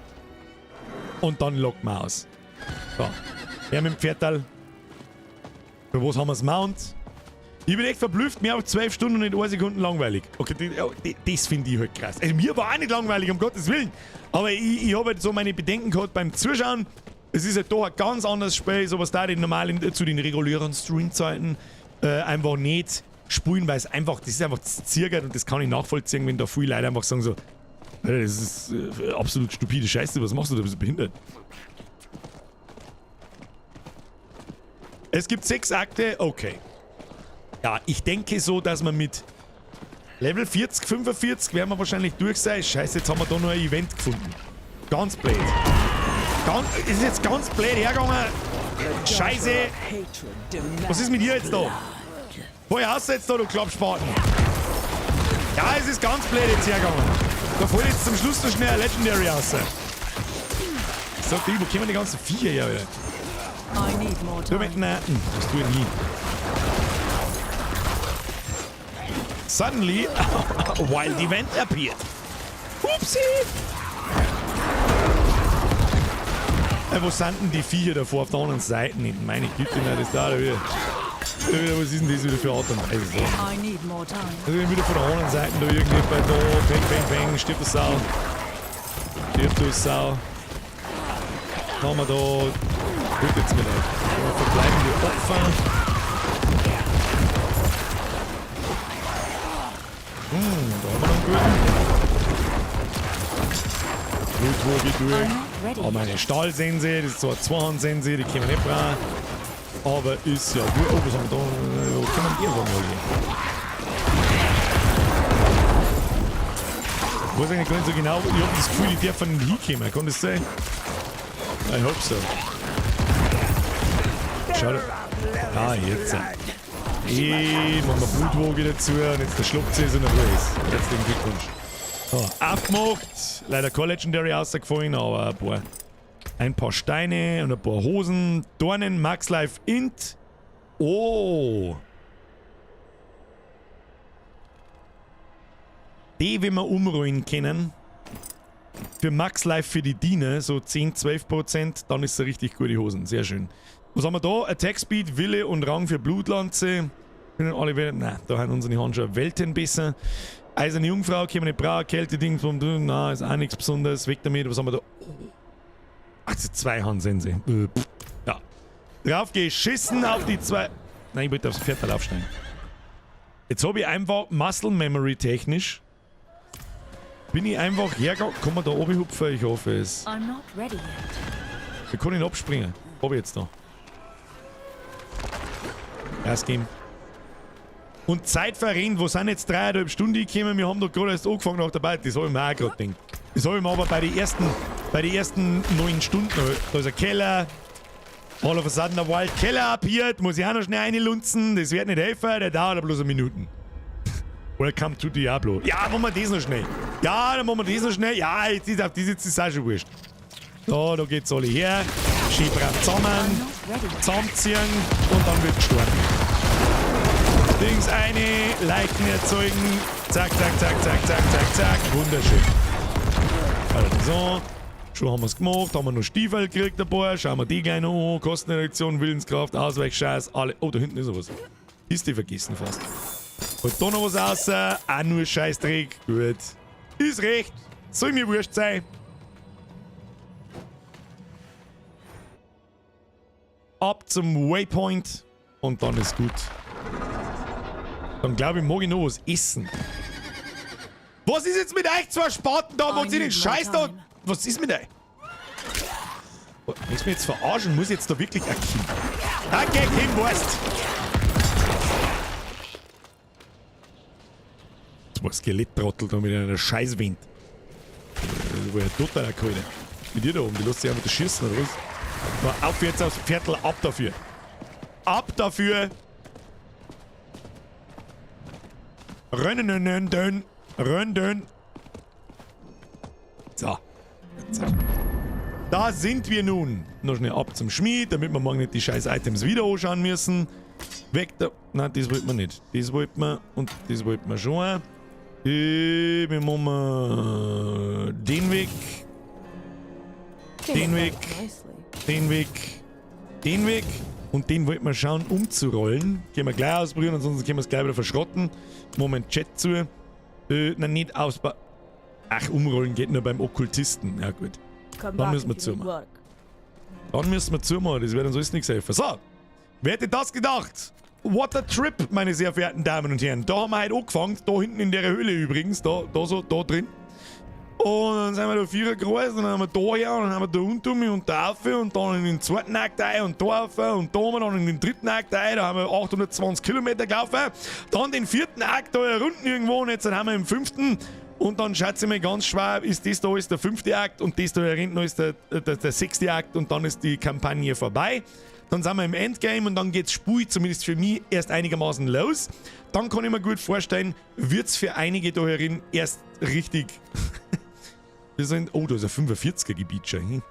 Und dann locken wir aus. So. Ja, mit dem Pferdal. Für was haben wir das Mount? Ich bin echt verblüfft. Mir auf 12 Stunden und nicht 1 Sekunde langweilig. Okay, das finde ich halt krass. Also mir war auch nicht langweilig, um Gottes Willen. Aber ich habe halt so meine Bedenken gehabt beim Zuschauen. Es ist halt doch ein ganz anderes Spiel, so was da normal zu den regulären Streamzeiten einfach nicht spulen, weil es einfach, das ist einfach zirgert und das kann ich nachvollziehen, wenn da viele Leute einfach sagen so, Alter, das ist absolut stupide Scheiße, was machst du da, bist du behindert? Es gibt 6 Akte, okay. Ja, ich denke so, dass man mit Level 40, 45 werden wir wahrscheinlich durch sein. Scheiße, jetzt haben wir da noch ein Event gefunden. Ganz blöd. Ist jetzt ganz blöd hergegangen. Scheiße. Was ist mit dir jetzt da? Woher hast du jetzt da, du Klappspaten? Ja, es ist ganz blöd jetzt hergegangen. Da fällt jetzt zum Schluss noch schnell ein Legendary raus. Sagt die, wo kommen die ganzen Viecher her, Alter? Du mit Naten. Das tue ich nie. Suddenly, a wild event appeared. Upsi! Wo sind denn die Viecher davor auf der anderen Seite? Meine Güte, nein, das da wieder. Was ist denn das wieder für Art und Weise? Also wieder von der anderen Seite da irgendwie bei da, bang, bang, bang, stirbt du Sau. Stirbt du Sau. Dann haben wir da. Gut, jetzt wieder. Verbleibende Opfer. Da haben wir noch einen guten. Gut, wo geht durch? Aber meine Stahlsense, das ist zwar Zweihandsense, die können wir nicht brauchen. Aber ist ja gut. Oh, was haben wir da? Wo können wir die mal hier? Ich weiß eigentlich gar nicht so genau. Ich habe das Gefühl, die dürfen nicht hinkommen. Kann das sein? Ich hoffe so. Schau dir. Ah, jetzt. Machen wir Blutwoge dazu und jetzt der Schlucksaison und alles. Herzlichen Glückwunsch. So, aufgemacht. Leider kein Legendary rausgefallen, aber ein paar Steine und ein paar Hosen. Dornen, Max Life Int. Oh. Die, wenn wir umrollen können. Für Max Life für die Diener, so 10-12%, dann ist es richtig gute Hosen. Sehr schön. Was haben wir da? Attack Speed, Wille und Rang für Blutlanze. Können alle Welt. Nein, da haben unsere Handschuhe Welten besser. Eiserne Jungfrau, können wir nicht brauchen. Kälte-Dings, nein, ist auch nichts Besonderes. Weg damit. Was haben wir da? Ach, das ist 2 Handsense. Ja. Drauf geschissen auf die 2. Nein, ich wollte aufs Pferd aufsteigen. Jetzt habe ich einfach Muscle Memory technisch. Bin ich einfach hergegangen. Kann man da oben hupfen? Ich hoffe es. Ich kann ihn abspringen. Hab ich jetzt da. Erst gehen. Und Zeit verrennt, wo sind jetzt 3,5 Stunden gekommen? Wir haben doch gerade erst angefangen nach der Arbeit. Das habe ich mir auch gerade gedacht. Das habe ich mir aber bei den ersten 9 Stunden. Da ist ein Keller. All of a sudden der Wild Keller appeared. Muss ich auch noch schnell reinlunzen. Das wird nicht helfen. Der dauert bloß eine Minute. Welcome to Diablo. Ja, machen wir das noch schnell. Ja, dann machen wir das noch schnell. Ja, jetzt ist auf das jetzt ist auch schon wurscht. So, da geht's alle her. Schön brav zusammen. Zusammenziehen und dann wird gestorben. Dings eine, Leichen erzeugen. Zack, zack, zack, zack, zack, zack, zack. Wunderschön. Also so. Schon haben wir es gemacht. Haben wir noch Stiefel gekriegt dabei. Schauen wir die gleich noch an. Kostenreduktion, Willenskraft, Ausweichscheiß, alle. Oh, da hinten ist noch was. Ist die vergessen fast. Und da noch was raus. Auch nur Scheißdreck. Gut. Ist recht. Soll mir wurscht sein. Ab zum Waypoint. Und dann ist gut. Dann glaube ich, mag ich noch was essen. Was ist jetzt mit euch zwei Spaten da? Was ist den Scheiß da? Was ist mit euch? Willst du mich jetzt verarschen? Muss ich jetzt da wirklich ein Kind? Okay, Kind, Wurst. Das Skeletttrottel da mit einer Scheißwind. Das war ja total kalt. Mit dir da oben, die lässt sich einfach das schießen oder was? Na, auf jetzt aufs Viertel, ab dafür. Ab dafür! Rennen. So. Da sind wir nun. Noch schnell ab zum Schmied, damit wir morgen nicht die scheiß Items wieder anschauen müssen. Weg da. Nein, das wollten wir nicht. Das wollten wir und das wollten wir schon. Wir machen den Weg. Den Weg. Den Weg. Den Weg. Und den wollten wir schauen, umzurollen. Können wir gleich ausprobieren, ansonsten können wir es gleich wieder verschrotten. Moment, Chat zu. Nein, nicht ausbauen. Ach, umrollen geht nur beim Okkultisten. Ja, gut. Dann müssen wir zumachen. Das wird uns alles nichts helfen. So. Wer hätte das gedacht? what a trip, meine sehr verehrten Damen und Herren. Da haben wir heute angefangen, da hinten in der Höhle übrigens, da drin. Und dann sind wir da 4 Kreuz, dann haben wir da her, und dann haben wir da unten und da rauf und dann in den zweiten Akt rein und da rauf und da haben wir dann in den dritten Akt rein, da haben wir 820 Kilometer gelaufen. Dann den 4. Akt da unten irgendwo und jetzt haben wir im 5. Und dann schätze ich mir ganz schwer, ist das da ist der 5. Akt und das da hinten ist der 6. Akt und dann ist die Kampagne vorbei. Dann sind wir im Endgame und dann geht's Spui, zumindest für mich, erst einigermaßen los. Dann kann ich mir gut vorstellen, wird's für einige da herin erst richtig... Wir sind... Oh, da ist ein 45er Gebiet schon.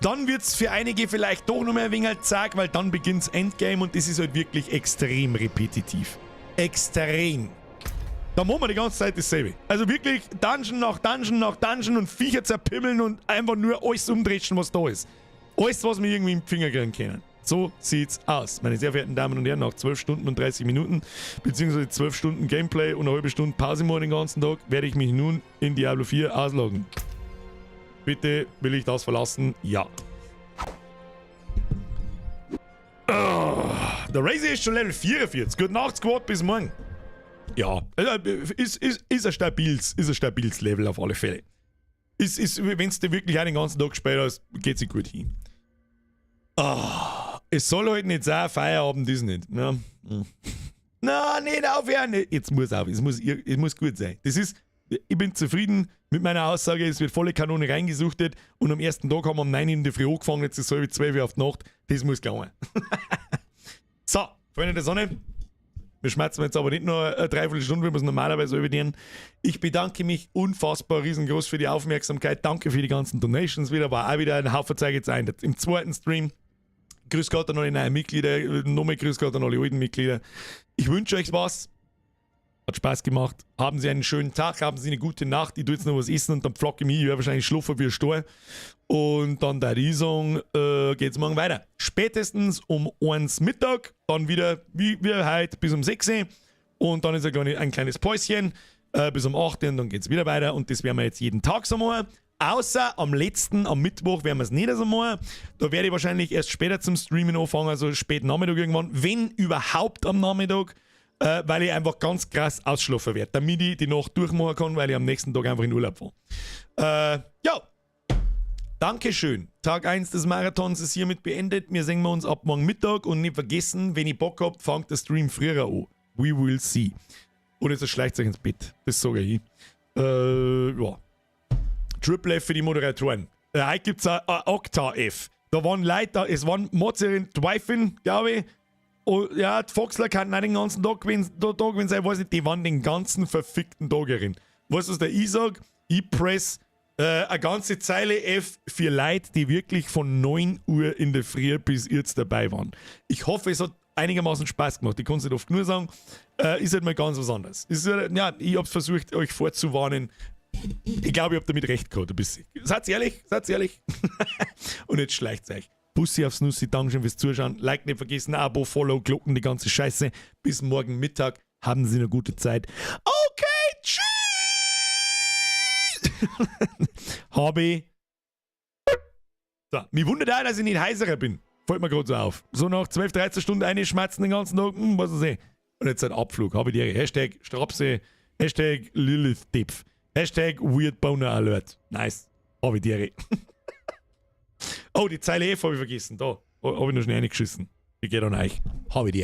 Dann wird's für einige vielleicht doch noch mehr ein wenig halt zack, weil dann beginnt's Endgame und das ist halt wirklich extrem repetitiv. Extrem. Da machen wir die ganze Zeit dasselbe. Also wirklich Dungeon nach Dungeon nach Dungeon und Viecher zerpimmeln und einfach nur alles umdreschen, was da ist. Alles, was wir irgendwie im Finger kriegen können. So sieht's aus. Meine sehr verehrten Damen und Herren, nach 12 Stunden und 30 Minuten, beziehungsweise 12 Stunden Gameplay und eine halbe Stunde Pause machen den ganzen Tag, werde ich mich nun in Diablo 4 ausloggen. Bitte will ich das verlassen? Ja. Der Razer ist schon Level 44. Gute Nacht, Squad, bis morgen. Ja, ist ein stabiles Level auf alle Fälle. Wenn du wirklich auch den ganzen Tag gespielt hast, geht es gut hin. Es soll heute nicht sein, Feierabend ist nicht. Ja. Nein, nicht aufhören. Jetzt muss auf, es muss gut sein. Ich bin zufrieden mit meiner Aussage, es wird volle Kanone reingesuchtet und am ersten Tag haben wir um 9 in der Früh angefangen, jetzt ist es 12 Uhr auf die Nacht. Das muss gelingen. So, Freunde der Sonne. Wir schmerzen jetzt aber nicht nur eine Dreiviertelstunde, wie wir es normalerweise überdienen. Ich bedanke mich unfassbar riesengroß für die Aufmerksamkeit. Danke für die ganzen Donations wieder. War auch wieder ein Haufen Zeit jetzt ein. Im zweiten Stream. Grüß Gott an alle neuen Mitglieder. Nochmal Grüß Gott an alle alten Mitglieder. Ich wünsche euch was. Hat Spaß gemacht. Haben Sie einen schönen Tag. Haben Sie eine gute Nacht. Ich tue jetzt noch was essen und dann pflocke ich mich. Ich werde wahrscheinlich schlafen wie ein Stor. Und dann der Riesung geht's morgen weiter. Spätestens um 1 Mittag. Dann wieder wie heute bis um 6 Uhr. Und dann ist ein kleines Päuschen bis um 8 Uhr und dann geht's wieder weiter. Und das werden wir jetzt jeden Tag so machen. Außer am Mittwoch werden wir es nicht so machen. Da werde ich wahrscheinlich erst später zum Streamen anfangen, also spät Nachmittag irgendwann. Wenn überhaupt am Nachmittag. Weil ich einfach ganz krass ausschlafen werde, damit ich die Nacht durchmachen kann, weil ich am nächsten Tag einfach in Urlaub fahre. Ja, Dankeschön. Tag 1 des Marathons ist hiermit beendet. Wir sehen uns ab morgen Mittag und nicht vergessen, wenn ich Bock habe, fängt der Stream früher an. We will see. Und jetzt schleicht euch ins Bett. Das sage ich. Ja. Triple F für die Moderatoren. Heute gibt es ein Octa F. Da waren Leute, es waren Mozerin Twifin, glaube ich. Und ja, die Foxler kannten auch den ganzen Tag gewinnen, ich weiß nicht, die waren den ganzen verfickten Tag herin. Weißt du, was ich sag? Ich press eine ganze Zeile F für Leute, die wirklich von 9 Uhr in der Früh bis jetzt dabei waren. Ich hoffe, es hat einigermaßen Spaß gemacht. Ich kann es nicht oft genug sagen. Ist halt mal ganz was anderes. Ja, ich hab's versucht, euch vorzuwarnen. Ich glaube, ich hab damit recht gehabt, ein bisschen. Seid ehrlich. Und jetzt schleicht's euch. Bussi aufs Nussi, Dankeschön fürs Zuschauen. Like nicht vergessen, Abo, Follow, Glocken, die ganze Scheiße. Bis morgen Mittag. Haben Sie eine gute Zeit. Okay, tschüss! Habe. So, mich wundert auch, dass ich nicht heiserer bin. Fällt mir gerade so auf. So nach 12, 13 Stunden eine schmerzen den ganzen Tag. Was weiß ich. Und jetzt ein Abflug. Habe ich die Hashtag Strapse. Hashtag Lilith-Tipf. Hashtag WeirdBonerAlert. Nice. Habe ich die Oh, die Zeile F habe ich vergessen. Da habe ich noch schnell reingeschissen. Die geht an euch. Habe ich die.